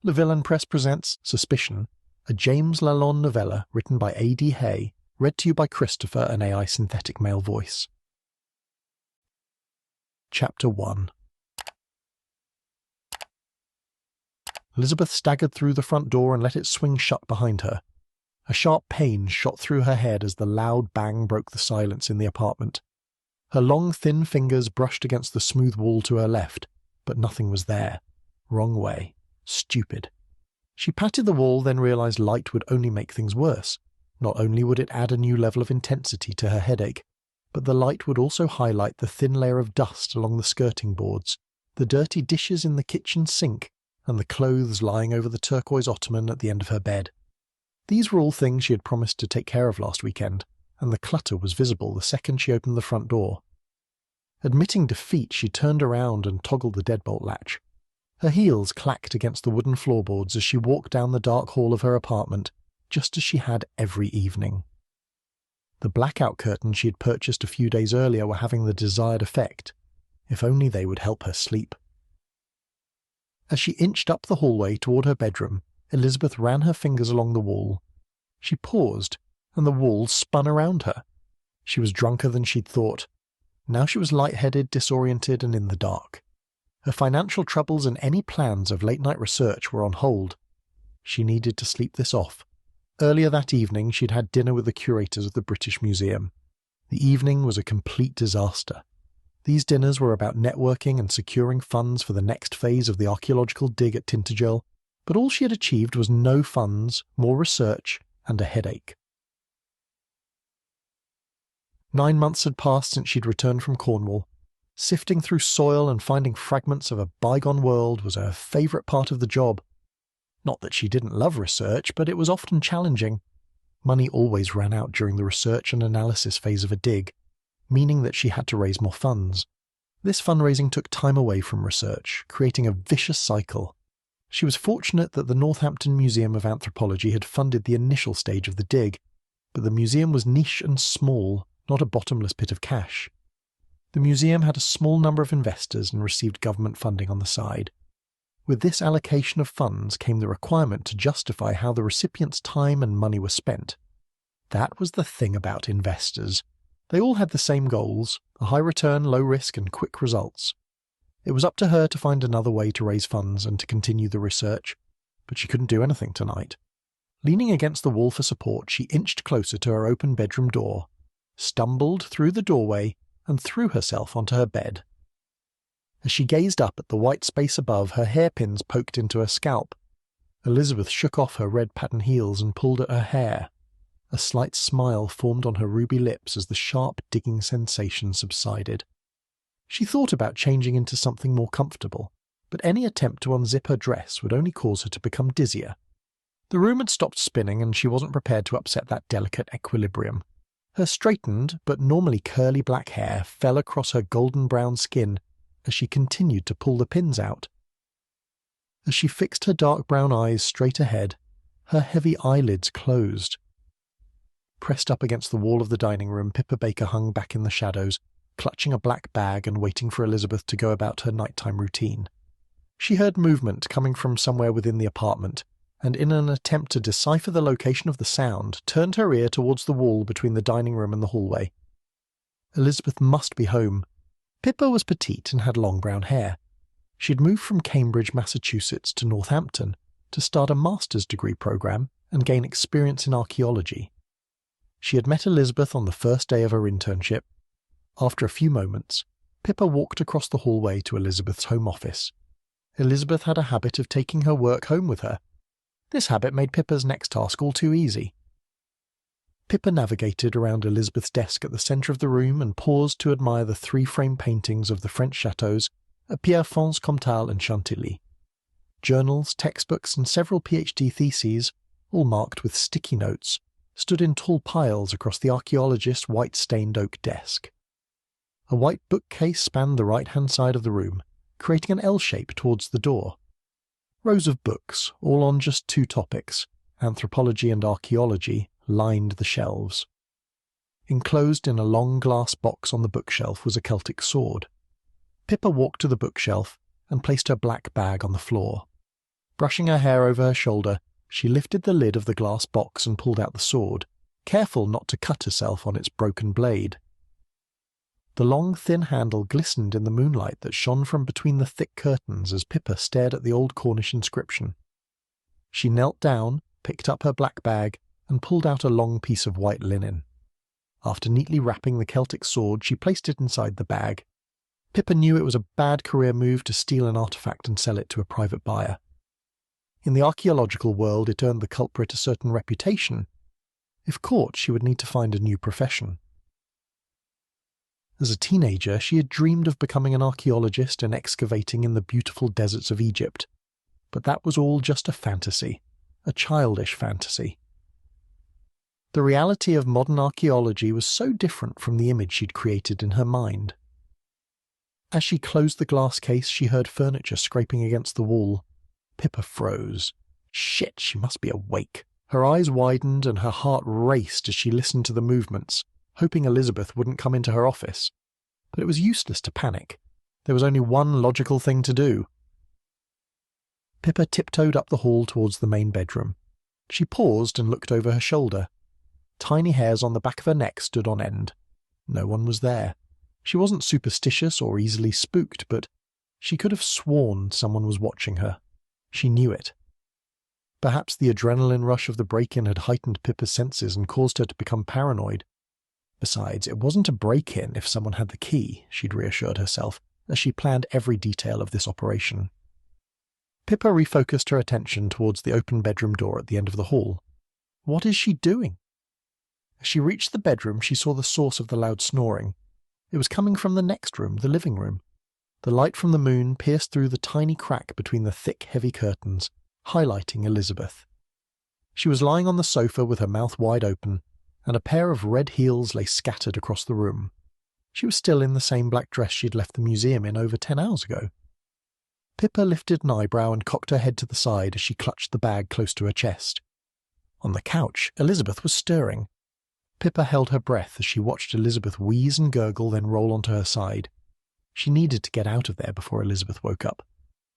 The Villain Press presents Suspicion, a James Lalonde novella written by A.D. Hay, read to you by Christopher, an AI synthetic male voice. Chapter 1. Elizabeth staggered through the front door and let it swing shut behind her. A sharp pain shot through her head as the loud bang broke the silence in the apartment. Her long, thin fingers brushed against the smooth wall to her left, but nothing was there. Wrong way. Stupid. She patted the wall, then realized light would only make things worse. Not only would it add a new level of intensity to her headache, but the light would also highlight the thin layer of dust along the skirting boards, the dirty dishes in the kitchen sink, and the clothes lying over the turquoise ottoman at the end of her bed. These were all things she had promised to take care of last weekend, and the clutter was visible the second she opened the front door. Admitting defeat, she turned around and toggled the deadbolt latch. Her heels clacked against the wooden floorboards as she walked down the dark hall of her apartment, just as she had every evening. The blackout curtains she had purchased a few days earlier were having the desired effect. If only they would help her sleep. As she inched up the hallway toward her bedroom, Elizabeth ran her fingers along the wall. She paused, and the wall spun around her. She was drunker than she'd thought. Now she was lightheaded, disoriented, and in the dark. Her financial troubles and any plans of late-night research were on hold. She needed to sleep this off. Earlier that evening, she'd had dinner with the curators of the British Museum. The evening was a complete disaster. These dinners were about networking and securing funds for the next phase of the archaeological dig at Tintagel, but all she had achieved was no funds, more research, and a headache. 9 months had passed since she'd returned from Cornwall. Sifting through soil and finding fragments of a bygone world was her favourite part of the job. Not that she didn't love research, but it was often challenging. Money always ran out during the research and analysis phase of a dig, meaning that she had to raise more funds. This fundraising took time away from research, creating a vicious cycle. She was fortunate that the Northampton Museum of Anthropology had funded the initial stage of the dig, but the museum was niche and small, not a bottomless pit of cash. The museum had a small number of investors and received government funding on the side. With this allocation of funds came the requirement to justify how the recipient's time and money were spent. That was the thing about investors. They all had the same goals: a high return, low risk, and quick results. It was up to her to find another way to raise funds and to continue the research, but she couldn't do anything tonight. Leaning against the wall for support, she inched closer to her open bedroom door, stumbled through the doorway, and threw herself onto her bed. As she gazed up at the white space above, her hairpins poked into her scalp. Elizabeth shook off her red pattern heels and pulled at her hair. A slight smile formed on her ruby lips as the sharp digging sensation subsided. She thought about changing into something more comfortable, but any attempt to unzip her dress would only cause her to become dizzier. The room had stopped spinning, and she wasn't prepared to upset that delicate equilibrium. Her straightened, but normally curly black hair fell across her golden-brown skin as she continued to pull the pins out. As she fixed her dark brown eyes straight ahead, her heavy eyelids closed. Pressed up against the wall of the dining room, Pippa Baker hung back in the shadows, clutching a black bag and waiting for Elizabeth to go about her nighttime routine. She heard movement coming from somewhere within the apartment, and in an attempt to decipher the location of the sound, turned her ear towards the wall between the dining room and the hallway. Elizabeth must be home. Pippa was petite and had long brown hair. She'd moved from Cambridge, Massachusetts to Northampton to start a master's degree program and gain experience in archaeology. She had met Elizabeth on the first day of her internship. After a few moments, Pippa walked across the hallway to Elizabeth's home office. Elizabeth had a habit of taking her work home with her. This habit made Pippa's next task all too easy. Pippa navigated around Elizabeth's desk at the centre of the room and paused to admire the 3-frame paintings of the French chateaux at Pierrefonds, Comtal and Chantilly. Journals, textbooks and several PhD theses, all marked with sticky notes, stood in tall piles across the archaeologist's white-stained oak desk. A white bookcase spanned the right-hand side of the room, creating an L shape towards the door. Rows of books, all on just 2 topics, anthropology and archaeology, lined the shelves. Enclosed in a long glass box on the bookshelf was a Celtic sword. Pippa walked to the bookshelf and placed her black bag on the floor. Brushing her hair over her shoulder, she lifted the lid of the glass box and pulled out the sword, careful not to cut herself on its broken blade. The long, thin handle glistened in the moonlight that shone from between the thick curtains as Pippa stared at the old Cornish inscription. She knelt down, picked up her black bag, and pulled out a long piece of white linen. After neatly wrapping the Celtic sword, she placed it inside the bag. Pippa knew it was a bad career move to steal an artifact and sell it to a private buyer. In the archaeological world, it earned the culprit a certain reputation. If caught, she would need to find a new profession. As a teenager, she had dreamed of becoming an archaeologist and excavating in the beautiful deserts of Egypt. But that was all just a fantasy, a childish fantasy. The reality of modern archaeology was so different from the image she'd created in her mind. As she closed the glass case, she heard furniture scraping against the wall. Pippa froze. Shit, she must be awake. Her eyes widened and her heart raced as she listened to the movements, hoping Elizabeth wouldn't come into her office. But it was useless to panic. There was only one logical thing to do. Pippa tiptoed up the hall towards the main bedroom. She paused and looked over her shoulder. Tiny hairs on the back of her neck stood on end. No one was there. She wasn't superstitious or easily spooked, but she could have sworn someone was watching her. She knew it. Perhaps the adrenaline rush of the break-in had heightened Pippa's senses and caused her to become paranoid. Besides, it wasn't a break-in if someone had the key, she'd reassured herself, as she planned every detail of this operation. Pippa refocused her attention towards the open bedroom door at the end of the hall. What is she doing? As she reached the bedroom, she saw the source of the loud snoring. It was coming from the next room, the living room. The light from the moon pierced through the tiny crack between the thick, heavy curtains, highlighting Elizabeth. She was lying on the sofa with her mouth wide open, and a pair of red heels lay scattered across the room. She was still in the same black dress she'd left the museum in over 10 hours ago. Pippa lifted an eyebrow and cocked her head to the side as she clutched the bag close to her chest. On the couch, Elizabeth was stirring. Pippa held her breath as she watched Elizabeth wheeze and gurgle, then roll onto her side. She needed to get out of there before Elizabeth woke up.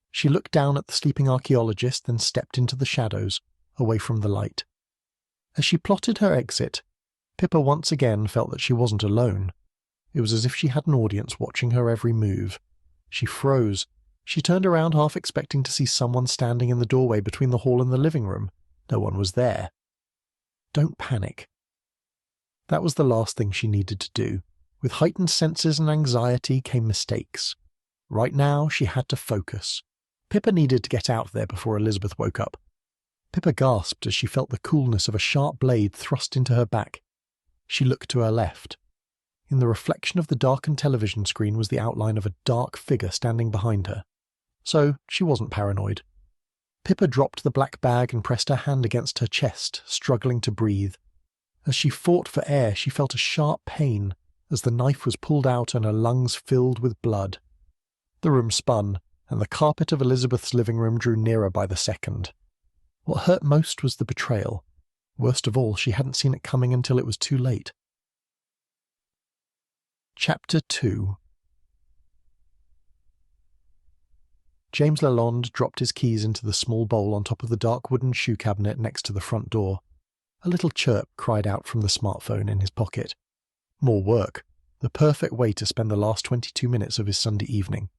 She looked down at the sleeping archaeologist, then stepped into the shadows, away from the light. As she plotted her exit, Pippa once again felt that she wasn't alone. It was as if she had an audience watching her every move. She froze. She turned around, half expecting to see someone standing in the doorway between the hall and the living room. No one was there. Don't panic. That was the last thing she needed to do. With heightened senses and anxiety came mistakes. Right now, she had to focus. Pippa needed to get out of there before Elizabeth woke up. Pippa gasped as she felt the coolness of a sharp blade thrust into her back. She looked to her left. In the reflection of the darkened television screen was the outline of a dark figure standing behind her. So she wasn't paranoid. Pippa dropped the black bag and pressed her hand against her chest, struggling to breathe. As she fought for air, she felt a sharp pain as the knife was pulled out and her lungs filled with blood. The room spun, and the carpet of Elizabeth's living room drew nearer by the second. What hurt most was the betrayal. Worst of all, she hadn't seen it coming until it was too late. Chapter 2. James Lalonde dropped his keys into the small bowl on top of the dark wooden shoe cabinet next to the front door. A little chirp cried out from the smartphone in his pocket. More work. The perfect way to spend the last 22 minutes of his Sunday evening.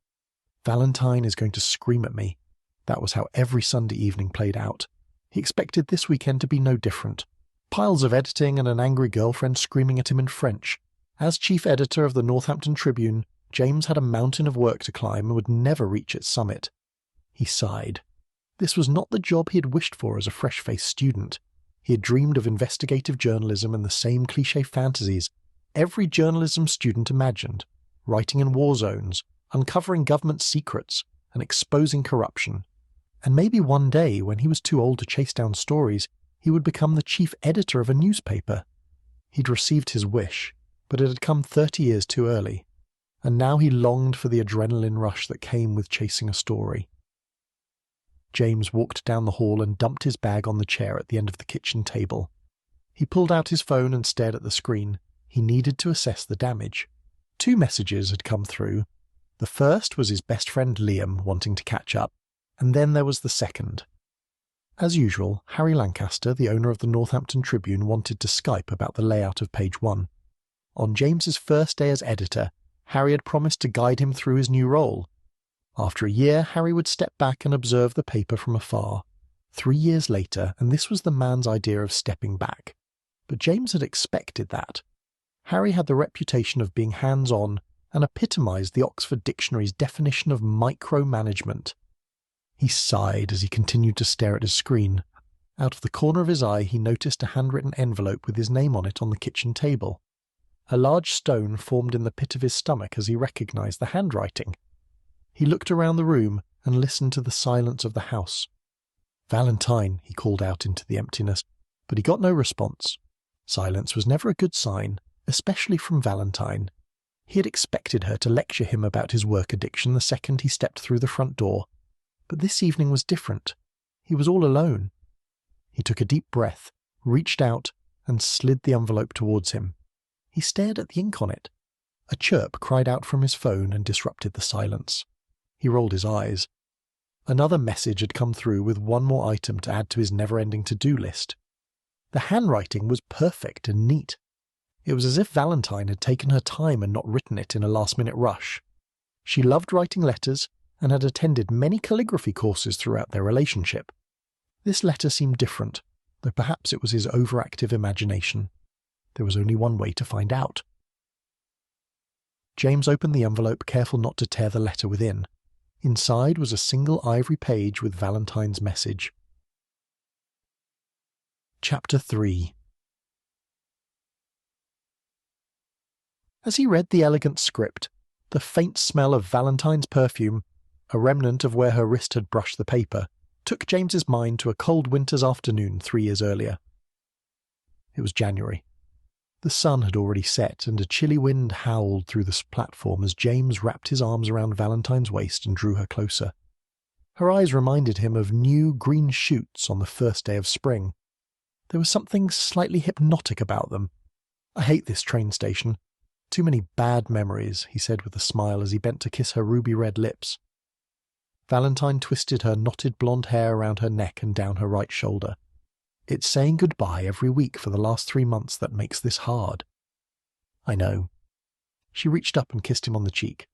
Valentine is going to scream at me. That was how every Sunday evening played out. He expected this weekend to be no different. Piles of editing and an angry girlfriend screaming at him in French. As chief editor of the Northampton Tribune, James had a mountain of work to climb and would never reach its summit. He sighed. This was not the job he had wished for as a fresh-faced student. He had dreamed of investigative journalism and the same cliché fantasies every journalism student imagined, writing in war zones, uncovering government secrets, and exposing corruption. And maybe one day, when he was too old to chase down stories, he would become the chief editor of a newspaper. He'd received his wish, but it had come 30 years too early, and now he longed for the adrenaline rush that came with chasing a story. James walked down the hall and dumped his bag on the chair at the end of the kitchen table. He pulled out his phone and stared at the screen. He needed to assess the damage. 2 messages had come through. The first was his best friend Liam wanting to catch up. And then there was the second. As usual, Harry Lancaster, the owner of the Northampton Tribune, wanted to Skype about the layout of page 1. On James's first day as editor, Harry had promised to guide him through his new role. After a year, Harry would step back and observe the paper from afar. 3 years later, and this was the man's idea of stepping back. But James had expected that. Harry had the reputation of being hands-on and epitomised the Oxford Dictionary's definition of micromanagement. He sighed as he continued to stare at his screen. Out of the corner of his eye he noticed a handwritten envelope with his name on it on the kitchen table. A large stone formed in the pit of his stomach as he recognised the handwriting. He looked around the room and listened to the silence of the house. "Valentine," he called out into the emptiness, but he got no response. Silence was never a good sign, especially from Valentine. He had expected her to lecture him about his work addiction the second he stepped through the front door. But this evening was different. He was all alone. He took a deep breath, reached out, and slid the envelope towards him. He stared at the ink on it. A chirp cried out from his phone and disrupted the silence. He rolled his eyes. Another message had come through with one more item to add to his never-ending to-do list. The handwriting was perfect and neat. It was as if Valentine had taken her time and not written it in a last-minute rush. She loved writing letters and had attended many calligraphy courses throughout their relationship. This letter seemed different, though perhaps it was his overactive imagination. There was only one way to find out. James opened the envelope, careful not to tear the letter within. Inside was a single ivory page with Valentine's message. Chapter 3. As he read the elegant script, the faint smell of Valentine's perfume, a remnant of where her wrist had brushed the paper, took James's mind to a cold winter's afternoon 3 years earlier. It was January. The sun had already set, and a chilly wind howled through the platform as James wrapped his arms around Valentine's waist and drew her closer. Her eyes reminded him of new green shoots on the first day of spring. There was something slightly hypnotic about them. "I hate this train station. Too many bad memories," he said with a smile as he bent to kiss her ruby-red lips. Valentine twisted her knotted blonde hair around her neck and down her right shoulder. "It's saying goodbye every week for the last 3 months that makes this hard." "I know." She reached up and kissed him on the cheek.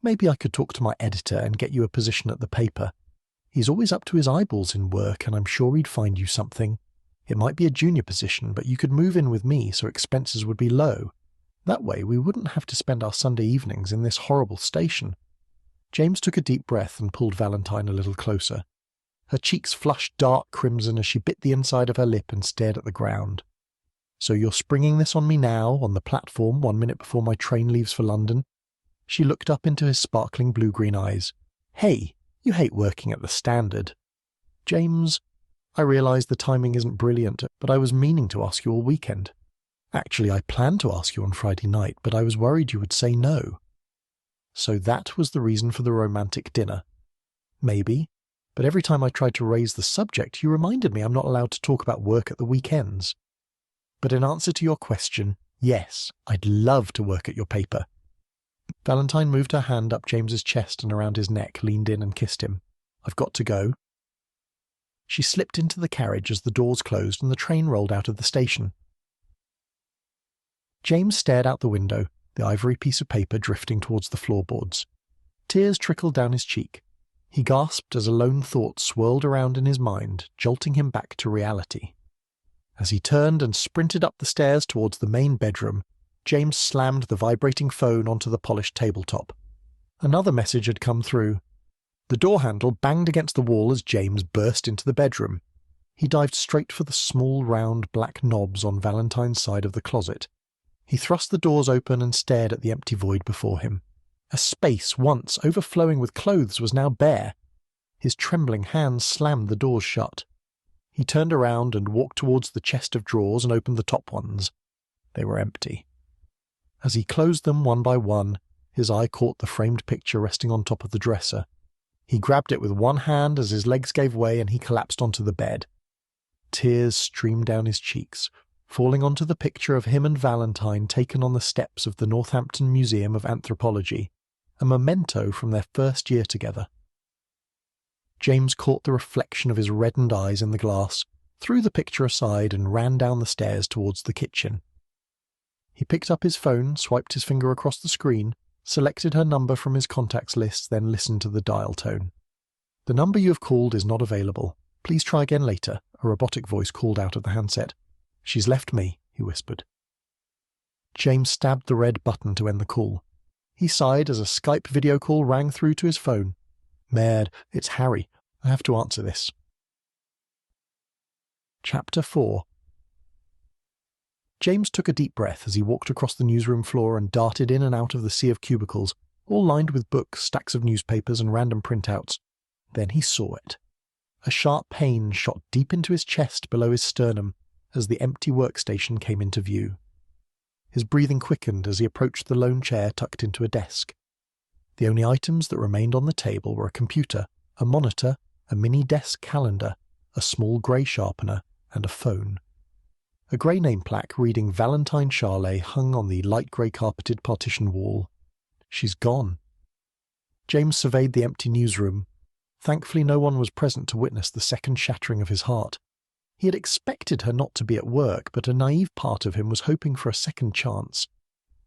"Maybe I could talk to my editor and get you a position at the paper. He's always up to his eyeballs in work, and I'm sure he'd find you something. It might be a junior position, but you could move in with me so expenses would be low. That way we wouldn't have to spend our Sunday evenings in this horrible station." James took a deep breath and pulled Valentine a little closer. Her cheeks flushed dark crimson as she bit the inside of her lip and stared at the ground. "So you're springing this on me now, on the platform 1 minute before my train leaves for London?" She looked up into his sparkling blue-green eyes. "Hey, you hate working at the Standard." "James, I realise the timing isn't brilliant, but I was meaning to ask you all weekend. Actually, I planned to ask you on Friday night, but I was worried you would say no." So that was the reason for the romantic dinner. Maybe, but every time I tried to raise the subject, you reminded me I'm not allowed to talk about work at the weekends. But in answer to your question, yes, I'd love to work at your paper. Valentine moved her hand up James's chest and around his neck, leaned in and kissed him. "I've got to go." She slipped into the carriage as the doors closed and the train rolled out of the station. James stared out the window, the ivory piece of paper drifting towards the floorboards. Tears trickled down his cheek. He gasped as a lone thought swirled around in his mind, jolting him back to reality. As he turned and sprinted up the stairs towards the main bedroom, James slammed the vibrating phone onto the polished tabletop. Another message had come through. The door handle banged against the wall as James burst into the bedroom. He dived straight for the small, round, black knobs on Valentine's side of the closet. He thrust the doors open and stared at the empty void before him. A space once overflowing with clothes was now bare. His trembling hands slammed the doors shut. He turned around and walked towards the chest of drawers and opened the top ones. They were empty. As he closed them one by one, his eye caught the framed picture resting on top of the dresser. He grabbed it with one hand as his legs gave way and he collapsed onto the bed. Tears streamed down his cheeks, falling onto the picture of him and Valentine taken on the steps of the Northampton Museum of Anthropology, a memento from their first year together. James caught the reflection of his reddened eyes in the glass, threw the picture aside and ran down the stairs towards the kitchen. He picked up his phone, swiped his finger across the screen, selected her number from his contacts list, then listened to the dial tone. "The number you have called is not available. Please try again later," a robotic voice called out of the handset. "She's left me," he whispered. James stabbed the red button to end the call. He sighed as a Skype video call rang through to his phone. "Merd, it's Harry. I have to answer this." Chapter 4. James took a deep breath as he walked across the newsroom floor and darted in and out of the sea of cubicles, all lined with books, stacks of newspapers, and random printouts. Then he saw it. A sharp pain shot deep into his chest below his sternum as the empty workstation came into view. His breathing quickened as he approached the lone chair tucked into a desk. The only items that remained on the table were a computer, a monitor, a mini desk calendar, a small grey sharpener, and a phone. A grey name plaque reading Valentine Charlet hung on the light grey carpeted partition wall. She's gone. James surveyed the empty newsroom. Thankfully no one was present to witness the second shattering of his heart. He had expected her not to be at work, but a naive part of him was hoping for a second chance,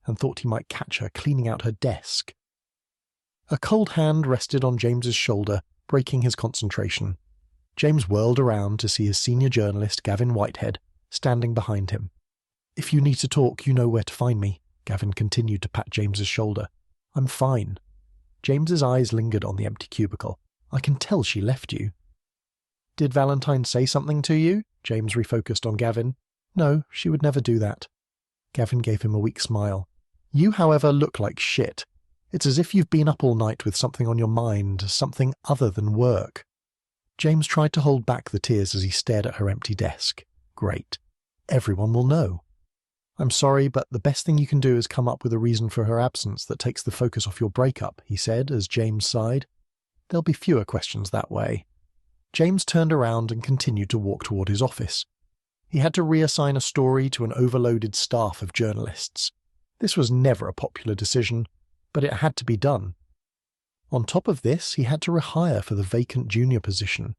and thought he might catch her cleaning out her desk. A cold hand rested on James's shoulder, breaking his concentration. James whirled around to see his senior journalist, Gavin Whitehead, standing behind him. "If you need to talk, you know where to find me," Gavin continued to pat James's shoulder. "I'm fine." James's eyes lingered on the empty cubicle. "I can tell she left you." "Did Valentine say something to you?" James refocused on Gavin. "No, she would never do that." Gavin gave him a weak smile. "You, however, look like shit. It's as if you've been up all night with something on your mind, something other than work." James tried to hold back the tears as he stared at her empty desk. Great. Everyone will know. "I'm sorry, but the best thing you can do is come up with a reason for her absence that takes the focus off your breakup," he said as James sighed. "There'll be fewer questions that way." James turned around and continued to walk toward his office. He had to reassign a story to an overloaded staff of journalists. This was never a popular decision, but it had to be done. On top of this, he had to rehire for the vacant junior position.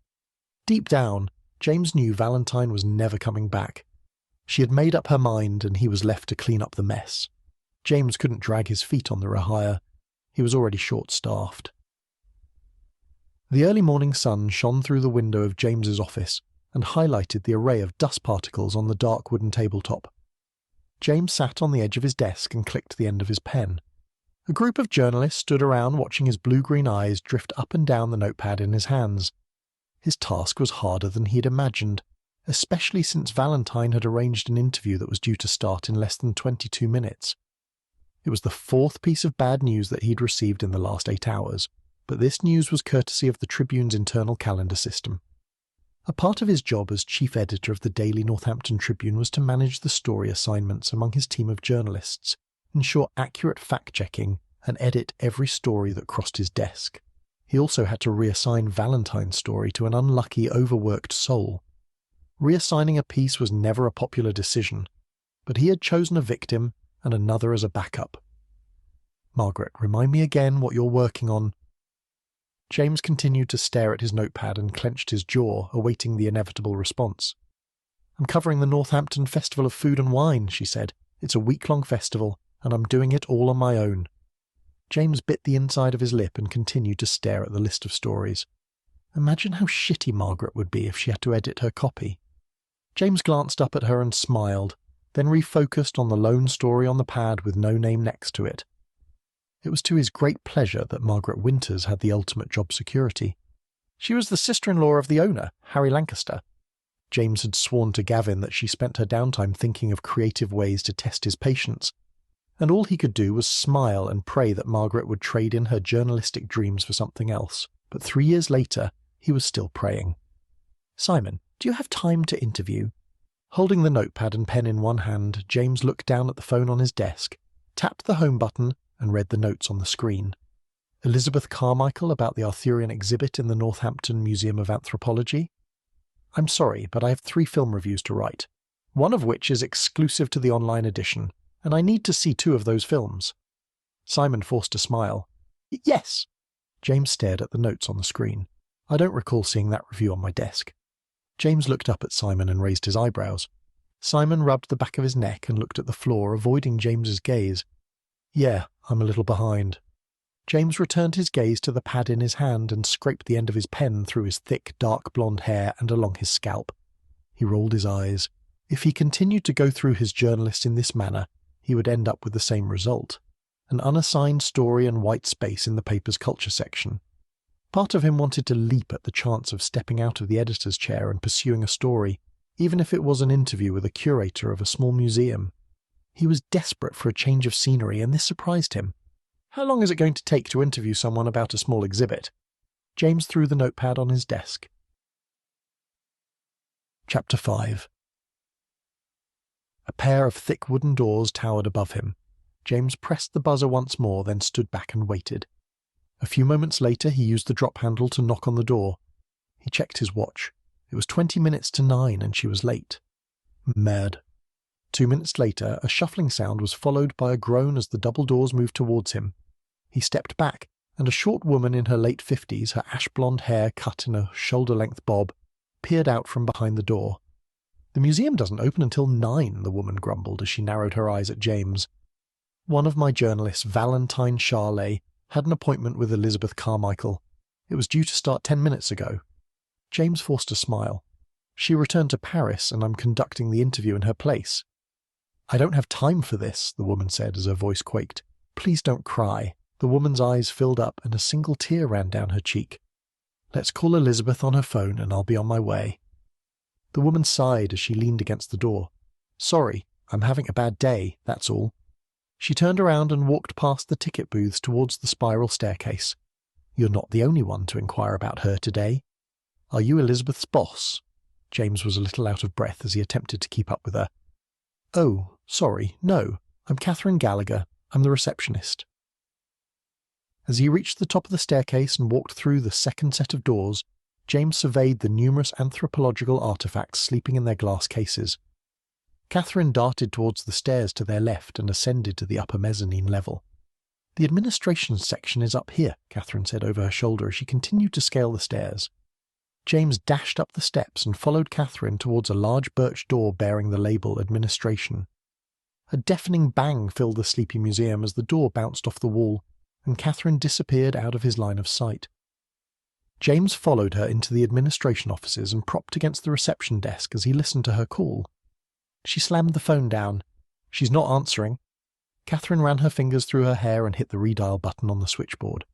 Deep down, James knew Valentine was never coming back. She had made up her mind and he was left to clean up the mess. James couldn't drag his feet on the rehire. He was already short-staffed. The early morning sun shone through the window of James's office and highlighted the array of dust particles on the dark wooden tabletop. James sat on the edge of his desk and clicked the end of his pen. A group of journalists stood around watching his blue-green eyes drift up and down the notepad in his hands. His task was harder than he had imagined, especially since Valentine had arranged an interview that was due to start in less than 22 minutes. It was the fourth piece of bad news that he'd received in the last 8 hours, but this news was courtesy of the Tribune's internal calendar system. A part of his job as chief editor of the Daily Northampton Tribune was to manage the story assignments among his team of journalists, ensure accurate fact-checking, and edit every story that crossed his desk. He also had to reassign Valentine's story to an unlucky, overworked soul. Reassigning a piece was never a popular decision, but he had chosen a victim and another as a backup. "Margaret, remind me again what you're working on." James continued to stare at his notepad and clenched his jaw, awaiting the inevitable response. "I'm covering the Northampton Festival of Food and Wine," she said. "It's a week-long festival, and I'm doing it all on my own." James bit the inside of his lip and continued to stare at the list of stories. Imagine how shitty Margaret would be if she had to edit her copy. James glanced up at her and smiled, then refocused on the lone story on the pad with no name next to it. It was to his great pleasure that Margaret Winters had the ultimate job security. She was the sister-in-law of the owner, Harry Lancaster. James had sworn to Gavin that she spent her downtime thinking of creative ways to test his patience, and all he could do was smile and pray that Margaret would trade in her journalistic dreams for something else. But 3 years later, he was still praying. "Simon, do you have time to interview?" Holding the notepad and pen in one hand, James looked down at the phone on his desk, tapped the home button, and read the notes on the screen. Elizabeth Carmichael about the Arthurian exhibit in the Northampton Museum of Anthropology. "I'm sorry, but I have 3 film reviews to write, one of which is exclusive to the online edition, and I need to see 2 of those films." Simon forced a smile. "Yes." James stared at the notes on the screen. I don't recall seeing that review on my desk. James looked up at Simon and raised his eyebrows. Simon rubbed the back of his neck and looked at the floor, avoiding James's gaze. Yeah, I'm a little behind. James returned his gaze to the pad in his hand and scraped the end of his pen through his thick, dark blonde hair and along his scalp. He rolled his eyes. If he continued to go through his journalist in this manner, he would end up with the same result. An unassigned story and white space in the paper's culture section. Part of him wanted to leap at the chance of stepping out of the editor's chair and pursuing a story, even if it was an interview with a curator of a small museum. He was desperate for a change of scenery, and this surprised him. How long is it going to take to interview someone about a small exhibit? James threw the notepad on his desk. Chapter 5. A pair of thick wooden doors towered above him. James pressed the buzzer once more, then stood back and waited. A few moments later he used the drop handle to knock on the door. He checked his watch. It was 20 minutes to 9 and she was late. Merde. 2 minutes later, a shuffling sound was followed by a groan as the double doors moved towards him. He stepped back, and a short woman in her late 50s, her ash-blonde hair cut in a shoulder-length bob, peered out from behind the door. The museum doesn't open until 9, the woman grumbled as she narrowed her eyes at James. One of my journalists, Valentine Charlet, had an appointment with Elizabeth Carmichael. It was due to start 10 minutes ago. James forced a smile. She returned to Paris, and I'm conducting the interview in her place. I don't have time for this, the woman said as her voice quaked. Please don't cry. The woman's eyes filled up and a single tear ran down her cheek. Let's call Elizabeth on her phone and I'll be on my way. The woman sighed as she leaned against the door. Sorry, I'm having a bad day, that's all. She turned around and walked past the ticket booths towards the spiral staircase. You're not the only one to inquire about her today. Are you Elizabeth's boss? James was a little out of breath as he attempted to keep up with her. Oh, sorry, no. I'm Catherine Gallagher. I'm the receptionist. As he reached the top of the staircase and walked through the second set of doors, James surveyed the numerous anthropological artifacts sleeping in their glass cases. Catherine darted towards the stairs to their left and ascended to the upper mezzanine level. The administration section is up here, Catherine said over her shoulder as she continued to scale the stairs. James dashed up the steps and followed Catherine towards a large birch door bearing the label Administration. A deafening bang filled the sleepy museum as the door bounced off the wall, and Catherine disappeared out of his line of sight. James followed her into the administration offices and propped against the reception desk as he listened to her call. She slammed the phone down. She's not answering. Catherine ran her fingers through her hair and hit the redial button on the switchboard.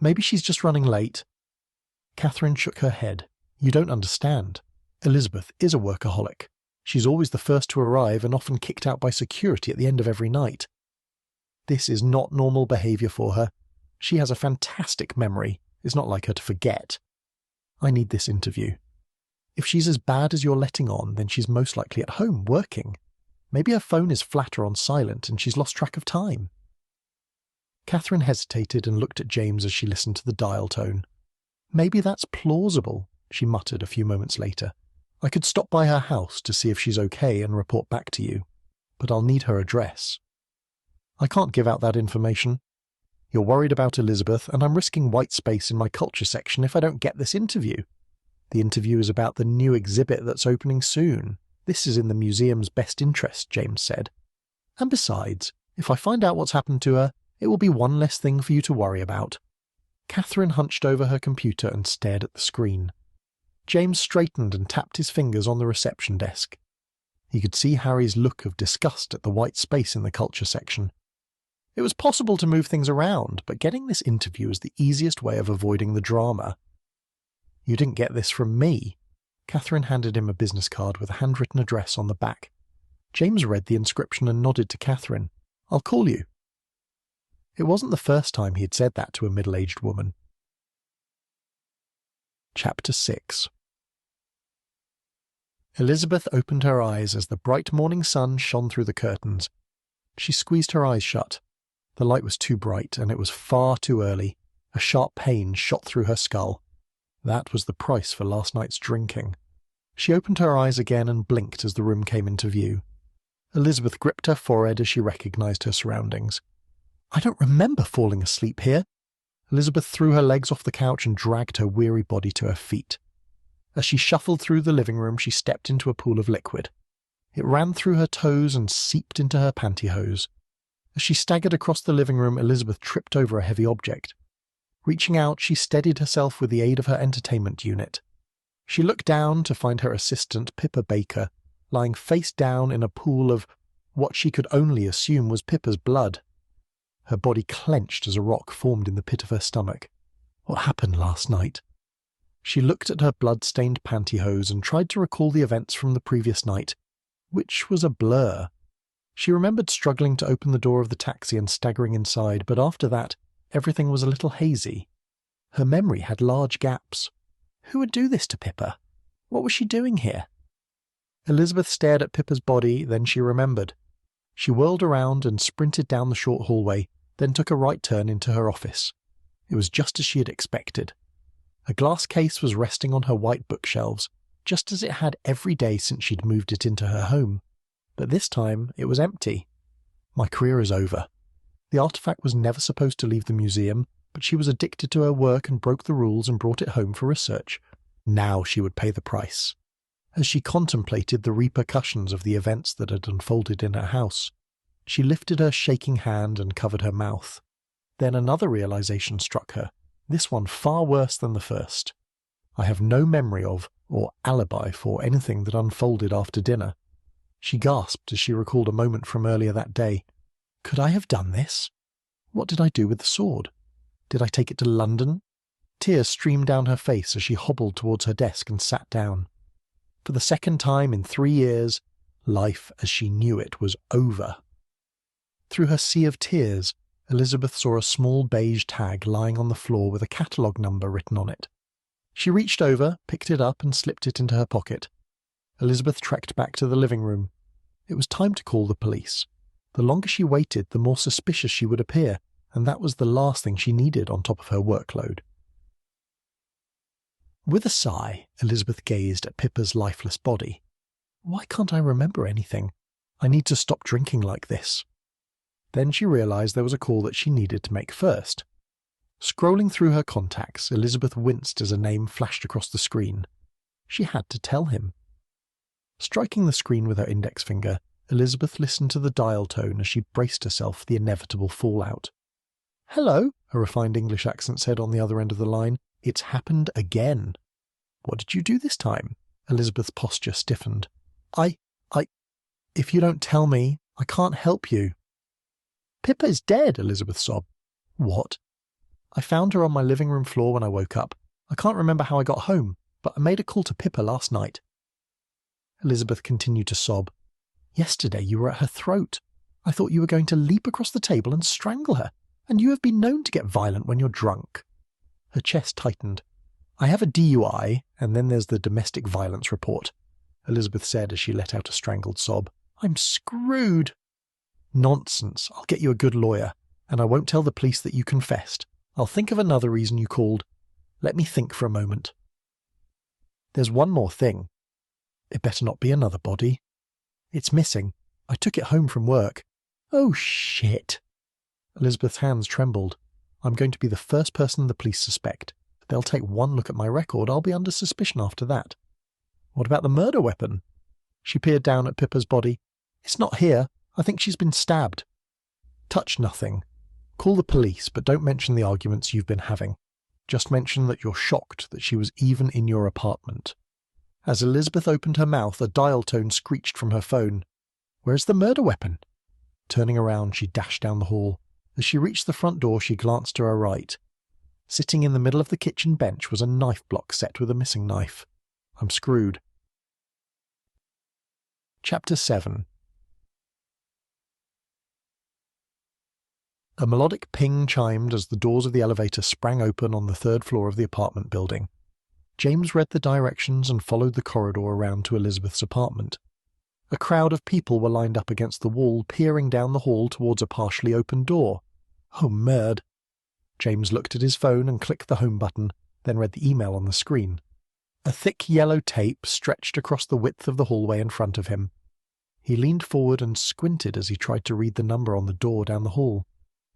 Maybe she's just running late. Catherine shook her head. You don't understand. Elizabeth is a workaholic. She's always the first to arrive and often kicked out by security at the end of every night. This is not normal behaviour for her. She has a fantastic memory. It's not like her to forget. I need this interview. If she's as bad as you're letting on, then she's most likely at home working. Maybe her phone is flat or on silent and she's lost track of time. Catherine hesitated and looked at James as she listened to the dial tone. Maybe that's plausible, she muttered a few moments later. I could stop by her house to see if she's okay and report back to you, but I'll need her address. I can't give out that information. You're worried about Elizabeth, and I'm risking white space in my culture section if I don't get this interview. The interview is about the new exhibit that's opening soon. This is in the museum's best interest, James said. And besides, if I find out what's happened to her, it will be one less thing for you to worry about. Catherine hunched over her computer and stared at the screen. James straightened and tapped his fingers on the reception desk. He could see Harry's look of disgust at the white space in the culture section. It was possible to move things around, but getting this interview was the easiest way of avoiding the drama. You didn't get this from me. Catherine handed him a business card with a handwritten address on the back. James read the inscription and nodded to Catherine. I'll call you. It wasn't the first time he had said that to a middle-aged woman. Chapter 6. Elizabeth opened her eyes as the bright morning sun shone through the curtains. She squeezed her eyes shut. The light was too bright, and it was far too early. A sharp pain shot through her skull. That was the price for last night's drinking. She opened her eyes again and blinked as the room came into view. Elizabeth gripped her forehead as she recognized her surroundings. I don't remember falling asleep here. Elizabeth threw her legs off the couch and dragged her weary body to her feet. As she shuffled through the living room, she stepped into a pool of liquid. It ran through her toes and seeped into her pantyhose. As she staggered across the living room, Elizabeth tripped over a heavy object. Reaching out, she steadied herself with the aid of her entertainment unit. She looked down to find her assistant, Pippa Baker, lying face down in a pool of what she could only assume was Pippa's blood. Her body clenched as a rock formed in the pit of her stomach. What happened last night? She looked at her blood-stained pantyhose and tried to recall the events from the previous night, which was a blur. She remembered struggling to open the door of the taxi and staggering inside, but after that, everything was a little hazy. Her memory had large gaps. Who would do this to Pippa? What was she doing here? Elizabeth stared at Pippa's body, then she remembered. She whirled around and sprinted down the short hallway, then took a right turn into her office. It was just as she had expected. A glass case was resting on her white bookshelves, just as it had every day since she'd moved it into her home. But this time it was empty. My career is over. The artifact was never supposed to leave the museum, but she was addicted to her work and broke the rules and brought it home for research. Now she would pay the price. As she contemplated the repercussions of the events that had unfolded in her house, she lifted her shaking hand and covered her mouth. Then another realization struck her, this one far worse than the first. I have no memory of or alibi for anything that unfolded after dinner. She gasped as she recalled a moment from earlier that day. Could I have done this? What did I do with the sword? Did I take it to London? Tears streamed down her face as she hobbled towards her desk and sat down. For the second time in 3 years, life as she knew it was over. Through her sea of tears, Elizabeth saw a small beige tag lying on the floor with a catalogue number written on it. She reached over, picked it up and slipped it into her pocket. Elizabeth trekked back to the living room. It was time to call the police. The longer she waited, the more suspicious she would appear, and that was the last thing she needed on top of her workload. With a sigh, Elizabeth gazed at Pippa's lifeless body. Why can't I remember anything? I need to stop drinking like this. Then she realized there was a call that she needed to make first. Scrolling through her contacts, Elizabeth winced as a name flashed across the screen. She had to tell him. Striking the screen with her index finger, Elizabeth listened to the dial tone as she braced herself for the inevitable fallout. "Hello," a refined English accent said on the other end of the line. "It's happened again." "What did you do this time?" Elizabeth's posture stiffened. If you don't tell me, I can't help you." "Pippa is dead," Elizabeth sobbed. "What?" "I found her on my living room floor when I woke up. I can't remember how I got home, but I made a call to Pippa last night." Elizabeth continued to sob. "Yesterday you were at her throat. I thought you were going to leap across the table and strangle her, and you have been known to get violent when you're drunk." Her chest tightened. "I have a DUI, and then there's the domestic violence report," Elizabeth said as she let out a strangled sob. "I'm screwed." "Nonsense. I'll get you a good lawyer, and I won't tell the police that you confessed. I'll think of another reason you called. Let me think for a moment. There's one more thing. It better not be another body. It's missing. I took it home from work." "Oh, shit." Elizabeth's hands trembled. "I'm going to be the first person the police suspect. They'll take one look at my record. I'll be under suspicion after that." "What about the murder weapon?" She peered down at Pippa's body. "It's not here. I think she's been stabbed." "Touch nothing. Call the police, but don't mention the arguments you've been having. Just mention that you're shocked that she was even in your apartment." As Elizabeth opened her mouth, a dial tone screeched from her phone. "Where's the murder weapon?" Turning around, she dashed down the hall. As she reached the front door, she glanced to her right. Sitting in the middle of the kitchen bench was a knife block set with a missing knife. "I'm screwed." Chapter 7. A melodic ping chimed as the doors of the elevator sprang open on the 3rd floor of the apartment building. James read the directions and followed the corridor around to Elizabeth's apartment. A crowd of people were lined up against the wall, peering down the hall towards a partially open door. Oh, merd. James looked at his phone and clicked the home button, then read the email on the screen. A thick yellow tape stretched across the width of the hallway in front of him. He leaned forward and squinted as he tried to read the number on the door down the hall.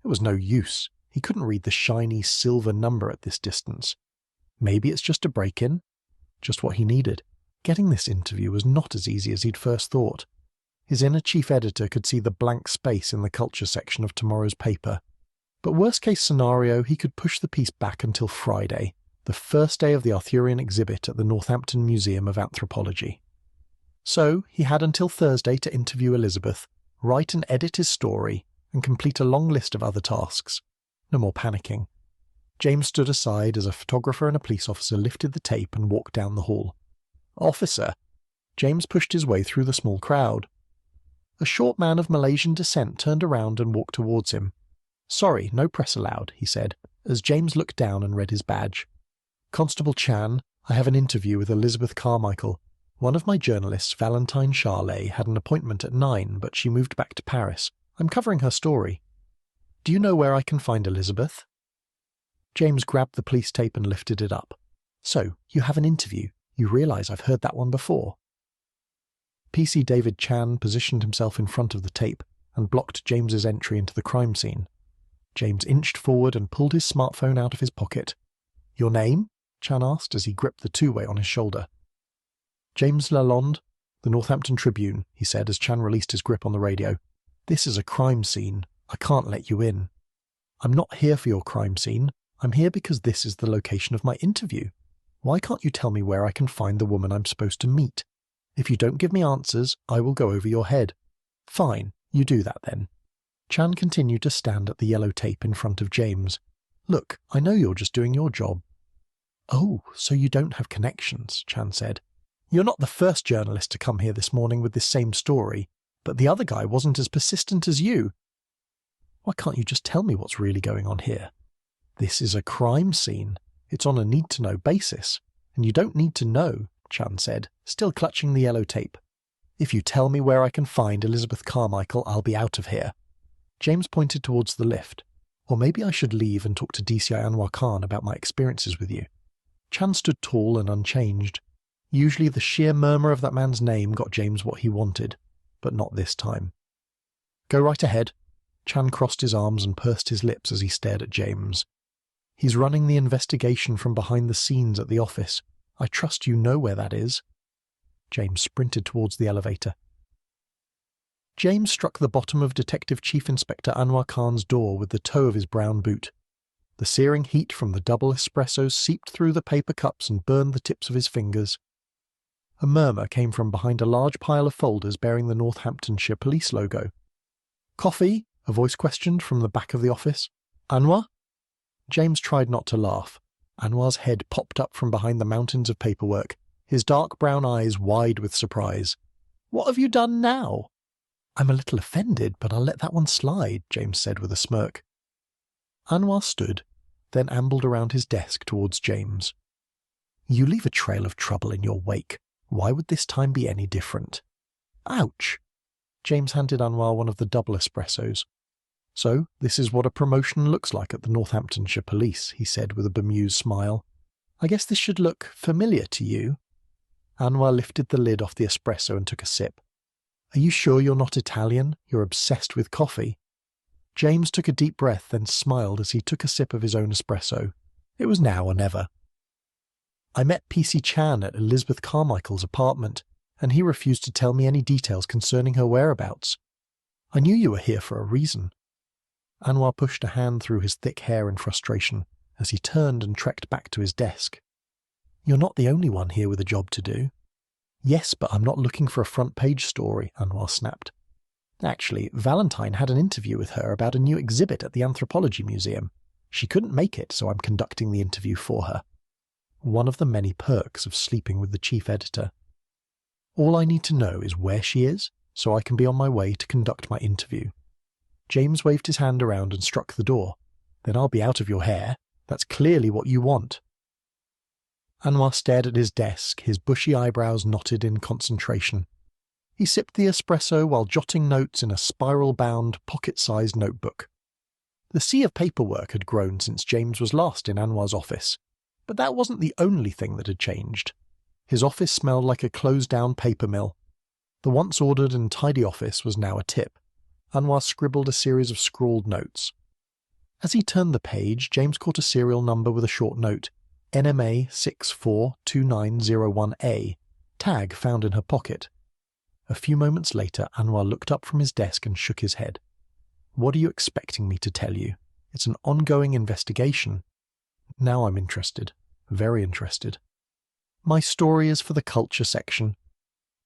It was no use. He couldn't read the shiny silver number at this distance. Maybe it's just a break-in? Just what he needed. Getting this interview was not as easy as he'd first thought. His inner chief editor could see the blank space in the culture section of tomorrow's paper. But worst-case scenario, he could push the piece back until Friday, the first day of the Arthurian exhibit at the Northampton Museum of Anthropology. So he had until Thursday to interview Elizabeth, write and edit his story, and complete a long list of other tasks. No more panicking. James stood aside as a photographer and a police officer lifted the tape and walked down the hall. "Officer!" James pushed his way through the small crowd. A short man of Malaysian descent turned around and walked towards him. "Sorry, no press allowed," he said, as James looked down and read his badge. "Constable Chan, I have an interview with Elizabeth Carmichael. One of my journalists, Valentine Charlet, had an appointment at 9, but she moved back to Paris. I'm covering her story. Do you know where I can find Elizabeth?" James grabbed the police tape and lifted it up. "So, you have an interview. You realise I've heard that one before." PC David Chan positioned himself in front of the tape and blocked James's entry into the crime scene. James inched forward and pulled his smartphone out of his pocket. "Your name?" Chan asked as he gripped the two-way on his shoulder. "James Lalonde, the Northampton Tribune," he said as Chan released his grip on the radio. "This is a crime scene. I can't let you in." "I'm not here for your crime scene. I'm here because this is the location of my interview. Why can't you tell me where I can find the woman I'm supposed to meet? If you don't give me answers, I will go over your head." "Fine, you do that then." Chan continued to stand at the yellow tape in front of James. "Look, I know you're just doing your job." "Oh, so you don't have connections," Chan said. "You're not the first journalist to come here this morning with this same story, but the other guy wasn't as persistent as you. Why can't you just tell me what's really going on here? This is a crime scene. It's on a need-to-know basis, and you don't need to know," Chan said, still clutching the yellow tape. "If you tell me where I can find Elizabeth Carmichael, I'll be out of here." James pointed towards the lift. "Or maybe I should leave and talk to DCI Anwar Khan about my experiences with you." Chan stood tall and unchanged. Usually the sheer murmur of that man's name got James what he wanted, but not this time. "Go right ahead." Chan crossed his arms and pursed his lips as he stared at James. "He's running the investigation from behind the scenes at the office. I trust you know where that is." James sprinted towards the elevator. James struck the bottom of Detective Chief Inspector Anwar Khan's door with the toe of his brown boot. The searing heat from the double espressos seeped through the paper cups and burned the tips of his fingers. A murmur came from behind a large pile of folders bearing the Northamptonshire police logo. "Coffee?" a voice questioned from the back of the office. "Anwar?" James tried not to laugh. Anwar's head popped up from behind the mountains of paperwork, his dark brown eyes wide with surprise. "What have you done now?" "I'm a little offended, but I'll let that one slide," James said with a smirk. Anwar stood, then ambled around his desk towards James. "You leave a trail of trouble in your wake. Why would this time be any different?" "Ouch!" James handed Anwar one of the double espressos. "So, this is what a promotion looks like at the Northamptonshire Police," he said with a bemused smile. "I guess this should look familiar to you." Anwar lifted the lid off the espresso and took a sip. "Are you sure you're not Italian? You're obsessed with coffee." James took a deep breath, then smiled as he took a sip of his own espresso. It was now or never. "I met PC Chan at Elizabeth Carmichael's apartment, and he refused to tell me any details concerning her whereabouts. I knew you were here for a reason." Anwar pushed a hand through his thick hair in frustration as he turned and trekked back to his desk. "You're not the only one here with a job to do." "Yes, but I'm not looking for a front-page story," Anwar snapped. "Actually, Valentine had an interview with her about a new exhibit at the Anthropology Museum. She couldn't make it, so I'm conducting the interview for her. One of the many perks of sleeping with the chief editor. All I need to know is where she is, so I can be on my way to conduct my interview." James waved his hand around and struck the door. "Then I'll be out of your hair. That's clearly what you want." Anwar stared at his desk, his bushy eyebrows knotted in concentration. He sipped the espresso while jotting notes in a spiral-bound, pocket-sized notebook. The sea of paperwork had grown since James was last in Anwar's office, but that wasn't the only thing that had changed. His office smelled like a closed-down paper mill. The once ordered and tidy office was now a tip. Anwar scribbled a series of scrawled notes. As he turned the page, James caught a serial number with a short note, NMA 642901A, tag found in her pocket. A few moments later, Anwar looked up from his desk and shook his head. What are you expecting me to tell you? It's an ongoing investigation. Now I'm interested. Very interested. My story is for the culture section.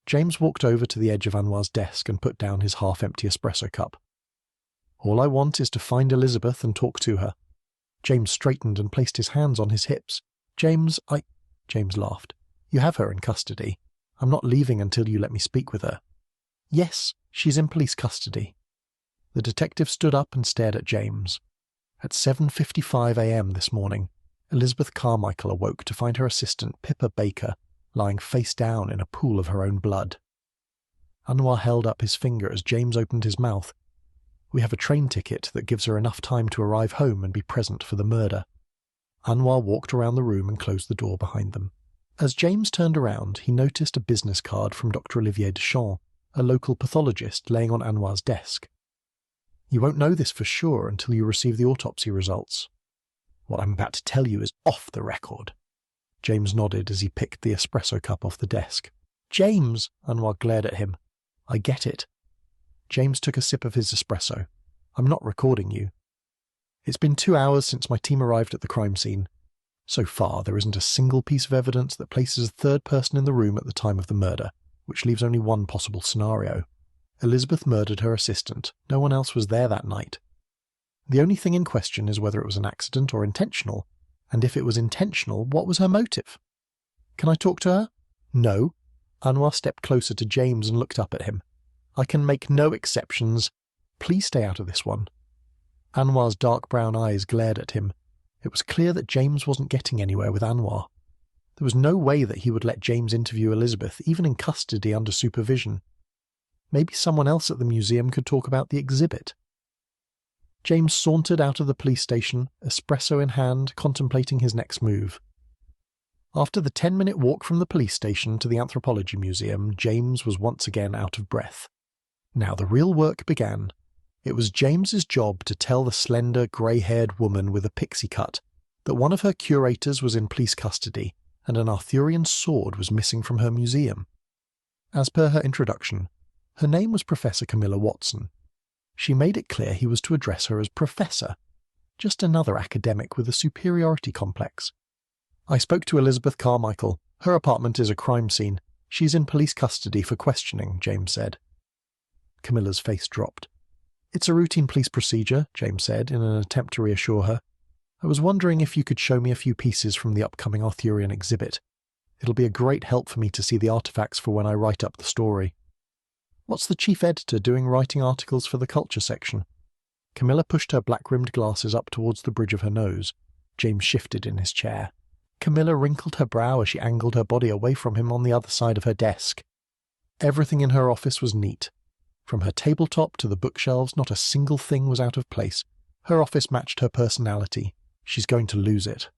James walked over to the edge of Anwar's desk and put down his half-empty espresso cup. All I want is to find Elizabeth and talk to her. James straightened and placed his hands on his hips. James laughed. You have her in custody. I'm not leaving until you let me speak with her. Yes, she's in police custody. The detective stood up and stared at James. At 7:55 a.m. this morning, Elizabeth Carmichael awoke to find her assistant, Pippa Baker, lying face down in a pool of her own blood. Anwar held up his finger as James opened his mouth. We have a train ticket that gives her enough time to arrive home and be present for the murder. Anwar walked around the room and closed the door behind them. As James turned around, he noticed a business card from Dr. Olivier Deschamps, a local pathologist, laying on Anwar's desk. You won't know this for sure until you receive the autopsy results. What I'm about to tell you is off the record. James nodded as he picked the espresso cup off the desk. James! Anwar glared at him. I get it. James took a sip of his espresso. I'm not recording you. It's been 2 hours since my team arrived at the crime scene. So far, there isn't a single piece of evidence that places a third person in the room at the time of the murder, which leaves only one possible scenario. Elizabeth murdered her assistant. No one else was there that night. The only thing in question is whether it was an accident or intentional, and if it was intentional, what was her motive? Can I talk to her? No. Anwar stepped closer to James and looked up at him. I can make no exceptions. Please stay out of this one. Anwar's dark brown eyes glared at him. It was clear that James wasn't getting anywhere with Anwar. There was no way that he would let James interview Elizabeth, even in custody under supervision. Maybe someone else at the museum could talk about the exhibit. James sauntered out of the police station, espresso in hand, contemplating his next move. After the 10-minute walk from the police station to the Anthropology Museum, James was once again out of breath. Now the real work began. It was James's job to tell the slender, grey-haired woman with a pixie cut that one of her curators was in police custody and an Arthurian sword was missing from her museum. As per her introduction, her name was Professor Camilla Watson. She made it clear he was to address her as Professor, just another academic with a superiority complex. I spoke to Elizabeth Carmichael. Her apartment is a crime scene. She's in police custody for questioning, James said. Camilla's face dropped. It's a routine police procedure, James said, in an attempt to reassure her. I was wondering if you could show me a few pieces from the upcoming Arthurian exhibit. It'll be a great help for me to see the artifacts for when I write up the story. What's the chief editor doing writing articles for the culture section? Camilla pushed her black-rimmed glasses up towards the bridge of her nose. James shifted in his chair. Camilla wrinkled her brow as she angled her body away from him on the other side of her desk. Everything in her office was neat. From her tabletop to the bookshelves, not a single thing was out of place. Her office matched her personality. She's going to lose it.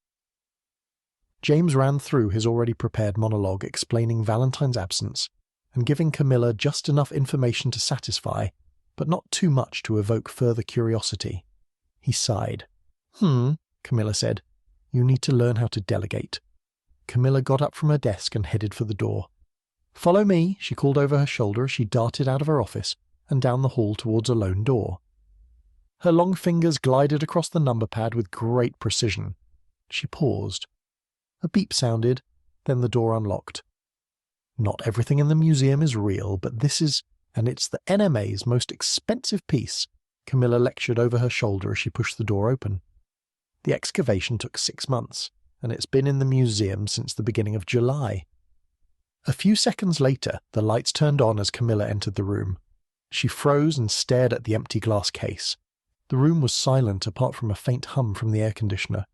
James ran through his already prepared monologue explaining Valentine's absence and giving Camilla just enough information to satisfy, but not too much to evoke further curiosity. He sighed. Camilla said. You need to learn how to delegate. Camilla got up from her desk and headed for the door. Follow me, she called over her shoulder as she darted out of her office and down the hall towards a lone door. Her long fingers glided across the number pad with great precision. She paused. A beep sounded, then the door unlocked. Not everything in the museum is real, but this is, and it's the NMA's most expensive piece, Camilla lectured over her shoulder as she pushed the door open. The excavation took 6 months, and it's been in the museum since the beginning of July. A few seconds later, the lights turned on as Camilla entered the room. She froze and stared at the empty glass case. The room was silent apart from a faint hum from the air conditioner.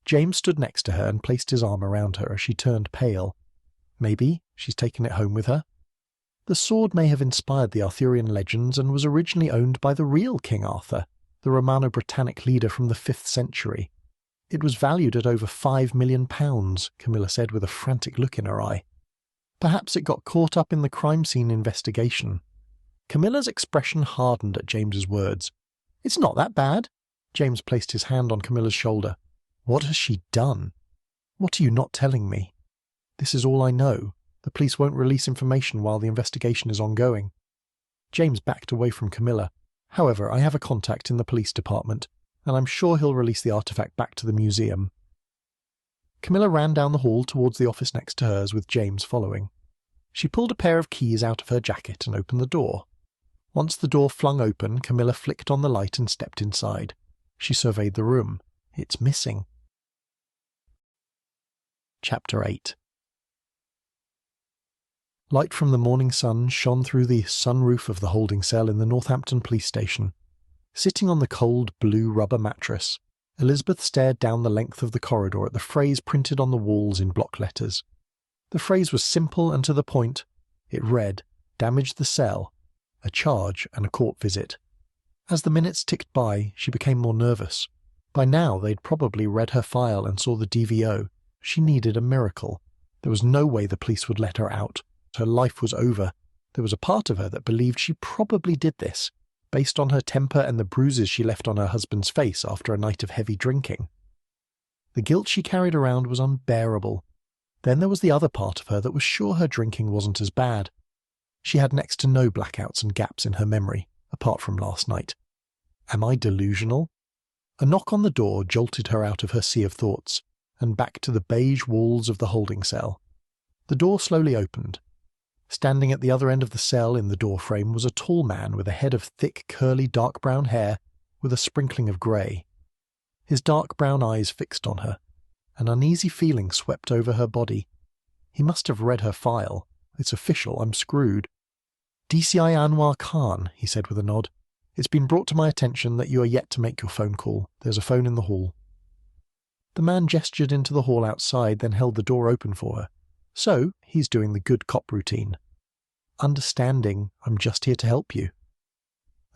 James stood next to her and placed his arm around her as she turned pale. Maybe she's taken it home with her? The sword may have inspired the Arthurian legends and was originally owned by the real King Arthur, the Romano-Britannic leader from the 5th century. It was valued at over £5 million, Camilla said with a frantic look in her eye. Perhaps it got caught up in the crime scene investigation. Camilla's expression hardened at James's words. It's not that bad. James placed his hand on Camilla's shoulder. What has she done? What are you not telling me? This is all I know. The police won't release information while the investigation is ongoing. James backed away from Camilla. However, I have a contact in the police department, and I'm sure he'll release the artifact back to the museum. Camilla ran down the hall towards the office next to hers, with James following. She pulled a pair of keys out of her jacket and opened the door. Once the door flung open, Camilla flicked on the light and stepped inside. She surveyed the room. It's missing. Chapter 8. Light from the morning sun shone through the sunroof of the holding cell in the Northampton police station. Sitting on the cold blue rubber mattress, Elizabeth stared down the length of the corridor at the phrase printed on the walls in block letters. The phrase was simple and to the point. It read, "Damaged the cell, a charge and a court visit." As the minutes ticked by, she became more nervous. By now they'd probably read her file and saw the DVO. She needed a miracle. There was no way the police would let her out. Her life was over. There was a part of her that believed she probably did this, based on her temper and the bruises she left on her husband's face after a night of heavy drinking. The guilt she carried around was unbearable. Then there was the other part of her that was sure her drinking wasn't as bad. She had next to no blackouts and gaps in her memory, apart from last night. Am I delusional? A knock on the door jolted her out of her sea of thoughts, and back to the beige walls of the holding cell. The door slowly opened. Standing at the other end of the cell in the doorframe was a tall man with a head of thick, curly, dark brown hair with a sprinkling of grey. His dark brown eyes fixed on her. An uneasy feeling swept over her body. He must have read her file. It's official, I'm screwed. "DCI Anwar Khan," he said with a nod. "It's been brought to my attention that you are yet to make your phone call. There's a phone in the hall." The man gestured into the hall outside, then held the door open for her. So, he's doing the good cop routine. Understanding, I'm just here to help you.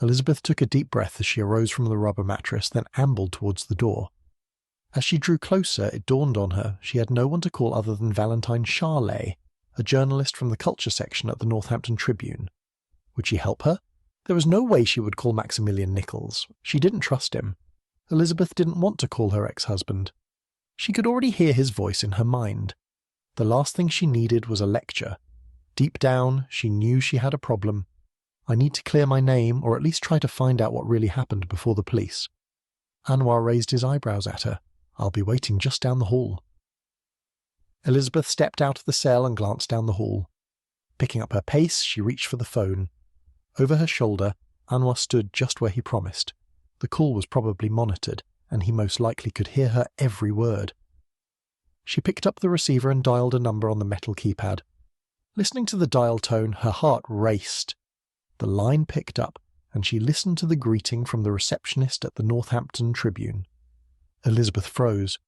Elizabeth took a deep breath as she arose from the rubber mattress, then ambled towards the door. As she drew closer, it dawned on her she had no one to call other than Valentine Charley, a journalist from the culture section at the Northampton Tribune. Would she help her? There was no way she would call Maximilian Nichols. She didn't trust him. Elizabeth didn't want to call her ex-husband. She could already hear his voice in her mind. The last thing she needed was a lecture. Deep down, she knew she had a problem. I need to clear my name, or at least try to find out what really happened before the police. Anwar raised his eyebrows at her. I'll be waiting just down the hall. Elizabeth stepped out of the cell and glanced down the hall. Picking up her pace, she reached for the phone. Over her shoulder, Anwar stood just where he promised. The call was probably monitored, and he most likely could hear her every word. She picked up the receiver and dialed a number on the metal keypad. Listening to the dial tone, her heart raced. The line picked up, and she listened to the greeting from the receptionist at the Northampton Tribune. Elizabeth froze.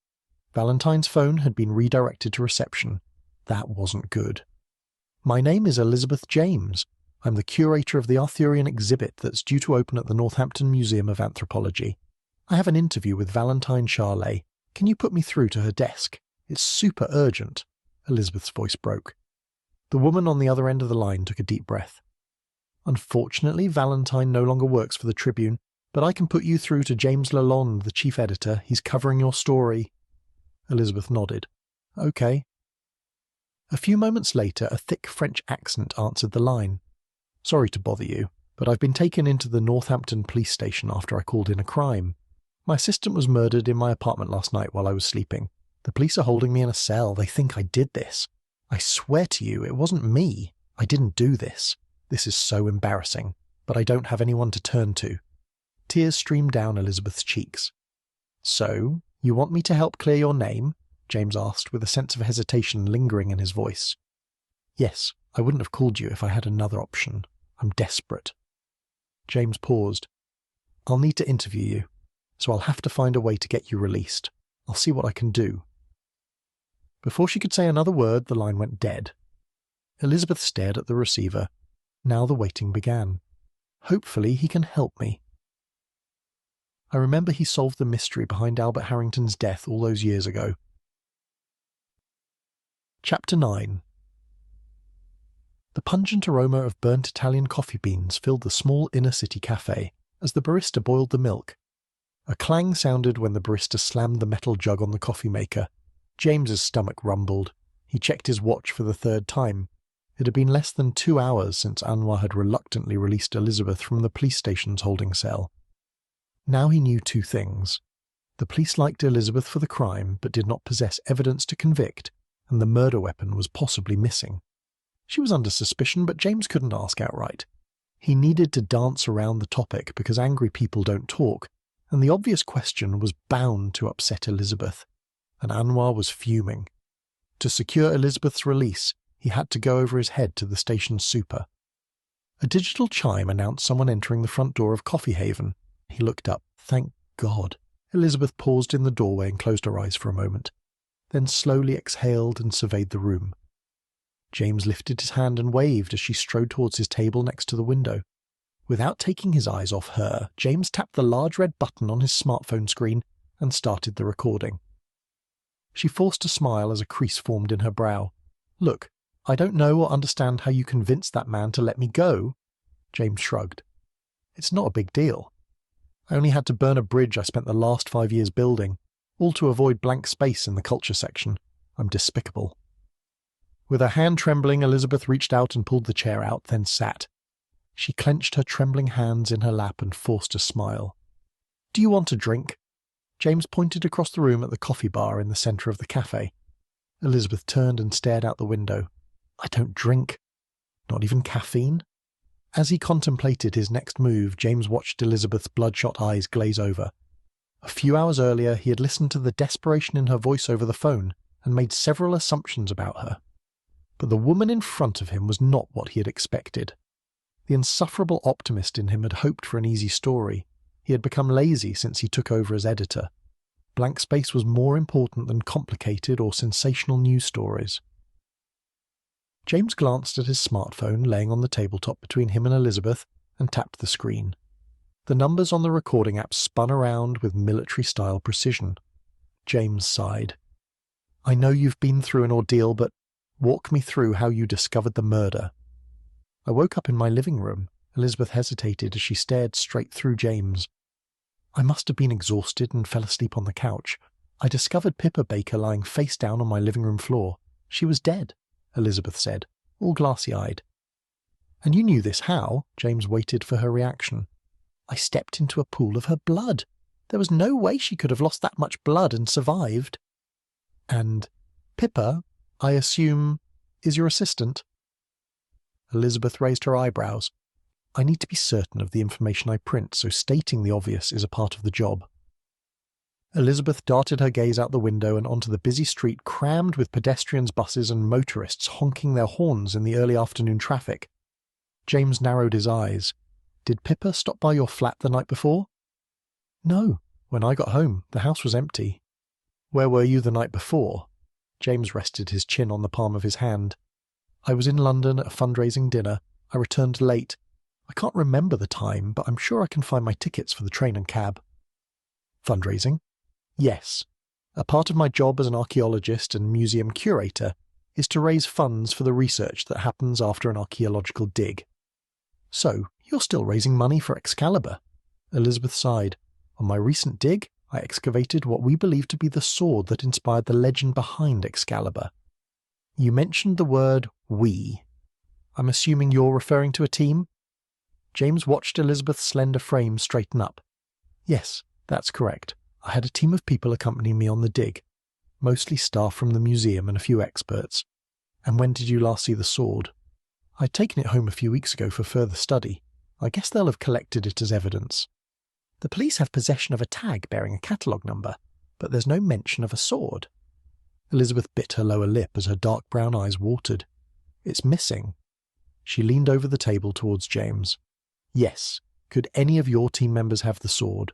Valentine's phone had been redirected to reception. That wasn't good. "My name is Elizabeth James. I'm the curator of the Arthurian exhibit that's due to open at the Northampton Museum of Anthropology. I have an interview with Valentine Charley. Can you put me through to her desk? It's super urgent." Elizabeth's voice broke. The woman on the other end of the line took a deep breath. "Unfortunately, Valentine no longer works for the Tribune, but I can put you through to James Lalonde, the chief editor. He's covering your story." Elizabeth nodded. "Okay." A few moments later, a thick French accent answered the line. "Sorry to bother you, but I've been taken into the Northampton police station after I called in a crime. My assistant was murdered in my apartment last night while I was sleeping. The police are holding me in a cell. They think I did this. I swear to you, it wasn't me. I didn't do this. This is so embarrassing, but I don't have anyone to turn to." Tears streamed down Elizabeth's cheeks. "So, you want me to help clear your name?" James asked, with a sense of hesitation lingering in his voice. "Yes, I wouldn't have called you if I had another option. I'm desperate." James paused. "I'll need to interview you, so I'll have to find a way to get you released. I'll see what I can do." Before she could say another word, the line went dead. Elizabeth stared at the receiver. Now the waiting began. Hopefully he can help me. I remember he solved the mystery behind Albert Harrington's death all those years ago. Chapter 9. The pungent aroma of burnt Italian coffee beans filled the small inner-city cafe as the barista boiled the milk. A clang sounded when the barista slammed the metal jug on the coffee maker. James's stomach rumbled. He checked his watch for the third time. It had been less than 2 hours since Anwar had reluctantly released Elizabeth from the police station's holding cell. Now he knew 2 things. The police liked Elizabeth for the crime, but did not possess evidence to convict, and the murder weapon was possibly missing. She was under suspicion, but James couldn't ask outright. He needed to dance around the topic because angry people don't talk, and the obvious question was bound to upset Elizabeth, and Anwar was fuming. To secure Elizabeth's release, he had to go over his head to the station's super. A digital chime announced someone entering the front door of Coffee Haven. He looked up. Thank God. Elizabeth paused in the doorway and closed her eyes for a moment, then slowly exhaled and surveyed the room. James lifted his hand and waved as she strode towards his table next to the window. Without taking his eyes off her, James tapped the large red button on his smartphone screen and started the recording. She forced a smile as a crease formed in her brow. Look, I don't know or understand how you convinced that man to let me go. James shrugged. It's not a big deal. I only had to burn a bridge I spent the last 5 years building, all to avoid blank space in the culture section. I'm despicable. With her hand trembling, Elizabeth reached out and pulled the chair out, then sat. She clenched her trembling hands in her lap and forced a smile. Do you want a drink? James pointed across the room at the coffee bar in the centre of the cafe. Elizabeth turned and stared out the window. I don't drink. Not even caffeine? As he contemplated his next move, James watched Elizabeth's bloodshot eyes glaze over. A few hours earlier, he had listened to the desperation in her voice over the phone and made several assumptions about her. But the woman in front of him was not what he had expected. The insufferable optimist in him had hoped for an easy story. He had become lazy since he took over as editor. Blank space was more important than complicated or sensational news stories. James glanced at his smartphone laying on the tabletop between him and Elizabeth and tapped the screen. The numbers on the recording app spun around with military-style precision. James sighed. I know you've been through an ordeal, but walk me through how you discovered the murder. I woke up in my living room. Elizabeth hesitated as she stared straight through James. I must have been exhausted and fell asleep on the couch. I discovered Pippa Baker lying face down on my living room floor. She was dead, Elizabeth said, all glassy-eyed. And you knew this how? James waited for her reaction. I stepped into a pool of her blood. There was no way she could have lost that much blood and survived. And Pippa, I assume, is your assistant? Elizabeth raised her eyebrows. I need to be certain of the information I print, so stating the obvious is a part of the job. Elizabeth darted her gaze out the window and onto the busy street crammed with pedestrians, buses and motorists honking their horns in the early afternoon traffic. James narrowed his eyes. Did Pippa stop by your flat the night before? No. When I got home, the house was empty. Where were you the night before? James rested his chin on the palm of his hand. I was in London at a fundraising dinner. I returned late. I can't remember the time, but I'm sure I can find my tickets for the train and cab. Fundraising? Yes. A part of my job as an archaeologist and museum curator is to raise funds for the research that happens after an archaeological dig. So, you're still raising money for Excalibur? Elizabeth sighed. On my recent dig, I excavated what we believe to be the sword that inspired the legend behind Excalibur. You mentioned the word we. I'm assuming you're referring to a team? James watched Elizabeth's slender frame straighten up. Yes, that's correct. I had a team of people accompanying me on the dig, mostly staff from the museum and a few experts. And when did you last see the sword? I'd taken it home a few weeks ago for further study. I guess they'll have collected it as evidence. The police have possession of a tag bearing a catalogue number, but there's no mention of a sword. Elizabeth bit her lower lip as her dark brown eyes watered. It's missing. She leaned over the table towards James. Yes. Could any of your team members have the sword?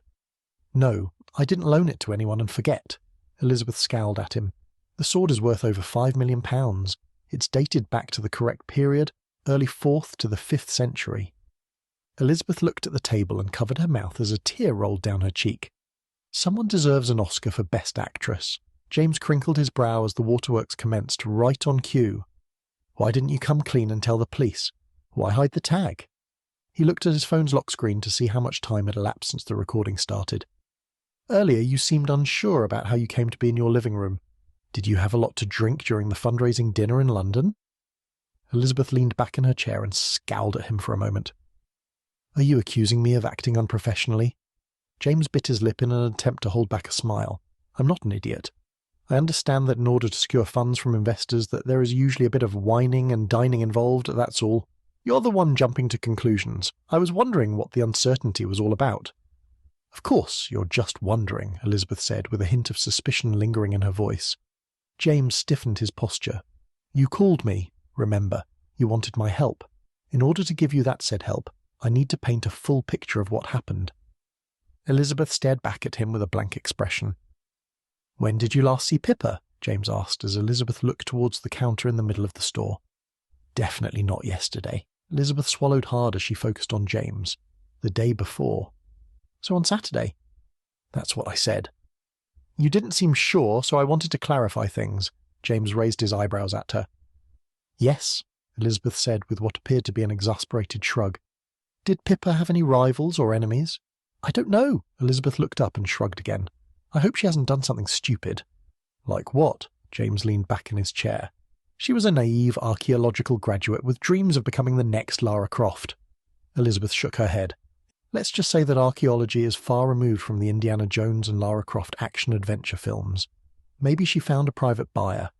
No, I didn't loan it to anyone and forget. Elizabeth scowled at him. The sword is worth over £5 million. It's dated back to the correct period, early 4th to the 5th century. Elizabeth looked at the table and covered her mouth as a tear rolled down her cheek. Someone deserves an Oscar for Best Actress. James crinkled his brow as the waterworks commenced right on cue. Why didn't you come clean and tell the police? Why hide the tag? He looked at his phone's lock screen to see how much time had elapsed since the recording started. Earlier you seemed unsure about how you came to be in your living room. Did you have a lot to drink during the fundraising dinner in London?" Elizabeth leaned back in her chair and scowled at him for a moment. "Are you accusing me of acting unprofessionally?" James bit his lip in an attempt to hold back a smile. "I'm not an idiot. I understand that in order to secure funds from investors that there is usually a bit of whining and dining involved, that's all. You're the one jumping to conclusions. I was wondering what the uncertainty was all about." "Of course, you're just wondering," Elizabeth said, with a hint of suspicion lingering in her voice. James stiffened his posture. "You called me, remember. You wanted my help. In order to give you that said help, I need to paint a full picture of what happened." Elizabeth stared back at him with a blank expression. "When did you last see Pippa?" James asked as Elizabeth looked towards the counter in the middle of the store. "Definitely not yesterday." Elizabeth swallowed hard as she focused on James. "The day before." "So on Saturday?" "That's what I said." "You didn't seem sure, so I wanted to clarify things." James raised his eyebrows at her. "Yes," Elizabeth said with what appeared to be an exasperated shrug. "Did Pippa have any rivals or enemies?" "I don't know." Elizabeth looked up and shrugged again. "I hope she hasn't done something stupid." "Like what?" James leaned back in his chair. "She was a naive archaeological graduate with dreams of becoming the next Lara Croft." Elizabeth shook her head. "Let's just say that archaeology is far removed from the Indiana Jones and Lara Croft action-adventure films. Maybe she found a private buyer.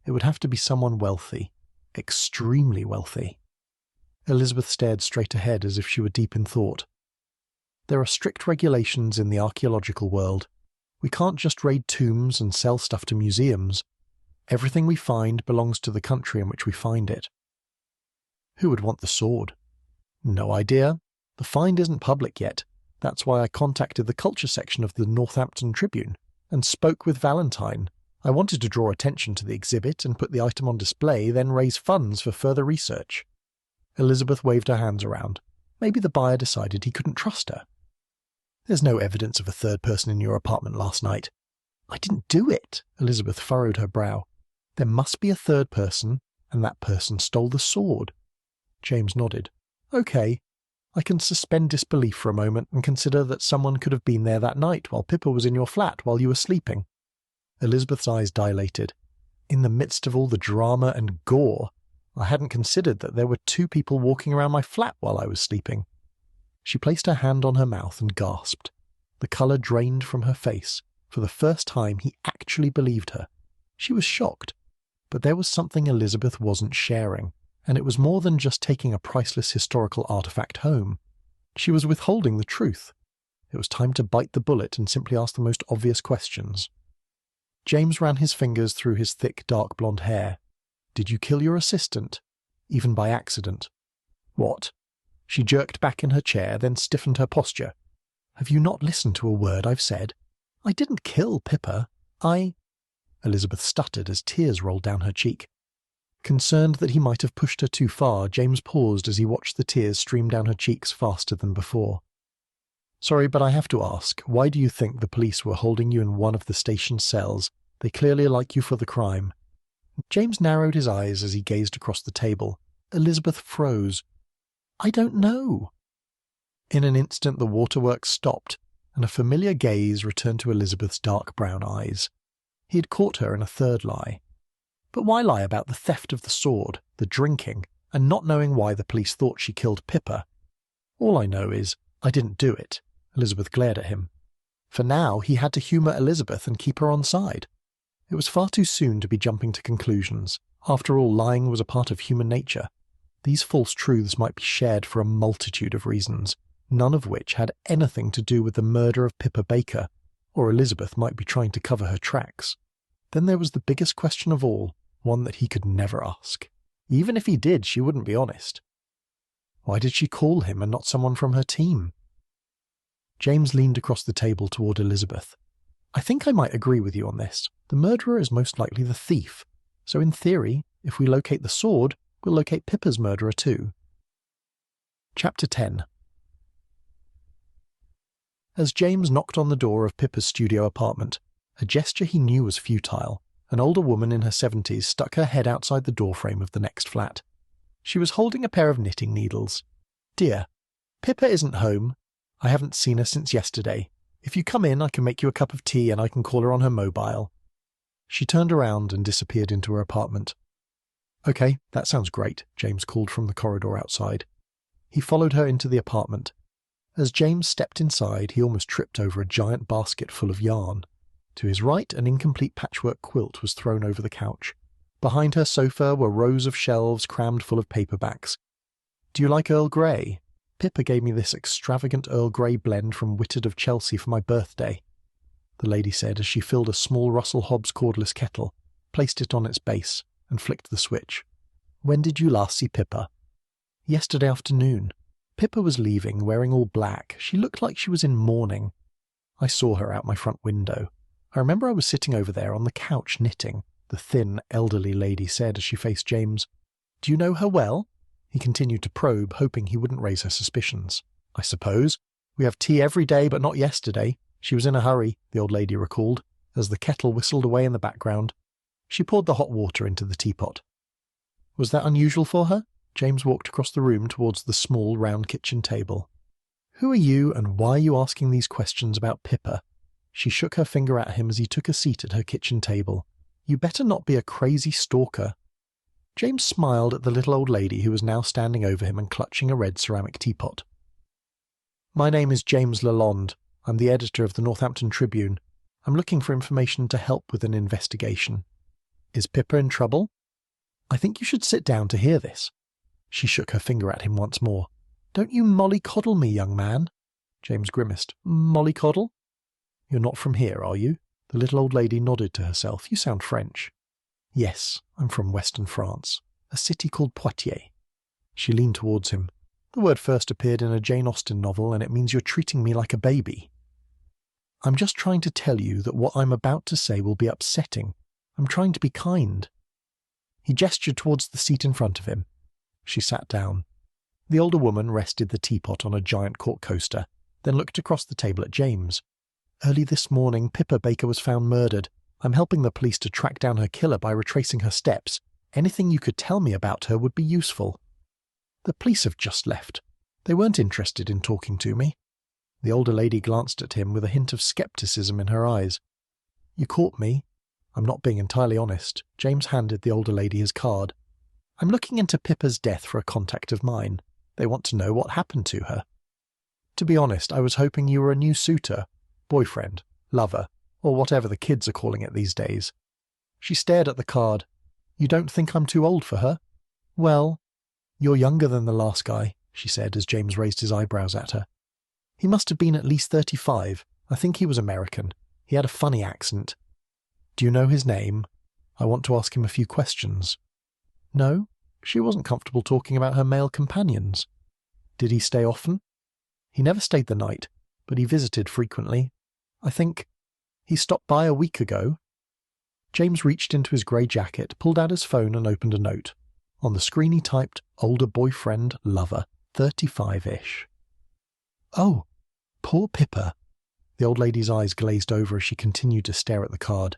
It would have to be someone wealthy. Extremely wealthy." Elizabeth stared straight ahead as if she were deep in thought. "There are strict regulations in the archaeological world. We can't just raid tombs and sell stuff to museums. Everything we find belongs to the country in which we find it." "Who would want the sword?" "No idea. The find isn't public yet. That's why I contacted the culture section of the Northampton Tribune and spoke with Valentine. I wanted to draw attention to the exhibit and put the item on display, then raise funds for further research." Elizabeth waved her hands around. Maybe the buyer decided he couldn't trust her. "There's no evidence of a third person in your apartment last night." "I didn't do it." Elizabeth furrowed her brow. "There must be a third person, and that person stole the sword." James nodded. "Okay. I can suspend disbelief for a moment and consider that someone could have been there that night while Pippa was in your flat while you were sleeping." Elizabeth's eyes dilated. "In the midst of all the drama and gore, I hadn't considered that there were two people walking around my flat while I was sleeping." She placed her hand on her mouth and gasped. The colour drained from her face. For the first time he actually believed her. She was shocked. But there was something Elizabeth wasn't sharing, and it was more than just taking a priceless historical artifact home. She was withholding the truth. It was time to bite the bullet and simply ask the most obvious questions. James ran his fingers through his thick, dark blonde hair. "Did you kill your assistant? Even by accident?" "What?" She jerked back in her chair, then stiffened her posture. "Have you not listened to a word I've said? I didn't kill Pippa. Elizabeth stuttered as tears rolled down her cheek. Concerned that he might have pushed her too far, James paused as he watched the tears stream down her cheeks faster than before. "Sorry, but I have to ask, why do you think the police were holding you in one of the station's cells? They clearly like you for the crime." James narrowed his eyes as he gazed across the table. Elizabeth froze. "I don't know." In an instant the waterworks stopped, and a familiar gaze returned to Elizabeth's dark brown eyes. He had caught her in a third lie. But why lie about the theft of the sword, the drinking, and not knowing why the police thought she killed Pippa? "All I know is, I didn't do it." Elizabeth glared at him. For now, he had to humour Elizabeth and keep her on side. It was far too soon to be jumping to conclusions. After all, lying was a part of human nature. These false truths might be shared for a multitude of reasons, none of which had anything to do with the murder of Pippa Baker, or Elizabeth might be trying to cover her tracks. Then there was the biggest question of all, one that he could never ask. Even if he did, she wouldn't be honest. Why did she call him and not someone from her team? James leaned across the table toward Elizabeth. "I think I might agree with you on this. The murderer is most likely the thief. So in theory, if we locate the sword, we'll locate Pippa's murderer too." Chapter 10. As James knocked on the door of Pippa's studio apartment, a gesture he knew was futile, an older woman in her 70s stuck her head outside the doorframe of the next flat. She was holding a pair of knitting needles. "Dear, Pippa isn't home. I haven't seen her since yesterday. If you come in, I can make you a cup of tea and I can call her on her mobile." She turned around and disappeared into her apartment. "Okay, that sounds great," James called from the corridor outside. He followed her into the apartment. As James stepped inside, he almost tripped over a giant basket full of yarn. To his right, an incomplete patchwork quilt was thrown over the couch. Behind her sofa were rows of shelves crammed full of paperbacks. "Do you like Earl Grey? Pippa gave me this extravagant Earl Grey blend from Whitted of Chelsea for my birthday," the lady said as she filled a small Russell Hobbs cordless kettle, placed it on its base, and flicked the switch. "When did you last see Pippa?" "Yesterday afternoon. Pippa was leaving, wearing all black. She looked like she was in mourning. I saw her out my front window. I remember I was sitting over there on the couch knitting," the thin, elderly lady said as she faced James. "Do you know her well?" He continued to probe, hoping he wouldn't raise her suspicions. "I suppose. We have tea every day, but not yesterday. She was in a hurry," the old lady recalled, as the kettle whistled away in the background. She poured the hot water into the teapot. "Was that unusual for her?" James walked across the room towards the small, round kitchen table. "Who are you, and why are you asking these questions about Pippa?" She shook her finger at him as he took a seat at her kitchen table. "You better not be a crazy stalker." James smiled at the little old lady who was now standing over him and clutching a red ceramic teapot. "My name is James Lalonde. I'm the editor of the Northampton Tribune. I'm looking for information to help with an investigation." "Is Pippa in trouble?" "I think you should sit down to hear this." She shook her finger at him once more. "Don't you mollycoddle me, young man." James grimaced. "Mollycoddle? You're not from here, are you?" The little old lady nodded to herself. "You sound French." "Yes, I'm from western France, a city called Poitiers." She leaned towards him. "The word first appeared in a Jane Austen novel, and it means you're treating me like a baby." "I'm just trying to tell you that what I'm about to say will be upsetting. I'm trying to be kind." He gestured towards the seat in front of him. She sat down. The older woman rested the teapot on a giant cork coaster, then looked across the table at James. "Early this morning, Pippa Baker was found murdered. I'm helping the police to track down her killer by retracing her steps. Anything you could tell me about her would be useful." "The police have just left. They weren't interested in talking to me." The older lady glanced at him with a hint of skepticism in her eyes. "You caught me. I'm not being entirely honest." James handed the older lady his card. "I'm looking into Pippa's death for a contact of mine. They want to know what happened to her. To be honest, I was hoping you were a new suitor, boyfriend, lover, or whatever the kids are calling it these days." She stared at the card. "You don't think I'm too old for her?" "Well, you're younger than the last guy," she said as James raised his eyebrows at her. "He must have been at least 35. I think he was American. He had a funny accent." "Do you know his name? I want to ask him a few questions." "No, she wasn't comfortable talking about her male companions." "Did he stay often?" "He never stayed the night, but he visited frequently. I think he stopped by a week ago." James reached into his grey jacket, pulled out his phone and opened a note. On the screen he typed, "Older boyfriend, lover, 35-ish." "Oh, poor Pippa." The old lady's eyes glazed over as she continued to stare at the card.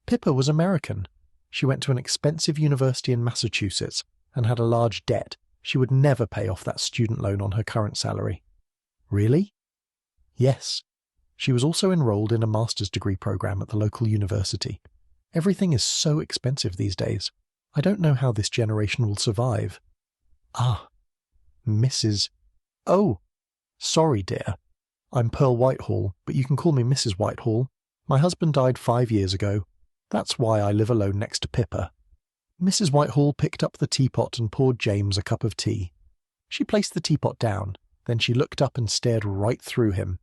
"Pippa was American. She went to an expensive university in Massachusetts and had a large debt. She would never pay off that student loan on her current salary." "Really?" "Yes. She was also enrolled in a master's degree program at the local university. Everything is so expensive these days. I don't know how this generation will survive." "Ah, Mrs. Oh, sorry, dear. I'm Pearl Whitehall, but you can call me Mrs. Whitehall. My husband died 5 years ago. That's why I live alone next to Pippa." Mrs. Whitehall picked up the teapot and poured James a cup of tea. She placed the teapot down, then she looked up and stared right through him.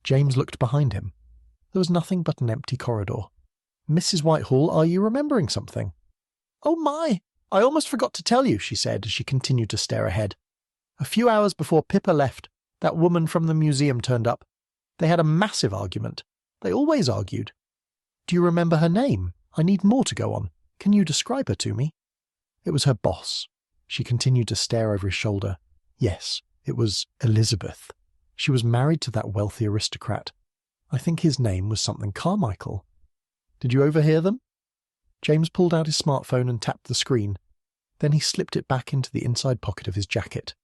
James looked behind him. There was nothing but an empty corridor. "Mrs. Whitehall, are you remembering something?" "Oh my! I almost forgot to tell you," she said as she continued to stare ahead. "A few hours before Pippa left, that woman from the museum turned up. They had a massive argument. They always argued. Do you remember her name? I need more to go on. Can you describe her to me?" "It was her boss." She continued to stare over his shoulder. "Yes, it was Elizabeth. She was married to that wealthy aristocrat. I think his name was something Carmichael. Did you overhear them?" James pulled out his smartphone and tapped the screen. Then he slipped it back into the inside pocket of his jacket.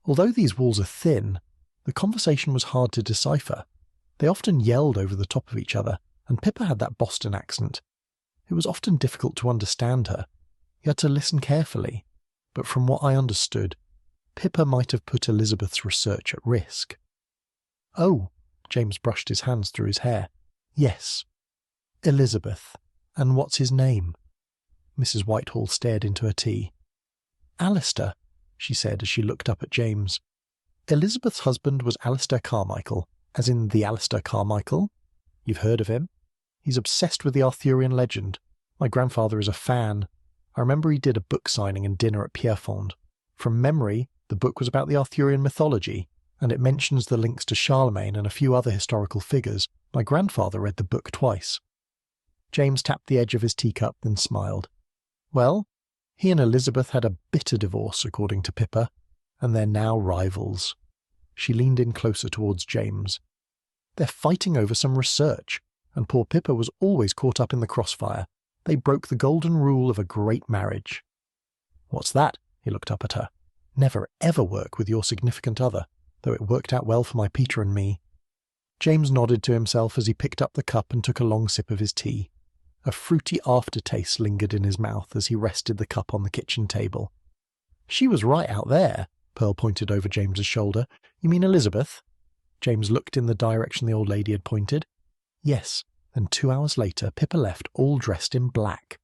Although these walls are thin, the conversation was hard to decipher. They often yelled over the top of each other, and Pippa had that Boston accent. It was often difficult to understand her. You had to listen carefully, but from what I understood, Pippa might have put Elizabeth's research at risk. Oh, James brushed his hands through his hair. Yes. Elizabeth. And what's his name? Mrs. Whitehall stared into her tea. Alistair, she said as she looked up at James. Elizabeth's husband was Alistair Carmichael, as in the Alistair Carmichael. You've heard of him? He's obsessed with the Arthurian legend. My grandfather is a fan. I remember he did a book signing and dinner at Pierrefonds. From memory, the book was about the Arthurian mythology, and it mentions the links to Charlemagne and a few other historical figures. My grandfather read the book twice. James tapped the edge of his teacup, then smiled. Well, he and Elizabeth had a bitter divorce, according to Pippa, and they're now rivals. She leaned in closer towards James. They're fighting over some research, and poor Pippa was always caught up in the crossfire. They broke the golden rule of a great marriage. What's that? He looked up at her. Never ever work with your significant other, though it worked out well for my Peter and me. James nodded to himself as he picked up the cup and took a long sip of his tea. A fruity aftertaste lingered in his mouth as he rested the cup on the kitchen table. She was right out there, Pearl pointed over James's shoulder. You mean Elizabeth? James looked in the direction the old lady had pointed. Yes, and 2 hours later Pippa left all dressed in black.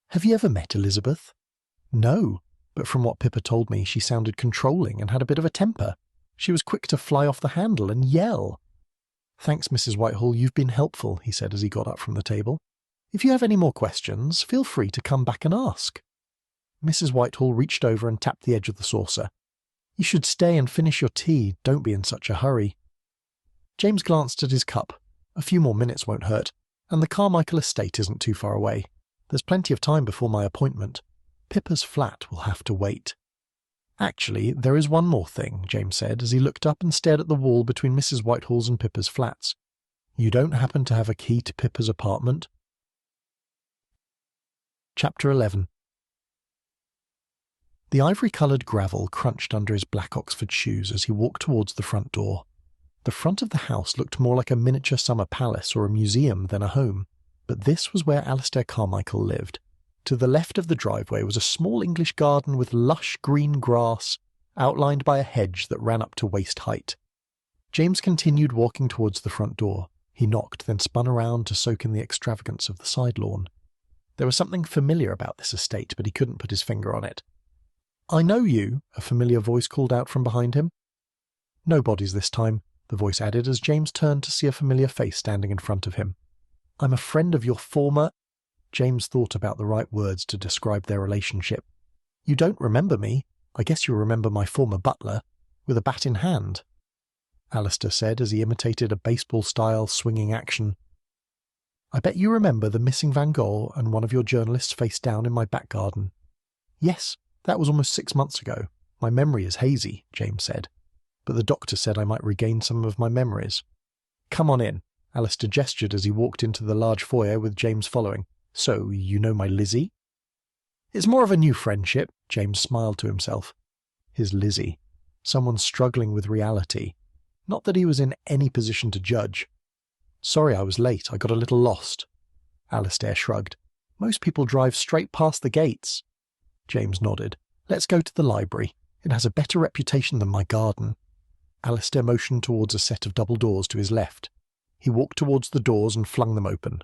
Have you ever met Elizabeth? No, but from what Pippa told me she sounded controlling and had a bit of a temper. She was quick to fly off the handle and yell. Thanks, Mrs. Whitehall, you've been helpful, he said as he got up from the table. If you have any more questions, feel free to come back and ask. Mrs. Whitehall reached over and tapped the edge of the saucer. You should stay and finish your tea, don't be in such a hurry. James glanced at his cup. A few more minutes won't hurt, and the Carmichael estate isn't too far away. There's plenty of time before my appointment. Pippa's flat will have to wait. Actually, there is one more thing, James said, as he looked up and stared at the wall between Mrs. Whitehall's and Pippa's flats. You don't happen to have a key to Pippa's apartment? Chapter 11. The ivory-coloured gravel crunched under his black Oxford shoes as he walked towards the front door. The front of the house looked more like a miniature summer palace or a museum than a home, but this was where Alistair Carmichael lived. To the left of the driveway was a small English garden with lush green grass, outlined by a hedge that ran up to waist height. James continued walking towards the front door. He knocked, then spun around to soak in the extravagance of the side lawn. There was something familiar about this estate, but he couldn't put his finger on it. I know you, a familiar voice called out from behind him. No bodies this time, the voice added as James turned to see a familiar face standing in front of him. I'm a friend of your former... James thought about the right words to describe their relationship. You don't remember me. I guess you'll remember my former butler, with a bat in hand, Alistair said as he imitated a baseball-style swinging action. I bet you remember the missing Van Gogh and one of your journalists face down in my back garden. Yes, that was almost 6 months ago. My memory is hazy, James said, but the doctor said I might regain some of my memories. Come on in, Alistair gestured as he walked into the large foyer with James following. So, you know my Lizzie? It's more of a new friendship, James smiled to himself. His Lizzie. Someone struggling with reality. Not that he was in any position to judge. Sorry I was late, I got a little lost. Alistair shrugged. Most people drive straight past the gates. James nodded. Let's go to the library. It has a better reputation than my garden. Alistair motioned towards a set of double doors to his left. He walked towards the doors and flung them open.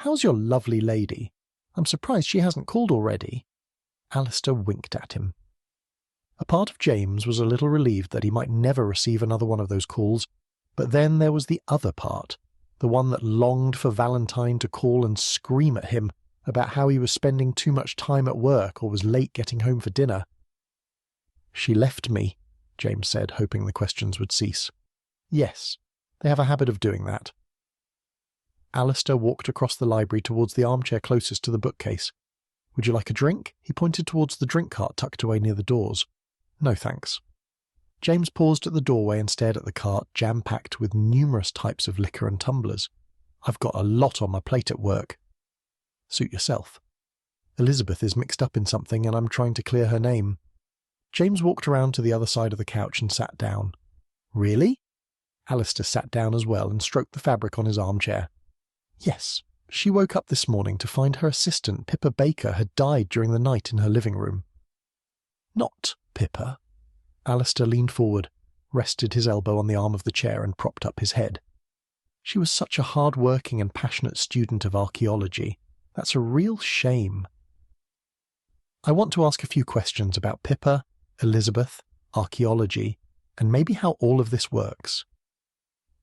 How's your lovely lady? I'm surprised she hasn't called already. Alistair winked at him. A part of James was a little relieved that he might never receive another one of those calls, but then there was the other part, the one that longed for Valentine to call and scream at him about how he was spending too much time at work or was late getting home for dinner. She left me, James said, hoping the questions would cease. Yes, they have a habit of doing that. Alistair walked across the library towards the armchair closest to the bookcase. Would you like a drink? He pointed towards the drink cart tucked away near the doors. No, thanks. James paused at the doorway and stared at the cart, jam-packed with numerous types of liquor and tumblers. I've got a lot on my plate at work. Suit yourself. Elizabeth is mixed up in something and I'm trying to clear her name. James walked around to the other side of the couch and sat down. Really? Alistair sat down as well and stroked the fabric on his armchair. Yes, she woke up this morning to find her assistant, Pippa Baker, had died during the night in her living room. Not Pippa. Alistair leaned forward, rested his elbow on the arm of the chair and propped up his head. She was such a hard-working and passionate student of archaeology. That's a real shame. I want to ask a few questions about Pippa, Elizabeth, archaeology, and maybe how all of this works.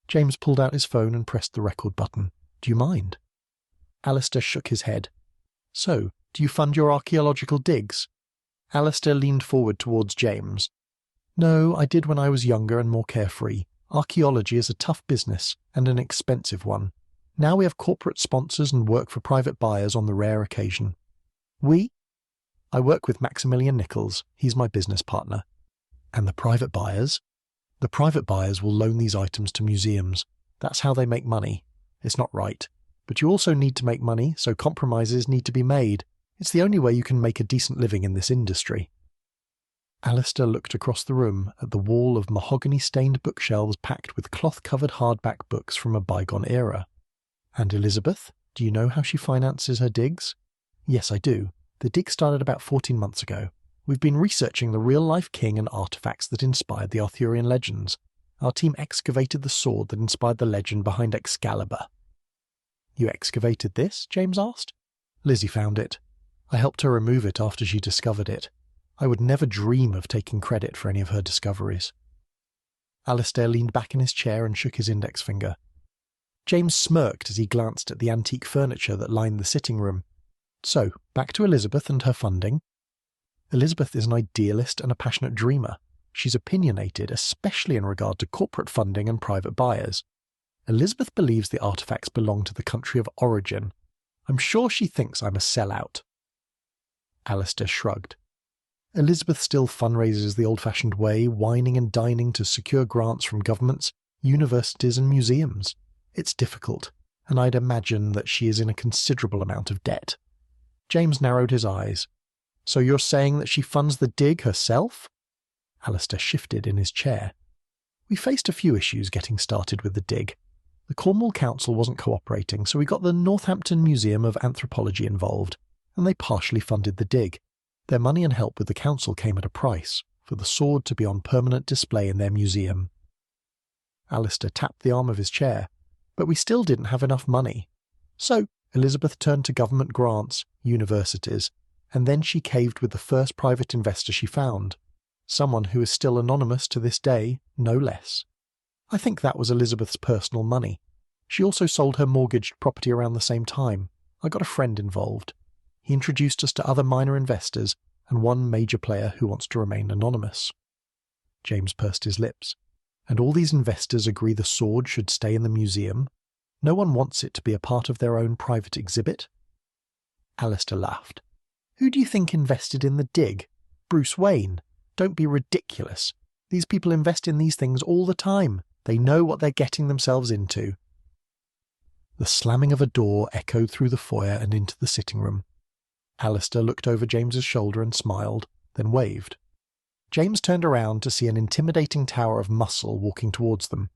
James pulled out his phone and pressed the record button. Do you mind? Alistair shook his head. So, do you fund your archaeological digs? Alistair leaned forward towards James. No, I did when I was younger and more carefree. Archaeology is a tough business, and an expensive one. Now we have corporate sponsors and work for private buyers on the rare occasion. I work with Maximilian Nichols. He's my business partner. And the private buyers? The private buyers will loan these items to museums. That's how they make money. It's not right. But you also need to make money, so compromises need to be made. It's the only way you can make a decent living in this industry. Alistair looked across the room at the wall of mahogany-stained bookshelves packed with cloth-covered hardback books from a bygone era. And Elizabeth? Do you know how she finances her digs? Yes, I do. The dig started about 14 months ago. We've been researching the real-life king and artifacts that inspired the Arthurian legends. Our team excavated the sword that inspired the legend behind Excalibur. You excavated this? James asked. Lizzie found it. I helped her remove it after she discovered it. I would never dream of taking credit for any of her discoveries. Alistair leaned back in his chair and shook his index finger. James smirked as he glanced at the antique furniture that lined the sitting room. So, back to Elizabeth and her funding. Elizabeth is an idealist and a passionate dreamer. She's opinionated, especially in regard to corporate funding and private buyers. Elizabeth believes the artifacts belong to the country of origin. I'm sure she thinks I'm a sellout. Alistair shrugged. Elizabeth still fundraises the old-fashioned way, wining and dining to secure grants from governments, universities and museums. It's difficult, and I'd imagine that she is in a considerable amount of debt. James narrowed his eyes. So you're saying that she funds the dig herself? Alistair shifted in his chair. We faced a few issues getting started with the dig. The Cornwall Council wasn't cooperating, so we got the Northampton Museum of Anthropology involved, and they partially funded the dig. Their money and help with the council came at a price, for the sword to be on permanent display in their museum. Alistair tapped the arm of his chair. But we still didn't have enough money. So Elizabeth turned to government grants, universities, and then she caved with the first private investor she found. Someone who is still anonymous to this day, no less. I think that was Elizabeth's personal money. She also sold her mortgaged property around the same time. I got a friend involved. He introduced us to other minor investors and one major player who wants to remain anonymous. James pursed his lips. And all these investors agree the sword should stay in the museum? No one wants it to be a part of their own private exhibit? Alistair laughed. Who do you think invested in the dig? Bruce Wayne. Don't be ridiculous. These people invest in these things all the time. They know what they're getting themselves into. The slamming of a door echoed through the foyer and into the sitting room. Alistair looked over James's shoulder and smiled, then waved. James turned around to see an intimidating tower of muscle walking towards them.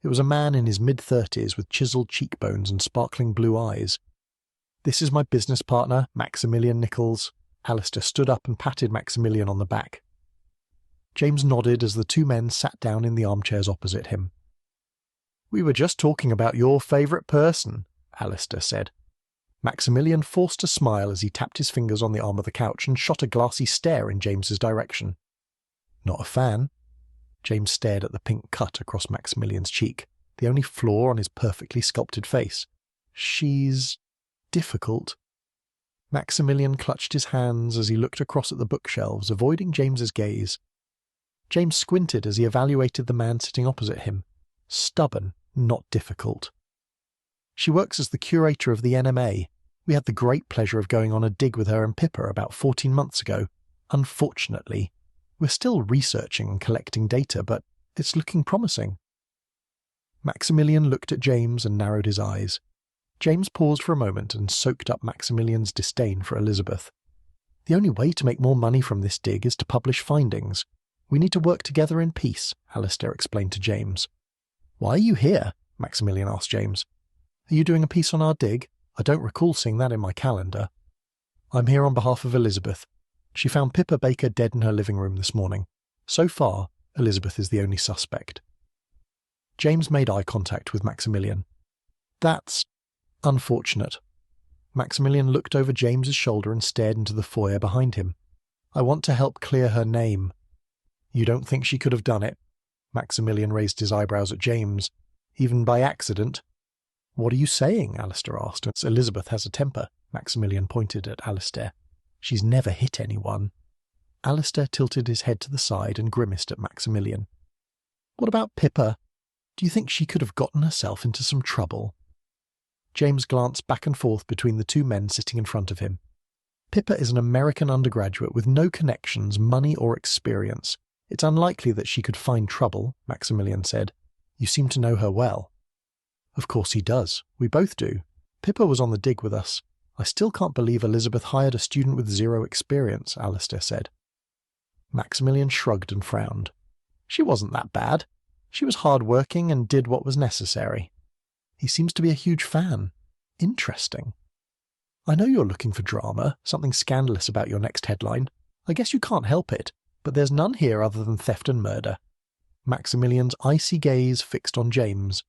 It was a man in his mid-30s with chiseled cheekbones and sparkling blue eyes. This is my business partner, Maximilian Nichols. Alistair stood up and patted Maximilian on the back. James nodded as the two men sat down in the armchairs opposite him. We were just talking about your favourite person, Alistair said. Maximilian forced a smile as he tapped his fingers on the arm of the couch and shot a glassy stare in James's direction. Not a fan. James stared at the pink cut across Maximilian's cheek, the only flaw on his perfectly sculpted face. She's difficult. Maximilian clutched his hands as he looked across at the bookshelves, avoiding James's gaze. James squinted as he evaluated the man sitting opposite him. Stubborn, not difficult. She works as the curator of the NMA. We had the great pleasure of going on a dig with her and Pippa about 14 months ago. Unfortunately, we're still researching and collecting data, but it's looking promising. Maximilian looked at James and narrowed his eyes. James paused for a moment and soaked up Maximilian's disdain for Elizabeth. The only way to make more money from this dig is to publish findings. We need to work together in peace, Alistair explained to James. "Why are you here?" Maximilian asked James. "Are you doing a piece on our dig? I don't recall seeing that in my calendar." "I'm here on behalf of Elizabeth. She found Pippa Baker dead in her living room this morning. So far, Elizabeth is the only suspect." James made eye contact with Maximilian. "That's unfortunate." Maximilian looked over James's shoulder and stared into the foyer behind him. "I want to help clear her name." "You don't think she could have done it?" Maximilian raised his eyebrows at James. "Even by accident?" "What are you saying?" Alistair asked. "Elizabeth has a temper." Maximilian pointed at Alistair. "She's never hit anyone." Alistair tilted his head to the side and grimaced at Maximilian. "What about Pippa? Do you think she could have gotten herself into some trouble?" James glanced back and forth between the two men sitting in front of him. "Pippa is an American undergraduate with no connections, money or experience. It's unlikely that she could find trouble," Maximilian said. "You seem to know her well." "Of course he does. We both do. Pippa was on the dig with us. I still can't believe Elizabeth hired a student with zero experience," Alistair said. Maximilian shrugged and frowned. "She wasn't that bad. She was hard-working and did what was necessary." "He seems to be a huge fan. Interesting. I know you're looking for drama, something scandalous about your next headline. I guess you can't help it, but there's none here other than theft and murder." Maximilian's icy gaze fixed on James.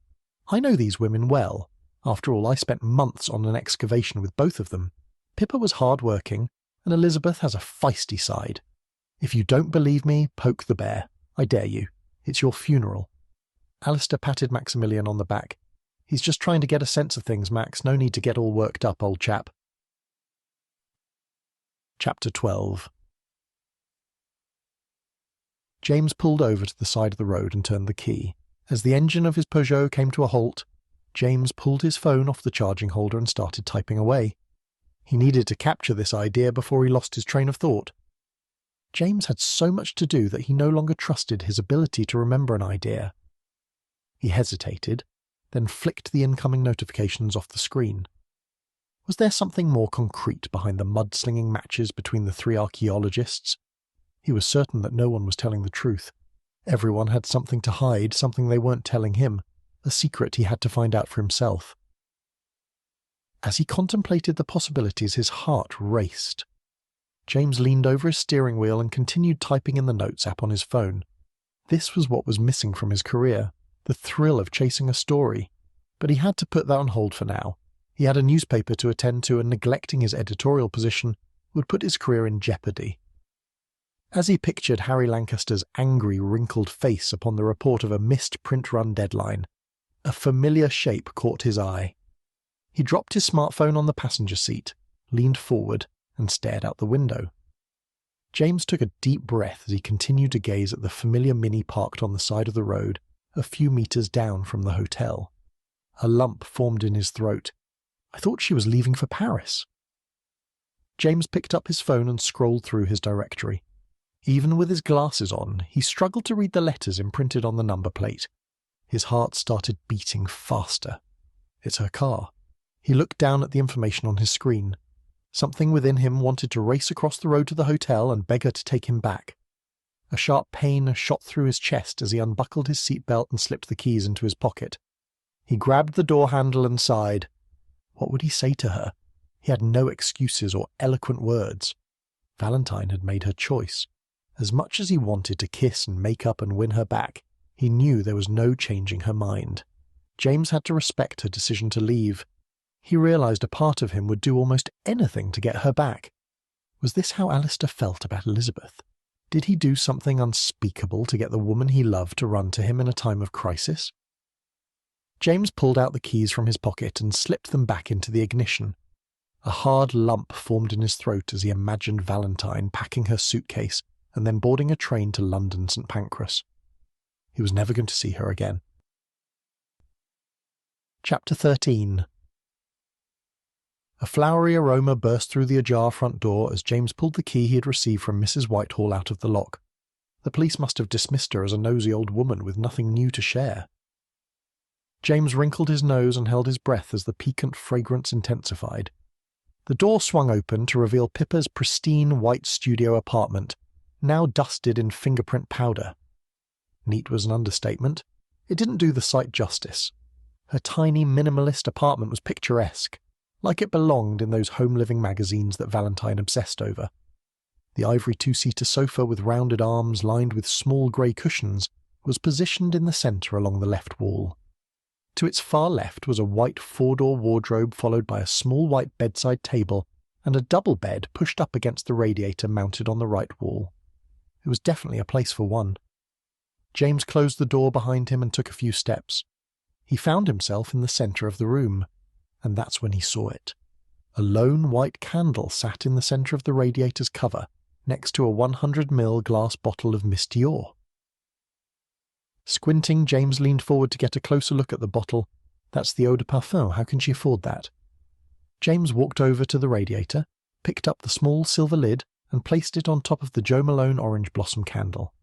"I know these women well. After all, I spent months on an excavation with both of them. Pippa was hard-working, and Elizabeth has a feisty side. If you don't believe me, poke the bear. I dare you. It's your funeral." Alistair patted Maximilian on the back. "He's just trying to get a sense of things, Max. No need to get all worked up, old chap." Chapter 12. James pulled over to the side of the road and turned the key. As the engine of his Peugeot came to a halt, James pulled his phone off the charging holder and started typing away. He needed to capture this idea before he lost his train of thought. James had so much to do that he no longer trusted his ability to remember an idea. He hesitated, then flicked the incoming notifications off the screen. Was there something more concrete behind the mudslinging matches between the three archaeologists? He was certain that no one was telling the truth. Everyone had something to hide, something they weren't telling him, a secret he had to find out for himself. As he contemplated the possibilities, his heart raced. James leaned over his steering wheel and continued typing in the notes app on his phone. This was what was missing from his career, the thrill of chasing a story. But he had to put that on hold for now. He had a newspaper to attend to, and neglecting his editorial position would put his career in jeopardy. As he pictured Harry Lancaster's angry, wrinkled face upon the report of a missed print-run deadline, a familiar shape caught his eye. He dropped his smartphone on the passenger seat, leaned forward, and stared out the window. James took a deep breath as he continued to gaze at the familiar Mini parked on the side of the road, a few meters down from the hotel. A lump formed in his throat. I thought she was leaving for Paris. James picked up his phone and scrolled through his directory. Even with his glasses on, he struggled to read the letters imprinted on the number plate. His heart started beating faster. It's her car. He looked down at the information on his screen. Something within him wanted to race across the road to the hotel and beg her to take him back. A sharp pain shot through his chest as he unbuckled his seatbelt and slipped the keys into his pocket. He grabbed the door handle and sighed. What would he say to her? He had no excuses or eloquent words. Valentine had made her choice. As much as he wanted to kiss and make up and win her back, he knew there was no changing her mind. James had to respect her decision to leave. He realized a part of him would do almost anything to get her back. Was this how Alistair felt about Elizabeth? Did he do something unspeakable to get the woman he loved to run to him in a time of crisis? James pulled out the keys from his pocket and slipped them back into the ignition. A hard lump formed in his throat as he imagined Valentine packing her suitcase and then boarding a train to London St. Pancras. He was never going to see her again. Chapter 13. A flowery aroma burst through the ajar front door as James pulled the key he had received from Mrs. Whitehall out of the lock. The police must have dismissed her as a nosy old woman with nothing new to share. James wrinkled his nose and held his breath as the piquant fragrance intensified. The door swung open to reveal Pippa's pristine white studio apartment, now dusted in fingerprint powder. Neat was an understatement. It didn't do the sight justice. Her tiny, minimalist apartment was picturesque, like it belonged in those home-living magazines that Valentine obsessed over. The ivory two-seater sofa with rounded arms lined with small grey cushions was positioned in the centre along the left wall. To its far left was a white four-door wardrobe followed by a small white bedside table and a double bed pushed up against the radiator mounted on the right wall. It was definitely a place for one. James closed the door behind him and took a few steps. He found himself in the centre of the room, and that's when he saw it. A lone white candle sat in the centre of the radiator's cover, next to a 100ml glass bottle of Miss Dior. Squinting, James leaned forward to get a closer look at the bottle. That's the eau de parfum, how can she afford that? James walked over to the radiator, picked up the small silver lid, and placed it on top of the Jo Malone orange blossom candle.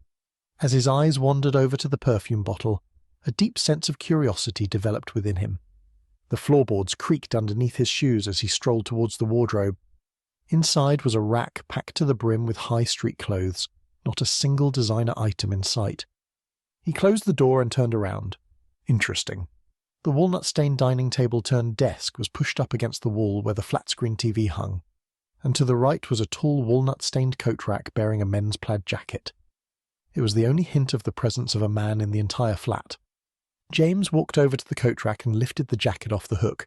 As his eyes wandered over to the perfume bottle, a deep sense of curiosity developed within him. The floorboards creaked underneath his shoes as he strolled towards the wardrobe. Inside was a rack packed to the brim with high street clothes, not a single designer item in sight. He closed the door and turned around. Interesting. The walnut-stained dining table-turned desk was pushed up against the wall where the flat-screen TV hung, and to the right was a tall walnut-stained coat rack bearing a men's plaid jacket. It was the only hint of the presence of a man in the entire flat. James walked over to the coat rack and lifted the jacket off the hook.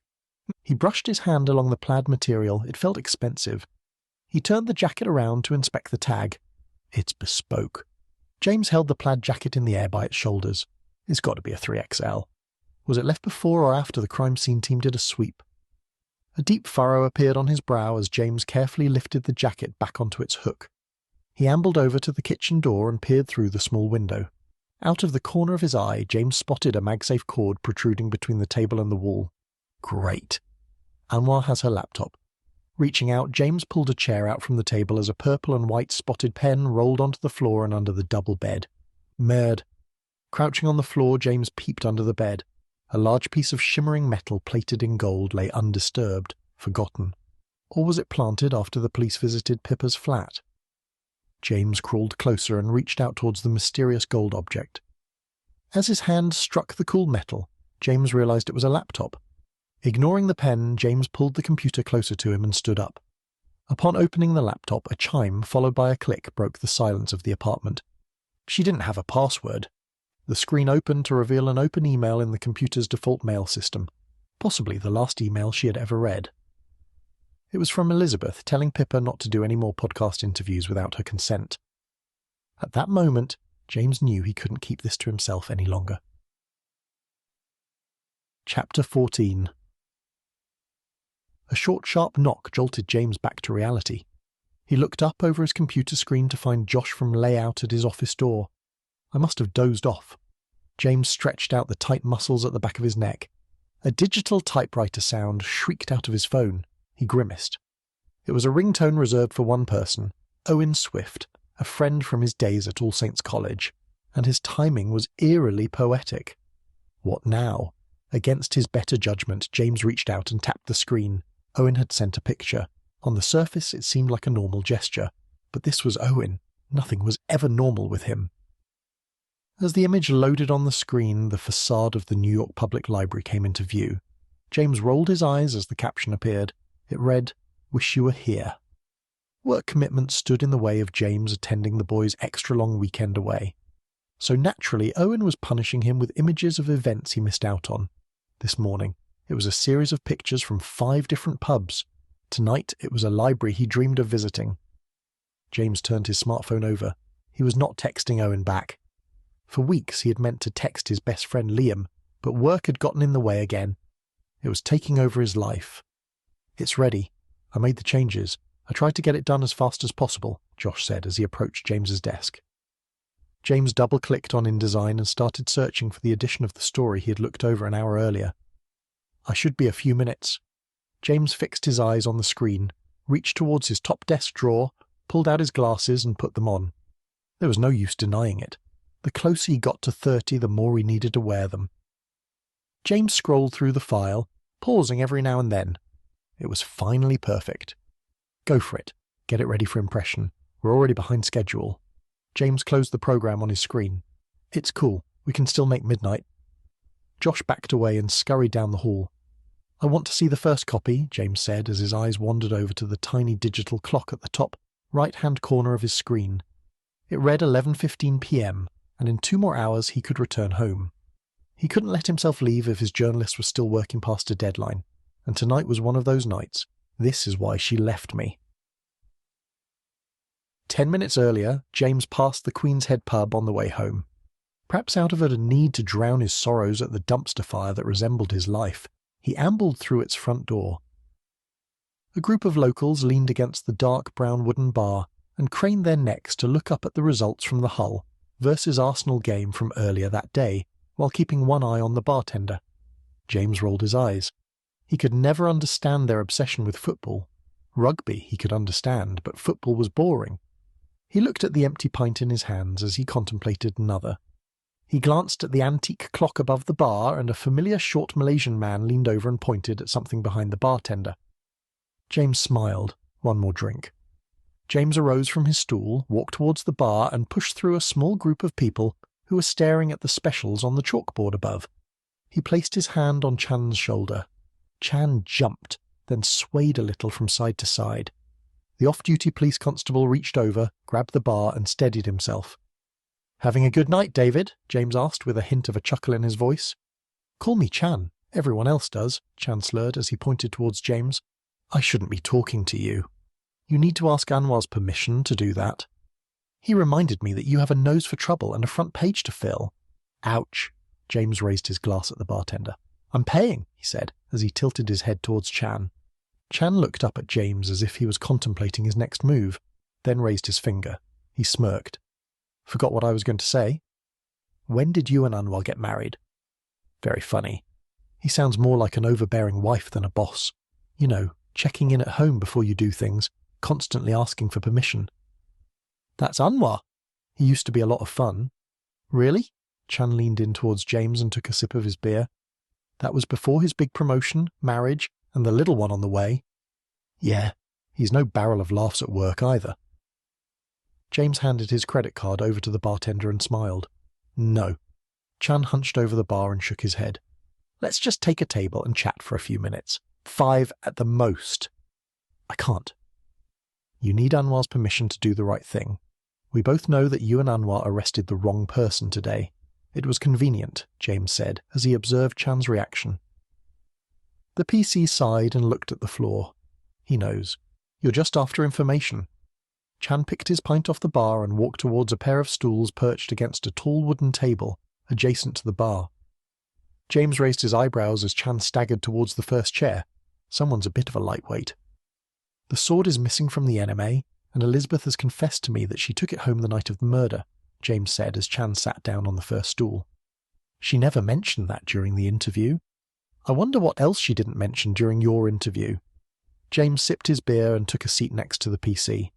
He brushed his hand along the plaid material. It felt expensive. He turned the jacket around to inspect the tag. It's bespoke. James held the plaid jacket in the air by its shoulders. It's got to be a 3XL. Was it left before or after the crime scene team did a sweep? A deep furrow appeared on his brow as James carefully lifted the jacket back onto its hook. He ambled over to the kitchen door and peered through the small window. Out of the corner of his eye, James spotted a MagSafe cord protruding between the table and the wall. Great. Anwar has her laptop. Reaching out, James pulled a chair out from the table as a purple and white spotted pen rolled onto the floor and under the double bed. Merde. Crouching on the floor, James peeped under the bed. A large piece of shimmering metal plated in gold lay undisturbed, forgotten. Or was it planted after the police visited Pippa's flat? James crawled closer and reached out towards the mysterious gold object. As his hand struck the cool metal, James realized it was a laptop. Ignoring the pen, James pulled the computer closer to him and stood up. Upon opening the laptop, a chime followed by a click broke the silence of the apartment. She didn't have a password. The screen opened to reveal an open email in the computer's default mail system, possibly the last email she had ever read. It was from Elizabeth, telling Pippa not to do any more podcast interviews without her consent. At that moment, James knew he couldn't keep this to himself any longer. Chapter 14. A short, sharp knock jolted James back to reality. He looked up over his computer screen to find Josh from Layout at his office door. I must have dozed off. James stretched out the tight muscles at the back of his neck. A digital typewriter sound shrieked out of his phone. He grimaced. It was a ringtone reserved for one person, Owen Swift, a friend from his days at All Saints College, and his timing was eerily poetic. What now? Against his better judgment, James reached out and tapped the screen. Owen had sent a picture. On the surface, it seemed like a normal gesture, but this was Owen. Nothing was ever normal with him. As the image loaded on the screen, the facade of the New York Public Library came into view. James rolled his eyes as the caption appeared. It read, "Wish you were here." Work commitments stood in the way of James attending the boys' extra-long weekend away. So naturally, Owen was punishing him with images of events he missed out on. This morning, it was a series of pictures from 5 different pubs. Tonight, it was a library he dreamed of visiting. James turned his smartphone over. He was not texting Owen back. For weeks, he had meant to text his best friend Liam, but work had gotten in the way again. It was taking over his life. "It's ready. I made the changes. I tried to get it done as fast as possible," Josh said as he approached James's desk. James double-clicked on InDesign and started searching for the edition of the story he had looked over an hour earlier. "I should be a few minutes." James fixed his eyes on the screen, reached towards his top desk drawer, pulled out his glasses and put them on. There was no use denying it. The closer he got to 30, the more he needed to wear them. James scrolled through the file, pausing every now and then. It was finally perfect. Go for it. Get it ready for impression. We're already behind schedule. James closed the program on his screen. "It's cool. We can still make midnight." Josh backed away and scurried down the hall. "I want to see the first copy," James said as his eyes wandered over to the tiny digital clock at the top right-hand corner of his screen. It read 11:15 p.m, and in 2 more hours he could return home. He couldn't let himself leave if his journalist was still working past a deadline, and tonight was one of those nights. This is why she left me. 10 minutes earlier, James passed the Queen's Head pub on the way home. Perhaps out of a need to drown his sorrows at the dumpster fire that resembled his life, he ambled through its front door. A group of locals leaned against the dark brown wooden bar and craned their necks to look up at the results from the Hull versus Arsenal game from earlier that day, while keeping one eye on the bartender. James rolled his eyes. He could never understand their obsession with football. Rugby he could understand, but football was boring. He looked at the empty pint in his hands as he contemplated another. He glanced at the antique clock above the bar, and a familiar short Malaysian man leaned over and pointed at something behind the bartender. James smiled. One more drink. James arose from his stool, walked towards the bar, and pushed through a small group of people who were staring at the specials on the chalkboard above. He placed his hand on Chan's shoulder. Chan jumped, then swayed a little from side to side. The off-duty police constable reached over, grabbed the bar, and steadied himself. "Having a good night, David?" James asked, with a hint of a chuckle in his voice. "Call me Chan. Everyone else does," Chan slurred as he pointed towards James. "I shouldn't be talking to you. You need to ask Anwar's permission to do that. He reminded me that you have a nose for trouble and a front page to fill." "Ouch." James raised his glass at the bartender. "I'm paying," he said, as he tilted his head towards Chan. Chan looked up at James as if he was contemplating his next move, then raised his finger. He smirked. "Forgot what I was going to say? When did you and Anwar get married?" "Very funny. He sounds more like an overbearing wife than a boss. You know, checking in at home before you do things, constantly asking for permission." "That's Anwar. He used to be a lot of fun." "Really?" Chan leaned in towards James and took a sip of his beer. "That was before his big promotion, marriage, and the little one on the way." "Yeah, he's no barrel of laughs at work either." James handed his credit card over to the bartender and smiled. "No." Chan hunched over the bar and shook his head. "Let's just take a table and chat for a few minutes. 5 at the most." "I can't." "You need Anwar's permission to do the right thing. We both know that you and Anwar arrested the wrong person today. It was convenient," James said, as he observed Chan's reaction. The PC sighed and looked at the floor. "He knows. You're just after information." Chan picked his pint off the bar and walked towards a pair of stools perched against a tall wooden table, adjacent to the bar. James raised his eyebrows as Chan staggered towards the first chair. Someone's a bit of a lightweight. "The sword is missing from the NMA, and Elizabeth has confessed to me that she took it home the night of the murder," James said as Chan sat down on the first stool. "She never mentioned that during the interview. I wonder what else she didn't mention during your interview." James sipped his beer and took a seat next to the PC.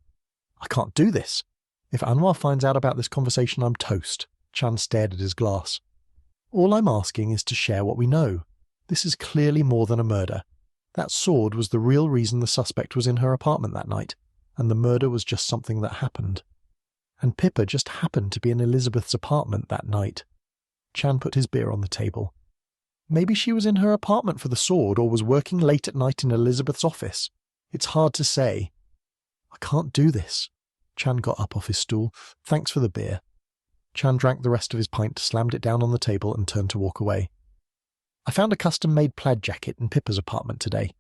"I can't do this. If Anwar finds out about this conversation, I'm toast." Chan stared at his glass. "All I'm asking is to share what we know. This is clearly more than a murder. That sword was the real reason the suspect was in her apartment that night, and the murder was just something that happened. And Pippa just happened to be in Elizabeth's apartment that night." Chan put his beer on the table. "Maybe she was in her apartment for the sword or was working late at night in Elizabeth's office. It's hard to say." "I can't do this." Chan got up off his stool. "Thanks for the beer." Chan drank the rest of his pint, slammed it down on the table, and turned to walk away. "I found a custom-made plaid jacket in Pippa's apartment today."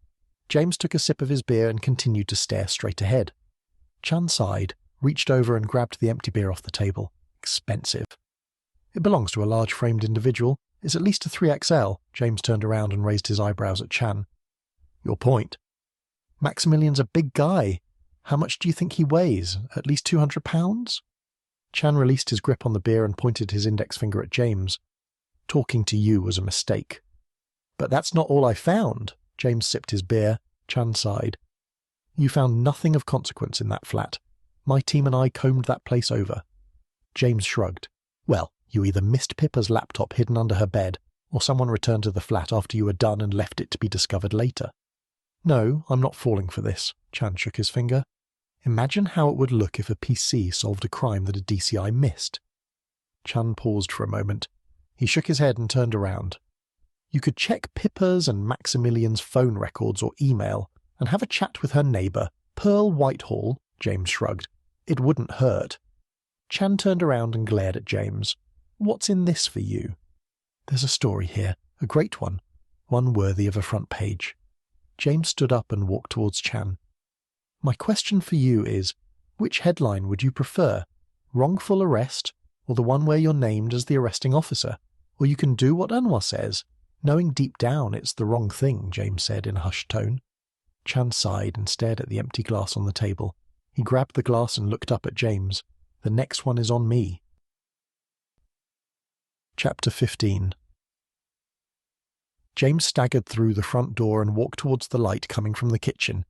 James took a sip of his beer and continued to stare straight ahead. Chan sighed, reached over and grabbed the empty beer off the table. "Expensive." "It belongs to a large-framed individual. It's at least a 3XL. James turned around and raised his eyebrows at Chan. "Your point?" "Maximilian's a big guy. How much do you think he weighs? At least 200 pounds? Chan released his grip on the beer and pointed his index finger at James. "Talking to you was a mistake." "But that's not all I found." James sipped his beer. Chan sighed. "You found nothing of consequence in that flat. My team and I combed that place over." James shrugged. "Well, you either missed Pippa's laptop hidden under her bed, or someone returned to the flat after you were done and left it to be discovered later." "No, I'm not falling for this." Chan shook his finger. "Imagine how it would look if a PC solved a crime that a DCI missed." Chan paused for a moment. He shook his head and turned around. You could check Pippa's and Maximilian's phone records or email, and have a chat with her neighbour, Pearl Whitehall. James shrugged. It wouldn't hurt. Chan turned around and glared at James. What's in this for you? There's a story here, a great one worthy of a front page. James stood up and walked towards Chan. My question for you is, which headline would you prefer? Wrongful arrest, or the one where you're named as the arresting officer? Or you can do what Anwar says, knowing deep down it's the wrong thing, James said in a hushed tone. Chan sighed and stared at the empty glass on the table. He grabbed the glass and looked up at James. The next one is on me. Chapter 15. James staggered through the front door and walked towards the light coming from the kitchen.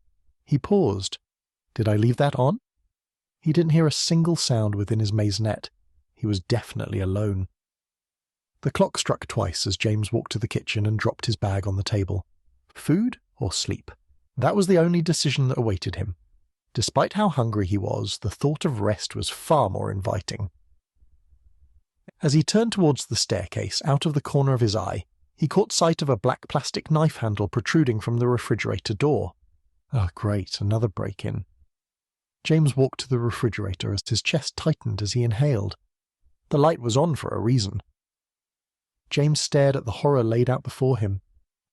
He paused. Did I leave that on? He didn't hear a single sound within his maisonette. He was definitely alone. The clock struck twice as James walked to the kitchen and dropped his bag on the table. Food or sleep? That was the only decision that awaited him. Despite how hungry he was, the thought of rest was far more inviting. As he turned towards the staircase, out of the corner of his eye, he caught sight of a black plastic knife handle protruding from the refrigerator door. Oh, great, another break-in. James walked to the refrigerator as his chest tightened as he inhaled. The light was on for a reason. James stared at the horror laid out before him.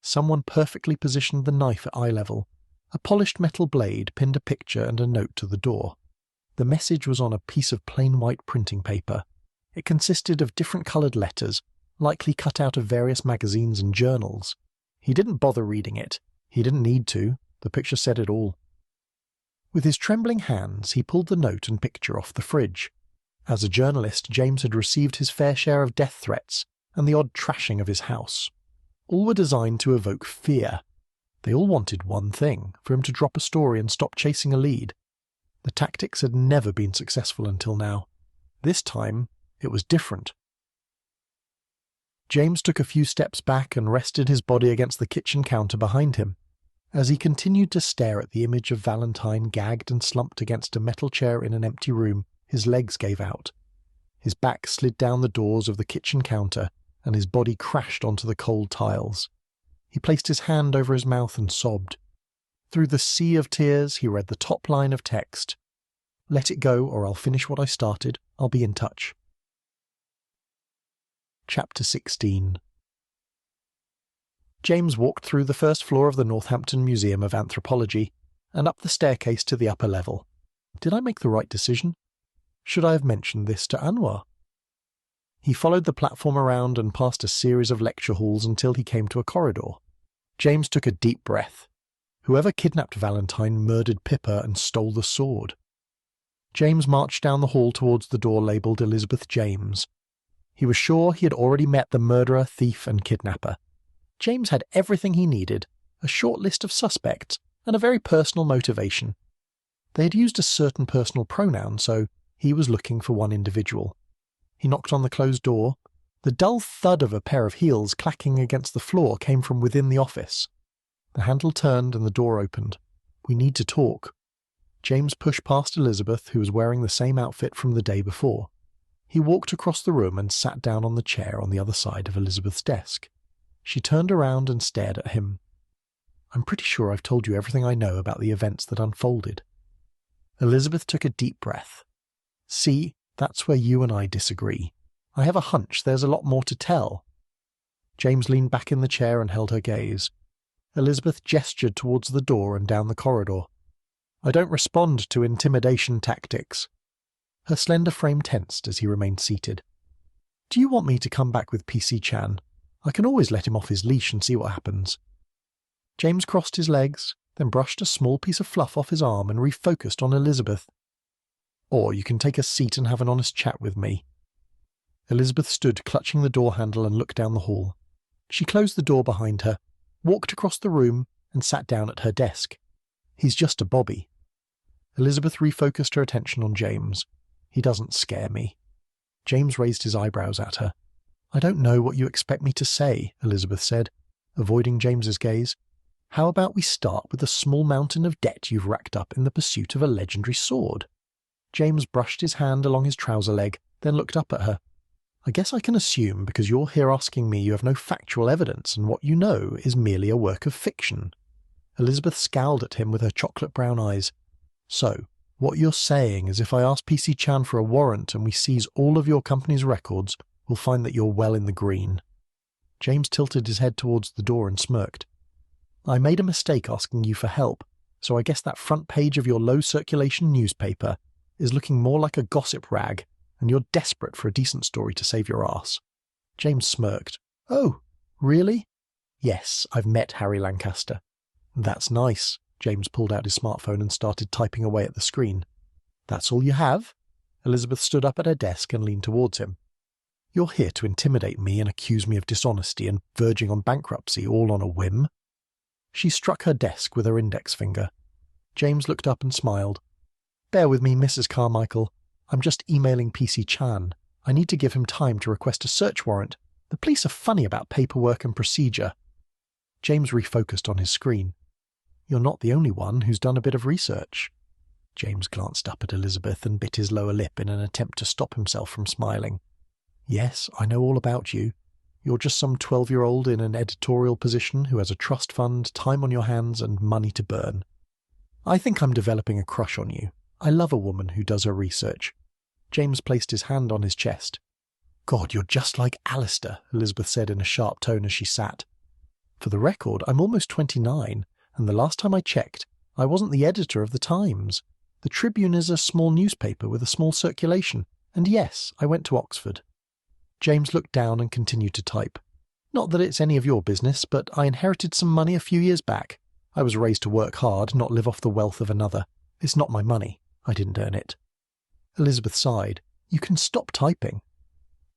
Someone perfectly positioned the knife at eye level. A polished metal blade pinned a picture and a note to the door. The message was on a piece of plain white printing paper. It consisted of different coloured letters, likely cut out of various magazines and journals. He didn't bother reading it. He didn't need to. The picture said it all. With his trembling hands, he pulled the note and picture off the fridge. As a journalist, James had received his fair share of death threats and the odd trashing of his house. All were designed to evoke fear. They all wanted one thing, for him to drop a story and stop chasing a lead. The tactics had never been successful until now. This time, it was different. James took a few steps back and rested his body against the kitchen counter behind him. As he continued to stare at the image of Valentine gagged and slumped against a metal chair in an empty room, his legs gave out. His back slid down the doors of the kitchen counter, and his body crashed onto the cold tiles. He placed his hand over his mouth and sobbed. Through the sea of tears, he read the top line of text. Let it go, or I'll finish what I started. I'll be in touch. Chapter 16. James walked through the first floor of the Northampton Museum of Anthropology and up the staircase to the upper level. Did I make the right decision? Should I have mentioned this to Anwar? He followed the platform around and past a series of lecture halls until he came to a corridor. James took a deep breath. Whoever kidnapped Valentine murdered Pippa and stole the sword. James marched down the hall towards the door labelled Elizabeth James. He was sure he had already met the murderer, thief, and kidnapper. James had everything he needed, a short list of suspects, and a very personal motivation. They had used a certain personal pronoun, so he was looking for one individual. He knocked on the closed door. The dull thud of a pair of heels clacking against the floor came from within the office. The handle turned and the door opened. We need to talk. James pushed past Elizabeth, who was wearing the same outfit from the day before. He walked across the room and sat down on the chair on the other side of Elizabeth's desk. She turned around and stared at him. I'm pretty sure I've told you everything I know about the events that unfolded. Elizabeth took a deep breath. See, that's where you and I disagree. I have a hunch there's a lot more to tell. James leaned back in the chair and held her gaze. Elizabeth gestured towards the door and down the corridor. I don't respond to intimidation tactics. Her slender frame tensed as he remained seated. Do you want me to come back with PC Chan? I can always let him off his leash and see what happens. James crossed his legs, then brushed a small piece of fluff off his arm and refocused on Elizabeth. Or you can take a seat and have an honest chat with me. Elizabeth stood clutching the door handle and looked down the hall. She closed the door behind her, walked across the room, and sat down at her desk. He's just a bobby. Elizabeth refocused her attention on James. He doesn't scare me. James raised his eyebrows at her. I don't know what you expect me to say, Elizabeth said, avoiding James's gaze. How about we start with the small mountain of debt you've racked up in the pursuit of a legendary sword? James brushed his hand along his trouser leg, then looked up at her. I guess I can assume because you're here asking me you have no factual evidence and what you know is merely a work of fiction. Elizabeth scowled at him with her chocolate brown eyes. So, what you're saying is if I ask PC Chan for a warrant and we seize all of your company's records, we'll find that you're well in the green. James tilted his head towards the door and smirked. I made a mistake asking you for help, so I guess that front page of your low-circulation newspaper is looking more like a gossip rag, and you're desperate for a decent story to save your ass. James smirked. Oh, really? Yes, I've met Harry Lancaster. That's nice. James pulled out his smartphone and started typing away at the screen. That's all you have? Elizabeth stood up at her desk and leaned towards him. You're here to intimidate me and accuse me of dishonesty and verging on bankruptcy, all on a whim? She struck her desk with her index finger. James looked up and smiled. Bear with me, Mrs. Carmichael. I'm just emailing PC Chan. I need to give him time to request a search warrant. The police are funny about paperwork and procedure. James refocused on his screen. You're not the only one who's done a bit of research. James glanced up at Elizabeth and bit his lower lip in an attempt to stop himself from smiling. Yes, I know all about you. You're just some 12-year-old in an editorial position who has a trust fund, time on your hands, and money to burn. I think I'm developing a crush on you. I love a woman who does her research. James placed his hand on his chest. God, you're just like Alistair, Elizabeth said in a sharp tone as she sat. For the record, I'm almost 29, and the last time I checked, I wasn't the editor of the Times. The Tribune is a small newspaper with a small circulation, and yes, I went to Oxford. James looked down and continued to type. Not that it's any of your business, but I inherited some money a few years back. I was raised to work hard, not live off the wealth of another. It's not my money. I didn't earn it. Elizabeth sighed. You can stop typing.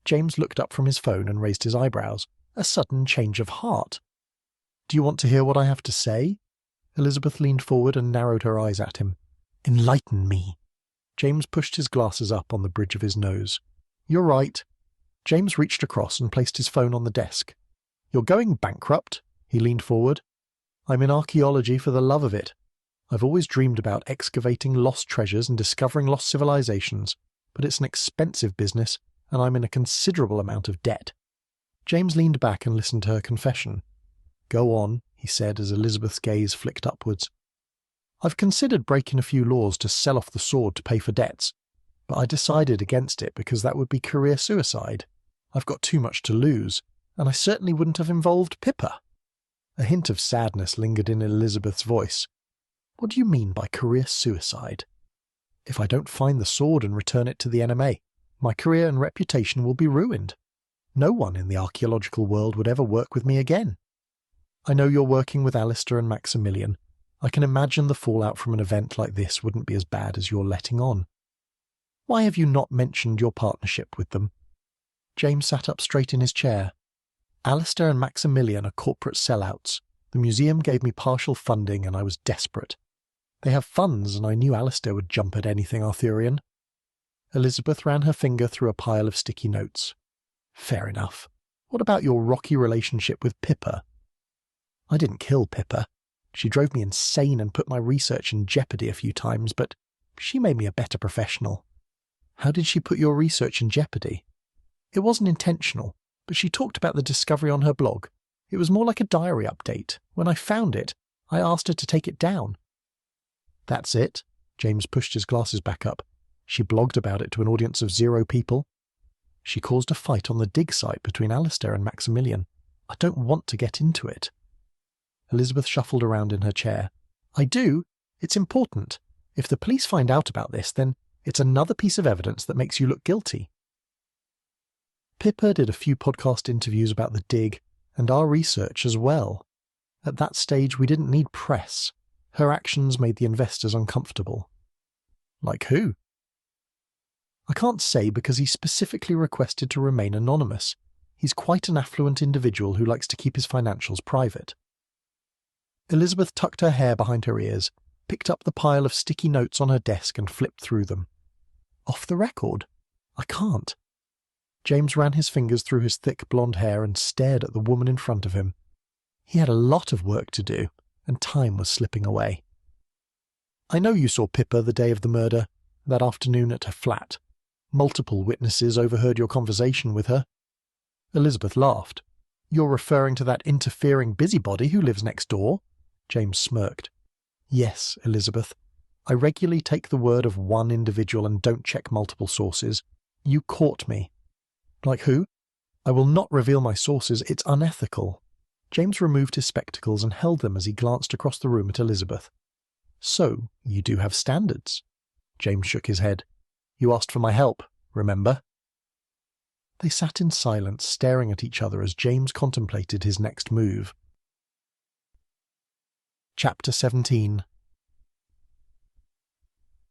James looked up from his phone and raised his eyebrows. A sudden change of heart. Do you want to hear what I have to say? Elizabeth leaned forward and narrowed her eyes at him. Enlighten me. James pushed his glasses up on the bridge of his nose. You're right. James reached across and placed his phone on the desk. You're going bankrupt? He leaned forward. I'm in archaeology for the love of it. I've always dreamed about excavating lost treasures and discovering lost civilizations, but it's an expensive business, and I'm in a considerable amount of debt. James leaned back and listened to her confession. Go on, he said as Elizabeth's gaze flicked upwards. I've considered breaking a few laws to sell off the sword to pay for debts, but I decided against it because that would be career suicide. I've got too much to lose, and I certainly wouldn't have involved Pippa. A hint of sadness lingered in Elizabeth's voice. What do you mean by career suicide? If I don't find the sword and return it to the NMA, my career and reputation will be ruined. No one in the archaeological world would ever work with me again. I know you're working with Alistair and Maximilian. I can imagine the fallout from an event like this wouldn't be as bad as you're letting on. Why have you not mentioned your partnership with them? James sat up straight in his chair. Alistair and Maximilian are corporate sellouts. The museum gave me partial funding and I was desperate. They have funds and I knew Alistair would jump at anything Arthurian. Elizabeth ran her finger through a pile of sticky notes. Fair enough. What about your rocky relationship with Pippa? I didn't kill Pippa. She drove me insane and put my research in jeopardy a few times, but she made me a better professional. How did she put your research in jeopardy? It wasn't intentional, but she talked about the discovery on her blog. It was more like a diary update. When I found it, I asked her to take it down. That's it. James pushed his glasses back up. She blogged about it to an audience of 0 people. She caused a fight on the dig site between Alistair and Maximilian. I don't want to get into it. Elizabeth shuffled around in her chair. I do. It's important. If the police find out about this, then it's another piece of evidence that makes you look guilty. Pippa did a few podcast interviews about the dig, and our research as well. At that stage, we didn't need press. Her actions made the investors uncomfortable. Like who? I can't say because he specifically requested to remain anonymous. He's quite an affluent individual who likes to keep his financials private. Elizabeth tucked her hair behind her ears, picked up the pile of sticky notes on her desk and flipped through them. Off the record? I can't. James ran his fingers through his thick blonde hair and stared at the woman in front of him. He had a lot of work to do, and time was slipping away. I know you saw Pippa the day of the murder, that afternoon at her flat. Multiple witnesses overheard your conversation with her." Elizabeth laughed. "You're referring to that interfering busybody who lives next door?" James smirked. "Yes, Elizabeth. I regularly take the word of one individual and don't check multiple sources. You caught me." "Like who?" "I will not reveal my sources. It's unethical." James removed his spectacles and held them as he glanced across the room at Elizabeth. "So, you do have standards?" James shook his head. "You asked for my help, remember?" They sat in silence, staring at each other as James contemplated his next move. Chapter 17.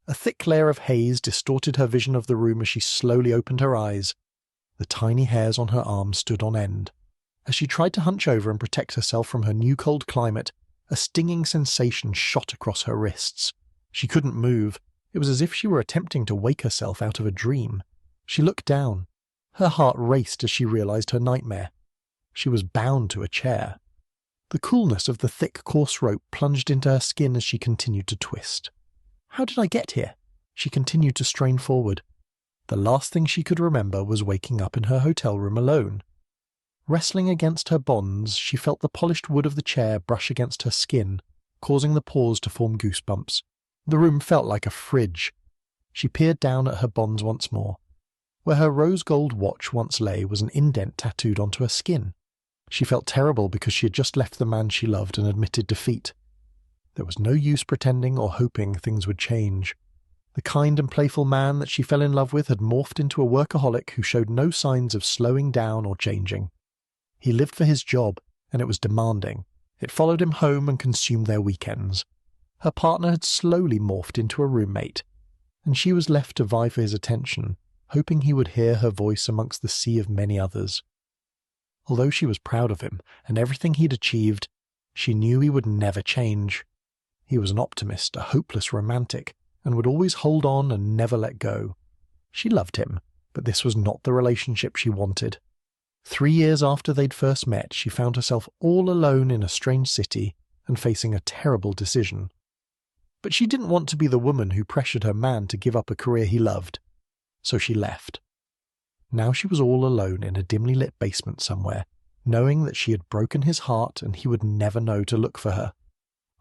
A thick layer of haze distorted her vision of the room as she slowly opened her eyes. The tiny hairs on her arms stood on end. As she tried to hunch over and protect herself from her new cold climate, a stinging sensation shot across her wrists. She couldn't move. It was as if she were attempting to wake herself out of a dream. She looked down. Her heart raced as she realized her nightmare. She was bound to a chair. The coolness of the thick, coarse rope plunged into her skin as she continued to twist. "How did I get here?" She continued to strain forward. The last thing she could remember was waking up in her hotel room alone. Wrestling against her bonds, she felt the polished wood of the chair brush against her skin, causing the pores to form goosebumps. The room felt like a fridge. She peered down at her bonds once more. Where her rose-gold watch once lay was an indent tattooed onto her skin. She felt terrible because she had just left the man she loved and admitted defeat. There was no use pretending or hoping things would change. The kind and playful man that she fell in love with had morphed into a workaholic who showed no signs of slowing down or changing. He lived for his job, and it was demanding. It followed him home and consumed their weekends. Her partner had slowly morphed into a roommate, and she was left to vie for his attention, hoping he would hear her voice amongst the sea of many others. Although she was proud of him and everything he'd achieved, she knew he would never change. He was an optimist, a hopeless romantic, and would always hold on and never let go. She loved him, but this was not the relationship she wanted. 3 years after they'd first met, she found herself all alone in a strange city and facing a terrible decision. But she didn't want to be the woman who pressured her man to give up a career he loved. So she left. Now she was all alone in a dimly lit basement somewhere, knowing that she had broken his heart and he would never know to look for her.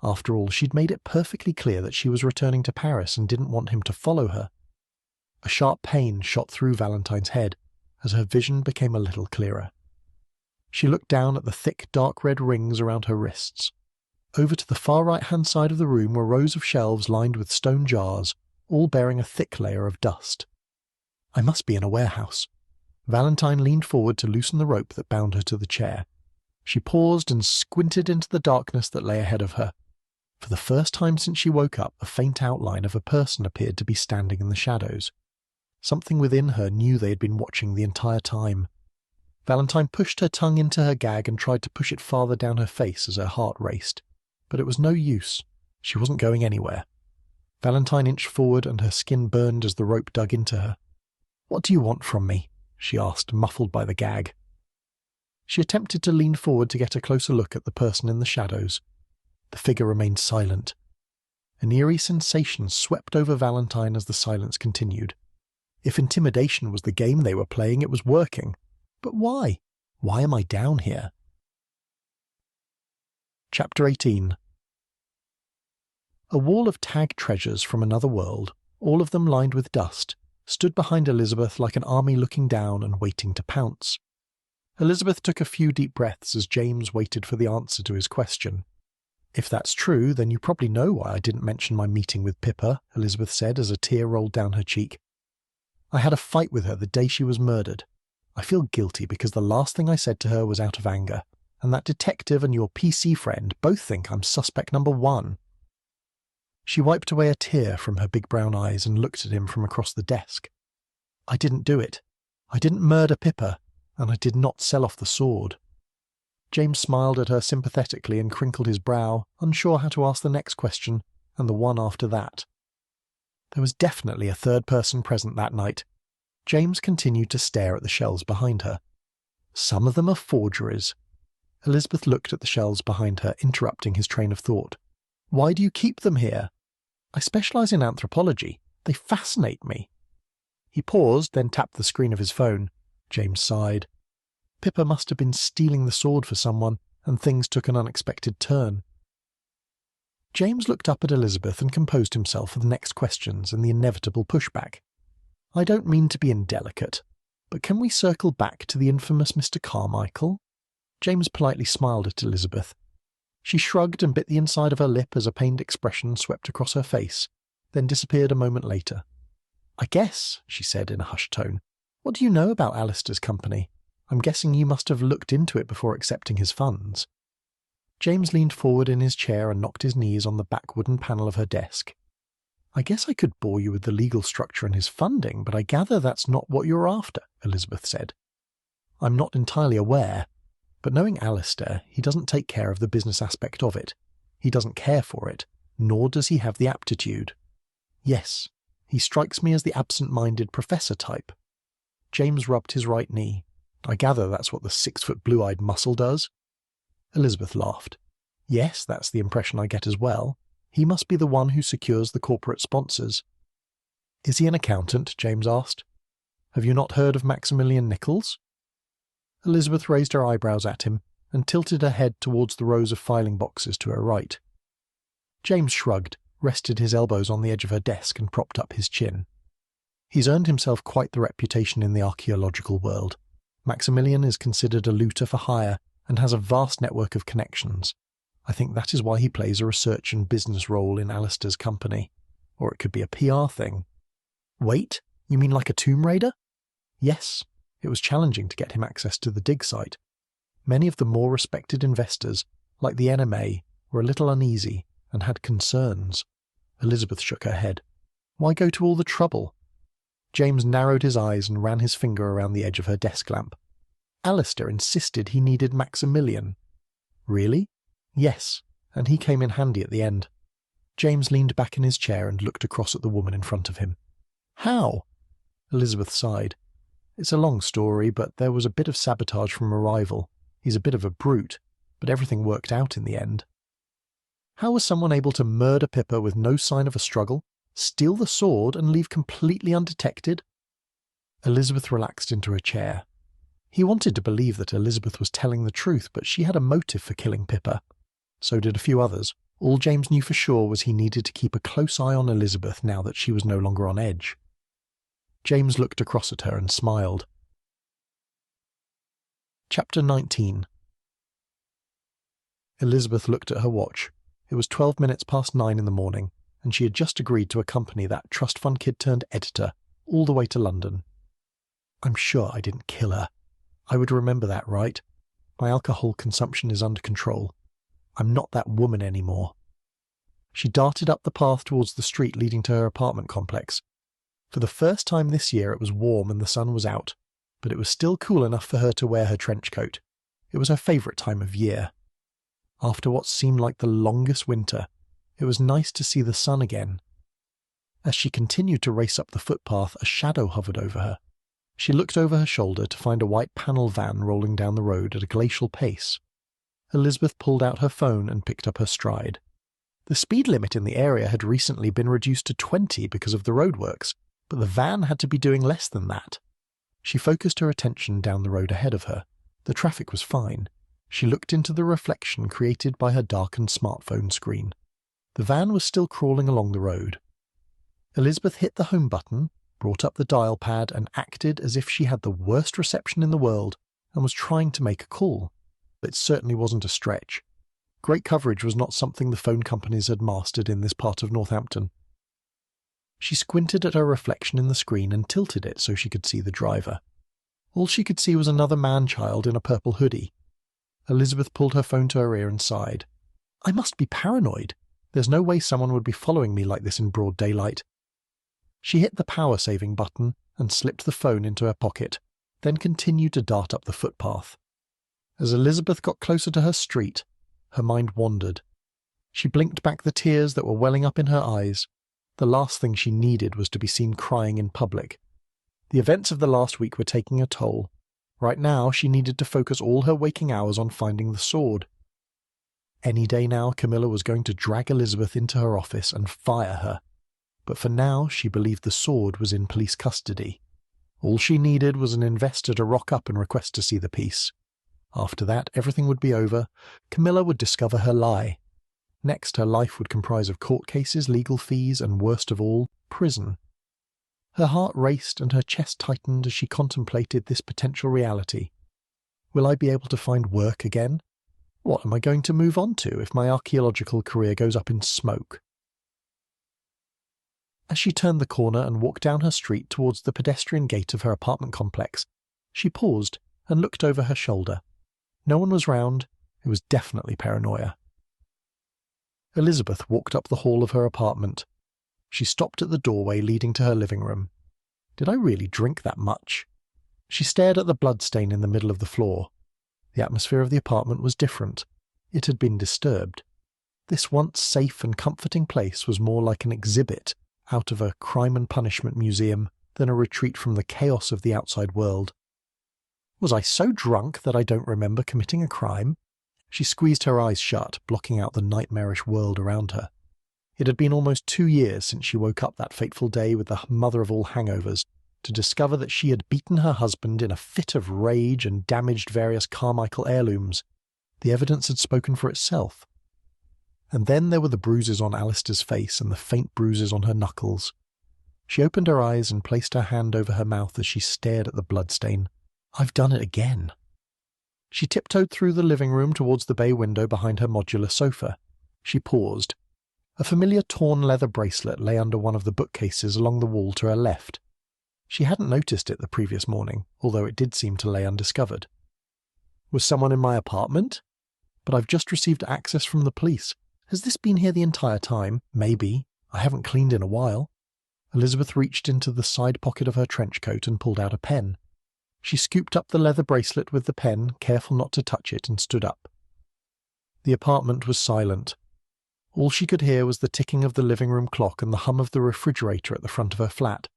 After all, she'd made it perfectly clear that she was returning to Paris and didn't want him to follow her. A sharp pain shot through Valentine's head as her vision became a little clearer. She looked down at the thick, dark red rings around her wrists. Over to the far right-hand side of the room were rows of shelves lined with stone jars, all bearing a thick layer of dust. I must be in a warehouse. Valentine leaned forward to loosen the rope that bound her to the chair. She paused and squinted into the darkness that lay ahead of her. For the first time since she woke up, a faint outline of a person appeared to be standing in the shadows. Something within her knew they had been watching the entire time. Valentine pushed her tongue into her gag and tried to push it farther down her face as her heart raced. But it was no use. She wasn't going anywhere. Valentine inched forward and her skin burned as the rope dug into her. "What do you want from me?" she asked, muffled by the gag. She attempted to lean forward to get a closer look at the person in the shadows. The figure remained silent. An eerie sensation swept over Valentine as the silence continued. If intimidation was the game they were playing, it was working. But why? Why am I down here? Chapter 18. A wall of tag treasures from another world, all of them lined with dust, stood behind Elizabeth like an army looking down and waiting to pounce. Elizabeth took a few deep breaths as James waited for the answer to his question. "If that's true, then you probably know why I didn't mention my meeting with Pippa," Elizabeth said as a tear rolled down her cheek. "I had a fight with her the day she was murdered. I feel guilty because the last thing I said to her was out of anger, and that detective and your PC friend both think I'm suspect number 1. She wiped away a tear from her big brown eyes and looked at him from across the desk. "I didn't do it. I didn't murder Pippa, and I did not sell off the sword." James smiled at her sympathetically and crinkled his brow, unsure how to ask the next question, and the one after that. There was definitely a third person present that night. James continued to stare at the shelves behind her. "Some of them are forgeries." Elizabeth looked at the shelves behind her, interrupting his train of thought. "Why do you keep them here?" "I specialize in anthropology. They fascinate me." He paused, then tapped the screen of his phone. James sighed. Pippa must have been stealing the sword for someone, and things took an unexpected turn. James looked up at Elizabeth and composed himself for the next questions and the inevitable pushback. I don't mean to be indelicate, but can we circle back to the infamous Mr. Carmichael? James politely smiled at Elizabeth. She shrugged and bit the inside of her lip as a pained expression swept across her face, then disappeared a moment later. I guess, she said in a hushed tone. What do you know about Alistair's company? I'm guessing you must have looked into it before accepting his funds. James leaned forward in his chair and knocked his knees on the back wooden panel of her desk. I guess I could bore you with the legal structure and his funding, but I gather that's not what you're after, Elizabeth said. I'm not entirely aware, but knowing Alistair, he doesn't take care of the business aspect of it. He doesn't care for it, nor does he have the aptitude. Yes, he strikes me as the absent-minded professor type. James rubbed his right knee. I gather that's what the 6-foot blue-eyed muscle does. Elizabeth laughed. Yes, that's the impression I get as well. He must be the one who secures the corporate sponsors. Is he an accountant? James asked. Have you not heard of Maximilian Nichols? Elizabeth raised her eyebrows at him and tilted her head towards the rows of filing boxes to her right. James shrugged, rested his elbows on the edge of her desk and propped up his chin. He's earned himself quite the reputation in the archaeological world. Maximilian is considered a looter for hire and has a vast network of connections. I think that is why he plays a research and business role in Alistair's company. Or it could be a PR thing. Wait, you mean like a Tomb Raider? Yes, it was challenging to get him access to the dig site. Many of the more respected investors, like the NMA, were a little uneasy and had concerns. Elizabeth shook her head. Why go to all the trouble? James narrowed his eyes and ran his finger around the edge of her desk lamp. Alistair insisted he needed Maximilian. Really? Yes, and he came in handy at the end. James leaned back in his chair and looked across at the woman in front of him. How? Elizabeth sighed. It's a long story, but there was a bit of sabotage from a rival. He's a bit of a brute, but everything worked out in the end. How was someone able to murder Pippa with no sign of a struggle, steal the sword and leave completely undetected? Elizabeth relaxed into her chair. He wanted to believe that Elizabeth was telling the truth, but she had a motive for killing Pippa. So did a few others. All James knew for sure was he needed to keep a close eye on Elizabeth now that she was no longer on edge. James looked across at her and smiled. Chapter 19. Elizabeth looked at her watch. It was 12 minutes past 9 in the morning, and she had just agreed to accompany that trust fund kid turned editor all the way to London. I'm sure I didn't kill her. I would remember that, right? My alcohol consumption is under control. I'm not that woman anymore. She darted up the path towards the street leading to her apartment complex. For the first time this year it was warm and the sun was out, but it was still cool enough for her to wear her trench coat. It was her favourite time of year. After what seemed like the longest winter, it was nice to see the sun again. As she continued to race up the footpath, a shadow hovered over her. She looked over her shoulder to find a white panel van rolling down the road at a glacial pace. Elizabeth pulled out her phone and picked up her stride. The speed limit in the area had recently been reduced to 20 because of the roadworks, but the van had to be doing less than that. She focused her attention down the road ahead of her. The traffic was fine. She looked into the reflection created by her darkened smartphone screen. The van was still crawling along the road. Elizabeth hit the home button, brought up the dial pad and acted as if she had the worst reception in the world and was trying to make a call. It certainly wasn't a stretch. Great coverage was not something the phone companies had mastered in this part of Northampton. She squinted at her reflection in the screen and tilted it so she could see the driver. All she could see was another man-child in a purple hoodie. Elizabeth pulled her phone to her ear and sighed. I must be paranoid. There's no way someone would be following me like this in broad daylight. She hit the power-saving button and slipped the phone into her pocket, then continued to dart up the footpath. As Elizabeth got closer to her street, her mind wandered. She blinked back the tears that were welling up in her eyes. The last thing she needed was to be seen crying in public. The events of the last week were taking a toll. Right now, she needed to focus all her waking hours on finding the sword. Any day now, Camilla was going to drag Elizabeth into her office and fire her. but for now she believed the sword was in police custody. All she needed was an investor to rock up and request to see the piece. After that, everything would be over. Camilla would discover her lie. Next, her life would comprise of court cases, legal fees, and worst of all, prison. Her heart raced and her chest tightened as she contemplated this potential reality. Will I be able to find work again? What am I going to move on to if my archaeological career goes up in smoke? As she turned the corner and walked down her street towards the pedestrian gate of her apartment complex, she paused and looked over her shoulder. No one was round. It was definitely paranoia. Elizabeth walked up the hall of her apartment. She stopped at the doorway leading to her living room. Did I really drink that much? She stared at the bloodstain in the middle of the floor. The atmosphere of the apartment was different. It had been disturbed. This once safe and comforting place was more like an exhibit out of a crime and punishment museum than a retreat from the chaos of the outside world. Was I so drunk that I don't remember committing a crime? She squeezed her eyes shut, blocking out the nightmarish world around her. It had been almost 2 years since she woke up that fateful day with the mother of all hangovers, to discover that she had beaten her husband in a fit of rage and damaged various Carmichael heirlooms. The evidence had spoken for itself. And then there were the bruises on Alistair's face and the faint bruises on her knuckles. She opened her eyes and placed her hand over her mouth as she stared at the bloodstain. I've done it again. She tiptoed through the living room towards the bay window behind her modular sofa. She paused. A familiar torn leather bracelet lay under one of the bookcases along the wall to her left. She hadn't noticed it the previous morning, although it did seem to lay undiscovered. Was someone in my apartment? But I've just received access from the police. Has this been here the entire time? Maybe. I haven't cleaned in a while. Elizabeth reached into the side pocket of her trench coat and pulled out a pen. She scooped up the leather bracelet with the pen, careful not to touch it, and stood up. The apartment was silent. All she could hear was the ticking of the living room clock and the hum of the refrigerator at the front of her flat.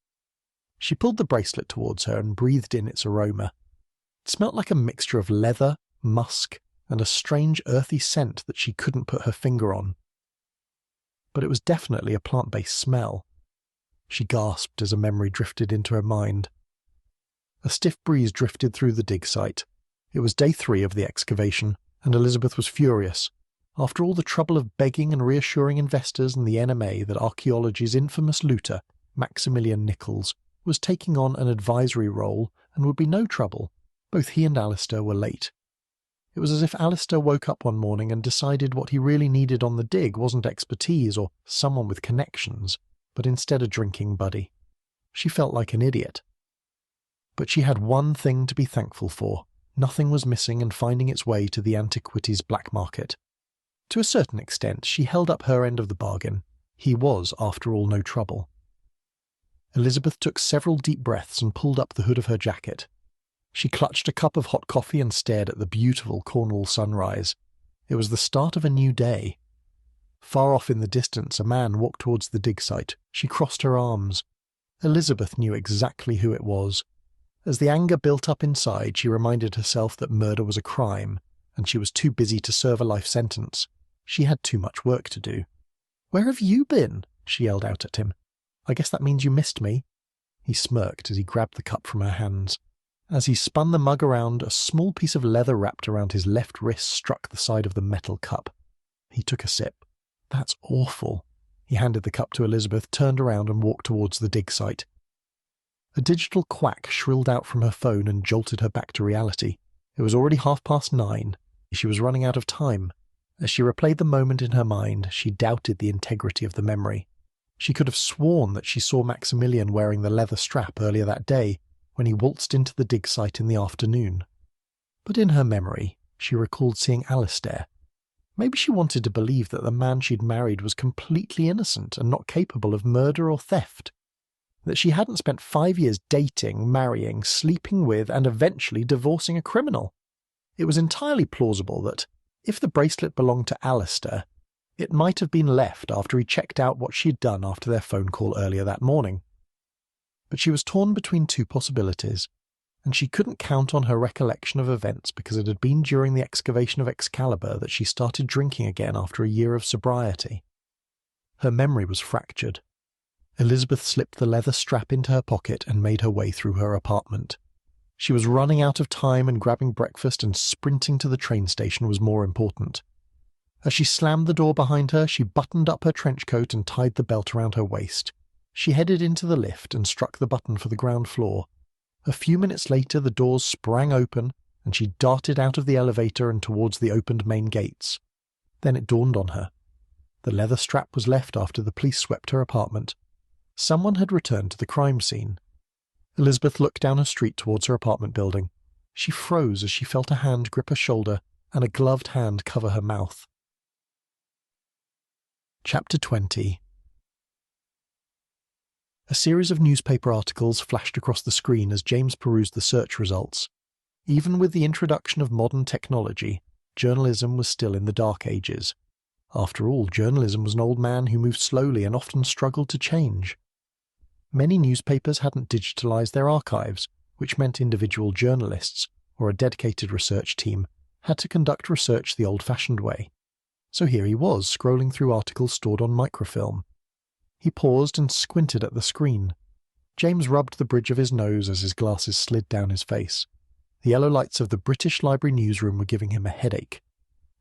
She pulled the bracelet towards her and breathed in its aroma. It smelt like a mixture of leather, musk, and a strange earthy scent that she couldn't put her finger on. But it was definitely a plant-based smell. She gasped as a memory drifted into her mind. A stiff breeze drifted through the dig site. It was day 3 of the excavation, and Elizabeth was furious. After all the trouble of begging and reassuring investors and the NMA that archaeology's infamous looter, Maximilian Nichols, was taking on an advisory role and would be no trouble, both he and Alistair were late. It was as if Alistair woke up one morning and decided what he really needed on the dig wasn't expertise or someone with connections, but instead a drinking buddy. She felt like an idiot. But she had one thing to be thankful for. Nothing was missing and finding its way to the antiquities black market. To a certain extent, she held up her end of the bargain. He was, after all, no trouble. Elizabeth took several deep breaths and pulled up the hood of her jacket. She clutched a cup of hot coffee and stared at the beautiful Cornwall sunrise. It was the start of a new day. Far off in the distance, a man walked towards the dig site. She crossed her arms. Elizabeth knew exactly who it was. As the anger built up inside, she reminded herself that murder was a crime, and she was too busy to serve a life sentence. She had too much work to do. "Where have you been?" she yelled out at him. "I guess that means you missed me." He smirked as he grabbed the cup from her hands. As he spun the mug around, a small piece of leather wrapped around his left wrist struck the side of the metal cup. He took a sip. "That's awful." He handed the cup to Elizabeth, turned around and walked towards the dig site. A digital quack shrilled out from her phone and jolted her back to reality. It was already 9:30. She was running out of time. As she replayed the moment in her mind, she doubted the integrity of the memory. She could have sworn that she saw Maximilian wearing the leather strap earlier that day, when he waltzed into the dig site in the afternoon. But in her memory, she recalled seeing Alistair. Maybe she wanted to believe that the man she'd married was completely innocent and not capable of murder or theft. That she hadn't spent 5 years dating, marrying, sleeping with, and eventually divorcing a criminal. It was entirely plausible that, if the bracelet belonged to Alistair, it might have been left after he checked out what she'd done after their phone call earlier that morning. But she was torn between 2 possibilities, and she couldn't count on her recollection of events because it had been during the excavation of Excalibur that she started drinking again after a year of sobriety. Her memory was fractured. Elizabeth slipped the leather strap into her pocket and made her way through her apartment. She was running out of time, and grabbing breakfast and sprinting to the train station was more important. As she slammed the door behind her, she buttoned up her trench coat and tied the belt around her waist. She headed into the lift and struck the button for the ground floor. A few minutes later, the doors sprang open, and she darted out of the elevator and towards the opened main gates. Then it dawned on her. The leather strap was left after the police swept her apartment. Someone had returned to the crime scene. Elizabeth looked down her street towards her apartment building. She froze as she felt a hand grip her shoulder and a gloved hand cover her mouth. Chapter 20. A series of newspaper articles flashed across the screen as James perused the search results. Even with the introduction of modern technology, journalism was still in the dark ages. After all, journalism was an old man who moved slowly and often struggled to change. Many newspapers hadn't digitalized their archives, which meant individual journalists, or a dedicated research team, had to conduct research the old-fashioned way. So here he was, scrolling through articles stored on microfilm. He paused and squinted at the screen. James rubbed the bridge of his nose as his glasses slid down his face. The yellow lights of the British Library newsroom were giving him a headache.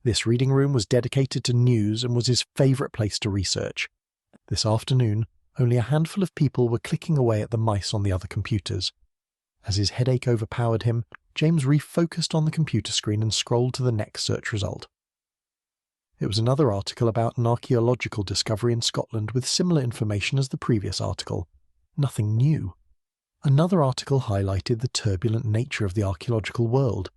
This reading room was dedicated to news and was his favourite place to research. This afternoon, only a handful of people were clicking away at the mice on the other computers. As his headache overpowered him, James refocused on the computer screen and scrolled to the next search result. It was another article about an archaeological discovery in Scotland with similar information as the previous article. Nothing new. Another article highlighted the turbulent nature of the archaeological world.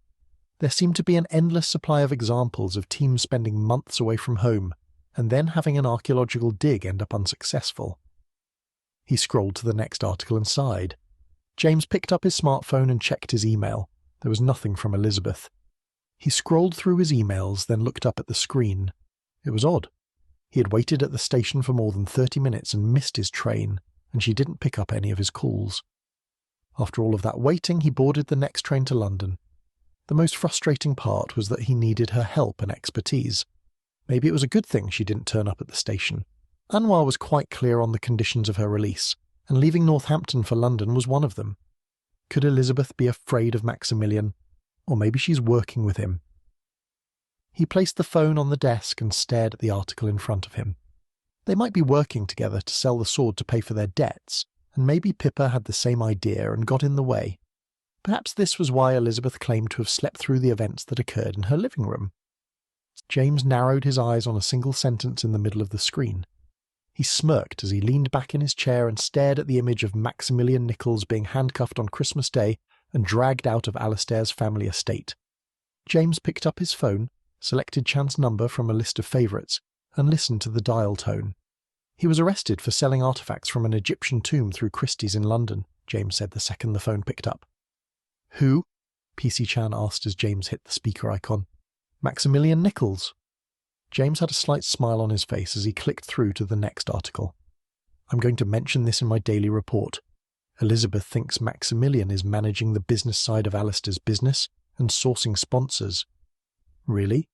There seemed to be an endless supply of examples of teams spending months away from home, and then having an archaeological dig end up unsuccessful. He scrolled to the next article and sighed. James picked up his smartphone and checked his email. There was nothing from Elizabeth. He scrolled through his emails, then looked up at the screen. It was odd. He had waited at the station for more than 30 minutes and missed his train, and she didn't pick up any of his calls. After all of that waiting, he boarded the next train to London. The most frustrating part was that he needed her help and expertise. Maybe it was a good thing she didn't turn up at the station. Anwar was quite clear on the conditions of her release, and leaving Northampton for London was one of them. Could Elizabeth be afraid of Maximilian? Or maybe she's working with him. He placed the phone on the desk and stared at the article in front of him. They might be working together to sell the sword to pay for their debts, and maybe Pippa had the same idea and got in the way. Perhaps this was why Elizabeth claimed to have slept through the events that occurred in her living room. James narrowed his eyes on a single sentence in the middle of the screen. He smirked as he leaned back in his chair and stared at the image of Maximilian Nichols being handcuffed on Christmas Day and dragged out of Alistair's family estate. James picked up his phone, selected chance number from a list of favourites, and listened to the dial tone. He was arrested for selling artefacts from an Egyptian tomb through Christie's in London, James said the second the phone picked up. Who? PC Chan asked as James hit the speaker icon. Maximilian Nichols. James had a slight smile on his face as he clicked through to the next article. I'm going to mention this in my daily report. Elizabeth thinks Maximilian is managing the business side of Alistair's business and sourcing sponsors. Really?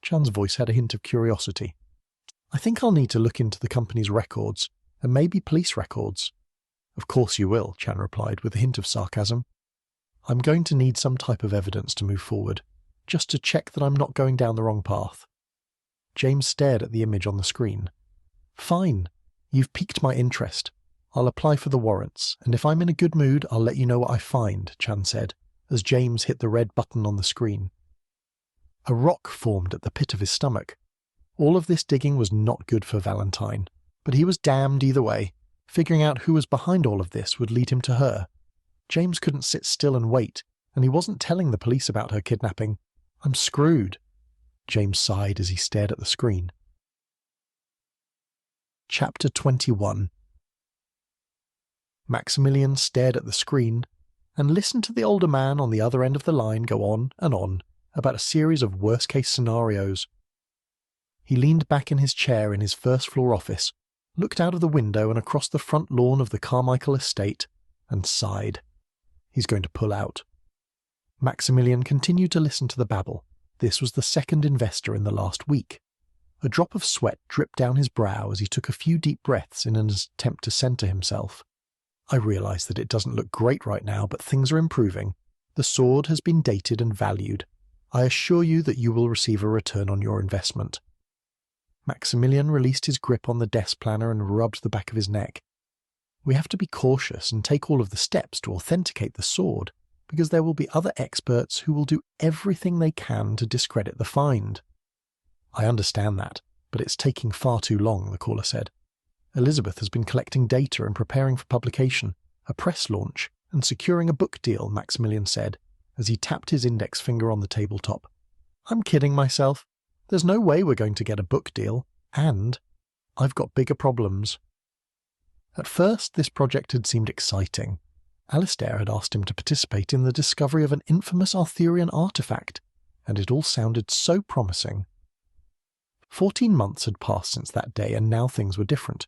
Chan's voice had a hint of curiosity. I think I'll need to look into the company's records, and maybe police records. Of course you will, Chan replied with a hint of sarcasm. I'm going to need some type of evidence to move forward, just to check that I'm not going down the wrong path. James stared at the image on the screen. Fine. You've piqued my interest. I'll apply for the warrants, and if I'm in a good mood, I'll let you know what I find, Chan said, as James hit the red button on the screen. A rock formed at the pit of his stomach. All of this digging was not good for Valentine, but he was damned either way. Figuring out who was behind all of this would lead him to her. James couldn't sit still and wait, and he wasn't telling the police about her kidnapping. I'm screwed. James sighed as he stared at the screen. Chapter 21. Maximilian stared at the screen and listened to the older man on the other end of the line go on about a series of worst-case scenarios. He leaned back in his chair in his first-floor office, looked out of the window and across the front lawn of the Carmichael estate, and sighed. He's going to pull out. Maximilian continued to listen to the babble. This was the second investor in the last week. A drop of sweat dripped down his brow as he took a few deep breaths in an attempt to centre himself. I realise that it doesn't look great right now, but things are improving. The sword has been dated and valued. I assure you that you will receive a return on your investment. Maximilian released his grip on the desk planner and rubbed the back of his neck. We have to be cautious and take all of the steps to authenticate the sword, because there will be other experts who will do everything they can to discredit the find. I understand that, but it's taking far too long, the caller said. Elizabeth has been collecting data and preparing for publication, a press launch, and securing a book deal, Maximilian said, as he tapped his index finger on the tabletop. I'm kidding myself. There's no way we're going to get a book deal, and I've got bigger problems. At first, this project had seemed exciting. Alistair had asked him to participate in the discovery of an infamous Arthurian artifact, and it all sounded so promising. 14 months had passed since that day, and now things were different.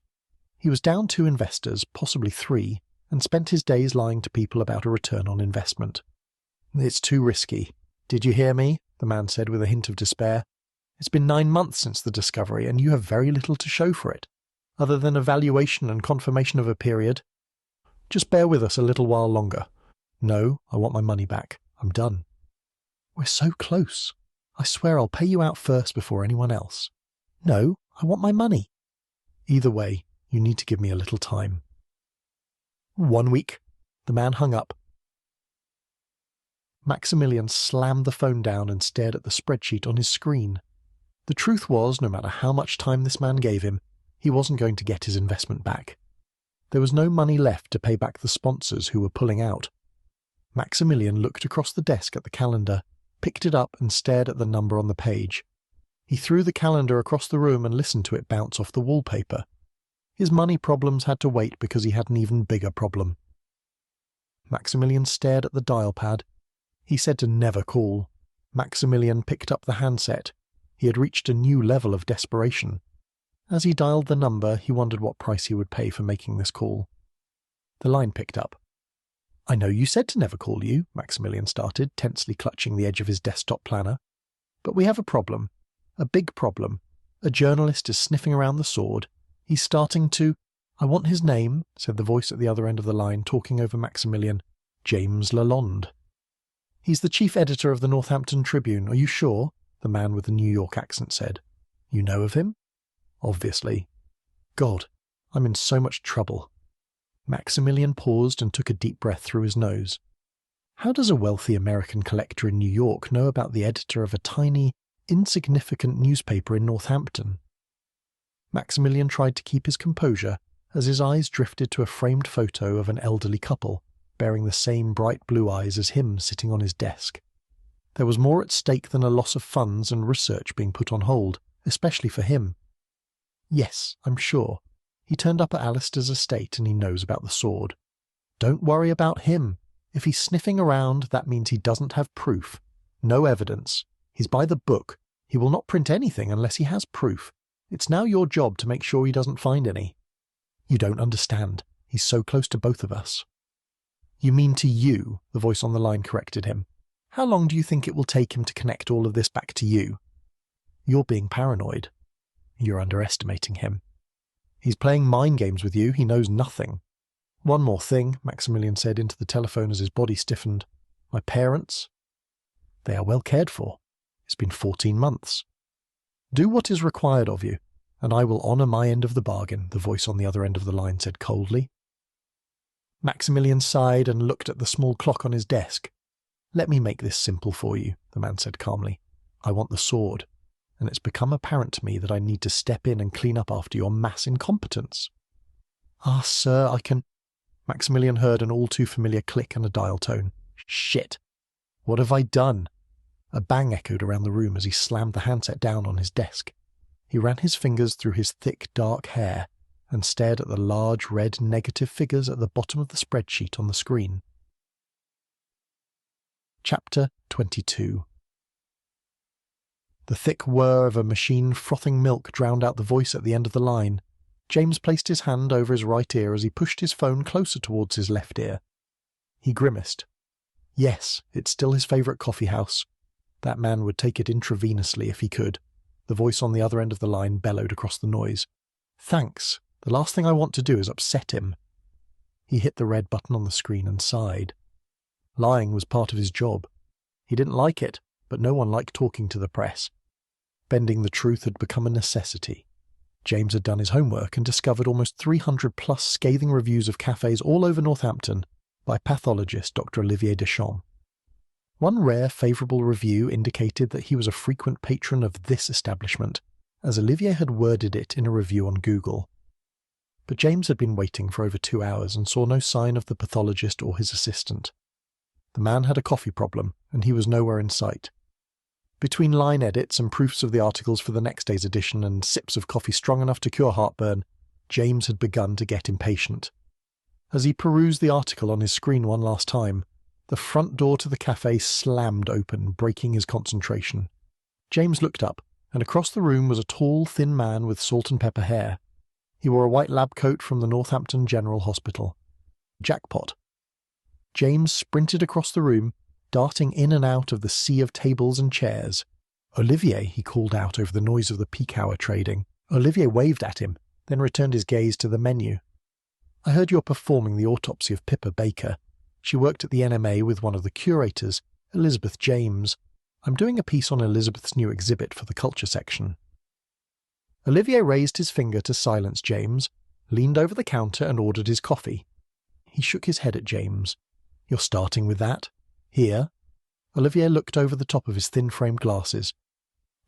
He was down 2 investors, possibly 3, and spent his days lying to people about a return on investment. It's too risky. Did you hear me? The man said with a hint of despair. It's been 9 months since the discovery, and you have very little to show for it, other than a valuation and confirmation of a period. Just bear with us a little while longer. No, I want my money back. I'm done. We're so close. I swear I'll pay you out first before anyone else. No, I want my money. Either way, you need to give me a little time. 1 week. The man hung up. Maximilian slammed the phone down and stared at the spreadsheet on his screen. The truth was, no matter how much time this man gave him, he wasn't going to get his investment back. There was no money left to pay back the sponsors who were pulling out. Maximilian looked across the desk at the calendar, picked it up and stared at the number on the page. He threw the calendar across the room and listened to it bounce off the wallpaper. His money problems had to wait because he had an even bigger problem. Maximilian stared at the dial pad. He said to never call. Maximilian picked up the handset. He had reached a new level of desperation. As he dialed the number, he wondered what price he would pay for making this call. The line picked up. I know you said to never call you, Maximilian started, tensely clutching the edge of his desktop planner. But we have a problem. A big problem. A journalist is sniffing around the sword. He's starting to... I want his name, said the voice at the other end of the line, talking over Maximilian. James Lalonde. He's the chief editor of the Northampton Tribune. Are you sure? The man with the New York accent said. You know of him? Obviously. God, I'm in so much trouble. Maximilian paused and took a deep breath through his nose. How does a wealthy American collector in New York know about the editor of a tiny, insignificant newspaper in Northampton? Maximilian tried to keep his composure as his eyes drifted to a framed photo of an elderly couple, bearing the same bright blue eyes as him sitting on his desk. There was more at stake than a loss of funds and research being put on hold, especially for him. Yes, I'm sure. He turned up at Alistair's estate and he knows about the sword. Don't worry about him. If he's sniffing around, that means he doesn't have proof. No evidence. He's by the book. He will not print anything unless he has proof. It's now your job to make sure he doesn't find any. You don't understand. He's so close to both of us. You mean to you, the voice on the line corrected him. How long do you think it will take him to connect all of this back to you? You're being paranoid. You're underestimating him. He's playing mind games with you. He knows nothing. One more thing, Maximilian said into the telephone as his body stiffened. My parents? They are well cared for. It's been 14 months. Do what is required of you, and I will honour my end of the bargain, the voice on the other end of the line said coldly. Maximilian sighed and looked at the small clock on his desk. Let me make this simple for you, the man said calmly. I want the sword, and it's become apparent to me that I need to step in and clean up after your mass incompetence. Ah, sir, I can... Maximilian heard an all-too-familiar click and a dial tone. Shit! What have I done? A bang echoed around the room as he slammed the handset down on his desk. He ran his fingers through his thick, dark hair and stared at the large red negative figures at the bottom of the spreadsheet on the screen. Chapter 22. The thick whir of a machine frothing milk drowned out the voice at the end of the line. James placed his hand over his right ear as he pushed his phone closer towards his left ear. He grimaced. Yes, it's still his favourite coffee house. That man would take it intravenously if he could. The voice on the other end of the line bellowed across the noise. "Thanks. The last thing I want to do is upset him." He hit the red button on the screen and sighed. Lying was part of his job. He didn't like it, but no one liked talking to the press. Bending the truth had become a necessity. James had done his homework and discovered almost 300-plus scathing reviews of cafes all over Northampton by pathologist Dr. Olivier Deschamps. One rare favourable review indicated that he was a frequent patron of this establishment, as Olivier had worded it in a review on Google. But James had been waiting for over 2 hours and saw no sign of the pathologist or his assistant. The man had a coffee problem, and he was nowhere in sight. Between line edits and proofs of the articles for the next day's edition and sips of coffee strong enough to cure heartburn, James had begun to get impatient. As he perused the article on his screen one last time, the front door to the cafe slammed open, breaking his concentration. James looked up, and across the room was a tall, thin man with salt and pepper hair. He wore a white lab coat from the Northampton General Hospital. Jackpot. James sprinted across the room, darting in and out of the sea of tables and chairs. "Olivier," he called out over the noise of the peak hour trading. Olivier waved at him, then returned his gaze to the menu. "I heard you're performing the autopsy of Pippa Baker. She worked at the NMA with one of the curators, Elizabeth James. I'm doing a piece on Elizabeth's new exhibit for the culture section." Olivier raised his finger to silence James, leaned over the counter and ordered his coffee. He shook his head at James. "You're starting with that? Here?" Olivier looked over the top of his thin-framed glasses.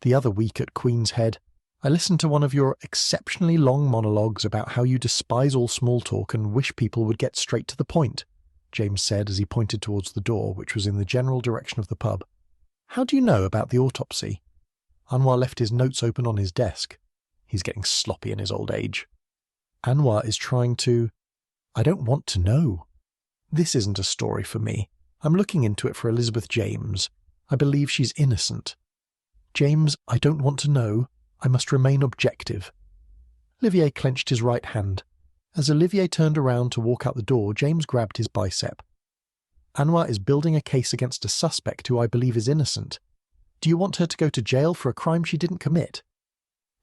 "The other week at Queen's Head, I listened to one of your exceptionally long monologues about how you despise all small talk and wish people would get straight to the point," James said as he pointed towards the door, which was in the general direction of the pub. "How do you know about the autopsy?" Anwar left his notes open on his desk. He's getting sloppy in his old age. "Anwar is trying to... I don't want to know. This isn't a story for me. I'm looking into it for Elizabeth James. I believe she's innocent. James, I don't want to know. I must remain objective." Olivier clenched his right hand. As Olivier turned around to walk out the door, James grabbed his bicep. "Anwar is building a case against a suspect who I believe is innocent. Do you want her to go to jail for a crime she didn't commit?"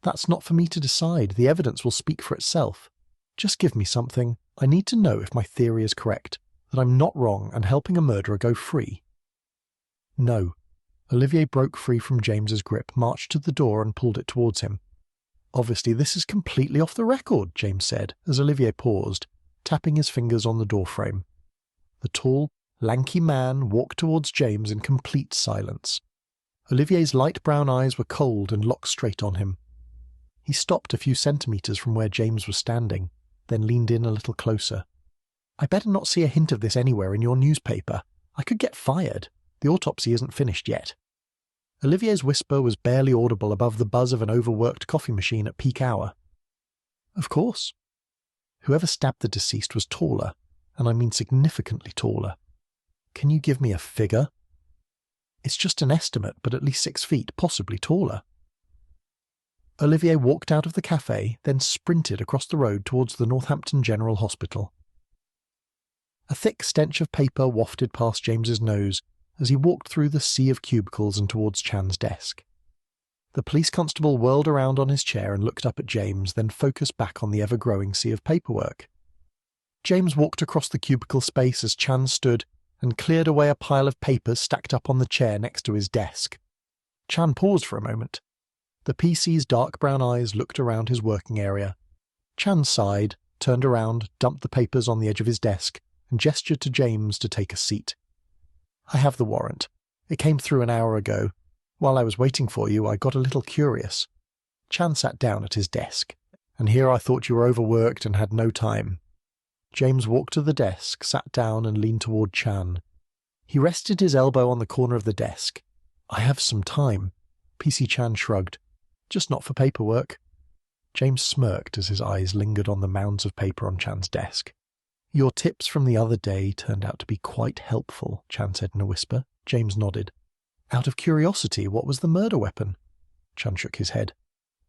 "That's not for me to decide. The evidence will speak for itself. Just give me something. I need to know if my theory is correct, that I'm not wrong and helping a murderer go free." "No." Olivier broke free from James's grip, marched to the door and pulled it towards him. "Obviously this is completely off the record," James said, as Olivier paused, tapping his fingers on the doorframe. The tall, lanky man walked towards James in complete silence. Olivier's light brown eyes were cold and locked straight on him. He stopped a few centimetres from where James was standing, then leaned in a little closer. "I better not see a hint of this anywhere in your newspaper. I could get fired. The autopsy isn't finished yet." Olivier's whisper was barely audible above the buzz of an overworked coffee machine at peak hour. "Of course. Whoever stabbed the deceased was taller, and I mean significantly taller. Can you give me a figure?" "It's just an estimate, but at least 6 feet, possibly taller." Olivier walked out of the cafe, then sprinted across the road towards the Northampton General Hospital. A thick stench of paper wafted past James's nose as he walked through the sea of cubicles and towards Chan's desk. The police constable whirled around on his chair and looked up at James, then focused back on the ever-growing sea of paperwork. James walked across the cubicle space as Chan stood and cleared away a pile of papers stacked up on the chair next to his desk. Chan paused for a moment. The PC's dark brown eyes looked around his working area. Chan sighed, turned around, dumped the papers on the edge of his desk, and gestured to James to take a seat. "I have the warrant. It came through an hour ago. While I was waiting for you, I got a little curious." Chan sat down at his desk. "And here I thought you were overworked and had no time." James walked to the desk, sat down and leaned toward Chan. He rested his elbow on the corner of the desk. "I have some time." PC Chan shrugged. "Just not for paperwork." James smirked as his eyes lingered on the mounds of paper on Chan's desk. "Your tips from the other day turned out to be quite helpful," Chan said in a whisper. James nodded. "Out of curiosity, what was the murder weapon?" Chan shook his head.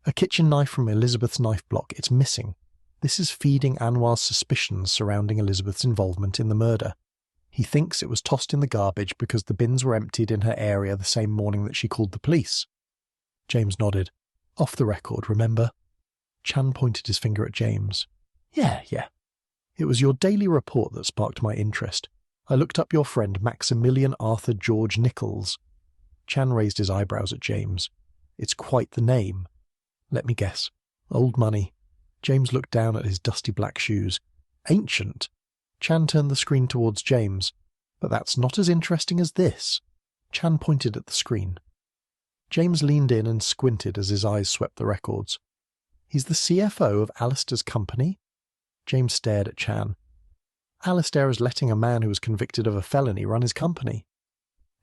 "A kitchen knife from Elizabeth's knife block. It's missing. This is feeding Anwar's suspicions surrounding Elizabeth's involvement in the murder. He thinks it was tossed in the garbage because the bins were emptied in her area the same morning that she called the police." James nodded. Off the record, remember? Chan pointed his finger at James. Yeah. It was your daily report that sparked my interest. I looked up your friend Maximilian Arthur George Nichols. Chan raised his eyebrows at James. It's quite the name. Let me guess. Old money. James looked down at his dusty black shoes. Ancient. Chan turned the screen towards James. But that's not as interesting as this. Chan pointed at the screen. James leaned in and squinted as his eyes swept the records. He's the CFO of Alistair's company? James stared at Chan. Alistair is letting a man who was convicted of a felony run his company.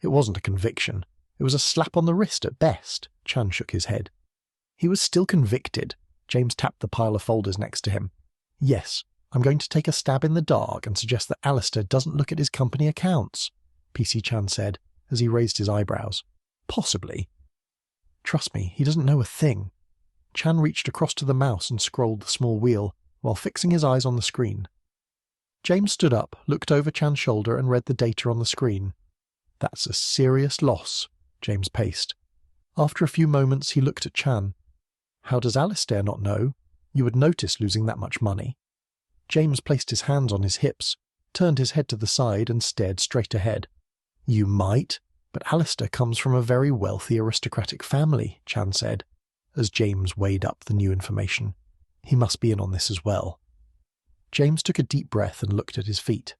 It wasn't a conviction. It was a slap on the wrist at best. Chan shook his head. He was still convicted. James tapped the pile of folders next to him. Yes, I'm going to take a stab in the dark and suggest that Alistair doesn't look at his company accounts, PC Chan said, as he raised his eyebrows. Possibly. Trust me, he doesn't know a thing. Chan reached across to the mouse and scrolled the small wheel, while fixing his eyes on the screen. James stood up, looked over Chan's shoulder and read the data on the screen. That's a serious loss, James paced. After a few moments he looked at Chan. How does Alistair not know? You would notice losing that much money. James placed his hands on his hips, turned his head to the side and stared straight ahead. You might, but Alistair comes from a very wealthy aristocratic family, Chan said, as James weighed up the new information. He must be in on this as well. James took a deep breath and looked at his feet.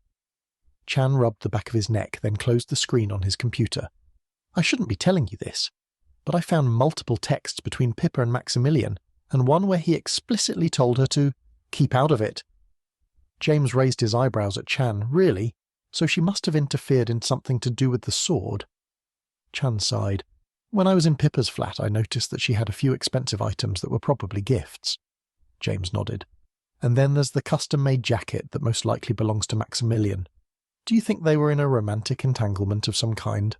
Chan rubbed the back of his neck, then closed the screen on his computer. I shouldn't be telling you this, but I found multiple texts between Pippa and Maximilian, and one where he explicitly told her to keep out of it. James raised his eyebrows at Chan. Really? So she must have interfered in something to do with the sword? Chan sighed. When I was in Pippa's flat, I noticed that she had a few expensive items that were probably gifts. James nodded. And then there's the custom-made jacket that most likely belongs to Maximilian. Do you think they were in a romantic entanglement of some kind?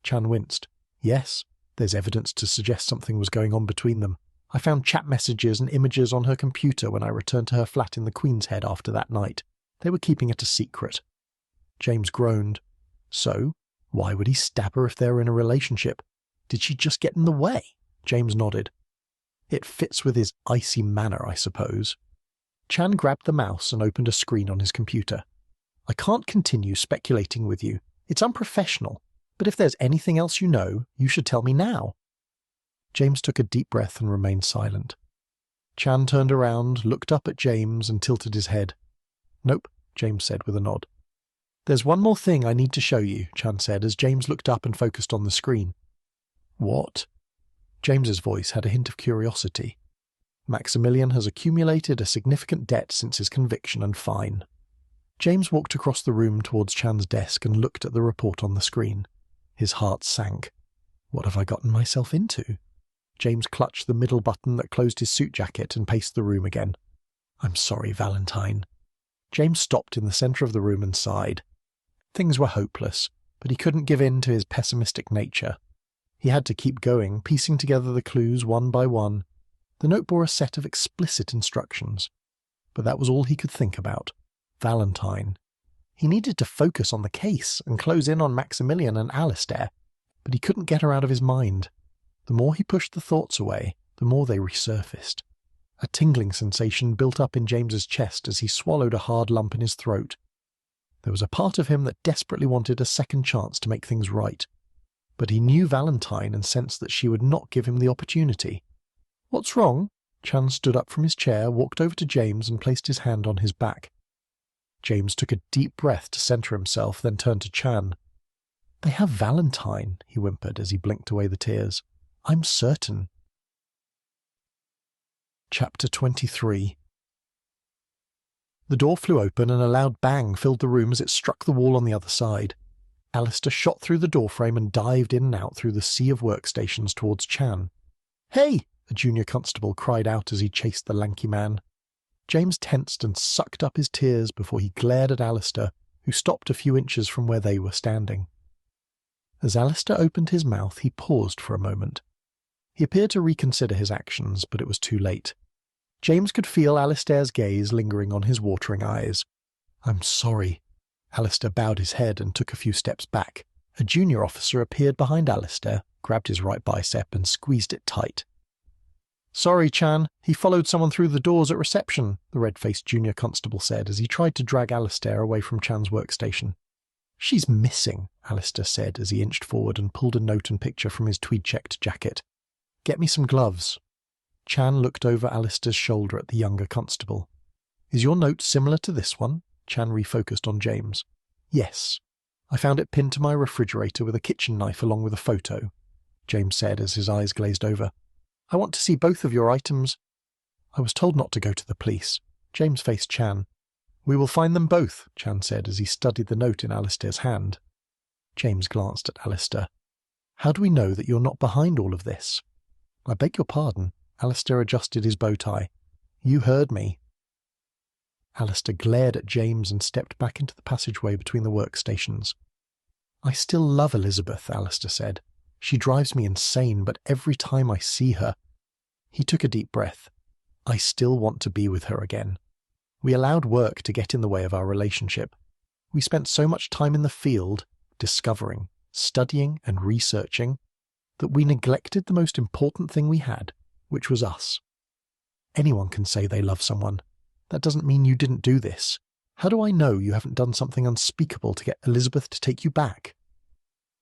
Chan winced. Yes, there's evidence to suggest something was going on between them. I found chat messages and images on her computer when I returned to her flat in the Queen's Head after that night. They were keeping it a secret. James groaned. So, why would he stab her if they were in a relationship? Did she just get in the way? James nodded. It fits with his icy manner, I suppose. Chan grabbed the mouse and opened a screen on his computer. I can't continue speculating with you. It's unprofessional. But if there's anything else you know, you should tell me now. James took a deep breath and remained silent. Chan turned around, looked up at James and tilted his head. Nope, James said with a nod. There's one more thing I need to show you, Chan said as James looked up and focused on the screen. What? James's voice had a hint of curiosity. Maximilian has accumulated a significant debt since his conviction and fine. James walked across the room towards Chan's desk and looked at the report on the screen. His heart sank. What have I gotten myself into? James clutched the middle button that closed his suit jacket and paced the room again. I'm sorry, Valentine. James stopped in the centre of the room and sighed. Things were hopeless, but he couldn't give in to his pessimistic nature. He had to keep going, piecing together the clues one by one. The note bore a set of explicit instructions. But that was all he could think about. Valentine. He needed to focus on the case and close in on Maximilian and Alistair, but he couldn't get her out of his mind. The more he pushed the thoughts away, the more they resurfaced. A tingling sensation built up in James's chest as he swallowed a hard lump in his throat. There was a part of him that desperately wanted a second chance to make things right. But he knew Valentine and sensed that she would not give him the opportunity. What's wrong? Chan stood up from his chair, walked over to James and placed his hand on his back. James took a deep breath to centre himself, then turned to Chan. They have Valentine, he whimpered as he blinked away the tears. I'm certain. Chapter 23. The door flew open and a loud bang filled the room as it struck the wall on the other side. Alistair shot through the doorframe and dived in and out through the sea of workstations towards Chan. Hey! A junior constable cried out as he chased the lanky man. James tensed and sucked up his tears before he glared at Alistair, who stopped a few inches from where they were standing. As Alistair opened his mouth, he paused for a moment. He appeared to reconsider his actions, but it was too late. James could feel Alistair's gaze lingering on his watering eyes. I'm sorry. Alistair bowed his head and took a few steps back. A junior officer appeared behind Alistair, grabbed his right bicep and squeezed it tight. "Sorry, Chan, he followed someone through the doors at reception," the red-faced junior constable said as he tried to drag Alistair away from Chan's workstation. "She's missing," Alistair said as he inched forward and pulled a note and picture from his tweed-checked jacket. "Get me some gloves." Chan looked over Alistair's shoulder at the younger constable. "Is your note similar to this one?" Chan refocused on James. "Yes. I found it pinned to my refrigerator with a kitchen knife along with a photo," James said as his eyes glazed over. "I want to see both of your items." "I was told not to go to the police." James faced Chan. "We will find them both," Chan said as he studied the note in Alistair's hand. James glanced at Alistair. "How do we know that you're not behind all of this?" "I beg your pardon." Alistair adjusted his bow tie. "You heard me." Alistair glared at James and stepped back into the passageway between the workstations. "I still love Elizabeth," Alistair said. "She drives me insane, but every time I see her—" He took a deep breath. "I still want to be with her again. We allowed work to get in the way of our relationship. We spent so much time in the field, discovering, studying, and researching, that we neglected the most important thing we had, which was us. Anyone can say they love someone. That doesn't mean you didn't do this. How do I know you haven't done something unspeakable to get Elizabeth to take you back?"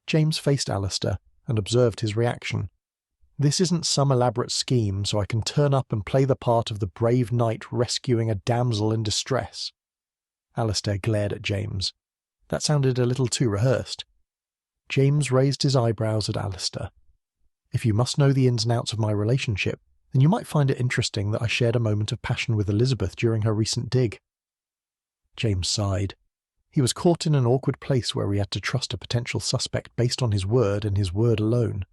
James faced Alistair and observed his reaction. "This isn't some elaborate scheme so I can turn up and play the part of the brave knight rescuing a damsel in distress." Alistair glared at James. That sounded a little too rehearsed. James raised his eyebrows at Alistair. "If you must know the ins and outs of my relationship, then you might find it interesting that I shared a moment of passion with Elizabeth during her recent dig." James sighed. He was caught in an awkward place where he had to trust a potential suspect based on his word and his word alone.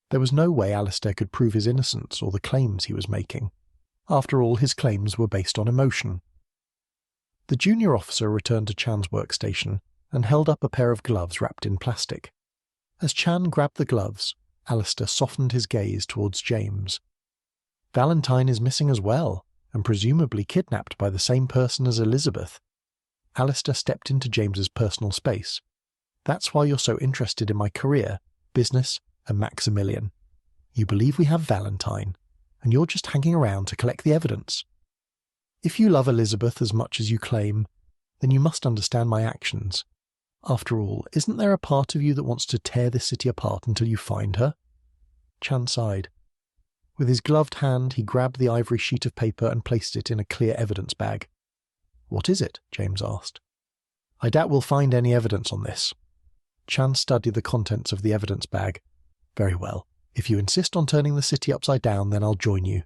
There was no way Alistair could prove his innocence or the claims he was making. After all, his claims were based on emotion. The junior officer returned to Chan's workstation and held up a pair of gloves wrapped in plastic. As Chan grabbed the gloves, Alistair softened his gaze towards James. "Valentine is missing as well, and presumably kidnapped by the same person as Elizabeth." Alistair stepped into James's personal space. "That's why you're so interested in my career, business, and Maximilian. You believe we have Valentine, and you're just hanging around to collect the evidence. If you love Elizabeth as much as you claim, then you must understand my actions. After all, isn't there a part of you that wants to tear this city apart until you find her?" Chan sighed. With his gloved hand, he grabbed the ivory sheet of paper and placed it in a clear evidence bag. "What is it?" James asked. "I doubt we'll find any evidence on this." Chan studied the contents of the evidence bag. "Very well. If you insist on turning the city upside down, then I'll join you."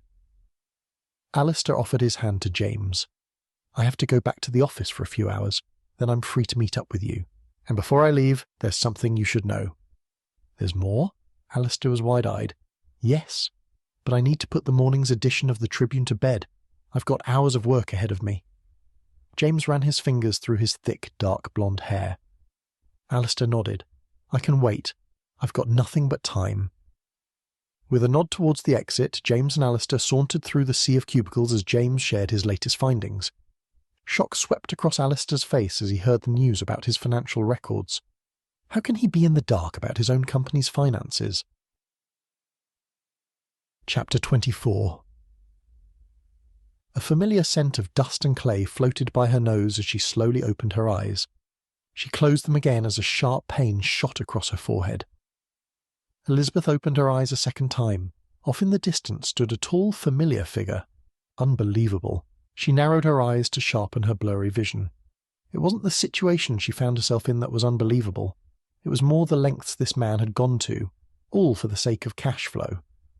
Alistair offered his hand to James. "I have to go back to the office for a few hours. Then I'm free to meet up with you. And before I leave, there's something you should know." "There's more?" Alistair was wide-eyed. "Yes. But I need to put the morning's edition of the Tribune to bed. I've got hours of work ahead of me." James ran his fingers through his thick, dark blonde hair. Alistair nodded. "I can wait. I've got nothing but time." With a nod towards the exit, James and Alistair sauntered through the sea of cubicles as James shared his latest findings. Shock swept across Alistair's face as he heard the news about his financial records. How can he be in the dark about his own company's finances? Chapter 24. A familiar scent of dust and clay floated by her nose as she slowly opened her eyes. She closed them again as a sharp pain shot across her forehead. Elizabeth opened her eyes a second time. Off in the distance stood a tall, familiar figure. Unbelievable. She narrowed her eyes to sharpen her blurry vision. It wasn't the situation she found herself in that was unbelievable. It was more the lengths this man had gone to, all for the sake of cash flow.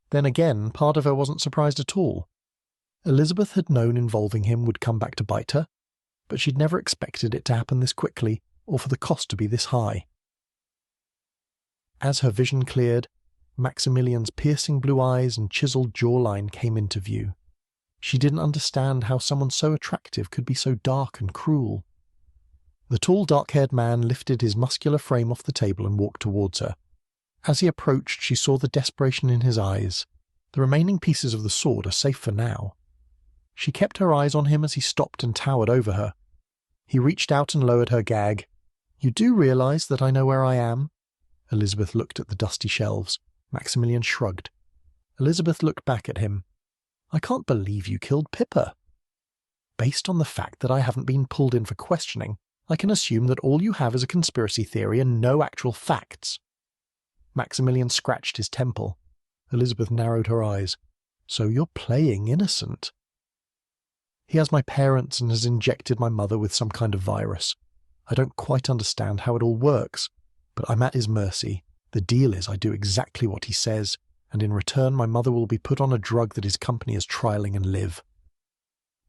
Then again, part of her wasn't surprised at all. Elizabeth had known involving him would come back to bite her, but she'd never expected it to happen this quickly, or for the cost to be this high. As her vision cleared, Maximilian's piercing blue eyes and chiseled jawline came into view. She didn't understand how someone so attractive could be so dark and cruel. The tall, dark-haired man lifted his muscular frame off the table and walked towards her. As he approached, she saw the desperation in his eyes. The remaining pieces of the sword are safe for now. She kept her eyes on him as he stopped and towered over her. He reached out and lowered her gag. "You do realize that I know where I am?" Elizabeth looked at the dusty shelves. Maximilian shrugged. Elizabeth looked back at him. I can't believe you killed Pippa. Based on the fact that I haven't been pulled in for questioning, I can assume that all you have is a conspiracy theory and no actual facts. Maximilian scratched his temple. Elizabeth narrowed her eyes. So you're playing innocent. He has my parents and has injected my mother with some kind of virus. I don't quite understand how it all works, but I'm at his mercy. The deal is I do exactly what he says, and in return my mother will be put on a drug that his company is trialling and live.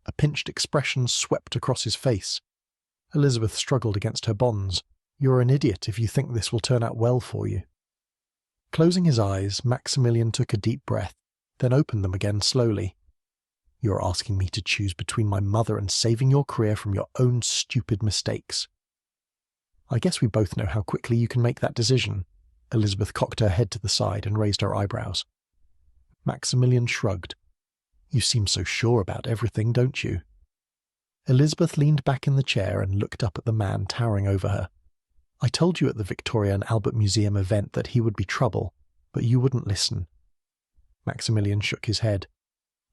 A pinched expression swept across his face. Elizabeth struggled against her bonds. You're an idiot if you think this will turn out well for you. Closing his eyes, Maximilian took a deep breath, then opened them again slowly. You're asking me to choose between my mother and saving your career from your own stupid mistakes. I guess we both know how quickly you can make that decision. Elizabeth cocked her head to the side and raised her eyebrows. Maximilian shrugged. You seem so sure about everything, don't you? Elizabeth leaned back in the chair and looked up at the man towering over her. I told you at the Victoria and Albert Museum event that he would be trouble, but you wouldn't listen. Maximilian shook his head.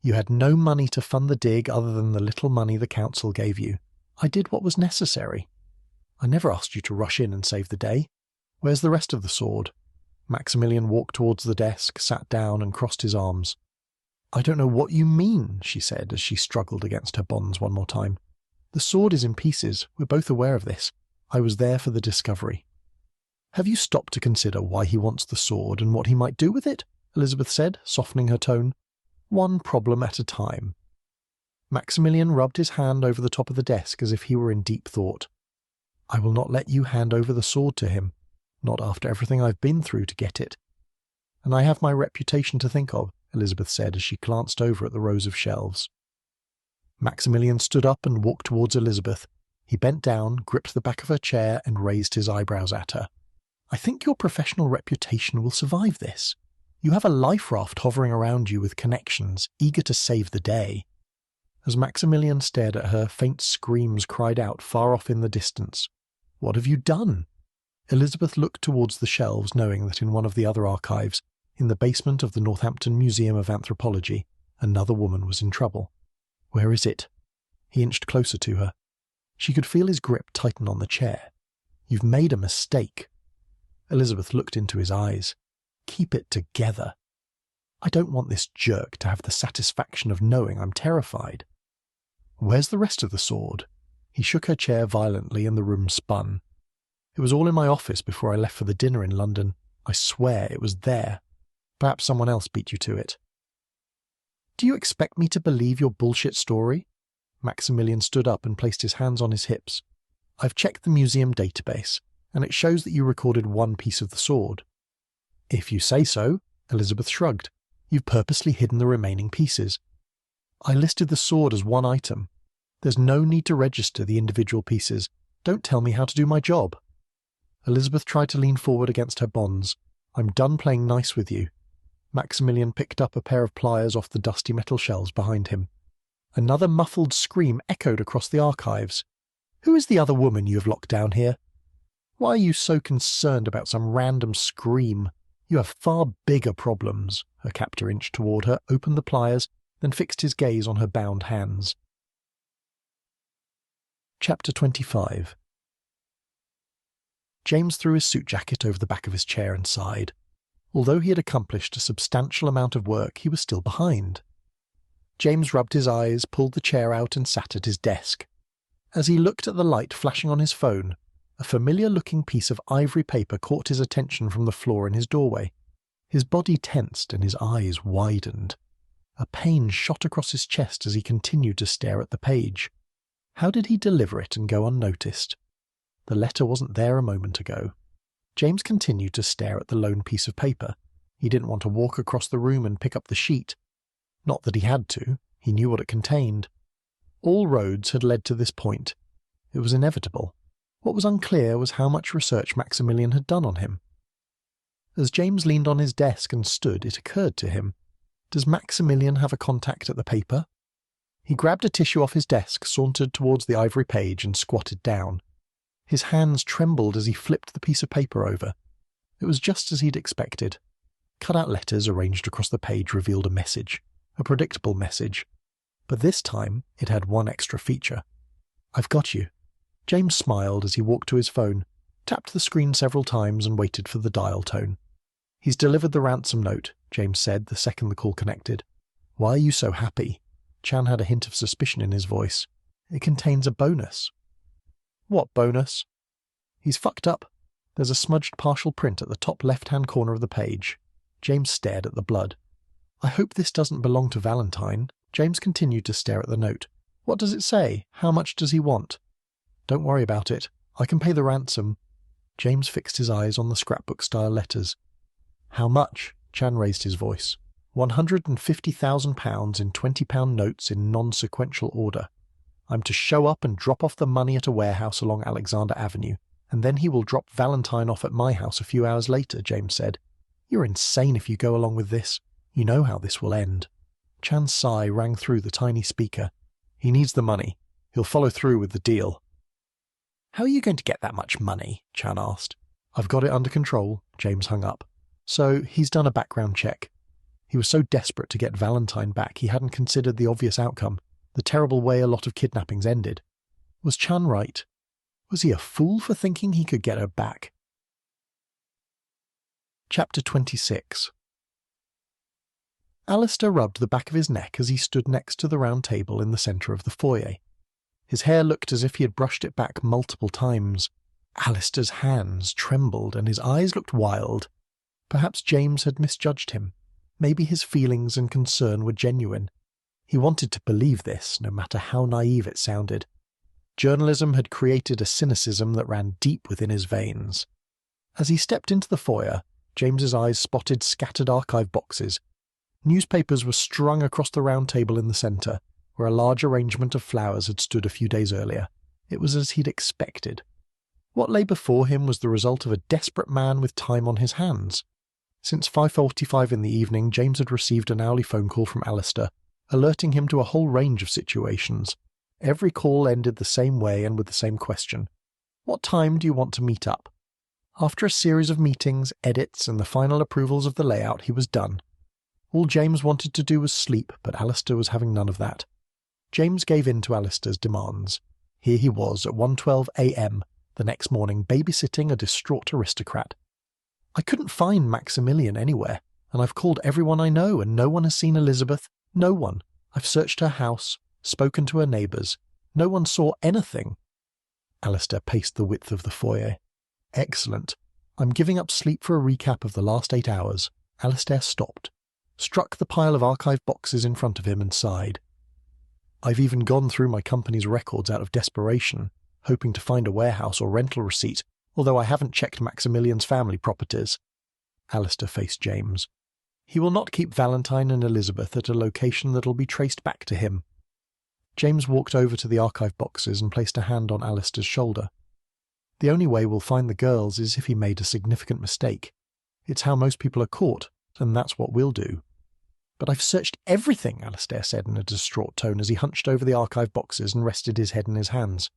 You had no money to fund the dig other than the little money the council gave you. I did what was necessary. I never asked you to rush in and save the day. Where's the rest of the sword? Maximilian walked towards the desk, sat down and crossed his arms. I don't know what you mean, she said as she struggled against her bonds one more time. The sword is in pieces. We're both aware of this. I was there for the discovery. Have you stopped to consider why he wants the sword and what he might do with it? Elizabeth said, softening her tone. One problem at a time. Maximilian rubbed his hand over the top of the desk as if he were in deep thought. I will not let you hand over the sword to him, not after everything I've been through to get it. And I have my reputation to think of, Elizabeth said as she glanced over at the rows of shelves. Maximilian stood up and walked towards Elizabeth. He bent down, gripped the back of her chair and raised his eyebrows at her. I think your professional reputation will survive this. You have a life raft hovering around you with connections, eager to save the day. As Maximilian stared at her, faint screams cried out far off in the distance. What have you done? Elizabeth looked towards the shelves, knowing that in one of the other archives, in the basement of the Northampton Museum of Anthropology, another woman was in trouble. Where is it? He inched closer to her. She could feel his grip tighten on the chair. You've made a mistake. Elizabeth looked into his eyes. Keep it together. I don't want this jerk to have the satisfaction of knowing I'm terrified. Where's the rest of the sword? He shook her chair violently and the room spun. It was all in my office before I left for the dinner in London. I swear it was there. Perhaps someone else beat you to it. Do you expect me to believe your bullshit story? Maximilian stood up and placed his hands on his hips. I've checked the museum database, and it shows that you recorded one piece of the sword. If you say so, Elizabeth shrugged. You've purposely hidden the remaining pieces. I listed the sword as one item. There's no need to register the individual pieces. Don't tell me how to do my job. Elizabeth tried to lean forward against her bonds. I'm done playing nice with you. Maximilian picked up a pair of pliers off the dusty metal shelves behind him. Another muffled scream echoed across the archives. Who is the other woman you have locked down here? Why are you so concerned about some random scream? You have far bigger problems. Her captor inched toward her, opened the pliers, then fixed his gaze on her bound hands. Chapter 25. James threw his suit jacket over the back of his chair and sighed. Although he had accomplished a substantial amount of work, he was still behind. James rubbed his eyes, pulled the chair out and sat at his desk. As he looked at the light flashing on his phone, a familiar-looking piece of ivory paper caught his attention from the floor in his doorway. His body tensed and his eyes widened. A pain shot across his chest as he continued to stare at the page. How did he deliver it and go unnoticed? The letter wasn't there a moment ago. James continued to stare at the lone piece of paper. He didn't want to walk across the room and pick up the sheet. Not that he had to. He knew what it contained. All roads had led to this point. It was inevitable. What was unclear was how much research Maximilian had done on him. As James leaned on his desk and stood, it occurred to him. Does Maximilian have a contact at the paper? He grabbed a tissue off his desk, sauntered towards the ivory page and squatted down. His hands trembled as he flipped the piece of paper over. It was just as he'd expected. Cut-out letters arranged across the page revealed a message. A predictable message. But this time it had one extra feature. "I've got you." James smiled as he walked to his phone, tapped the screen several times and waited for the dial tone. "He's delivered the ransom note," James said the second the call connected. "Why are you so happy?" Chan had a hint of suspicion in his voice. "It contains a bonus." "What bonus?" "He's fucked up. There's a smudged partial print at the top left-hand corner of the page." James stared at the blood. "I hope this doesn't belong to Valentine." James continued to stare at the note. "What does it say? How much does he want?" "Don't worry about it. I can pay the ransom." James fixed his eyes on the scrapbook-style letters. "How much?" Chan raised his voice. £150,000 in £20 notes in non-sequential order. I'm to show up and drop off the money at a warehouse along Alexander Avenue, and then he will drop Valentine off at my house a few hours later," James said. "You're insane if you go along with this. You know how this will end." Chan's sigh rang through the tiny speaker. "He needs the money. He'll follow through with the deal." "How are you going to get that much money?" Chan asked. "I've got it under control," James hung up. "So he's done a background check." He was so desperate to get Valentine back he hadn't considered the obvious outcome, the terrible way a lot of kidnappings ended. Was Chan right? Was he a fool for thinking he could get her back? Chapter 26. Alistair rubbed the back of his neck as he stood next to the round table in the centre of the foyer. His hair looked as if he had brushed it back multiple times. Alistair's hands trembled and his eyes looked wild. Perhaps James had misjudged him. Maybe his feelings and concern were genuine. He wanted to believe this, no matter how naive it sounded. Journalism had created a cynicism that ran deep within his veins. As he stepped into the foyer, James's eyes spotted scattered archive boxes. Newspapers were strung across the round table in the centre, where a large arrangement of flowers had stood a few days earlier. It was as he'd expected. What lay before him was the result of a desperate man with time on his hands. Since 5:45 in the evening, James had received an hourly phone call from Alistair, alerting him to a whole range of situations. Every call ended the same way and with the same question. "What time do you want to meet up?" After a series of meetings, edits, and the final approvals of the layout, he was done. All James wanted to do was sleep, but Alistair was having none of that. James gave in to Alistair's demands. Here he was at 1:12 a.m. the next morning, babysitting a distraught aristocrat. "I couldn't find Maximilian anywhere, and I've called everyone I know, and no one has seen Elizabeth. No one. I've searched her house, spoken to her neighbours. No one saw anything." Alistair paced the width of the foyer. "Excellent. I'm giving up sleep for a recap of the last 8 hours." Alistair stopped, struck the pile of archive boxes in front of him and sighed. "I've even gone through my company's records out of desperation, hoping to find a warehouse or rental receipt, although I haven't checked Maximilian's family properties." Alistair faced James. "He will not keep Valentine and Elizabeth at a location that'll be traced back to him." James walked over to the archive boxes and placed a hand on Alistair's shoulder. "The only way we'll find the girls is if he made a significant mistake. It's how most people are caught, and that's what we'll do." "But I've searched everything," Alistair said in a distraught tone as he hunched over the archive boxes and rested his head in his hands.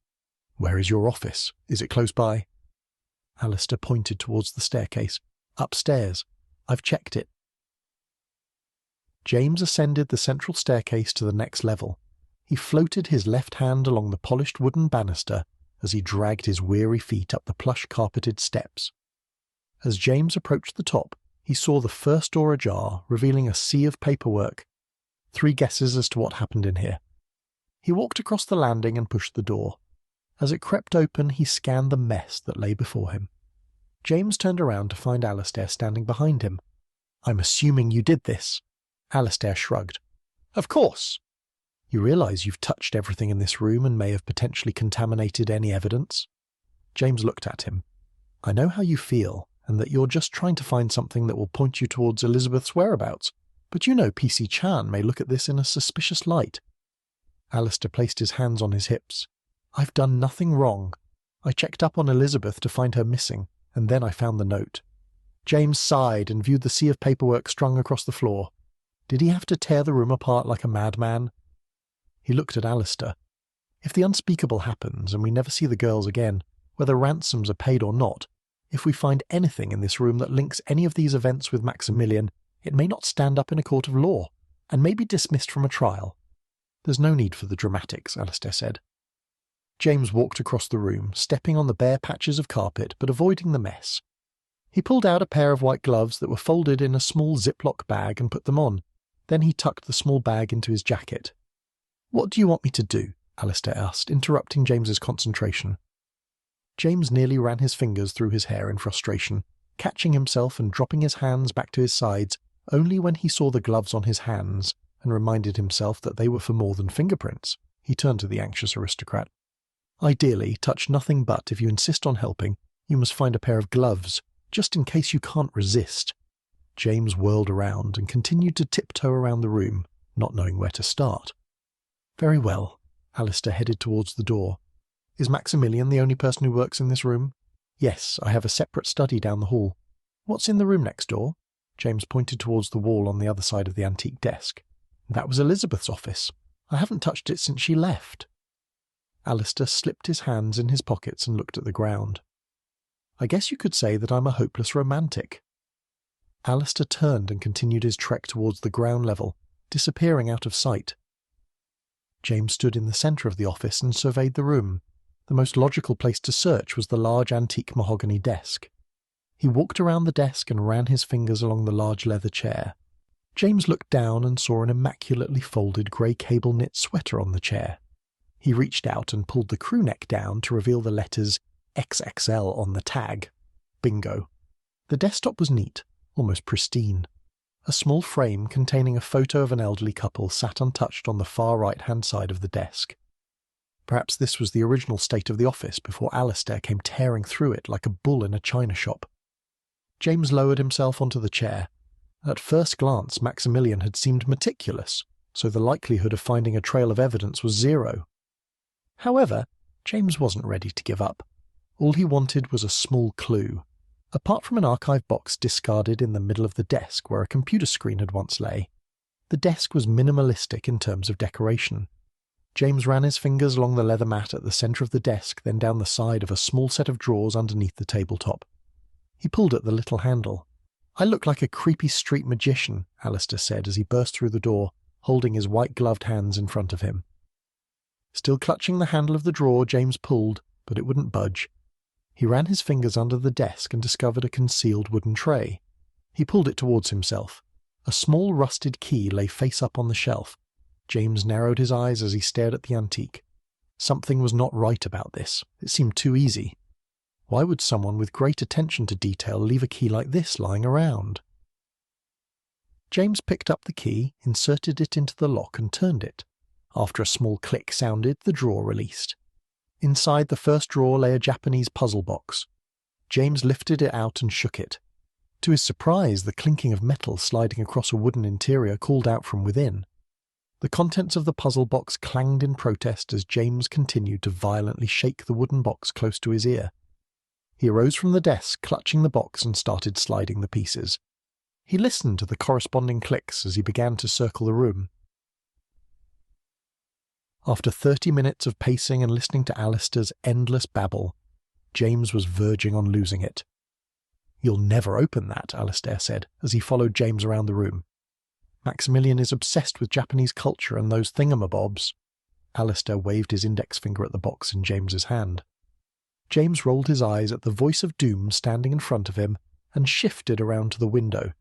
"Where is your office? Is it close by?" Alistair pointed towards the staircase. "Upstairs. I've checked it." James ascended the central staircase to the next level. He floated his left hand along the polished wooden banister as he dragged his weary feet up the plush-carpeted steps. As James approached the top, he saw the first door ajar, revealing a sea of paperwork. 3 guesses as to what happened in here. He walked across the landing and pushed the door. As it crept open, he scanned the mess that lay before him. James turned around to find Alistair standing behind him. "I'm assuming you did this." Alistair shrugged. "Of course." "You realise you've touched everything in this room and may have potentially contaminated any evidence?" James looked at him. "I know how you feel, and that you're just trying to find something that will point you towards Elizabeth's whereabouts, but you know PC Chan may look at this in a suspicious light." Alistair placed his hands on his hips. "I've done nothing wrong. I checked up on Elizabeth to find her missing, and then I found the note." James sighed and viewed the sea of paperwork strung across the floor. Did he have to tear the room apart like a madman? He looked at Alistair. "If the unspeakable happens and we never see the girls again, whether ransoms are paid or not, if we find anything in this room that links any of these events with Maximilian, it may not stand up in a court of law. and maybe dismissed from a trial. There's no need for the dramatics, Alistair said. James walked across the room, stepping on the bare patches of carpet but avoiding the mess. He pulled out a pair of white gloves that were folded in a small Ziploc bag and put them on. Then he tucked the small bag into his jacket. "What do you want me to do?" Alistair asked, interrupting James's concentration. James nearly ran his fingers through his hair in frustration, catching himself and dropping his hands back to his sides only when he saw the gloves on his hands and reminded himself that they were for more than fingerprints. He turned to the anxious aristocrat. "Ideally, touch nothing but, if you insist on helping, you must find a pair of gloves, just in case you can't resist." James whirled around and continued to tiptoe around the room, not knowing where to start. "Very well." Alistair headed towards the door. "Is Maximilian the only person who works in this room?" "Yes, I have a separate study down the hall." "What's in the room next door?" James pointed towards the wall on the other side of the antique desk. "That was Elizabeth's office. I haven't touched it since she left." Alistair slipped his hands in his pockets and looked at the ground. "I guess you could say that I'm a hopeless romantic." Alistair turned and continued his trek towards the ground level, disappearing out of sight. James stood in the centre of the office and surveyed the room. The most logical place to search was the large antique mahogany desk. He walked around the desk and ran his fingers along the large leather chair. James looked down and saw an immaculately folded grey cable knit sweater on the chair. He reached out and pulled the crew neck down to reveal the letters XXL on the tag. Bingo. The desktop was neat, almost pristine. A small frame containing a photo of an elderly couple sat untouched on the far right-hand side of the desk. Perhaps this was the original state of the office before Alistair came tearing through it like a bull in a china shop. James lowered himself onto the chair. At first glance, Maximilian had seemed meticulous, so the likelihood of finding a trail of evidence was zero. However, James wasn't ready to give up. All he wanted was a small clue. Apart from an archive box discarded in the middle of the desk where a computer screen had once lay, the desk was minimalistic in terms of decoration. James ran his fingers along the leather mat at the centre of the desk, then down the side of a small set of drawers underneath the tabletop. He pulled at the little handle. "I look like a creepy street magician," Alistair said as he burst through the door, holding his white-gloved hands in front of him. Still clutching the handle of the drawer, James pulled, but it wouldn't budge. He ran his fingers under the desk and discovered a concealed wooden tray. He pulled it towards himself. A small rusted key lay face up on the shelf. James narrowed his eyes as he stared at the antique. Something was not right about this. It seemed too easy. Why would someone with great attention to detail leave a key like this lying around? James picked up the key, inserted it into the lock and turned it. After a small click sounded, the drawer released. Inside the first drawer lay a Japanese puzzle box. James lifted it out and shook it. To his surprise, the clinking of metal sliding across a wooden interior called out from within. The contents of the puzzle box clanged in protest as James continued to violently shake the wooden box close to his ear. He arose from the desk, clutching the box, and started sliding the pieces. He listened to the corresponding clicks as he began to circle the room. After 30 minutes of pacing and listening to Alistair's endless babble, James was verging on losing it. "You'll never open that," Alistair said, as he followed James around the room. "Maximilian is obsessed with Japanese culture and those thingamabobs." Alistair waved his index finger at the box in James's hand. James rolled his eyes at the voice of doom standing in front of him and shifted around to the window.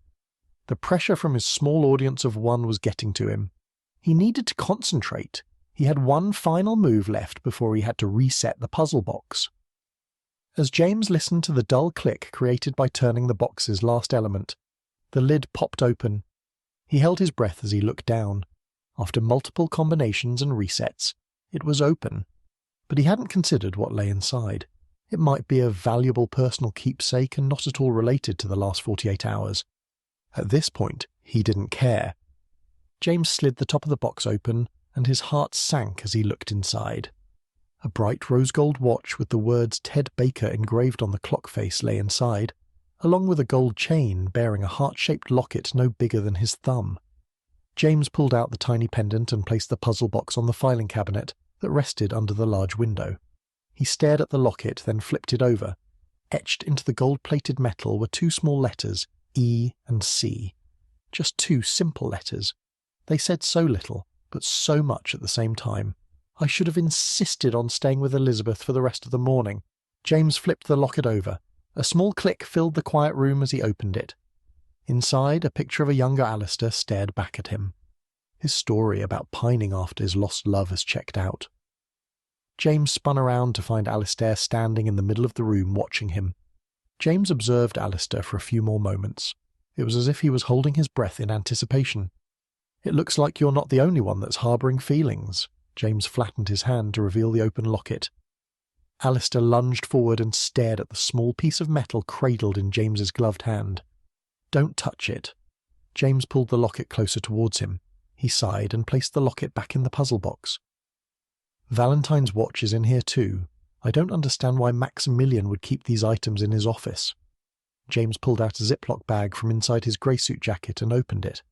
The pressure from his small audience of one was getting to him. He needed to concentrate. He had one final move left before he had to reset the puzzle box. As James listened to the dull click created by turning the box's last element, the lid popped open. He held his breath as he looked down. After multiple combinations and resets, it was open. But he hadn't considered what lay inside. It might be a valuable personal keepsake and not at all related to the last 48 hours. At this point, he didn't care. James slid the top of the box open, and his heart sank as he looked inside. A bright rose-gold watch with the words Ted Baker engraved on the clock face lay inside, along with a gold chain bearing a heart-shaped locket no bigger than his thumb. James pulled out the tiny pendant and placed the puzzle box on the filing cabinet that rested under the large window. He stared at the locket, then flipped it over. Etched into the gold-plated metal were two small letters, E and C. Just two simple letters. They said so little, but so much at the same time. I should have insisted on staying with Elizabeth for the rest of the morning. James flipped the locket over. A small click filled the quiet room as he opened it. Inside, a picture of a younger Alistair stared back at him. His story about pining after his lost love has checked out. James spun around to find Alistair standing in the middle of the room watching him. James observed Alistair for a few more moments. It was as if he was holding his breath in anticipation. "It looks like you're not the only one that's harbouring feelings." James flattened his hand to reveal the open locket. Alistair lunged forward and stared at the small piece of metal cradled in James's gloved hand. "Don't touch it." James pulled the locket closer towards him. He sighed and placed the locket back in the puzzle box. "Valentine's watch is in here too. I don't understand why Maximilian would keep these items in his office." James pulled out a Ziploc bag from inside his grey suit jacket and opened it.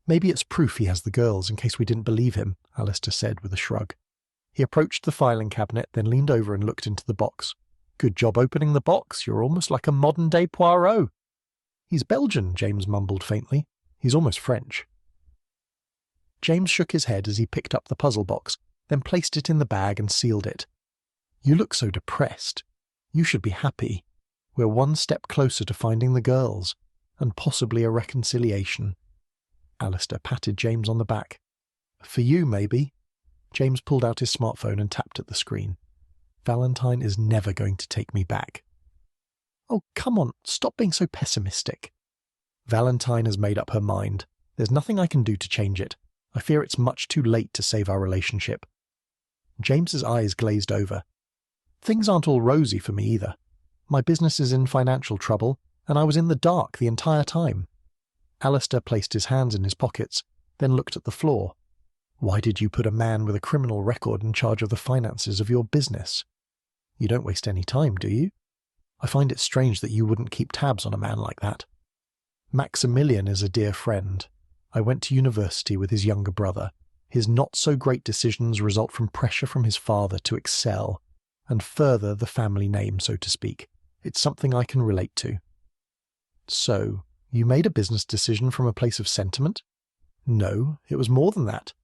"Maybe it's proof he has the girls, in case we didn't believe him," Alistair said with a shrug. He approached the filing cabinet, then leaned over and looked into the box. "Good job opening the box. You're almost like a modern-day Poirot." "He's Belgian," James mumbled faintly. "He's almost French." James shook his head as he picked up the puzzle box, then placed it in the bag and sealed it. "You look so depressed. You should be happy. We're one step closer to finding the girls, and possibly a reconciliation." Alistair patted James on the back. "For you, maybe." James pulled out his smartphone and tapped at the screen. "Valentine is never going to take me back." "Oh, come on, stop being so pessimistic." "Valentine has made up her mind. There's nothing I can do to change it. I fear it's much too late to save our relationship." James's eyes glazed over. "Things aren't all rosy for me either. My business is in financial trouble, and I was in the dark the entire time." Alistair placed his hands in his pockets, then looked at the floor. "Why did you put a man with a criminal record in charge of the finances of your business? You don't waste any time, do you? I find it strange that you wouldn't keep tabs on a man like that." "Maximilian is a dear friend. I went to university with his younger brother. His not-so-great decisions result from pressure from his father to excel, and further the family name, so to speak. It's something I can relate to." "So, you made a business decision from a place of sentiment?" "No, it was more than that.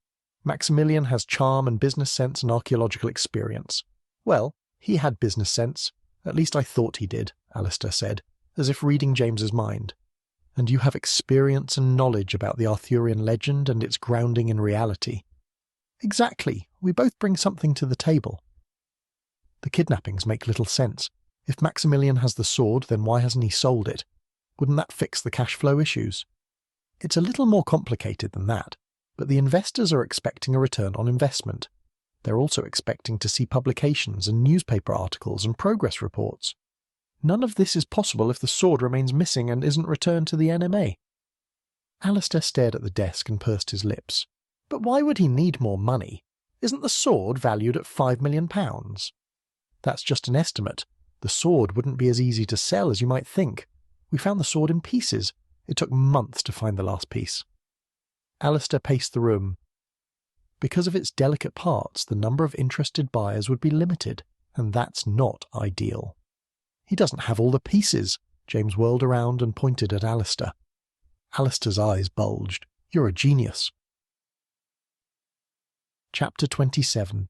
Maximilian has charm and business sense and archaeological experience." "Well, he had business sense. At least I thought he did," Alistair said, as if reading James's mind. "And you have experience and knowledge about the Arthurian legend and its grounding in reality." "Exactly. We both bring something to the table." "The kidnappings make little sense. If Maximilian has the sword, then why hasn't he sold it? Wouldn't that fix the cash flow issues?" "It's a little more complicated than that, but the investors are expecting a return on investment. They're also expecting to see publications and newspaper articles and progress reports. None of this is possible if the sword remains missing and isn't returned to the NMA." Alistair stared at the desk and pursed his lips. "But why would he need more money? Isn't the sword valued at £5 million? "That's just an estimate. The sword wouldn't be as easy to sell as you might think. We found the sword in pieces. It took months to find the last piece." Alistair paced the room. "Because of its delicate parts, the number of interested buyers would be limited, and that's not ideal." "He doesn't have all the pieces." James whirled around and pointed at Alistair. Alistair's eyes bulged. "You're a genius." Chapter 27.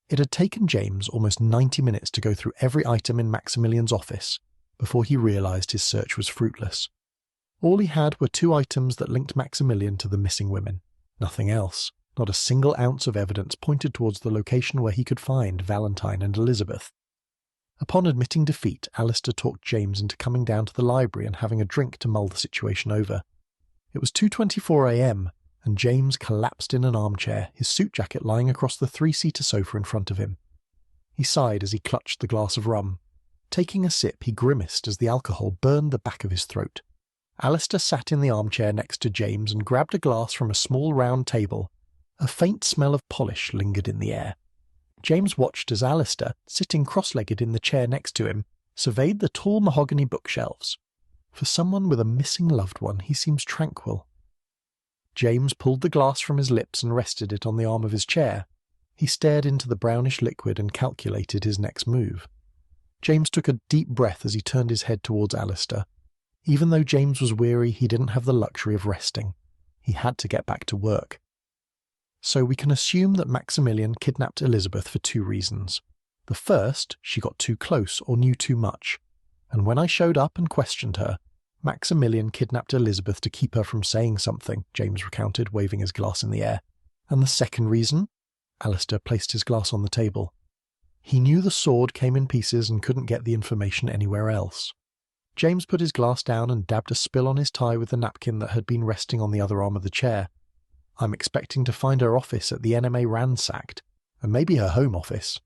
It had taken James almost 90 minutes to go through every item in Maximilian's office before he realised his search was fruitless. All he had were 2 items that linked Maximilian to the missing women. Nothing else. Not a single ounce of evidence pointed towards the location where he could find Valentine and Elizabeth. Upon admitting defeat, Alistair talked James into coming down to the library and having a drink to mull the situation over. It was 2:24 a.m, and James collapsed in an armchair, his suit jacket lying across the 3-seater sofa in front of him. He sighed as he clutched the glass of rum. Taking a sip, he grimaced as the alcohol burned the back of his throat. Alistair sat in the armchair next to James and grabbed a glass from a small round table. A faint smell of polish lingered in the air. James watched as Alistair, sitting cross-legged in the chair next to him, surveyed the tall mahogany bookshelves. For someone with a missing loved one, he seems tranquil. James pulled the glass from his lips and rested it on the arm of his chair. He stared into the brownish liquid and calculated his next move. James took a deep breath as he turned his head towards Alistair. Even though James was weary, he didn't have the luxury of resting. He had to get back to work. So we can assume that Maximilian kidnapped Elizabeth for 2 reasons. The first, she got too close or knew too much, and when I showed up and questioned her, Maximilian kidnapped Elizabeth to keep her from saying something, James recounted, waving his glass in the air. And the second reason? Alistair placed his glass on the table. He knew the sword came in pieces and couldn't get the information anywhere else. James put his glass down and dabbed a spill on his tie with the napkin that had been resting on the other arm of the chair. I'm expecting to find her office at the NMA ransacked, and maybe her home office.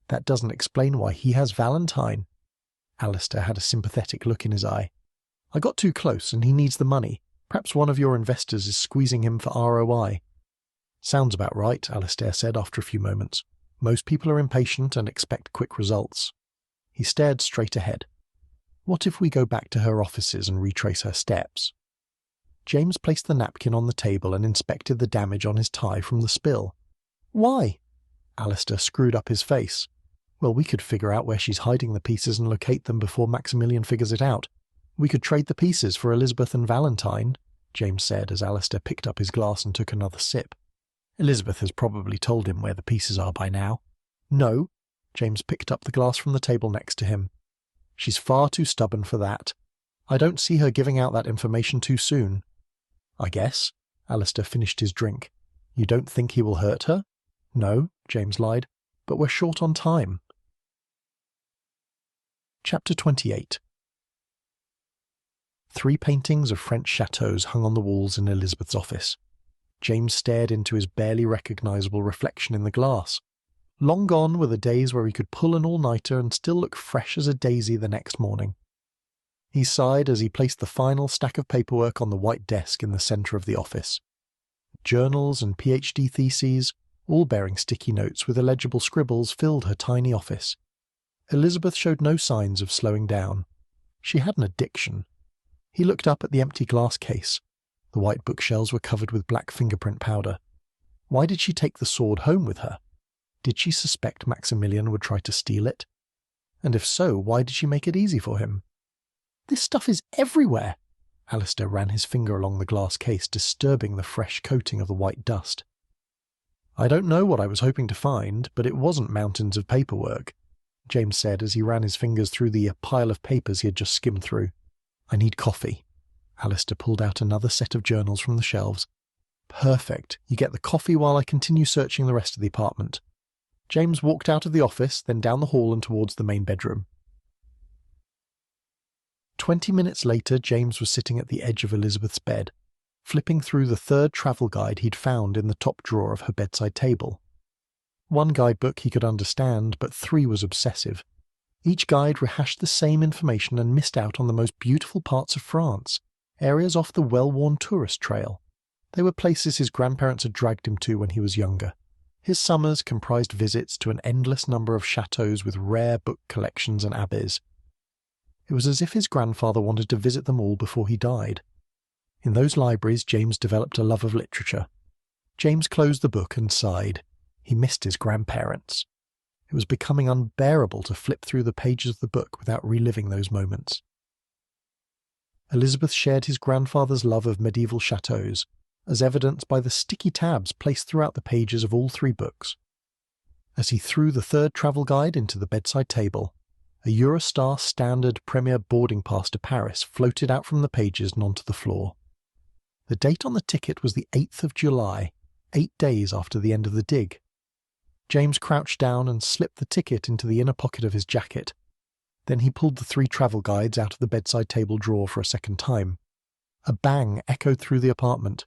That doesn't explain why he has Valentine. Alistair had a sympathetic look in his eye. I got too close and he needs the money. Perhaps one of your investors is squeezing him for ROI. Sounds about right, Alistair said after a few moments. Most people are impatient and expect quick results. He stared straight ahead. What if we go back to her offices and retrace her steps? James placed the napkin on the table and inspected the damage on his tie from the spill. Why? Alistair screwed up his face. Well, we could figure out where she's hiding the pieces and locate them before Maximilian figures it out. We could trade the pieces for Elizabeth and Valentine, James said as Alistair picked up his glass and took another sip. Elizabeth has probably told him where the pieces are by now. No, James picked up the glass from the table next to him. She's far too stubborn for that. I don't see her giving out that information too soon. I guess. Alistair finished his drink. You don't think he will hurt her? No, James lied, but we're short on time. Chapter 28. 3 paintings of French chateaux hung on the walls in Elizabeth's office. James stared into his barely recognisable reflection in the glass. Long gone were the days where he could pull an all-nighter and still look fresh as a daisy the next morning. He sighed as he placed the final stack of paperwork on the white desk in the centre of the office. Journals and PhD theses, all bearing sticky notes with illegible scribbles, filled her tiny office. Elizabeth showed no signs of slowing down. She had an addiction. He looked up at the empty glass case. The white bookshelves were covered with black fingerprint powder. Why did she take the sword home with her? Did she suspect Maximilian would try to steal it? And if so, why did she make it easy for him? This stuff is everywhere! Alistair ran his finger along the glass case, disturbing the fresh coating of the white dust. I don't know what I was hoping to find, but it wasn't mountains of paperwork, James said as he ran his fingers through the pile of papers he had just skimmed through. I need coffee. Alistair pulled out another set of journals from the shelves. Perfect. You get the coffee while I continue searching the rest of the apartment. James walked out of the office, then down the hall and towards the main bedroom. 20 minutes later, James was sitting at the edge of Elizabeth's bed, flipping through the 3rd travel guide he'd found in the top drawer of her bedside table. 1 guidebook he could understand, but 3 was obsessive. Each guide rehashed the same information and missed out on the most beautiful parts of France, areas off the well-worn tourist trail. They were places his grandparents had dragged him to when he was younger. His summers comprised visits to an endless number of chateaux with rare book collections and abbeys. It was as if his grandfather wanted to visit them all before he died. In those libraries, James developed a love of literature. James closed the book and sighed. He missed his grandparents. It was becoming unbearable to flip through the pages of the book without reliving those moments. Elizabeth shared his grandfather's love of medieval chateaux, as evidenced by the sticky tabs placed throughout the pages of all 3 books. As he threw the 3rd travel guide into the bedside table, a Eurostar Standard Premier boarding pass to Paris floated out from the pages and onto the floor. The date on the ticket was the 8th of July, 8 days after the end of the dig. James crouched down and slipped the ticket into the inner pocket of his jacket. Then he pulled the 3 travel guides out of the bedside table drawer for a second time. A bang echoed through the apartment.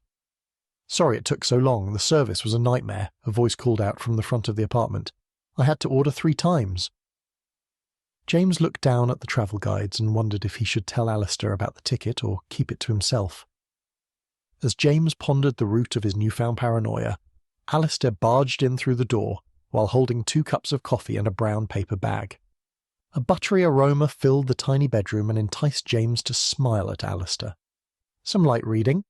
Sorry it took so long, the service was a nightmare, a voice called out from the front of the apartment. I had to order 3 times. James looked down at the travel guides and wondered if he should tell Alistair about the ticket or keep it to himself. As James pondered the root of his newfound paranoia, Alistair barged in through the door, while holding 2 cups of coffee and a brown paper bag. A buttery aroma filled the tiny bedroom and enticed James to smile at Alistair. Some light reading.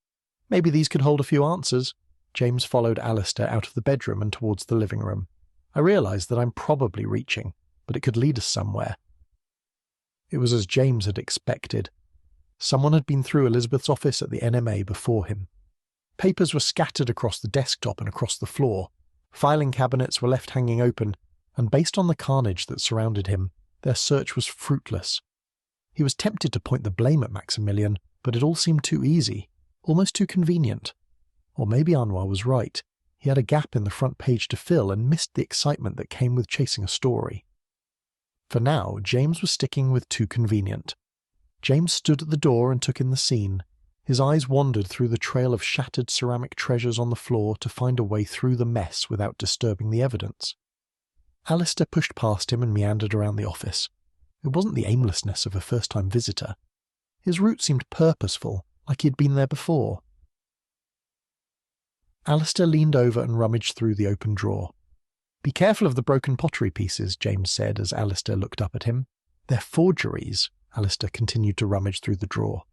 Maybe these could hold a few answers. James followed Alistair out of the bedroom and towards the living room. I realised that I'm probably reaching, but it could lead us somewhere. It was as James had expected. Someone had been through Elizabeth's office at the NMA before him. Papers were scattered across the desktop and across the floor. Filing cabinets were left hanging open, and based on the carnage that surrounded him, their search was fruitless. He was tempted to point the blame at Maximilian, but it all seemed too easy, almost too convenient. Or maybe Anwar was right. He had a gap in the front page to fill and missed the excitement that came with chasing a story. For now, James was sticking with too convenient. James stood at the door and took in the scene. His eyes wandered through the trail of shattered ceramic treasures on the floor to find a way through the mess without disturbing the evidence. Alistair pushed past him and meandered around the office. It wasn't the aimlessness of a first-time visitor. His route seemed purposeful, like he had been there before. Alistair leaned over and rummaged through the open drawer. "Be careful of the broken pottery pieces," James said as Alistair looked up at him. "They're forgeries." Alistair continued to rummage through the drawer.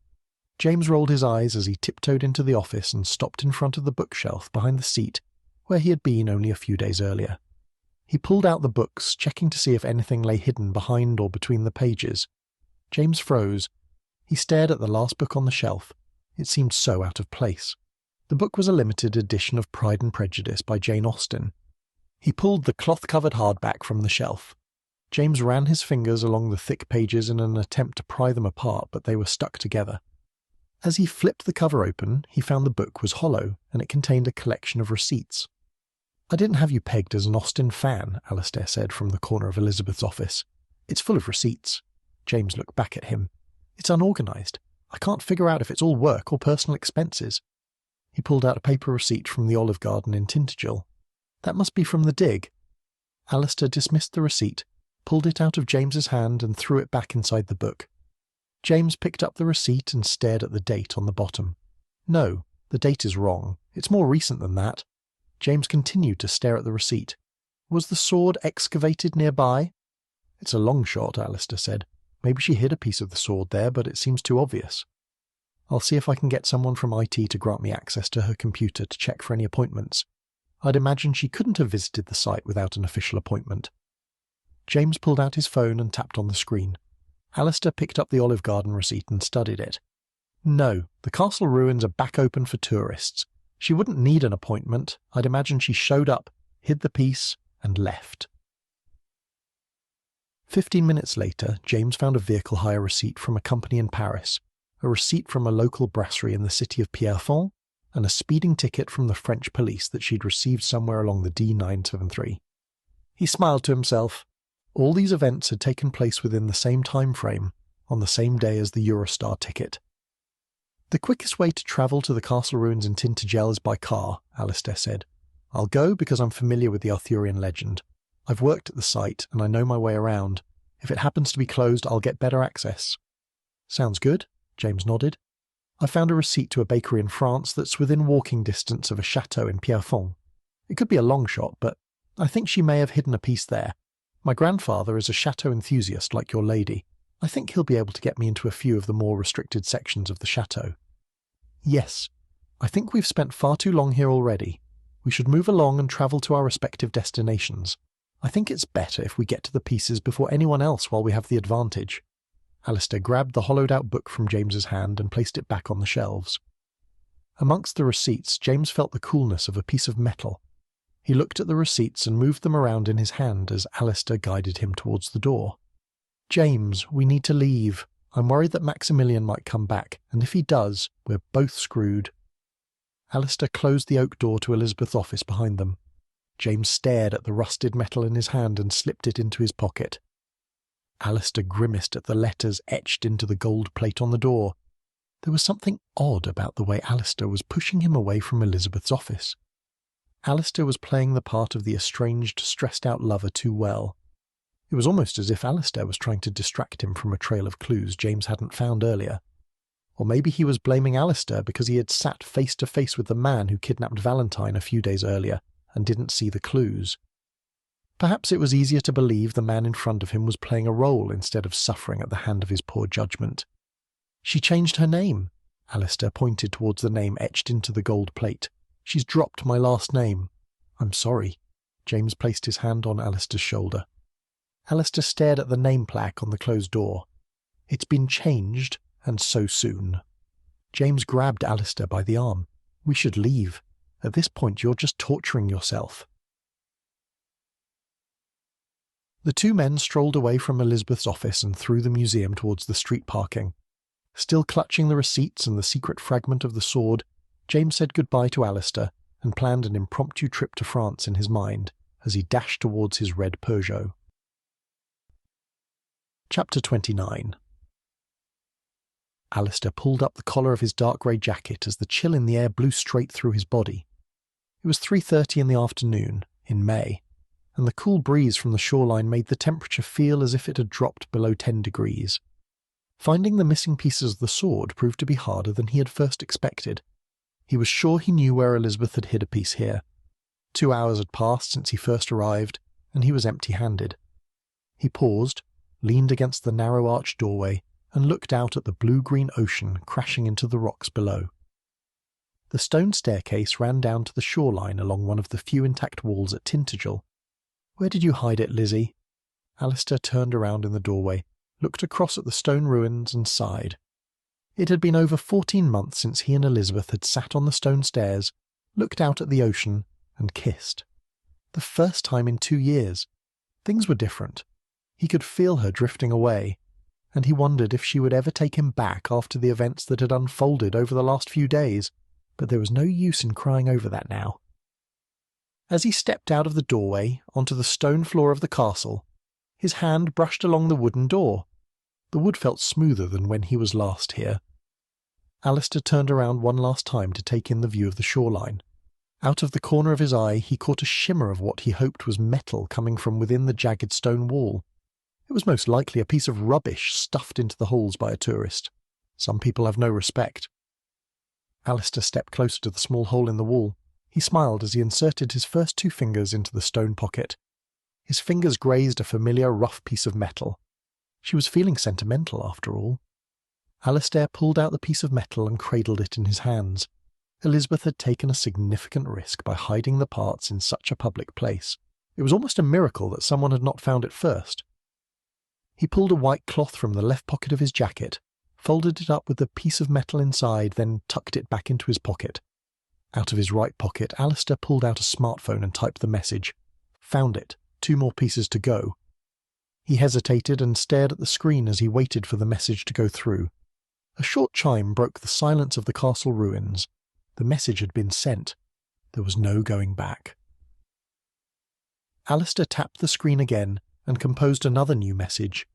James rolled his eyes as he tiptoed into the office and stopped in front of the bookshelf behind the seat where he had been only a few days earlier. He pulled out the books, checking to see if anything lay hidden behind or between the pages. James froze. He stared at the last book on the shelf. It seemed so out of place. The book was a limited edition of Pride and Prejudice by Jane Austen. He pulled the cloth-covered hardback from the shelf. James ran his fingers along the thick pages in an attempt to pry them apart, but they were stuck together. As he flipped the cover open, he found the book was hollow, and it contained a collection of receipts. "I didn't have you pegged as an Austen fan," Alistair said from the corner of Elizabeth's office. "It's full of receipts." James looked back at him. "It's unorganised. I can't figure out if it's all work or personal expenses." He pulled out a paper receipt from the Olive Garden in Tintagel. "That must be from the dig." Alistair dismissed the receipt, pulled it out of James's hand and threw it back inside the book. James picked up the receipt and stared at the date on the bottom. "No, the date is wrong. It's more recent than that." James continued to stare at the receipt. "Was the sword excavated nearby?" "It's a long shot," Alistair said. "Maybe she hid a piece of the sword there, but it seems too obvious. I'll see if I can get someone from IT to grant me access to her computer to check for any appointments. I'd imagine she couldn't have visited the site without an official appointment." James pulled out his phone and tapped on the screen. Alistair picked up the Olive Garden receipt and studied it. "No, the castle ruins are back open for tourists. She wouldn't need an appointment. I'd imagine she showed up, hid the piece, and left." 15 minutes later, James found a vehicle hire receipt from a company in Paris, a receipt from a local brasserie in the city of Pierrefonds, and a speeding ticket from the French police that she'd received somewhere along the D973. He smiled to himself. All these events had taken place within the same time frame, on the same day as the Eurostar ticket. "The quickest way to travel to the castle ruins in Tintagel is by car," Alistair said. "I'll go because I'm familiar with the Arthurian legend. I've worked at the site and I know my way around. If it happens to be closed, I'll get better access." "Sounds good," James nodded. "I found a receipt to a bakery in France that's within walking distance of a chateau in Pierrefonds. It could be a long shot, but I think she may have hidden a piece there. My grandfather is a chateau enthusiast like your lady. I think he'll be able to get me into a few of the more restricted sections of the chateau." "Yes. I think we've spent far too long here already. We should move along and travel to our respective destinations. I think it's better if we get to the pieces before anyone else while we have the advantage." Alistair grabbed the hollowed-out book from James's hand and placed it back on the shelves. Amongst the receipts, James felt the coolness of a piece of metal. He looked at the receipts and moved them around in his hand as Alistair guided him towards the door. "James, we need to leave. I'm worried that Maximilian might come back, and if he does, we're both screwed." Alistair closed the oak door to Elizabeth's office behind them. James stared at the rusted metal in his hand and slipped it into his pocket. Alistair grimaced at the letters etched into the gold plate on the door. There was something odd about the way Alistair was pushing him away from Elizabeth's office. Alistair was playing the part of the estranged, stressed-out lover too well. It was almost as if Alistair was trying to distract him from a trail of clues James hadn't found earlier. Or maybe he was blaming Alistair because he had sat face to face with the man who kidnapped Valentine a few days earlier and didn't see the clues. Perhaps it was easier to believe the man in front of him was playing a role instead of suffering at the hand of his poor judgment. "She changed her name." Alistair pointed towards the name etched into the gold plate. "She's dropped my last name." "I'm sorry." James placed his hand on Alistair's shoulder. Alistair stared at the name plaque on the closed door. "It's been changed, and so soon." James grabbed Alistair by the arm. We should leave. At this point you're just torturing yourself." The two men strolled away from Elizabeth's office and through the museum towards the street parking. Still clutching the receipts and the secret fragment of the sword, James said goodbye to Alistair and planned an impromptu trip to France in his mind as he dashed towards his red Peugeot. Chapter 29. Alistair pulled up the collar of his dark grey jacket as the chill in the air blew straight through his body. It was 3:30 in the afternoon, in May, and the cool breeze from the shoreline made the temperature feel as if it had dropped below 10 degrees. Finding the missing pieces of the sword proved to be harder than he had first expected. He was sure he knew where Elizabeth had hid a piece here. 2 hours had passed since he first arrived, and he was empty-handed. He paused, leaned against the narrow arched doorway, and looked out at the blue-green ocean crashing into the rocks below. The stone staircase ran down to the shoreline along one of the few intact walls at Tintagel. "Where did you hide it, Lizzie?" Alistair turned around in the doorway, looked across at the stone ruins and sighed. It had been over 14 months since he and Elizabeth had sat on the stone stairs, looked out at the ocean, and kissed. The first time in 2 years. Things were different. He could feel her drifting away, and he wondered if she would ever take him back after the events that had unfolded over the last few days, but there was no use in crying over that now. As he stepped out of the doorway onto the stone floor of the castle, his hand brushed along the wooden door. The wood felt smoother than when he was last here. Alistair turned around one last time to take in the view of the shoreline. Out of the corner of his eye he caught a shimmer of what he hoped was metal coming from within the jagged stone wall. It was most likely a piece of rubbish stuffed into the holes by a tourist. Some people have no respect. Alistair stepped closer to the small hole in the wall. He smiled as he inserted his first 2 fingers into the stone pocket. His fingers grazed a familiar rough piece of metal. She was feeling sentimental, after all. Alistair pulled out the piece of metal and cradled it in his hands. Elizabeth had taken a significant risk by hiding the parts in such a public place. It was almost a miracle that someone had not found it first. He pulled a white cloth from the left pocket of his jacket, folded it up with the piece of metal inside, then tucked it back into his pocket. Out of his right pocket, Alistair pulled out a smartphone and typed the message. Found it. 2 more pieces to go. He hesitated and stared at the screen as he waited for the message to go through. A short chime broke the silence of the castle ruins. The message had been sent. There was no going back. Alistair tapped the screen again and composed another new message.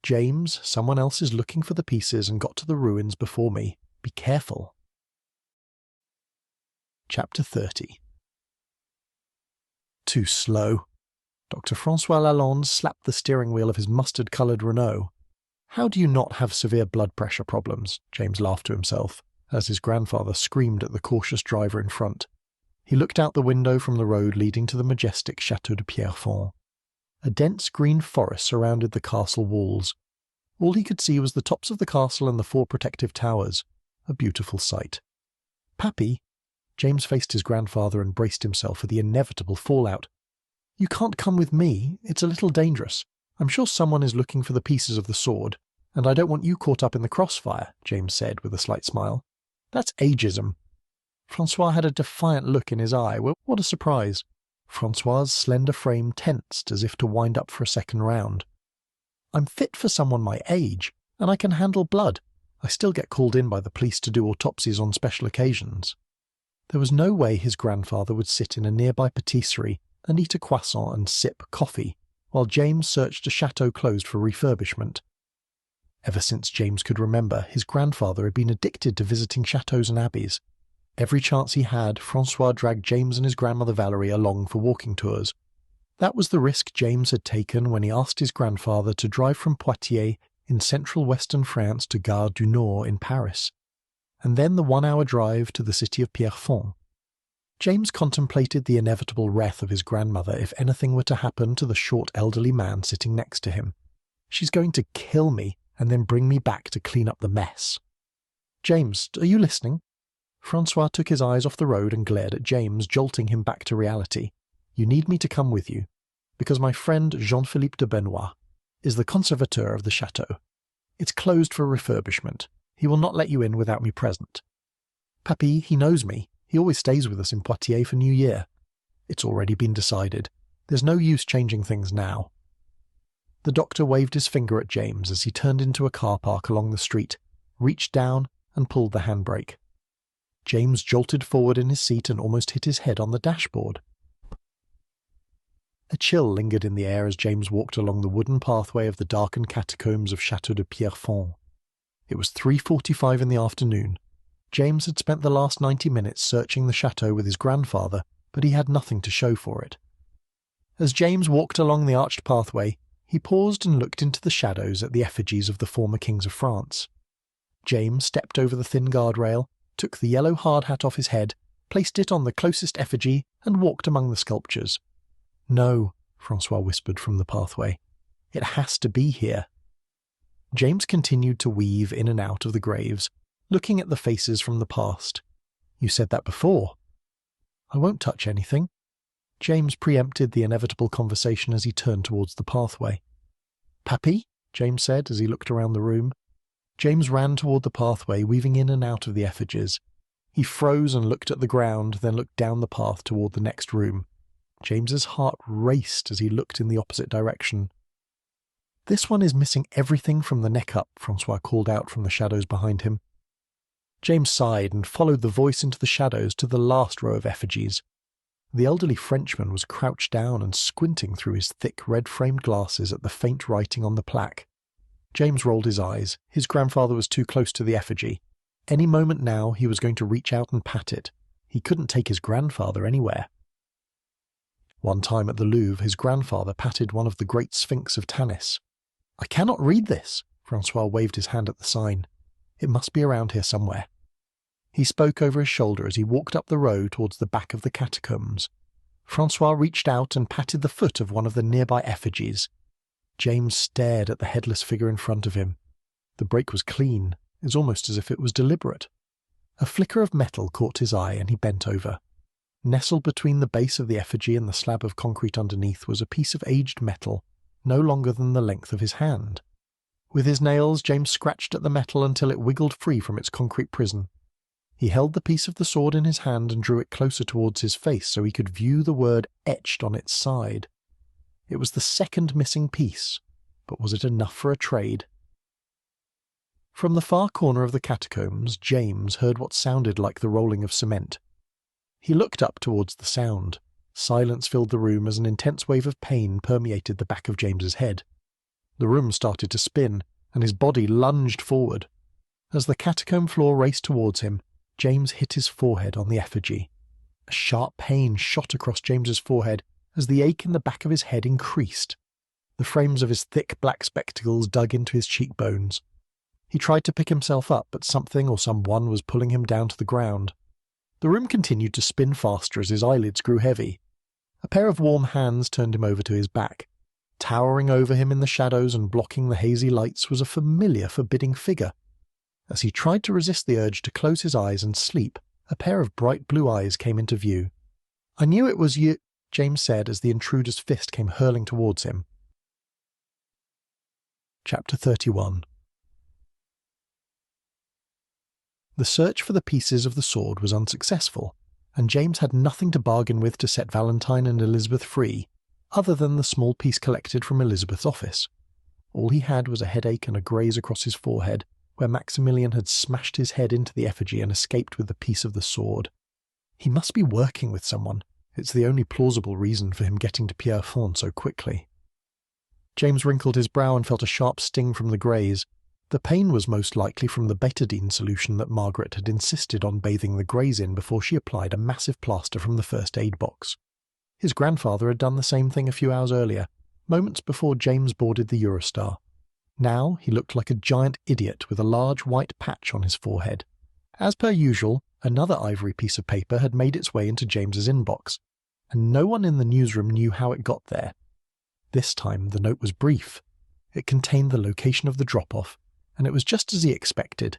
"James, someone else is looking for the pieces and got to the ruins before me. Be careful." Chapter 30. Too slow. Dr. Francois Lalonde slapped the steering wheel of his mustard-coloured Renault. "How do you not have severe blood pressure problems?" James laughed to himself, as his grandfather screamed at the cautious driver in front. He looked out the window from the road leading to the majestic Château de Pierrefonds. A dense green forest surrounded the castle walls. All he could see was the tops of the castle and the 4 protective towers. A beautiful sight. "Pappy?" James faced his grandfather and braced himself for the inevitable fallout. "You can't come with me. It's a little dangerous. I'm sure someone is looking for the pieces of the sword, and I don't want you caught up in the crossfire," James said with a slight smile. "That's ageism." Francois had a defiant look in his eye. Well, what a surprise. Francois's slender frame tensed as if to wind up for a second round. "I'm fit for someone my age, and I can handle blood. I still get called in by the police to do autopsies on special occasions." There was no way his grandfather would sit in a nearby patisserie and eat a croissant and sip coffee, while James searched a chateau closed for refurbishment. Ever since James could remember, his grandfather had been addicted to visiting chateaux and abbeys. Every chance he had, Francois dragged James and his grandmother Valerie along for walking tours. That was the risk James had taken when he asked his grandfather to drive from Poitiers in central western France to Gare du Nord in Paris, and then the 1-hour drive to the city of Pierrefonds. James contemplated the inevitable wrath of his grandmother if anything were to happen to the short elderly man sitting next to him. "She's going to kill me and then bring me back to clean up the mess." "James, are you listening?" Francois took his eyes off the road and glared at James, jolting him back to reality. "You need me to come with you, because my friend Jean-Philippe de Benoit is the conservateur of the chateau. It's closed for refurbishment. He will not let you in without me present." "Pappy, he knows me. He always stays with us in Poitiers for New Year. It's already been decided. There's no use changing things now." The doctor waved his finger at James as he turned into a car park along the street, reached down and pulled the handbrake. James jolted forward in his seat and almost hit his head on the dashboard. A chill lingered in the air as James walked along the wooden pathway of the darkened catacombs of Château de Pierrefonds. It was 3:45 in the afternoon. James had spent the last 90 minutes searching the chateau with his grandfather, but he had nothing to show for it. As James walked along the arched pathway, he paused and looked into the shadows at the effigies of the former kings of France. James stepped over the thin guardrail, took the yellow hard hat off his head, placed it on the closest effigy, and walked among the sculptures. "No," Francois whispered from the pathway. "It has to be here." James continued to weave in and out of the graves, looking at the faces from the past. "You said that before." "I won't touch anything." James preempted the inevitable conversation as he turned towards the pathway. "Papy?" James said as he looked around the room. James ran toward the pathway, weaving in and out of the effigies. He froze and looked at the ground, then looked down the path toward the next room. James's heart raced as he looked in the opposite direction. "This one is missing everything from the neck up," Francois called out from the shadows behind him. James sighed and followed the voice into the shadows to the last row of effigies. The elderly Frenchman was crouched down and squinting through his thick red-framed glasses at the faint writing on the plaque. James rolled his eyes. His grandfather was too close to the effigy. Any moment now he was going to reach out and pat it. He couldn't take his grandfather anywhere. One time at the Louvre, his grandfather patted one of the great Sphinx of Tanis. "I cannot read this," Francois waved his hand at the sign. "It must be around here somewhere." He spoke over his shoulder as he walked up the road towards the back of the catacombs. Francois reached out and patted the foot of one of the nearby effigies. James stared at the headless figure in front of him. The break was clean. It was almost as if it was deliberate. A flicker of metal caught his eye and he bent over. Nestled between the base of the effigy and the slab of concrete underneath was a piece of aged metal, no longer than the length of his hand. With his nails, James scratched at the metal until it wiggled free from its concrete prison. He held the piece of the sword in his hand and drew it closer towards his face so he could view the word etched on its side. It was the second missing piece, but was it enough for a trade? From the far corner of the catacombs, James heard what sounded like the rolling of cement. He looked up towards the sound. Silence filled the room as an intense wave of pain permeated the back of James's head. The room started to spin, and his body lunged forward. As the catacomb floor raced towards him, James hit his forehead on the effigy. A sharp pain shot across James's forehead as the ache in the back of his head increased. The frames of his thick black spectacles dug into his cheekbones. He tried to pick himself up, but something or someone was pulling him down to the ground. The room continued to spin faster as his eyelids grew heavy. A pair of warm hands turned him over to his back. Towering over him in the shadows and blocking the hazy lights was a familiar, forbidding figure. As he tried to resist the urge to close his eyes and sleep, a pair of bright blue eyes came into view. "I knew it was you," James said as the intruder's fist came hurling towards him. Chapter 31. The search for the pieces of the sword was unsuccessful, and James had nothing to bargain with to set Valentine and Elizabeth free, other than the small piece collected from Elizabeth's office. All he had was a headache and a graze across his forehead, where Maximilian had smashed his head into the effigy and escaped with the piece of the sword. He must be working with someone. It's the only plausible reason for him getting to Pierrefonds so quickly. James wrinkled his brow and felt a sharp sting from the graze. The pain was most likely from the betadine solution that Margaret had insisted on bathing the graze in before she applied a massive plaster from the first aid box. His grandfather had done the same thing a few hours earlier, moments before James boarded the Eurostar. Now he looked like a giant idiot with a large white patch on his forehead. As per usual, another ivory piece of paper had made its way into James's inbox, and no one in the newsroom knew how it got there. This time the note was brief. It contained the location of the drop-off, and it was just as he expected.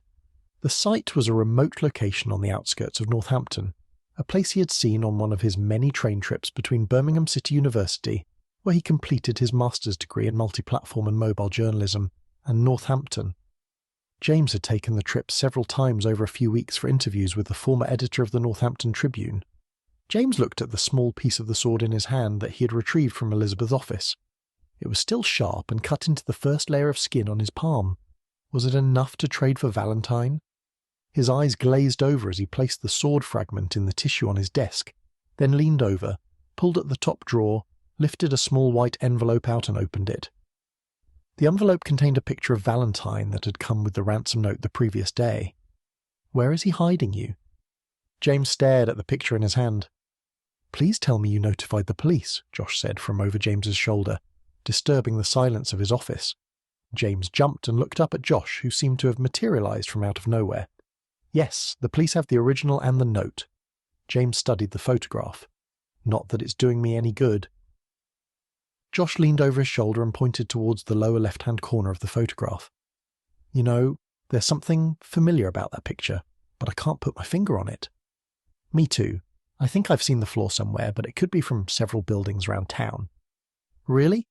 The site was a remote location on the outskirts of Northampton, a place he had seen on one of his many train trips between Birmingham City University, where he completed his master's degree in multi-platform and mobile journalism, and Northampton. James had taken the trip several times over a few weeks for interviews with the former editor of the Northampton Tribune. James looked at the small piece of the sword in his hand that he had retrieved from Elizabeth's office. It was still sharp and cut into the first layer of skin on his palm. Was it enough to trade for Valentine? His eyes glazed over as he placed the sword fragment in the tissue on his desk, then leaned over, pulled at the top drawer, lifted a small white envelope out and opened it. The envelope contained a picture of Valentine that had come with the ransom note the previous day. "Where is he hiding you?" James stared at the picture in his hand. "Please tell me you notified the police," Josh said from over James's shoulder, disturbing the silence of his office. James jumped and looked up at Josh, who seemed to have materialized from out of nowhere. "Yes, the police have the original and the note." James studied the photograph. "Not that it's doing me any good." Josh leaned over his shoulder and pointed towards the lower left-hand corner of the photograph. "You know, there's something familiar about that picture, but I can't put my finger on it." "Me too. I think I've seen the floor somewhere, but it could be from several buildings around town." "Really?"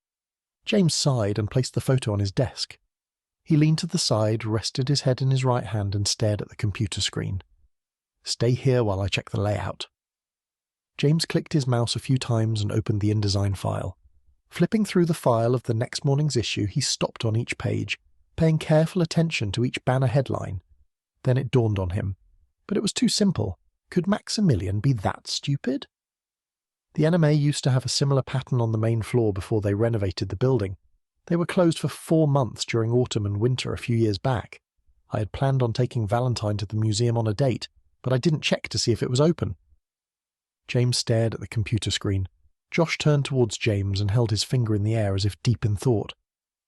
James sighed and placed the photo on his desk. He leaned to the side, rested his head in his right hand and stared at the computer screen. "Stay here while I check the layout." James clicked his mouse a few times and opened the InDesign file. Flipping through the file of the next morning's issue, he stopped on each page, paying careful attention to each banner headline. Then it dawned on him. But it was too simple. Could Maximilian be that stupid? The NMA used to have a similar pattern on the main floor before they renovated the building. They were closed for 4 months during autumn and winter a few years back. I had planned on taking Valentine to the museum on a date, but I didn't check to see if it was open. James stared at the computer screen. Josh turned towards James and held his finger in the air as if deep in thought.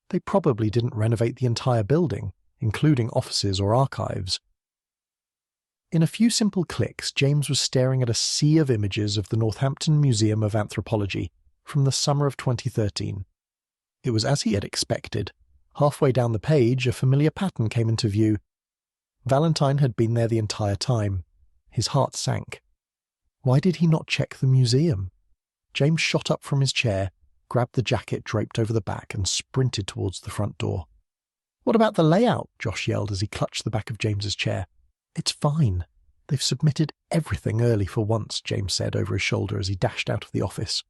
They probably didn't renovate the entire building, including offices or archives. In a few simple clicks, James was staring at a sea of images of the Northampton Museum of Anthropology from the summer of 2013. It was as he had expected. Halfway down the page, a familiar pattern came into view. Valentine had been there the entire time. His heart sank. Why did he not check the museum? James shot up from his chair, grabbed the jacket draped over the back, and sprinted towards the front door. "What about the layout?" Josh yelled as he clutched the back of James's chair. "It's fine. They've submitted everything early for once," James said over his shoulder as he dashed out of the office.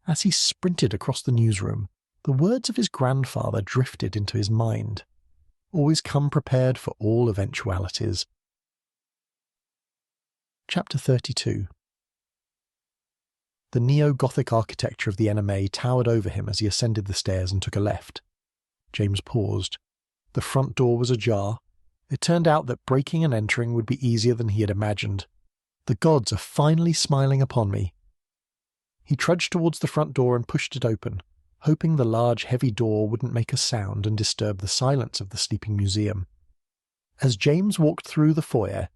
As he sprinted across the newsroom, the words of his grandfather drifted into his mind. "Always come prepared for all eventualities." Chapter 32. The neo-Gothic architecture of the NMA towered over him as he ascended the stairs and took a left. James paused. The front door was ajar. It turned out that breaking and entering would be easier than he had imagined. "The gods are finally smiling upon me." He trudged towards the front door and pushed it open, hoping the large, heavy door wouldn't make a sound and disturb the silence of the sleeping museum. As James walked through the foyer,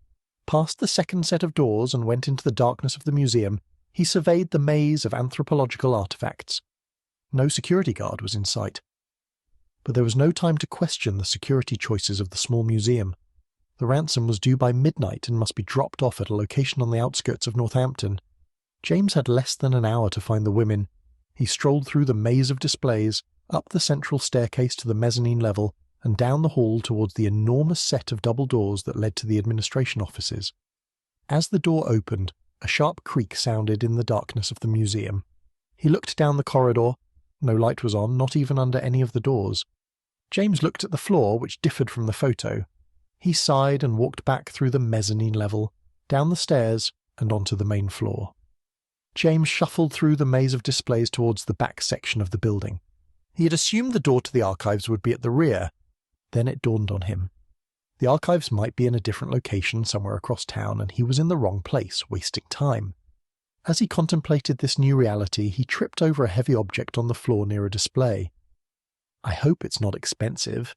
past the second set of doors and went into the darkness of the museum, he surveyed the maze of anthropological artifacts. No security guard was in sight. But there was no time to question the security choices of the small museum. The ransom was due by midnight and must be dropped off at a location on the outskirts of Northampton. James had less than an hour to find the women. He strolled through the maze of displays, up the central staircase to the mezzanine level, and down the hall towards the enormous set of double doors that led to the administration offices. As the door opened, a sharp creak sounded in the darkness of the museum. He looked down the corridor. No light was on, not even under any of the doors. James looked at the floor, which differed from the photo. He sighed and walked back through the mezzanine level, down the stairs, and onto the main floor. James shuffled through the maze of displays towards the back section of the building. He had assumed the door to the archives would be at the rear. Then it dawned on him. The archives might be in a different location somewhere across town, and he was in the wrong place, wasting time. As he contemplated this new reality, he tripped over a heavy object on the floor near a display. "I hope it's not expensive."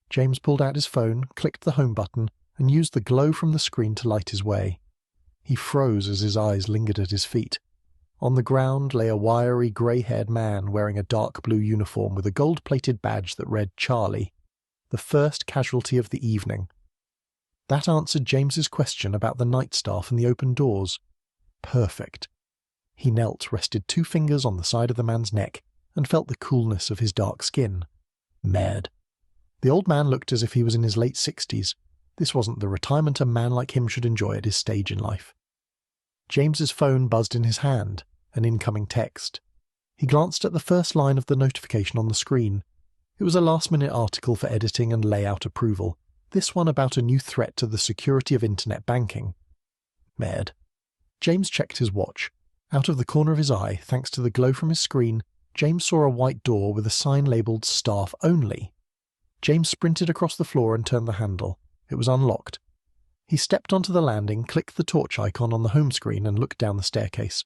James pulled out his phone, clicked the home button, and used the glow from the screen to light his way. He froze as his eyes lingered at his feet. On the ground lay a wiry, grey-haired man wearing a dark blue uniform with a gold-plated badge that read Charlie, the first casualty of the evening. That answered James's question about the night staff and the open doors. Perfect. He knelt, rested 2 fingers on the side of the man's neck, and felt the coolness of his dark skin. Merde. The old man looked as if he was in his late 60s. This wasn't the retirement a man like him should enjoy at his stage in life. James's phone buzzed in his hand, an incoming text. He glanced at the first line of the notification on the screen. It was a last-minute article for editing and layout approval, this one about a new threat to the security of internet banking. Merd. James checked his watch. Out of the corner of his eye, thanks to the glow from his screen, James saw a white door with a sign labelled Staff Only. James sprinted across the floor and turned the handle. It was unlocked. He stepped onto the landing, clicked the torch icon on the home screen and looked down the staircase.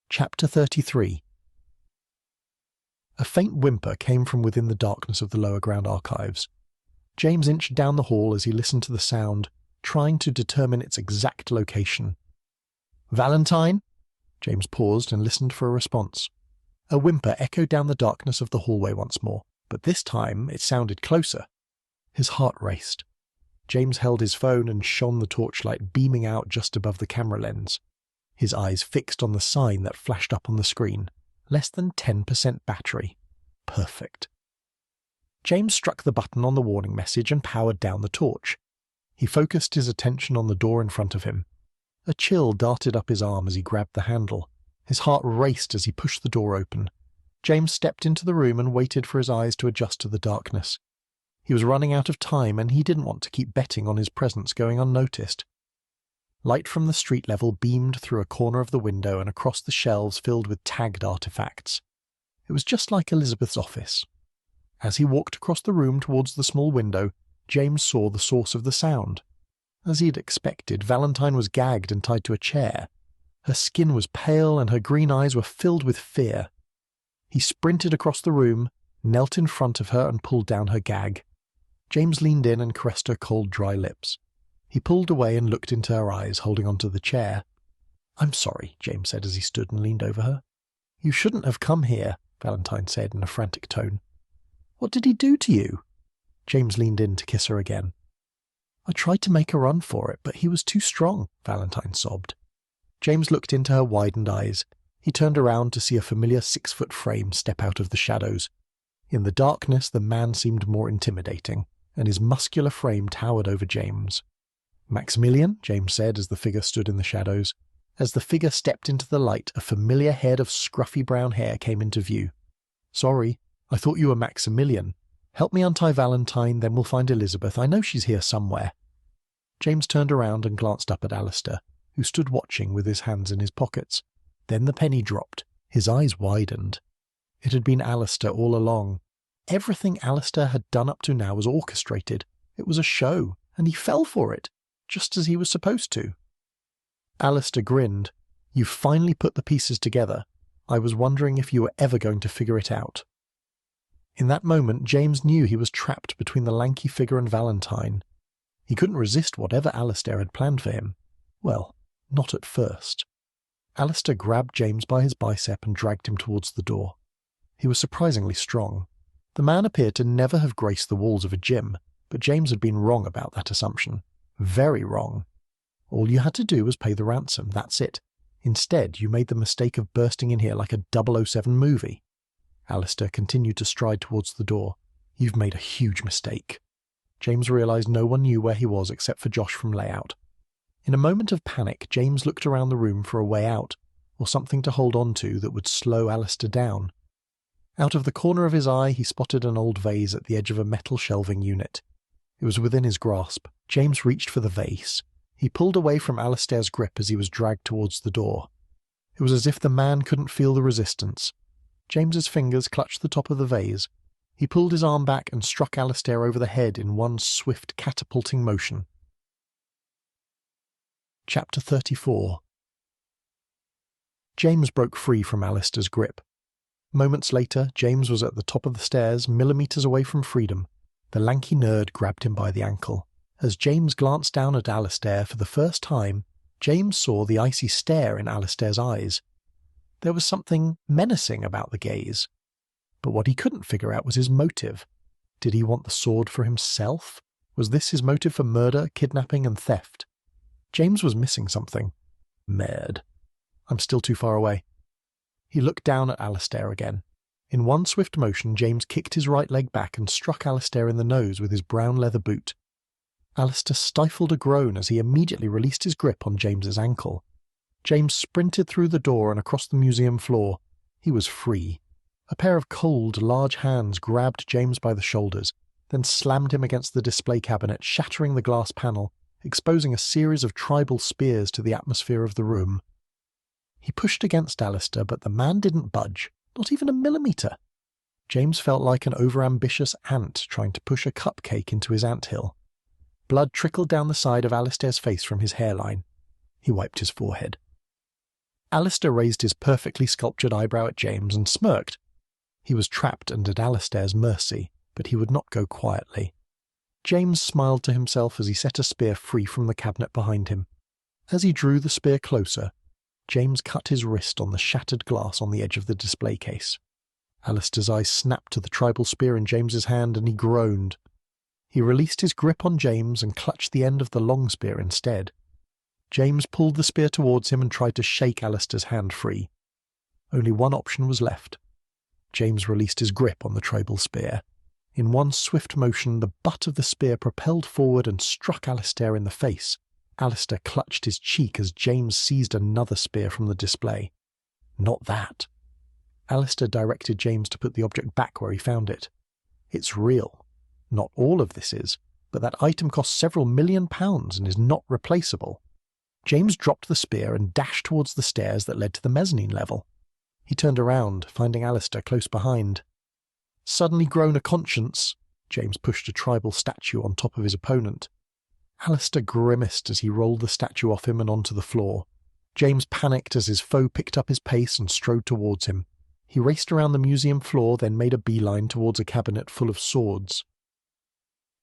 Chapter 33. A faint whimper came from within the darkness of the lower ground archives. James inched down the hall as he listened to the sound, trying to determine its exact location. "Valentine?" James paused and listened for a response. A whimper echoed down the darkness of the hallway once more, but this time it sounded closer. His heart raced. James held his phone and shone the torchlight beaming out just above the camera lens. His eyes fixed on the sign that flashed up on the screen. Less than 10% battery. Perfect. James struck the button on the warning message and powered down the torch. He focused his attention on the door in front of him. A chill darted up his arm as he grabbed the handle. His heart raced as he pushed the door open. James stepped into the room and waited for his eyes to adjust to the darkness. He was running out of time and he didn't want to keep betting on his presence going unnoticed. Light from the street level beamed through a corner of the window and across the shelves filled with tagged artifacts. It was just like Elizabeth's office. As he walked across the room towards the small window, James saw the source of the sound. As he had expected, Valentine was gagged and tied to a chair. Her skin was pale and her green eyes were filled with fear. He sprinted across the room, knelt in front of her and pulled down her gag. James leaned in and caressed her cold, dry lips. He pulled away and looked into her eyes, holding onto the chair. "I'm sorry," James said as he stood and leaned over her. "You shouldn't have come here," Valentine said in a frantic tone. "What did he do to you?" James leaned in to kiss her again. "I tried to make a run for it, but he was too strong," Valentine sobbed. James looked into her widened eyes. He turned around to see a familiar 6-foot frame step out of the shadows. In the darkness, the man seemed more intimidating, and his muscular frame towered over James. "Maximilian," James said as the figure stood in the shadows. As the figure stepped into the light, a familiar head of scruffy brown hair came into view. "Sorry, I thought you were Maximilian. Help me untie Valentine, then we'll find Elizabeth. I know she's here somewhere." James turned around and glanced up at Alistair, who stood watching with his hands in his pockets. Then the penny dropped. His eyes widened. It had been Alistair all along. Everything Alistair had done up to now was orchestrated. It was a show, and he fell for it, just as he was supposed to. Alistair grinned. "You've finally put the pieces together. I was wondering if you were ever going to figure it out." In that moment, James knew he was trapped between the lanky figure and Valentine. He couldn't resist whatever Alistair had planned for him. Well, not at first. Alistair grabbed James by his bicep and dragged him towards the door. He was surprisingly strong. The man appeared to never have graced the walls of a gym, but James had been wrong about that assumption. Very wrong. All you had to do was pay the ransom, that's it. Instead, you made the mistake of bursting in here like a 007 movie. Alistair continued to stride towards the door. "You've made a huge mistake." James realized no one knew where he was except for Josh from layout. In a moment of panic, James looked around the room for a way out, or something to hold on to that would slow Alistair down. Out of the corner of his eye, he spotted an old vase at the edge of a metal shelving unit. It was within his grasp. James reached for the vase. He pulled away from Alistair's grip as he was dragged towards the door. It was as if the man couldn't feel the resistance. James's fingers clutched the top of the vase. He pulled his arm back and struck Alistair over the head in one swift catapulting motion. Chapter 34. James broke free from Alistair's grip. Moments later, James was at the top of the stairs, millimeters away from freedom. The lanky nerd grabbed him by the ankle. As James glanced down at Alistair for the first time, James saw the icy stare in Alistair's eyes. There was something menacing about the gaze. But what he couldn't figure out was his motive. Did he want the sword for himself? Was this his motive for murder, kidnapping, and theft? James was missing something. Merd. I'm still too far away. He looked down at Alistair again. In one swift motion, James kicked his right leg back and struck Alistair in the nose with his brown leather boot. Alistair stifled a groan as he immediately released his grip on James's ankle. James sprinted through the door and across the museum floor. He was free. A pair of cold, large hands grabbed James by the shoulders, then slammed him against the display cabinet, shattering the glass panel, exposing a series of tribal spears to the atmosphere of the room. He pushed against Alistair, but the man didn't budge, not even a millimetre. James felt like an overambitious ant trying to push a cupcake into his anthill. Blood trickled down the side of Alistair's face from his hairline. He wiped his forehead. Alistair raised his perfectly sculptured eyebrow at James and smirked. He was trapped and at Alistair's mercy, but he would not go quietly. James smiled to himself as he set a spear free from the cabinet behind him. As he drew the spear closer, James cut his wrist on the shattered glass on the edge of the display case. Alistair's eyes snapped to the tribal spear in James's hand, and he groaned. He released his grip on James and clutched the end of the long spear instead. James pulled the spear towards him and tried to shake Alistair's hand free. Only one option was left. James released his grip on the tribal spear. In one swift motion, the butt of the spear propelled forward and struck Alistair in the face. Alistair clutched his cheek as James seized another spear from the display. Not that. Alistair directed James to put the object back where he found it. It's real. Not all of this is, but that item costs several £1,000,000 and is not replaceable. James dropped the spear and dashed towards the stairs that led to the mezzanine level. He turned around, finding Alistair close behind. Suddenly grown a conscience, James pushed a tribal statue on top of his opponent. Alistair grimaced as he rolled the statue off him and onto the floor. James panicked as his foe picked up his pace and strode towards him. He raced around the museum floor, then made a beeline towards a cabinet full of swords.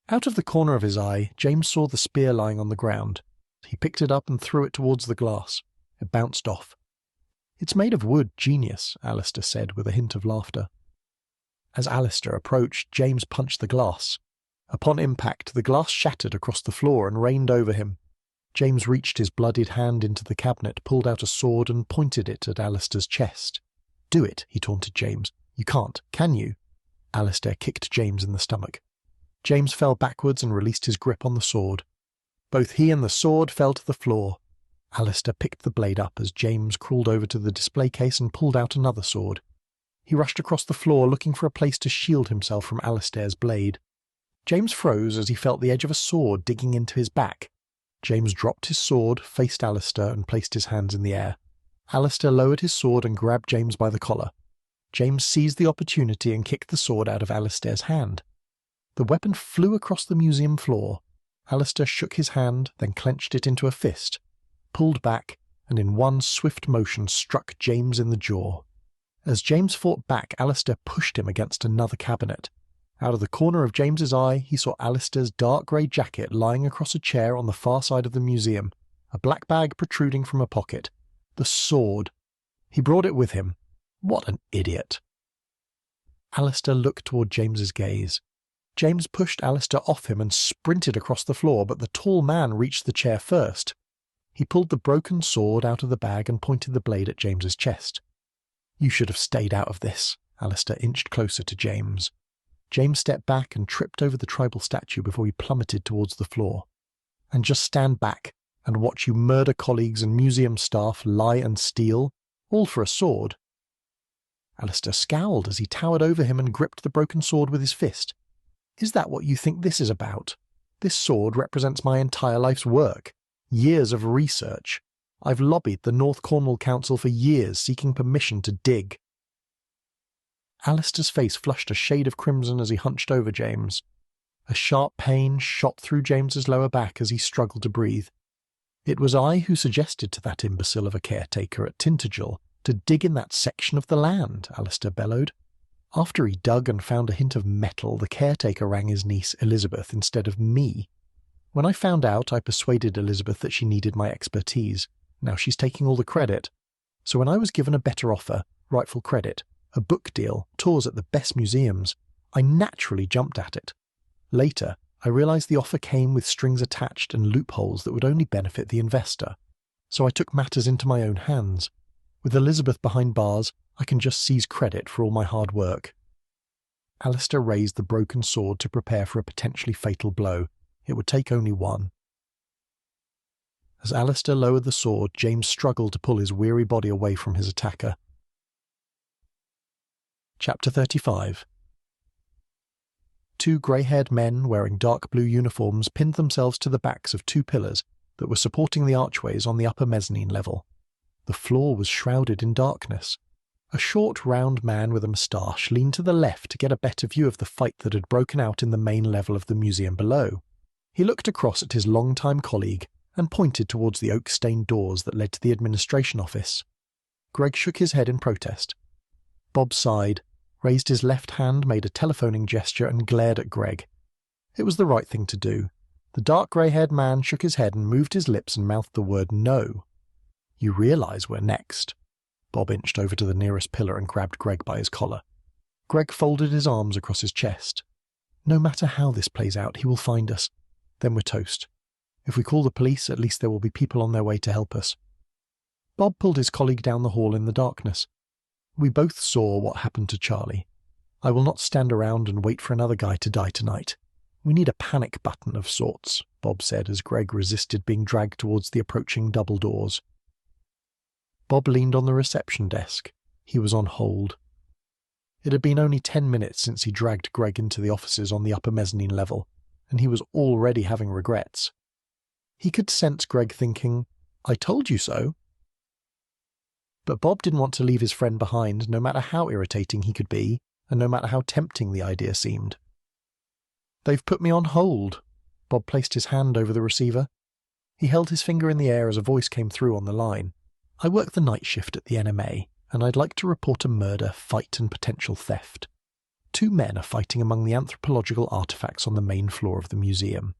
Out of the corner of his eye, James saw the spear lying on the ground. He picked it up and threw it towards the glass. It bounced off. "It's made of wood, genius," Alistair said with a hint of laughter. As Alistair approached, James punched the glass. Upon impact, the glass shattered across the floor and rained over him. James reached his bloodied hand into the cabinet, pulled out a sword and pointed it at Alistair's chest. "Do it," he taunted James. "You can't, can you?" Alistair kicked James in the stomach. James fell backwards and released his grip on the sword. Both he and the sword fell to the floor. Alistair picked the blade up as James crawled over to the display case and pulled out another sword. He rushed across the floor looking for a place to shield himself from Alistair's blade. James froze as he felt the edge of a sword digging into his back. James dropped his sword, faced Alistair, and placed his hands in the air. Alistair lowered his sword and grabbed James by the collar. James seized the opportunity and kicked the sword out of Alistair's hand. The weapon flew across the museum floor. Alistair shook his hand, then clenched it into a fist, pulled back, and in one swift motion struck James in the jaw. As James fought back, Alistair pushed him against another cabinet. Out of the corner of James's eye, he saw Alistair's dark grey jacket lying across a chair on the far side of the museum, a black bag protruding from a pocket. The sword. He brought it with him. What an idiot. Alistair looked toward James's gaze. James pushed Alistair off him and sprinted across the floor, but the tall man reached the chair first. He pulled the broken sword out of the bag and pointed the blade at James's chest. "You should have stayed out of this." Alistair inched closer to James. James stepped back and tripped over the tribal statue before he plummeted towards the floor. "And just stand back and watch you murder colleagues and museum staff, lie and steal, all for a sword." Alistair scowled as he towered over him and gripped the broken sword with his fist. "Is that what you think this is about? This sword represents my entire life's work, years of research. I've lobbied the North Cornwall Council for years seeking permission to dig." Alistair's face flushed a shade of crimson as he hunched over James. A sharp pain shot through James's lower back as he struggled to breathe. "It was I who suggested to that imbecile of a caretaker at Tintagel to dig in that section of the land," Alistair bellowed. "After he dug and found a hint of metal, the caretaker rang his niece Elizabeth instead of me. When I found out, I persuaded Elizabeth that she needed my expertise. Now she's taking all the credit. So when I was given a better offer, rightful credit, a book deal, tours at the best museums, I naturally jumped at it. Later, I realized the offer came with strings attached and loopholes that would only benefit the investor. So I took matters into my own hands. With Elizabeth behind bars, I can just seize credit for all my hard work." Alistair raised the broken sword to prepare for a potentially fatal blow. It would take only one. As Alistair lowered the sword, James struggled to pull his weary body away from his attacker. Chapter 35. Two grey-haired men wearing dark blue uniforms pinned themselves to the backs of two pillars that were supporting the archways on the upper mezzanine level. The floor was shrouded in darkness. A short, round man with a moustache leaned to the left to get a better view of the fight that had broken out in the main level of the museum below. He looked across at his long-time colleague and pointed towards the oak-stained doors that led to the administration office. Greg shook his head in protest. Bob sighed, raised his left hand, made a telephoning gesture, and glared at Greg. It was the right thing to do. The dark grey-haired man shook his head and moved his lips and mouthed the word no. "You realise we're next." Bob inched over to the nearest pillar and grabbed Greg by his collar. Greg folded his arms across his chest. "No matter how this plays out, he will find us. Then we're toast. If we call the police, at least there will be people on their way to help us." Bob pulled his colleague down the hall in the darkness. "We both saw what happened to Charlie. I will not stand around and wait for another guy to die tonight. We need a panic button of sorts," Bob said as Greg resisted being dragged towards the approaching double doors. Bob leaned on the reception desk. He was on hold. It had been only 10 minutes since he dragged Greg into the offices on the upper mezzanine level, and he was already having regrets. He could sense Greg thinking, "I told you so." But Bob didn't want to leave his friend behind, no matter how irritating he could be, and no matter how tempting the idea seemed. "They've put me on hold." Bob placed his hand over the receiver. He held his finger in the air as a voice came through on the line. "I work the night shift at the NMA, and I'd like to report a murder, fight, and potential theft. 2 men are fighting among the anthropological artifacts on the main floor of the museum.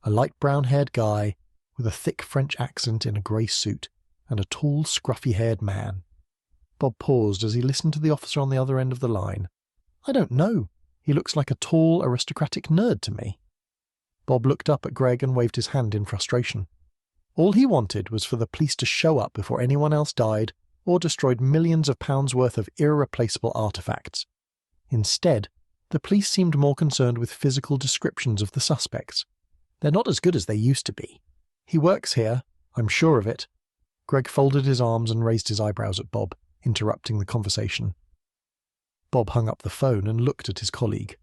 A light brown-haired guy with a thick French accent in a grey suit, and a tall, scruffy-haired man." Bob paused as he listened to the officer on the other end of the line. "I don't know. He looks like a tall, aristocratic nerd to me." Bob looked up at Greg and waved his hand in frustration. All he wanted was for the police to show up before anyone else died or destroyed millions of pounds worth of irreplaceable artifacts. Instead, the police seemed more concerned with physical descriptions of the suspects. "They're not as good as they used to be. He works here, I'm sure of it." Greg folded his arms and raised his eyebrows at Bob, interrupting the conversation. Bob hung up the phone and looked at his colleague.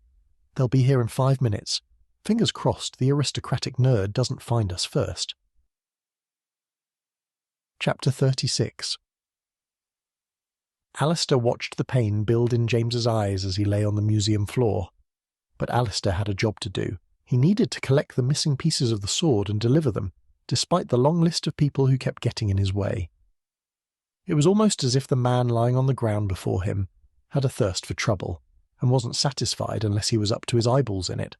"They'll be here in 5 minutes. Fingers crossed the aristocratic nerd doesn't find us first." Chapter 36. Alistair watched the pain build in James's eyes as he lay on the museum floor. But Alistair had a job to do. He needed to collect the missing pieces of the sword and deliver them, despite the long list of people who kept getting in his way. It was almost as if the man lying on the ground before him had a thirst for trouble, and wasn't satisfied unless he was up to his eyeballs in it.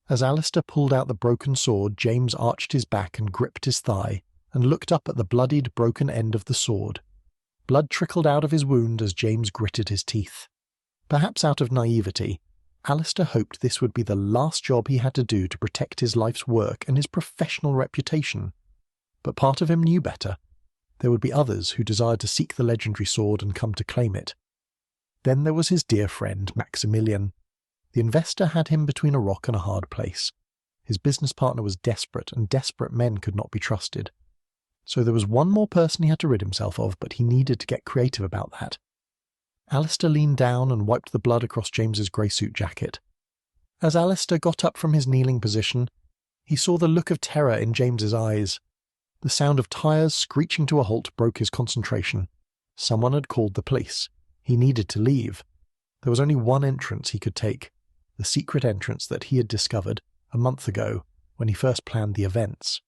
As Alistair pulled out the broken sword, James arched his back and gripped his thigh, and looked up at the bloodied, broken end of the sword. Blood trickled out of his wound as James gritted his teeth. Perhaps out of naivety, Alistair hoped this would be the last job he had to do to protect his life's work and his professional reputation. But part of him knew better. There would be others who desired to seek the legendary sword and come to claim it. Then there was his dear friend, Maximilian. The investor had him between a rock and a hard place. His business partner was desperate, and desperate men could not be trusted. So there was one more person he had to rid himself of, but he needed to get creative about that. Alistair leaned down and wiped the blood across James's grey suit jacket. As Alistair got up from his kneeling position, he saw the look of terror in James's eyes. The sound of tyres screeching to a halt broke his concentration. Someone had called the police. He needed to leave. There was only one entrance he could take, the secret entrance that he had discovered a month ago when he first planned the events.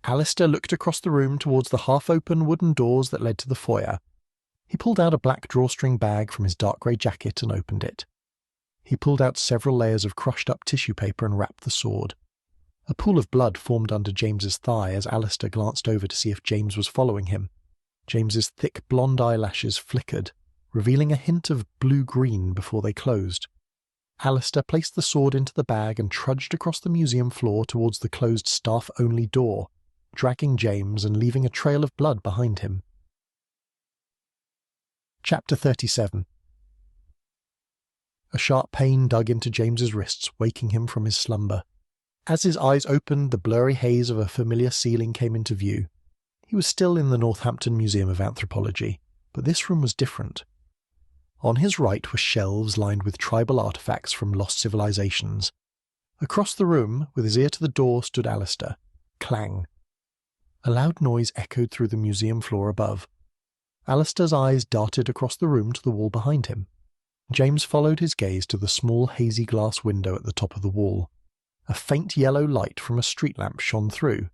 Alistair looked across the room towards the half-open wooden doors that led to the foyer. He pulled out a black drawstring bag from his dark grey jacket and opened it. He pulled out several layers of crushed-up tissue paper and wrapped the sword. A pool of blood formed under James's thigh as Alistair glanced over to see if James was following him. James's thick blonde eyelashes flickered, revealing a hint of blue-green before they closed. Alistair placed the sword into the bag and trudged across the museum floor towards the closed staff-only door, dragging James and leaving a trail of blood behind him. Chapter 37. A sharp pain dug into James's wrists, waking him from his slumber. As his eyes opened, the blurry haze of a familiar ceiling came into view. He was still in the Northampton Museum of Anthropology, but this room was different. On his right were shelves lined with tribal artifacts from lost civilizations. Across the room, with his ear to the door, stood Alistair. Clang. A loud noise echoed through the museum floor above. Alistair's eyes darted across the room to the wall behind him. James followed his gaze to the small hazy glass window at the top of the wall. A faint yellow light from a street lamp shone through.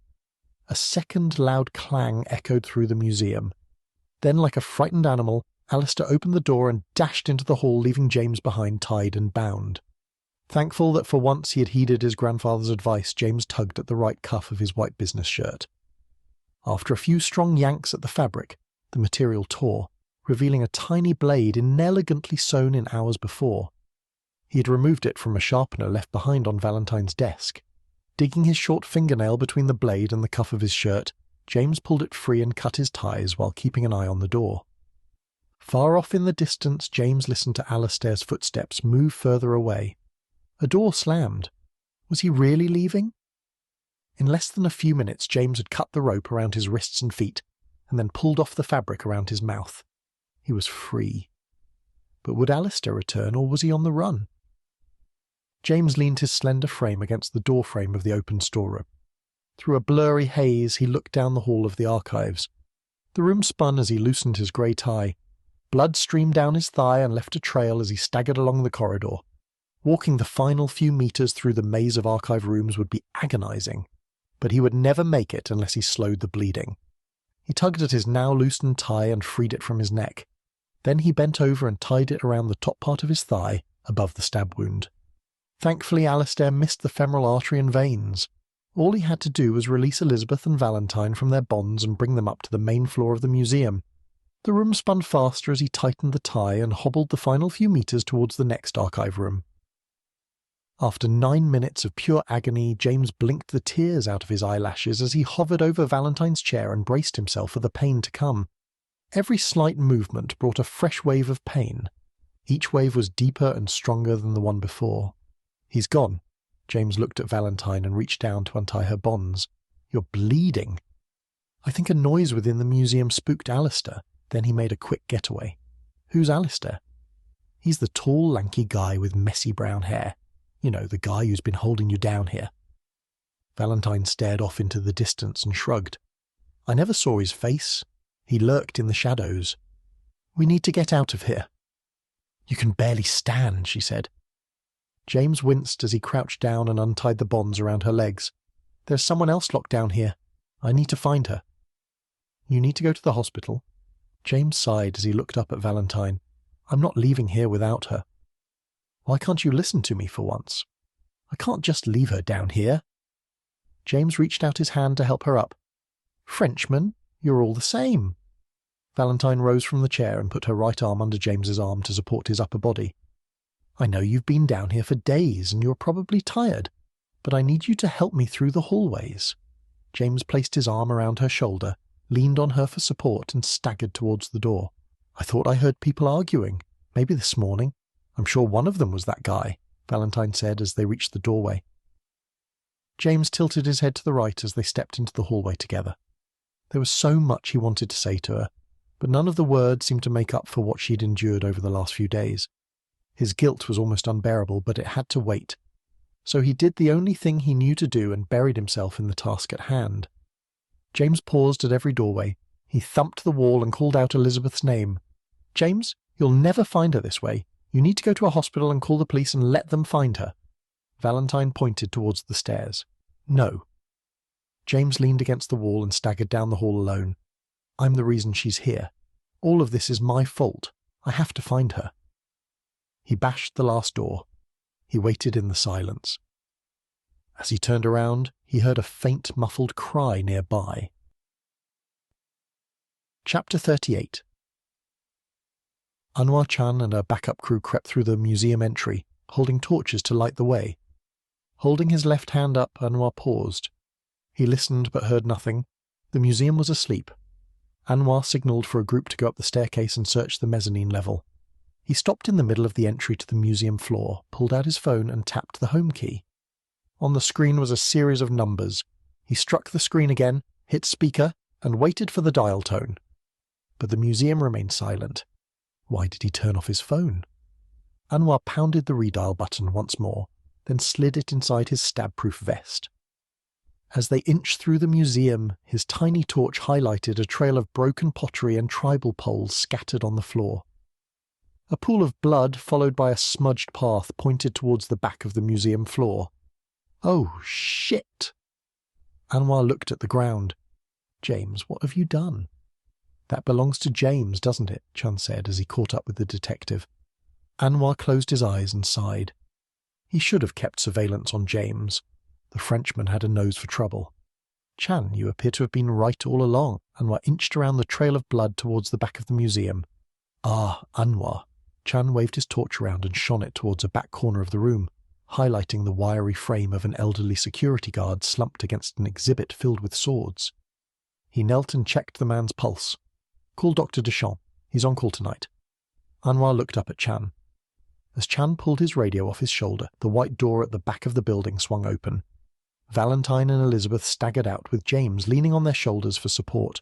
A second loud clang echoed through the museum. Then, like a frightened animal, Alistair opened the door and dashed into the hall, leaving James behind, tied and bound. Thankful that for once he had heeded his grandfather's advice, James tugged at the right cuff of his white business shirt. After a few strong yanks at the fabric, the material tore, revealing a tiny blade inelegantly sewn in hours before. He had removed it from a sharpener left behind on Valentine's desk. Digging his short fingernail between the blade and the cuff of his shirt, James pulled it free and cut his ties while keeping an eye on the door. Far off in the distance, James listened to Alistair's footsteps move further away. A door slammed. Was he really leaving? In less than a few minutes, James had cut the rope around his wrists and feet, and then pulled off the fabric around his mouth. He was free. But would Alistair return, or was he on the run? James leaned his slender frame against the door frame of the open storeroom. Through a blurry haze, he looked down the hall of the archives. The room spun as he loosened his grey tie. Blood streamed down his thigh and left a trail as he staggered along the corridor. Walking the final few meters through the maze of archive rooms would be agonizing, but he would never make it unless he slowed the bleeding. He tugged at his now loosened tie and freed it from his neck. Then he bent over and tied it around the top part of his thigh, above the stab wound. Thankfully, Alistair missed the femoral artery and veins. All he had to do was release Elizabeth and Valentine from their bonds and bring them up to the main floor of the museum. The room spun faster as he tightened the tie and hobbled the final few meters towards the next archive room. After 9 minutes of pure agony, James blinked the tears out of his eyelashes as he hovered over Valentine's chair and braced himself for the pain to come. Every slight movement brought a fresh wave of pain. Each wave was deeper and stronger than the one before. "He's gone." James looked at Valentine and reached down to untie her bonds. "You're bleeding." I think a noise within the museum spooked Alistair. Then he made a quick getaway. "Who's Alistair?" "He's the tall, lanky guy with messy brown hair. You know, the guy who's been holding you down here." Valentine stared off into the distance and shrugged. "I never saw his face. He lurked in the shadows. We need to get out of here." "You can barely stand," she said. James winced as he crouched down and untied the bonds around her legs. "There's someone else locked down here. I need to find her." "You need to go to the hospital." James sighed as he looked up at Valentine. "I'm not leaving here without her." "Why can't you listen to me for once?" "I can't just leave her down here." James reached out his hand to help her up. "Frenchman, you're all the same." Valentine rose from the chair and put her right arm under James's arm to support his upper body. "I know you've been down here for days and you're probably tired, but I need you to help me through the hallways." James placed his arm around her shoulder, leaned on her for support, and staggered towards the door. "I thought I heard people arguing. Maybe this morning. I'm sure one of them was that guy," Valentine said as they reached the doorway. James tilted his head to the right as they stepped into the hallway together. There was so much he wanted to say to her, but none of the words seemed to make up for what she'd endured over the last few days. His guilt was almost unbearable, but it had to wait. So he did the only thing he knew to do and buried himself in the task at hand. James paused at every doorway. He thumped the wall and called out Elizabeth's name. "James, you'll never find her this way. You need to go to a hospital and call the police and let them find her." Valentine pointed towards the stairs. "No." James leaned against the wall and staggered down the hall alone. "I'm the reason she's here. All of this is my fault. I have to find her." He bashed the last door. He waited in the silence. As he turned around, he heard a faint, muffled cry nearby. Chapter 38. Anwar Chan and her backup crew crept through the museum entry, holding torches to light the way. Holding his left hand up, Anwar paused. He listened but heard nothing. The museum was asleep. Anwar signalled for a group to go up the staircase and search the mezzanine level. He stopped in the middle of the entry to the museum floor, pulled out his phone and tapped the home key. On the screen was a series of numbers. He struck the screen again, hit speaker, and waited for the dial tone. But the museum remained silent. Why did he turn off his phone? Anwar pounded the redial button once more, then slid it inside his stab-proof vest. As they inched through the museum, his tiny torch highlighted a trail of broken pottery and tribal poles scattered on the floor. A pool of blood, followed by a smudged path, pointed towards the back of the museum floor. Oh, shit! Anwar looked at the ground. James, what have you done? That belongs to James, doesn't it? Chun said as he caught up with the detective. Anwar closed his eyes and sighed. He should have kept surveillance on James. The Frenchman had a nose for trouble. Chan, you appear to have been right all along. Anwar inched around the trail of blood towards the back of the museum. Ah, Anwar. Chan waved his torch around and shone it towards a back corner of the room, highlighting the wiry frame of an elderly security guard slumped against an exhibit filled with swords. He knelt and checked the man's pulse. Call Dr. Deschamps. He's on call tonight. Anwar looked up at Chan. As Chan pulled his radio off his shoulder, the white door at the back of the building swung open. Valentine and Elizabeth staggered out, with James leaning on their shoulders for support.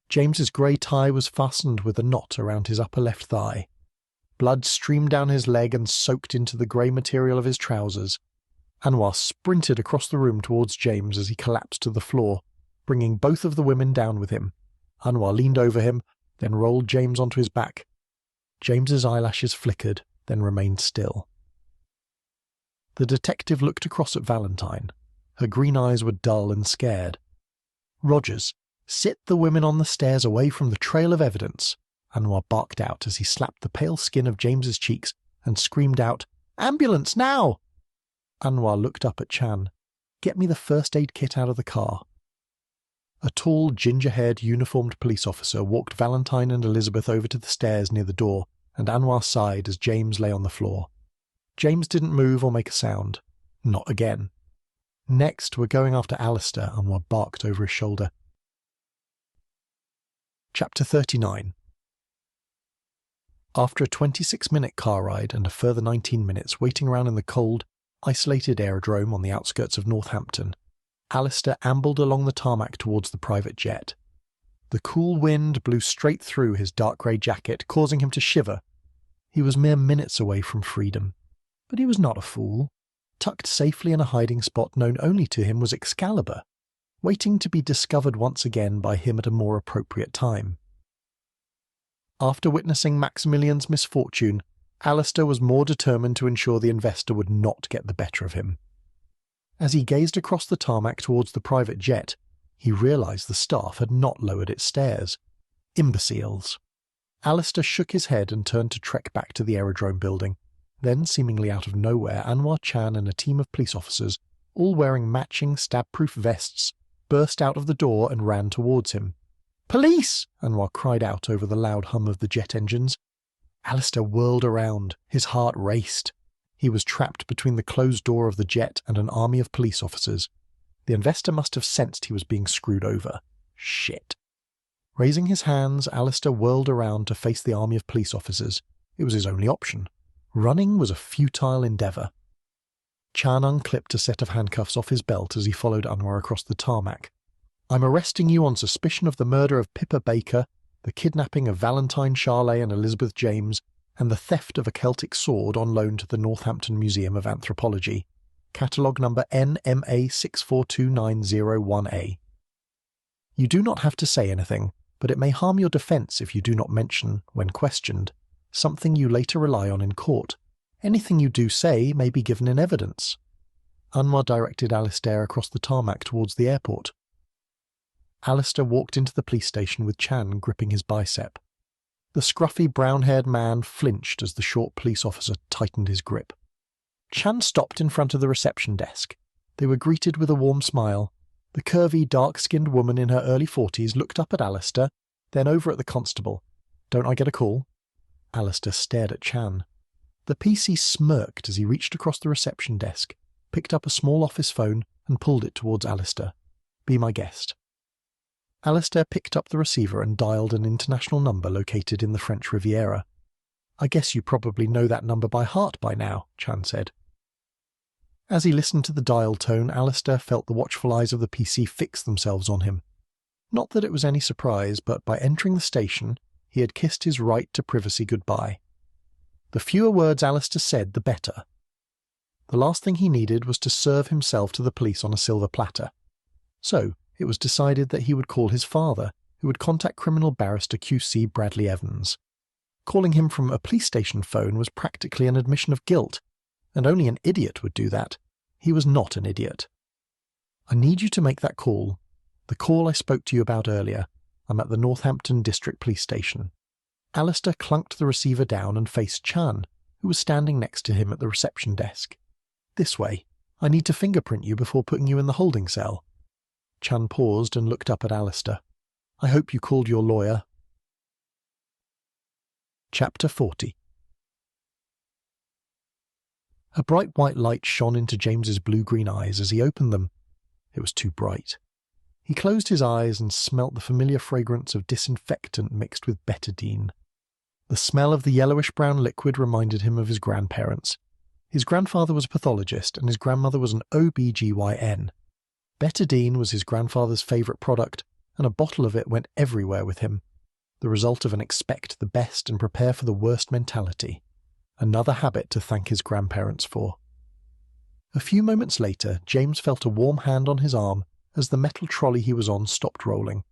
James's grey tie was fastened with a knot around his upper left thigh. Blood streamed down his leg and soaked into the grey material of his trousers. Anwar sprinted across the room towards James as he collapsed to the floor, bringing both of the women down with him. Anwar leaned over him, then rolled James onto his back. James's eyelashes flickered, then remained still. The detective looked across at Valentine. Her green eyes were dull and scared. Rogers, sit the women on the stairs away from the trail of evidence, Anwar barked out as he slapped the pale skin of James's cheeks and screamed out, Ambulance, now! Anwar looked up at Chan. Get me the first aid kit out of the car. A tall, ginger-haired, uniformed police officer walked Valentine and Elizabeth over to the stairs near the door, and Anwar sighed as James lay on the floor. James didn't move or make a sound. Not again. Next, we're going after Alistair, Anwar barked over his shoulder. Chapter 39. After a 26-minute car ride and a further 19 minutes waiting around in the cold, isolated aerodrome on the outskirts of Northampton, Alistair ambled along the tarmac towards the private jet. The cool wind blew straight through his dark grey jacket, causing him to shiver. He was mere minutes away from freedom. But he was not a fool. Tucked safely in a hiding spot known only to him was Excalibur, waiting to be discovered once again by him at a more appropriate time. After witnessing Maximilian's misfortune, Alistair was more determined to ensure the investor would not get the better of him. As he gazed across the tarmac towards the private jet, he realised the staff had not lowered its stairs. Imbeciles. Alistair shook his head and turned to trek back to the aerodrome building. Then, seemingly out of nowhere, Anwar Chan and a team of police officers, all wearing matching stab-proof vests, burst out of the door and ran towards him. Police! Anwar cried out over the loud hum of the jet engines. Alistair whirled around. His heart raced. He was trapped between the closed door of the jet and an army of police officers. The investor must have sensed he was being screwed over. Shit. Raising his hands, Alistair whirled around to face the army of police officers. It was his only option. Running was a futile endeavour. Chan unclipped a set of handcuffs off his belt as he followed Anwar across the tarmac. I'm arresting you on suspicion of the murder of Pippa Baker, the kidnapping of Valentine Charley and Elizabeth James, and the theft of a Celtic sword on loan to the Northampton Museum of Anthropology. Catalogue number NMA642901A. You do not have to say anything, but it may harm your defence if you do not mention, when questioned, something you later rely on in court. Anything you do say may be given in evidence. Anwar directed Alistair across the tarmac towards the airport. Alistair walked into the police station with Chan gripping his bicep. The scruffy brown-haired man flinched as the short police officer tightened his grip. Chan stopped in front of the reception desk. They were greeted with a warm smile. The curvy, dark-skinned woman in her early 40s looked up at Alistair, then over at the constable. Don't I get a call? Alistair stared at Chan. The PC smirked as he reached across the reception desk, picked up a small office phone and pulled it towards Alistair. Be my guest. Alistair picked up the receiver and dialed an international number located in the French Riviera. "I guess you probably know that number by heart by now," Chan said. As he listened to the dial tone, Alistair felt the watchful eyes of the PC fix themselves on him. Not that it was any surprise, but by entering the station, he had kissed his right to privacy goodbye. The fewer words Alistair said, the better. The last thing he needed was to serve himself to the police on a silver platter. So, it was decided that he would call his father, who would contact criminal barrister QC Bradley Evans. Calling him from a police station phone was practically an admission of guilt, and only an idiot would do that. He was not an idiot. "I need you to make that call. The call I spoke to you about earlier. I'm at the Northampton District Police Station." Alistair clunked the receiver down and faced Chan, who was standing next to him at the reception desk. "This way. I need to fingerprint you before putting you in the holding cell." Chan paused and looked up at Alistair. "I hope you called your lawyer." Chapter 40. A bright white light shone into James's blue-green eyes as he opened them. It was too bright. He closed his eyes and smelt the familiar fragrance of disinfectant mixed with betadine. The smell of the yellowish-brown liquid reminded him of his grandparents. His grandfather was a pathologist and his grandmother was an OB-GYN. Betadine was his grandfather's favourite product, and a bottle of it went everywhere with him, the result of an expect the best and prepare for the worst mentality. Another habit to thank his grandparents for. A few moments later, James felt a warm hand on his arm as the metal trolley he was on stopped rolling.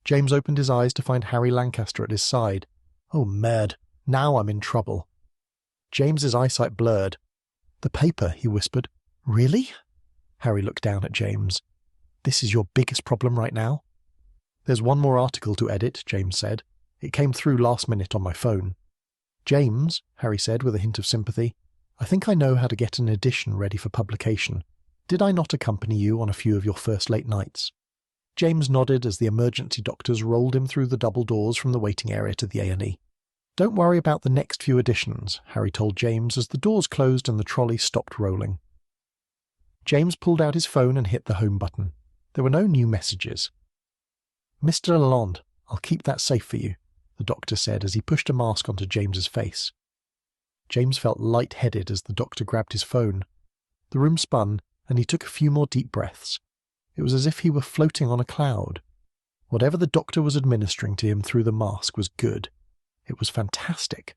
James opened his eyes to find Harry Lancaster at his side. "Oh, merd, now I'm in trouble." James's eyesight blurred. "The paper," he whispered. "Really?" Harry looked down at James. "This is your biggest problem right now?" "There's one more article to edit," James said. "It came through last minute on my phone." "James," Harry said with a hint of sympathy, "I think I know how to get an edition ready for publication. Did I not accompany you on a few of your first late nights?" James nodded as the emergency doctors rolled him through the double doors from the waiting area to the A&E. "Don't worry about the next few editions," Harry told James as the doors closed and the trolley stopped rolling. James pulled out his phone and hit the home button. There were no new messages. "Mr. Lalonde, I'll keep that safe for you," the doctor said as he pushed a mask onto James's face. James felt light-headed as the doctor grabbed his phone. The room spun, and he took a few more deep breaths. It was as if he were floating on a cloud. Whatever the doctor was administering to him through the mask was good. It was fantastic.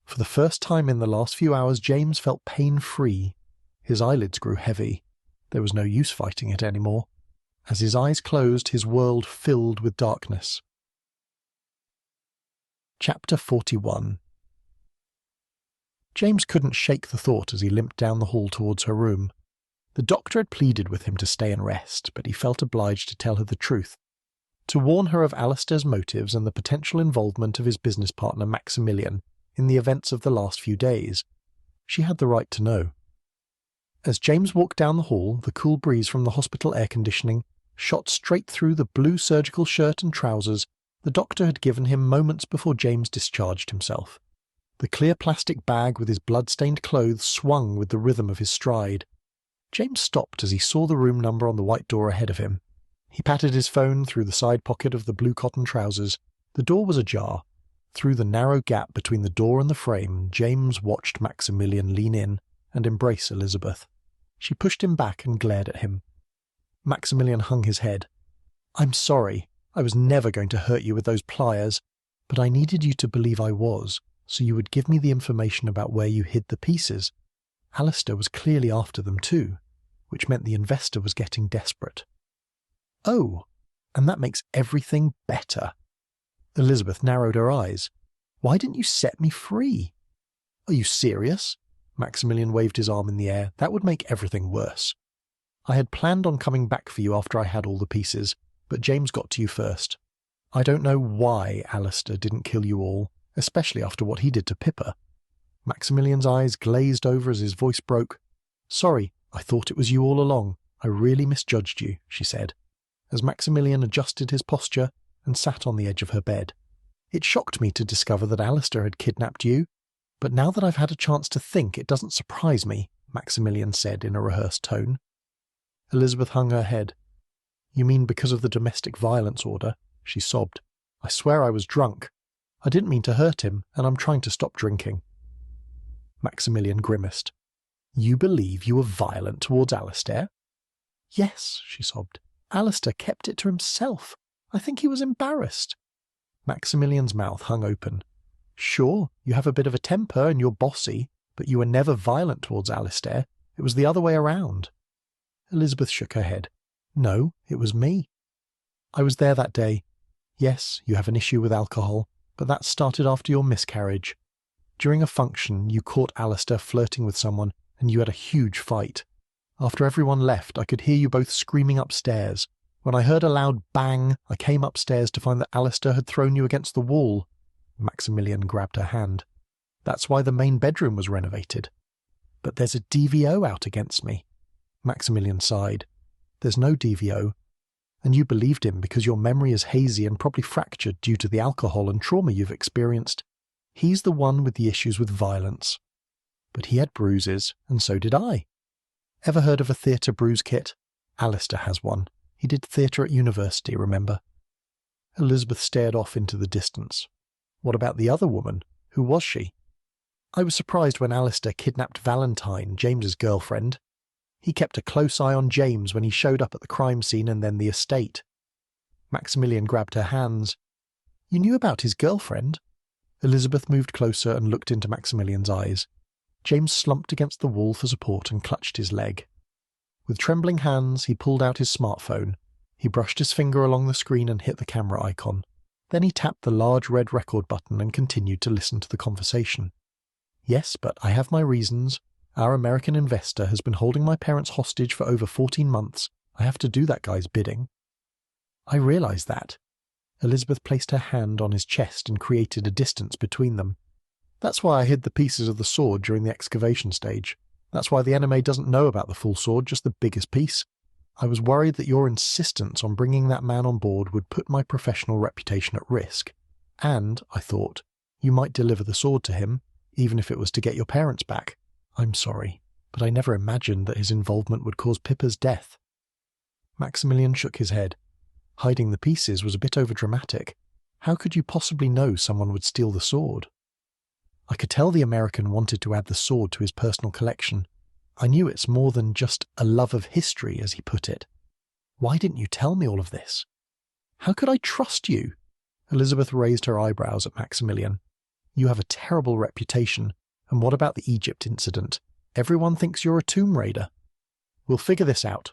For the first time in the last few hours, James felt pain-free. His eyelids grew heavy. There was no use fighting it anymore. As his eyes closed, his world filled with darkness. Chapter 41. James couldn't shake the thought as he limped down the hall towards her room. The doctor had pleaded with him to stay and rest, but he felt obliged to tell her the truth, to warn her of Alistair's motives and the potential involvement of his business partner Maximilian in the events of the last few days. She had the right to know. As James walked down the hall, the cool breeze from the hospital air conditioning shot straight through the blue surgical shirt and trousers the doctor had given him moments before James discharged himself. The clear plastic bag with his blood-stained clothes swung with the rhythm of his stride. James stopped as he saw the room number on the white door ahead of him. He patted his phone through the side pocket of the blue cotton trousers. The door was ajar. Through the narrow gap between the door and the frame, James watched Maximilian lean in and embrace Elizabeth. She pushed him back and glared at him. Maximilian hung his head. "I'm sorry. I was never going to hurt you with those pliers, but I needed you to believe I was, so you would give me the information about where you hid the pieces. Alistair was clearly after them too, which meant the investor was getting desperate." "Oh, and that makes everything better." Elizabeth narrowed her eyes. "Why didn't you set me free?" "Are you serious?" Maximilian waved his arm in the air. "That would make everything worse. I had planned on coming back for you after I had all the pieces, but James got to you first. I don't know why Alistair didn't kill you all, especially after what he did to Pippa." Maximilian's eyes glazed over as his voice broke. "Sorry, I thought it was you all along. I really misjudged you," she said, as Maximilian adjusted his posture and sat on the edge of her bed. "It shocked me to discover that Alistair had kidnapped you, but now that I've had a chance to think, it doesn't surprise me," Maximilian said in a rehearsed tone. Elizabeth hung her head. You mean because of the domestic violence order? She sobbed. I swear I was drunk. I didn't mean to hurt him, and I'm trying to stop drinking. Maximilian grimaced. You believe you were violent towards Alistair? Yes, she sobbed. Alistair kept it to himself. I think he was embarrassed. Maximilian's mouth hung open. Sure, you have a bit of a temper and you're bossy, but you were never violent towards Alistair. It was the other way around. Elizabeth shook her head. No, it was me. I was there that day. Yes, you have an issue with alcohol, but that started after your miscarriage. During a function, you caught Alistair flirting with someone, and you had a huge fight. After everyone left, I could hear you both screaming upstairs. When I heard a loud bang, I came upstairs to find that Alistair had thrown you against the wall. Maximilian grabbed her hand. That's why the main bedroom was renovated. But there's a DVO out against me. Maximilian sighed. There's no DVO. And you believed him because your memory is hazy and probably fractured due to the alcohol and trauma you've experienced. He's the one with the issues with violence. But he had bruises, and so did I. Ever heard of a theatre bruise kit? Alistair has one. He did theatre at university, remember? Elizabeth stared off into the distance. What about the other woman? Who was she? I was surprised when Alistair kidnapped Valentine, James's girlfriend. He kept a close eye on James when he showed up at the crime scene and then the estate. Maximilian grabbed her hands. You knew about his girlfriend? Elizabeth moved closer and looked into Maximilian's eyes. James slumped against the wall for support and clutched his leg. With trembling hands, he pulled out his smartphone. He brushed his finger along the screen and hit the camera icon. Then he tapped the large red record button and continued to listen to the conversation. Yes, but I have my reasons. Our American investor has been holding my parents hostage for over 14 months. I have to do that guy's bidding. I realize that. Elizabeth placed her hand on his chest and created a distance between them. That's why I hid the pieces of the sword during the excavation stage. That's why the enemy doesn't know about the full sword, just the biggest piece. I was worried that your insistence on bringing that man on board would put my professional reputation at risk. And, I thought, you might deliver the sword to him, even if it was to get your parents back. I'm sorry, but I never imagined that his involvement would cause Pippa's death. Maximilian shook his head. Hiding the pieces was a bit overdramatic. How could you possibly know someone would steal the sword? I could tell the American wanted to add the sword to his personal collection. I knew it's more than just a love of history, as he put it. Why didn't you tell me all of this? How could I trust you? Elizabeth raised her eyebrows at Maximilian. You have a terrible reputation. And what about the Egypt incident? Everyone thinks you're a tomb raider. We'll figure this out.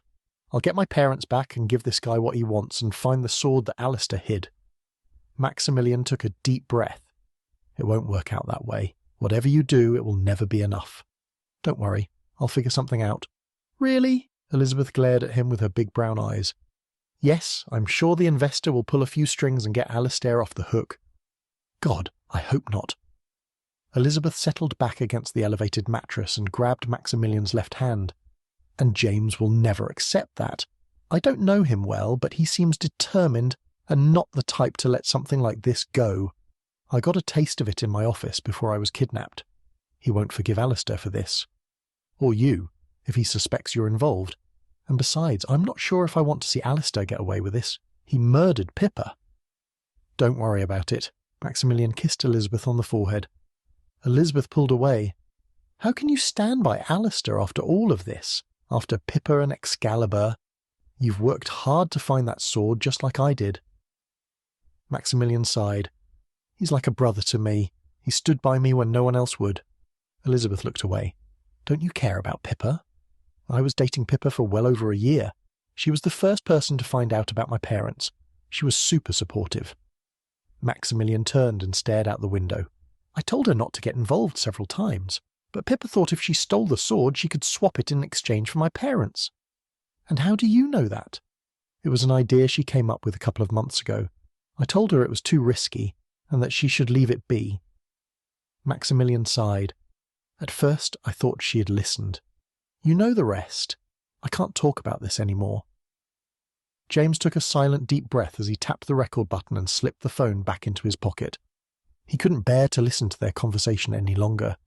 I'll get my parents back and give this guy what he wants and find the sword that Alistair hid. Maximilian took a deep breath. It won't work out that way. Whatever you do, it will never be enough. Don't worry, I'll figure something out. Really? Elizabeth glared at him with her big brown eyes. Yes, I'm sure the investor will pull a few strings and get Alistair off the hook. God, I hope not. Elizabeth settled back against the elevated mattress and grabbed Maximilian's left hand. And James will never accept that. I don't know him well, but he seems determined and not the type to let something like this go. I got a taste of it in my office before I was kidnapped. He won't forgive Alistair for this. Or you, if he suspects you're involved. And besides, I'm not sure if I want to see Alistair get away with this. He murdered Pippa. Don't worry about it. Maximilian kissed Elizabeth on the forehead. Elizabeth pulled away. How can you stand by Alistair after all of this? After Pippa and Excalibur? You've worked hard to find that sword just like I did. Maximilian sighed. He's like a brother to me. He stood by me when no one else would. Elizabeth looked away. Don't you care about Pippa? I was dating Pippa for well over a year. She was the first person to find out about my parents. She was super supportive. Maximilian turned and stared out the window. I told her not to get involved several times, but Pippa thought if she stole the sword she could swap it in exchange for my parents. And how do you know that? It was an idea she came up with a couple of months ago. I told her it was too risky, and that she should leave it be. Maximilian sighed. At first I thought she had listened. You know the rest. I can't talk about this anymore. James took a silent deep breath as he tapped the record button and slipped the phone back into his pocket. He couldn't bear to listen to their conversation any longer.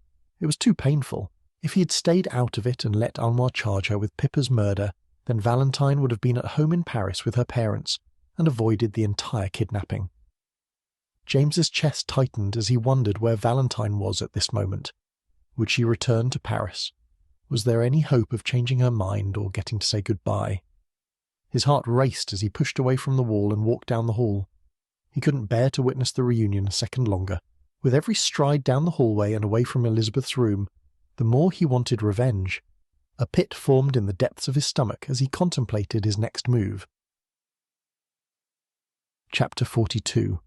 It was too painful. If he had stayed out of it and let Anwar charge her with Pippa's murder, then Valentine would have been at home in Paris with her parents and avoided the entire kidnapping. James's chest tightened as he wondered where Valentine was at this moment. Would she return to Paris? Was there any hope of changing her mind or getting to say goodbye? His heart raced as he pushed away from the wall and walked down the hall. He couldn't bear to witness the reunion a second longer. With every stride down the hallway and away from Elizabeth's room, the more he wanted revenge. A pit formed in the depths of his stomach as he contemplated his next move. Chapter 42.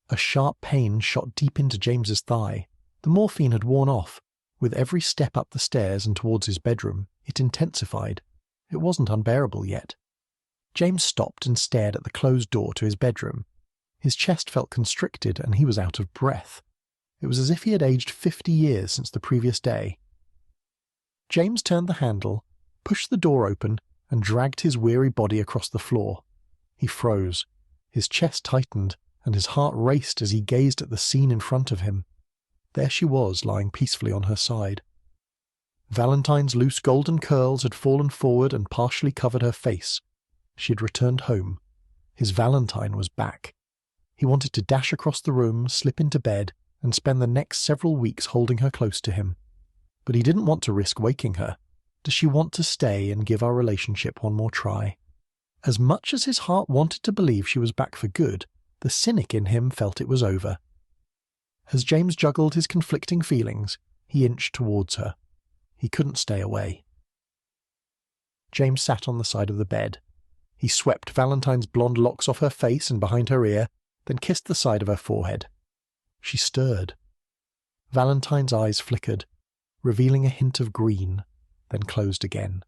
A sharp pain shot deep into James's thigh. The morphine had worn off. With every step up the stairs and towards his bedroom, it intensified. It wasn't unbearable yet. James stopped and stared at the closed door to his bedroom. His chest felt constricted and he was out of breath. It was as if he had aged 50 years since the previous day. James turned the handle, pushed the door open, and dragged his weary body across the floor. He froze. His chest tightened, and his heart raced as he gazed at the scene in front of him. There she was, lying peacefully on her side. Valentine's loose golden curls had fallen forward and partially covered her face. She had returned home. His Valentine was back. He wanted to dash across the room, slip into bed, and spend the next several weeks holding her close to him. But he didn't want to risk waking her. Does she want to stay and give our relationship one more try? As much as his heart wanted to believe she was back for good, the cynic in him felt it was over. As James juggled his conflicting feelings, he inched towards her. He couldn't stay away. James sat on the side of the bed. He swept Valentine's blonde locks off her face and behind her ear, then kissed the side of her forehead. She stirred. Valentine's eyes flickered, revealing a hint of green, then closed again.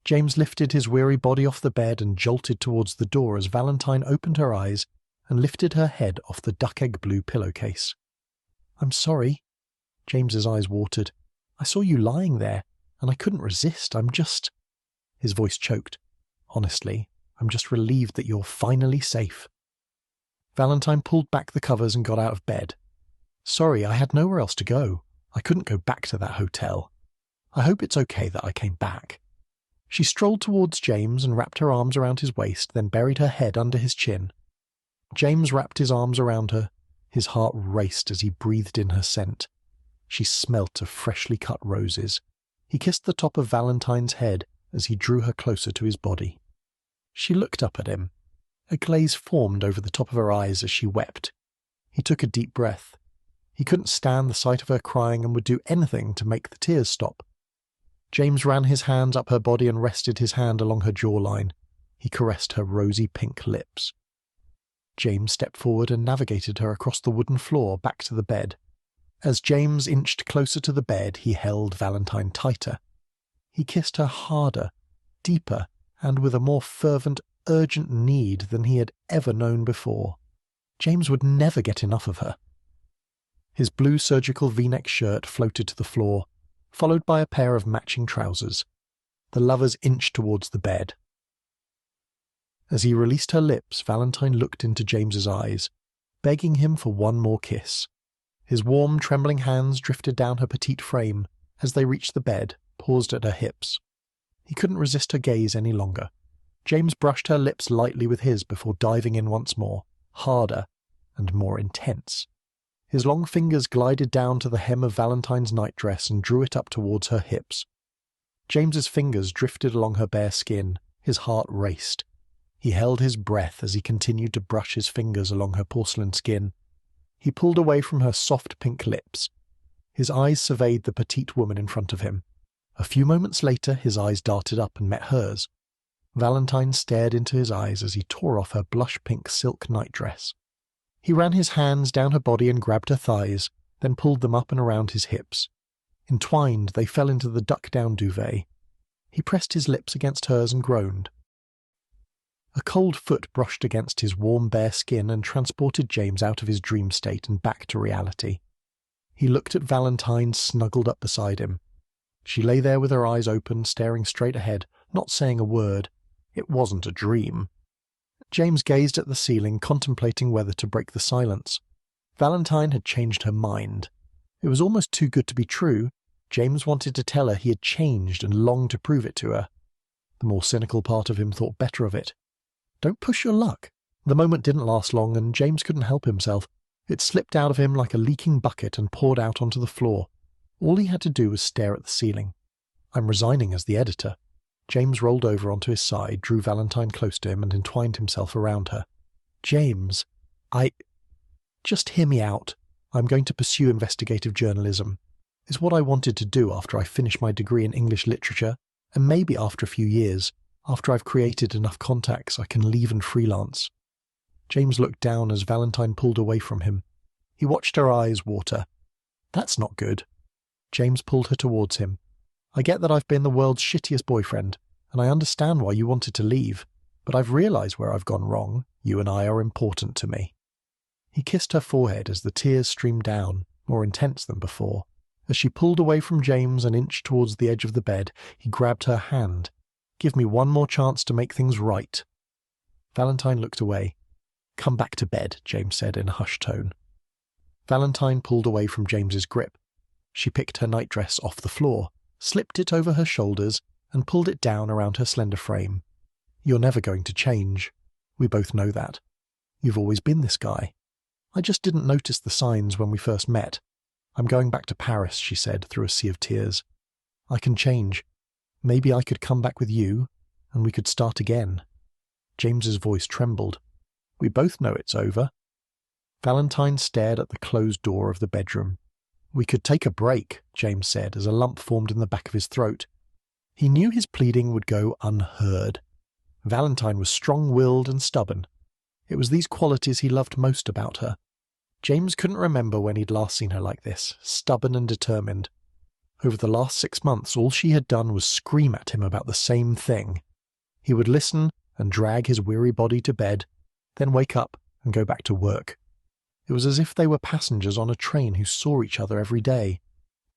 James lifted his weary body off the bed and jolted towards the door as Valentine opened her eyes and lifted her head off the duck-egg blue pillowcase. "I'm sorry." James's eyes watered. "I saw you lying there, and I couldn't resist. I'm just—" His voice choked. "Honestly, I'm just relieved that you're finally safe." Valentine pulled back the covers and got out of bed. "Sorry, I had nowhere else to go. I couldn't go back to that hotel. I hope it's okay that I came back." She strolled towards James and wrapped her arms around his waist, then buried her head under his chin. James wrapped his arms around her. His heart raced as he breathed in her scent. She smelt of freshly cut roses. He kissed the top of Valentine's head as he drew her closer to his body. She looked up at him. A glaze formed over the top of her eyes as she wept. He took a deep breath. He couldn't stand the sight of her crying and would do anything to make the tears stop. James ran his hands up her body and rested his hand along her jawline. He caressed her rosy pink lips. James stepped forward and navigated her across the wooden floor back to the bed. As James inched closer to the bed, he held Valentine tighter. He kissed her harder, deeper, and with a more fervent, urgent need than he had ever known before. James would never get enough of her. His blue surgical V-neck shirt floated to the floor, followed by a pair of matching trousers. The lovers inched towards the bed. As he released her lips, Valentine looked into James's eyes, begging him for one more kiss. His warm, trembling hands drifted down her petite frame as they reached the bed, paused at her hips. He couldn't resist her gaze any longer. James brushed her lips lightly with his before diving in once more, harder and more intense. His long fingers glided down to the hem of Valentine's nightdress and drew it up towards her hips. James's fingers drifted along her bare skin. His heart raced. He held his breath as he continued to brush his fingers along her porcelain skin. He pulled away from her soft pink lips. His eyes surveyed the petite woman in front of him. A few moments later, his eyes darted up and met hers. Valentine stared into his eyes as he tore off her blush-pink silk nightdress. He ran his hands down her body and grabbed her thighs, then pulled them up and around his hips. Entwined, they fell into the duck-down duvet. He pressed his lips against hers and groaned. A cold foot brushed against his warm, bare skin and transported James out of his dream state and back to reality. He looked at Valentine snuggled up beside him. She lay there with her eyes open, staring straight ahead, not saying a word. It wasn't a dream. James gazed at the ceiling, contemplating whether to break the silence. Valentine had changed her mind. It was almost too good to be true. James wanted to tell her he had changed and longed to prove it to her. The more cynical part of him thought better of it. Don't push your luck. The moment didn't last long, and James couldn't help himself. It slipped out of him like a leaking bucket and poured out onto the floor. All he had to do was stare at the ceiling. I'm resigning as the editor. James rolled over onto his side, drew Valentine close to him, and entwined himself around her. James, Just hear me out. I'm going to pursue investigative journalism. It's what I wanted to do after I finish my degree in English literature, and maybe after a few years, after I've created enough contacts, I can leave and freelance. James looked down as Valentine pulled away from him. He watched her eyes water. That's not good. James pulled her towards him. I get that I've been the world's shittiest boyfriend, and I understand why you wanted to leave, but I've realised where I've gone wrong. You and I are important to me. He kissed her forehead as the tears streamed down, more intense than before. As she pulled away from James and inched towards the edge of the bed, he grabbed her hand. Give me one more chance to make things right. Valentine looked away. Come back to bed, James said in a hushed tone. Valentine pulled away from James's grip. She picked her nightdress off the floor, slipped it over her shoulders, and pulled it down around her slender frame. You're never going to change. We both know that. You've always been this guy. I just didn't notice the signs when we first met. I'm going back to Paris, she said through a sea of tears. I can change. Maybe I could come back with you, and we could start again. James's voice trembled. We both know it's over. Valentine stared at the closed door of the bedroom. We could take a break, James said as a lump formed in the back of his throat. He knew his pleading would go unheard. Valentine was strong-willed and stubborn. It was these qualities he loved most about her. James couldn't remember when he'd last seen her like this, stubborn and determined. Over the last 6 months, all she had done was scream at him about the same thing. He would listen and drag his weary body to bed, then wake up and go back to work. It was as if they were passengers on a train who saw each other every day,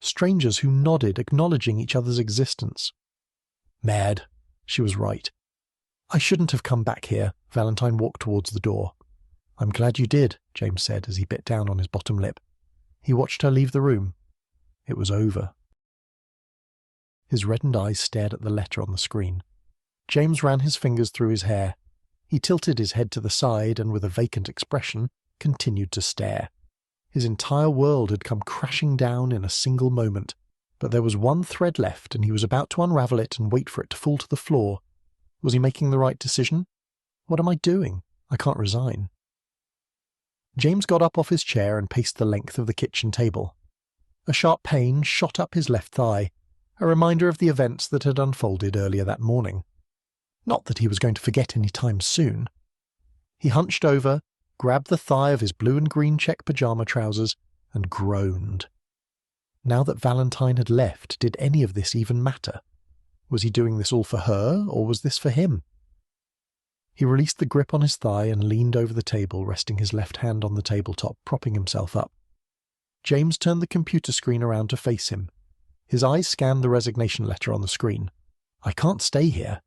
strangers who nodded, acknowledging each other's existence. Mad. She was right. I shouldn't have come back here. Valentine walked towards the door. I'm glad you did, James said as he bit down on his bottom lip. He watched her leave the room. It was over. His reddened eyes stared at the letter on the screen. James ran his fingers through his hair. He tilted his head to the side and, with a vacant expression, continued to stare. His entire world had come crashing down in a single moment, but there was one thread left, and he was about to unravel it and wait for it to fall to the floor. Was he making the right decision? What am I doing? I can't resign. James got up off his chair and paced the length of the kitchen table. A sharp pain shot up his left thigh, a reminder of the events that had unfolded earlier that morning. Not that he was going to forget any time soon. He hunched over, grabbed the thigh of his blue and green check pyjama trousers, and groaned. Now that Valentine had left, did any of this even matter? Was he doing this all for her, or was this for him? He released the grip on his thigh and leaned over the table, resting his left hand on the tabletop, propping himself up. James turned the computer screen around to face him. His eyes scanned the resignation letter on the screen. I can't stay here.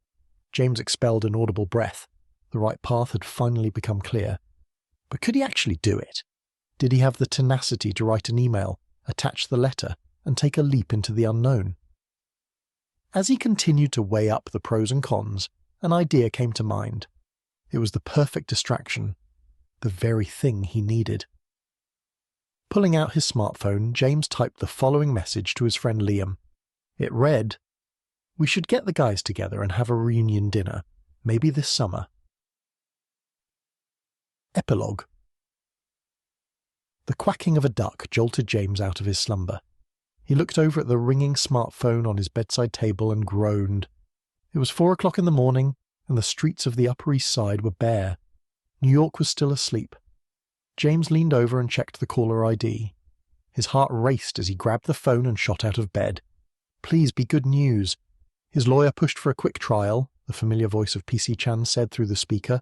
James expelled an audible breath. The right path had finally become clear. But could he actually do it? Did he have the tenacity to write an email, attach the letter, and take a leap into the unknown? As he continued to weigh up the pros and cons, an idea came to mind. It was the perfect distraction, the very thing he needed. Pulling out his smartphone, James typed the following message to his friend Liam. It read, "We should get the guys together and have a reunion dinner, maybe this summer." Epilogue. The quacking of a duck jolted James out of his slumber. He looked over at the ringing smartphone on his bedside table and groaned. It was 4 o'clock in the morning, and the streets of the Upper East Side were bare. New York was still asleep. James leaned over and checked the caller ID. His heart raced as he grabbed the phone and shot out of bed. Please be good news. His lawyer pushed for a quick trial, the familiar voice of PC Chan said through the speaker,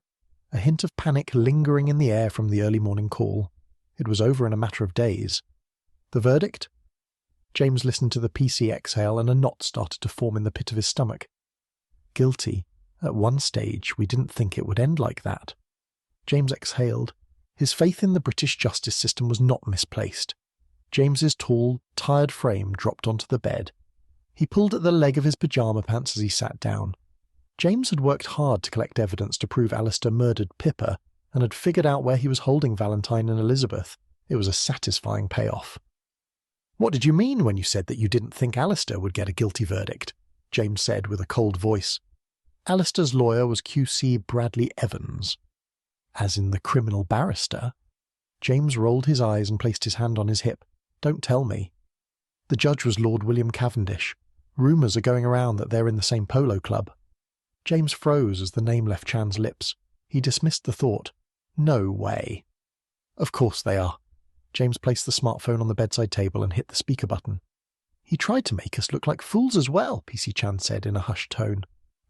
a hint of panic lingering in the air from the early morning call. It was over in a matter of days. The verdict? James listened to the PC exhale and a knot started to form in the pit of his stomach. Guilty. At one stage, we didn't think it would end like that. James exhaled. His faith in the British justice system was not misplaced. James's tall, tired frame dropped onto the bed. He pulled at the leg of his pyjama pants as he sat down. James had worked hard to collect evidence to prove Alistair murdered Pippa, and had figured out where he was holding Valentine and Elizabeth. It was a satisfying payoff. "What did you mean when you said that you didn't think Alistair would get a guilty verdict?" James said with a cold voice. Alistair's lawyer was QC Bradley Evans. "As in the criminal barrister?" James rolled his eyes and placed his hand on his hip. "Don't tell me." "The judge was Lord William Cavendish. Rumours are going around that they're in the same polo club." James froze as the name left Chan's lips. He dismissed the thought. "No way." "Of course they are." James placed the smartphone on the bedside table and hit the speaker button. "He tried to make us look like fools as well," PC Chan said in a hushed tone.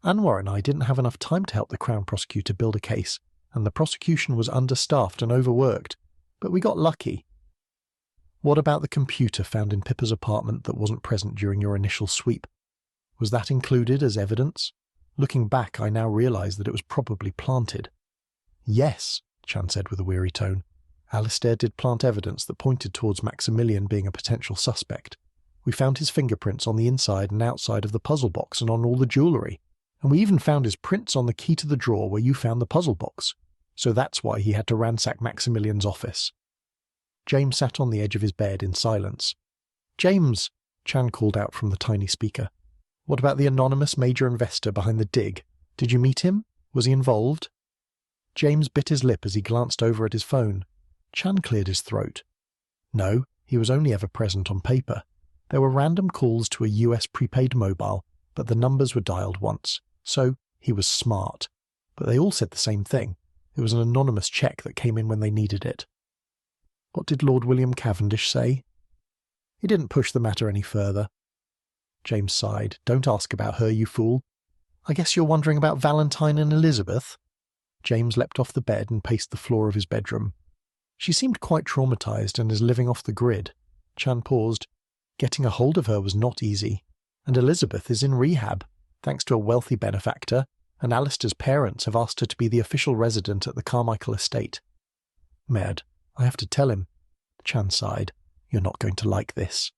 "Anwar and I didn't have enough time to help the Crown prosecutor build a case, and the prosecution was understaffed and overworked. But we got lucky." "What about the computer found in Pippa's apartment that wasn't present during your initial sweep? Was that included as evidence? Looking back, I now realise that it was probably planted." "Yes," Chan said with a weary tone. "Alistair did plant evidence that pointed towards Maximilian being a potential suspect. We found his fingerprints on the inside and outside of the puzzle box and on all the jewellery. And we even found his prints on the key to the drawer where you found the puzzle box. So that's why he had to ransack Maximilian's office." James sat on the edge of his bed in silence. "James," Chan called out from the tiny speaker. "What about the anonymous major investor behind the dig? Did you meet him? Was he involved?" James bit his lip as he glanced over at his phone. Chan cleared his throat. "No, he was only ever present on paper. There were random calls to a US prepaid mobile, but the numbers were dialed once. So, he was smart. But they all said the same thing. It was an anonymous check that came in when they needed it." "What did Lord William Cavendish say?" "He didn't push the matter any further." James sighed. "Don't ask about her, you fool. I guess you're wondering about Valentine and Elizabeth?" James leapt off the bed and paced the floor of his bedroom. "She seemed quite traumatized and is living off the grid." Chan paused. "Getting a hold of her was not easy. And Elizabeth is in rehab, thanks to a wealthy benefactor, and Alistair's parents have asked her to be the official resident at the Carmichael estate." "Mad, I have to tell him." Chan sighed. "You're not going to like this."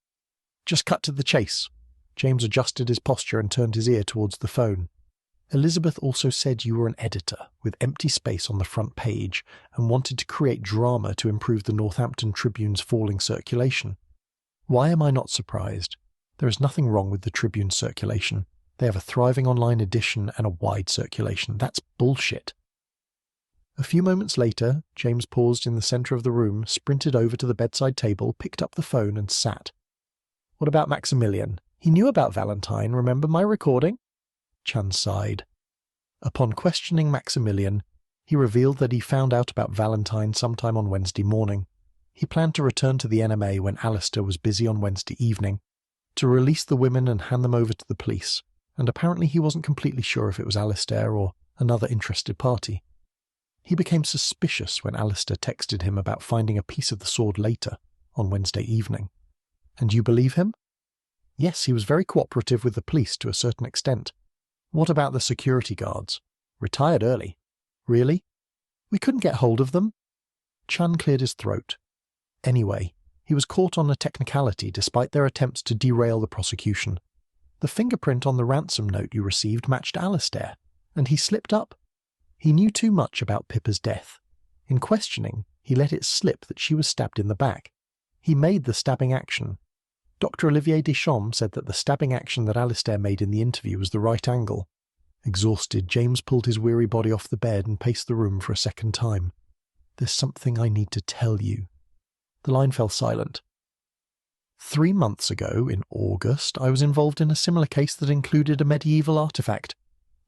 "Just cut to the chase." James adjusted his posture and turned his ear towards the phone. "Elizabeth also said you were an editor, with empty space on the front page, and wanted to create drama to improve the Northampton Tribune's falling circulation. Why am I not surprised? There is nothing wrong with the Tribune's circulation. They have a thriving online edition and a wide circulation. That's bullshit." A few moments later, James paused in the centre of the room, sprinted over to the bedside table, picked up the phone and sat. "What about Maximilian? He knew about Valentine, remember my recording?" Chan sighed. Upon questioning Maximilian, he revealed that he found out about Valentine sometime on Wednesday morning. He planned to return to the NMA when Alistair was busy on Wednesday evening, to release the women and hand them over to the police, and apparently he wasn't completely sure if it was Alistair or another interested party. He became suspicious when Alistair texted him about finding a piece of the sword later, on Wednesday evening. "And you believe him?" "Yes, he was very cooperative with the police to a certain extent." "What about the security guards?" "Retired early." "Really?" "We couldn't get hold of them." Chan cleared his throat. "Anyway, he was caught on a technicality despite their attempts to derail the prosecution. The fingerprint on the ransom note you received matched Alistair, and he slipped up. He knew too much about Pippa's death. In questioning, he let it slip that she was stabbed in the back. He made the stabbing action. Dr. Olivier Deschamps said that the stabbing action that Alistair made in the interview was the right angle." Exhausted, James pulled his weary body off the bed and paced the room for a second time. "There's something I need to tell you." The line fell silent. 3 months ago, in August, I was involved in a similar case that included a medieval artifact.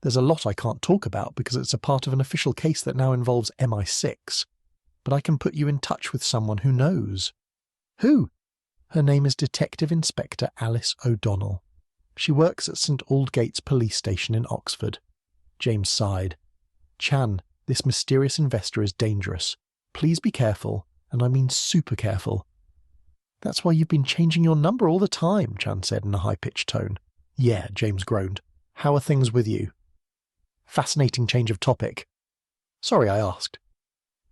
There's a lot I can't talk about because it's a part of an official case that now involves MI6. But I can put you in touch with someone who knows." "Who?" "Her name is Detective Inspector Alice O'Donnell. She works at St Aldgate's police station in Oxford." James sighed. "Chan, this mysterious investor is dangerous. Please be careful, and I mean super careful." "That's why you've been changing your number all the time," Chan said in a high-pitched tone. "Yeah," James groaned. "How are things with you?" "Fascinating change of topic." "Sorry I asked."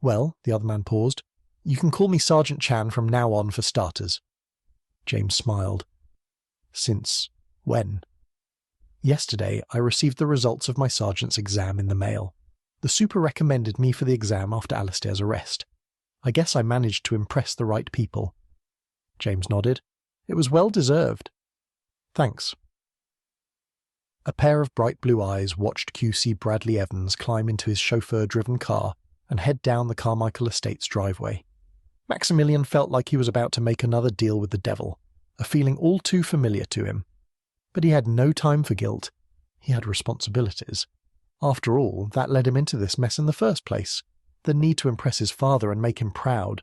"Well," the other man paused, "you can call me Sergeant Chan from now on for starters. James smiled. Since when? Yesterday, I received the results of my sergeant's exam in the mail. The super recommended me for the exam after Alistair's arrest. I guess I managed to impress the right people. James nodded. It was well deserved. Thanks. A pair of bright blue eyes watched QC Bradley Evans climb into his chauffeur-driven car and head down the Carmichael Estates driveway. Maximilian felt like he was about to make another deal with the devil, a feeling all too familiar to him. But he had no time for guilt. He had responsibilities. After all, that led him into this mess in the first place, the need to impress his father and make him proud.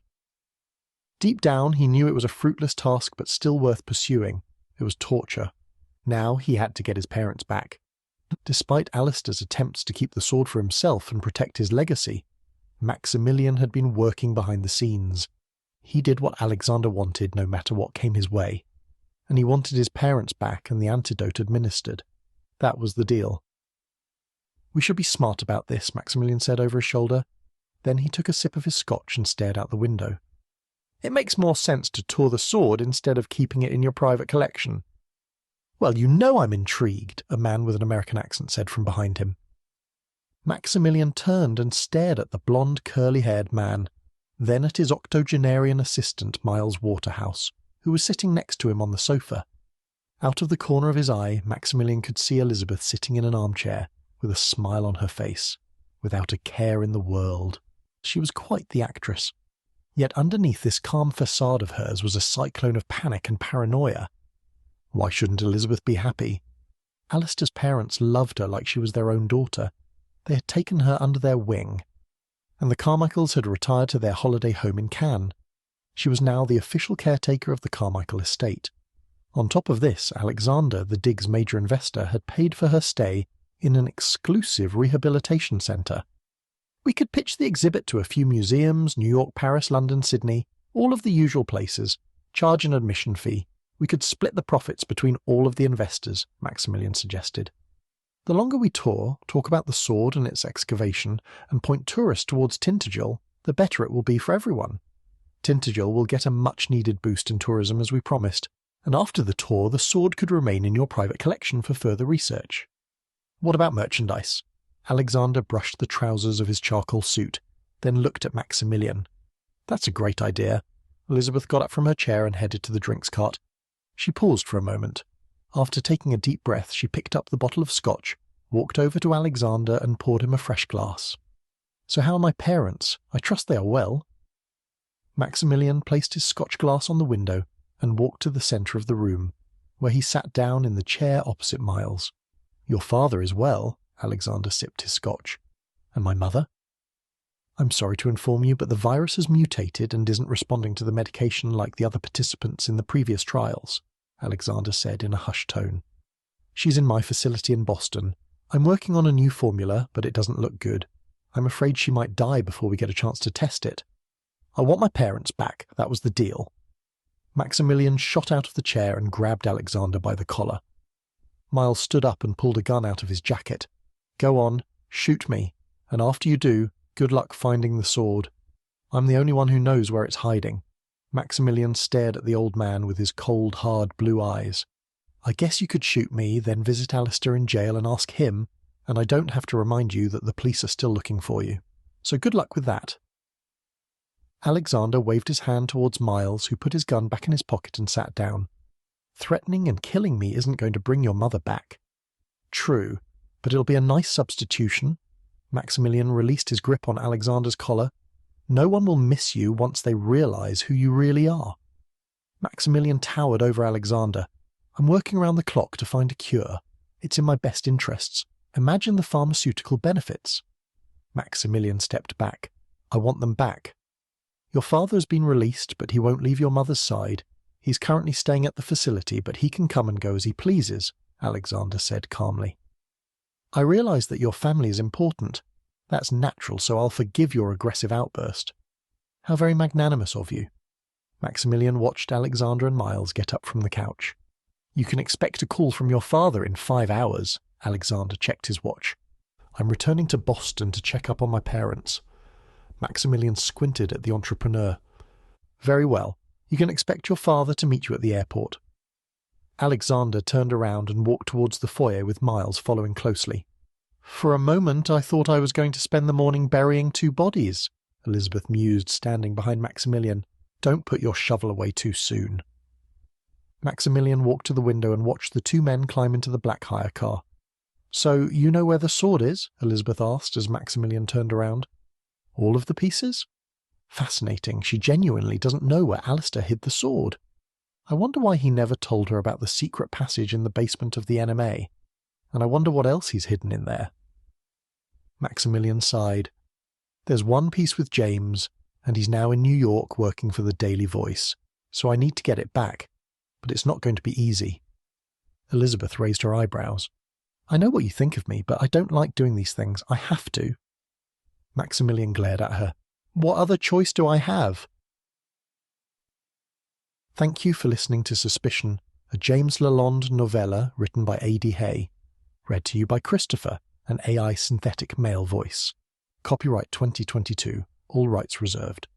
Deep down, he knew it was a fruitless task but still worth pursuing. It was torture. Now he had to get his parents back. Despite Alistair's attempts to keep the sword for himself and protect his legacy, Maximilian had been working behind the scenes. He did what Alexander wanted no matter what came his way, and he wanted his parents back and the antidote administered. That was the deal. We should be smart about this, Maximilian said over his shoulder. Then he took a sip of his scotch and stared out the window. It makes more sense to tour the sword instead of keeping it in your private collection. Well, you know I'm intrigued, a man with an American accent said from behind him. Maximilian turned and stared at the blond, curly-haired man, then at his octogenarian assistant, Miles Waterhouse, who was sitting next to him on the sofa. Out of the corner of his eye, Maximilian could see Elizabeth sitting in an armchair, with a smile on her face, without a care in the world. She was quite the actress. Yet underneath this calm facade of hers was a cyclone of panic and paranoia. Why shouldn't Elizabeth be happy? Alistair's parents loved her like she was their own daughter. They had taken her under their wing, and the Carmichaels had retired to their holiday home in Cannes. She was now the official caretaker of the Carmichael estate. On top of this, Alexander, the dig's major investor, had paid for her stay in an exclusive rehabilitation centre. We could pitch the exhibit to a few museums, New York, Paris, London, Sydney, all of the usual places, charge an admission fee. We could split the profits between all of the investors, Maximilian suggested. The longer we tour, talk about the sword and its excavation, and point tourists towards Tintagel, the better it will be for everyone. Tintagel will get a much-needed boost in tourism as we promised, and after the tour the sword could remain in your private collection for further research. What about merchandise? Alexander brushed the trousers of his charcoal suit, then looked at Maximilian. That's a great idea. Elizabeth got up from her chair and headed to the drinks cart. She paused for a moment. After taking a deep breath, she picked up the bottle of scotch, walked over to Alexander and poured him a fresh glass. So how are my parents? I trust they are well. Maximilian placed his scotch glass on the window and walked to the centre of the room, where he sat down in the chair opposite Miles. Your father is well, Alexander sipped his scotch. And my mother? I'm sorry to inform you, but the virus has mutated and isn't responding to the medication like the other participants in the previous trials, Alexander said in a hushed tone. She's in my facility in Boston. I'm working on a new formula, but it doesn't look good. I'm afraid she might die before we get a chance to test it. I want my parents back, that was the deal. Maximilian shot out of the chair and grabbed Alexander by the collar. Miles stood up and pulled a gun out of his jacket. Go on, shoot me, and after you do, good luck finding the sword. I'm the only one who knows where it's hiding. Maximilian stared at the old man with his cold, hard blue eyes. I guess you could shoot me, then visit Alistair in jail and ask him, and I don't have to remind you that the police are still looking for you. So good luck with that. Alexander waved his hand towards Miles, who put his gun back in his pocket and sat down. Threatening and killing me isn't going to bring your mother back. True, but it'll be a nice substitution. Maximilian released his grip on Alexander's collar. No one will miss you once they realize who you really are. Maximilian towered over Alexander. I'm working around the clock to find a cure. It's in my best interests. Imagine the pharmaceutical benefits. Maximilian stepped back. I want them back. Your father has been released, but he won't leave your mother's side. He's currently staying at the facility, but he can come and go as he pleases, Alexander said calmly. I realize that your family is important. That's natural, so I'll forgive your aggressive outburst. How very magnanimous of you. Maximilian watched Alexander and Miles get up from the couch. You can expect a call from your father in 5 hours, Alexander checked his watch. I'm returning to Boston to check up on my parents. Maximilian squinted at the entrepreneur. Very well. You can expect your father to meet you at the airport." Alexander turned around and walked towards the foyer with Miles following closely. "For a moment I thought I was going to spend the morning burying 2 bodies," Elizabeth mused, standing behind Maximilian. "Don't put your shovel away too soon." Maximilian walked to the window and watched the 2 men climb into the black hire car. "So you know where the sword is?" Elizabeth asked as Maximilian turned around. "All of the pieces?" Fascinating. She genuinely doesn't know where Alistair hid the sword. I wonder why he never told her about the secret passage in the basement of the NMA. And I wonder what else he's hidden in there. Maximilian sighed. "There's one piece with James, and he's now in New York working for the Daily Voice, so I need to get it back, but it's not going to be easy." Elizabeth raised her eyebrows. "I know what you think of me, but I don't like doing these things. I have to." Maximilian glared at her. "What other choice do I have?" Thank you for listening to Suspicion, a James Lalonde novella written by A.D. Hay. Read to you by Christopher, an AI synthetic male voice. Copyright 2022, all rights reserved.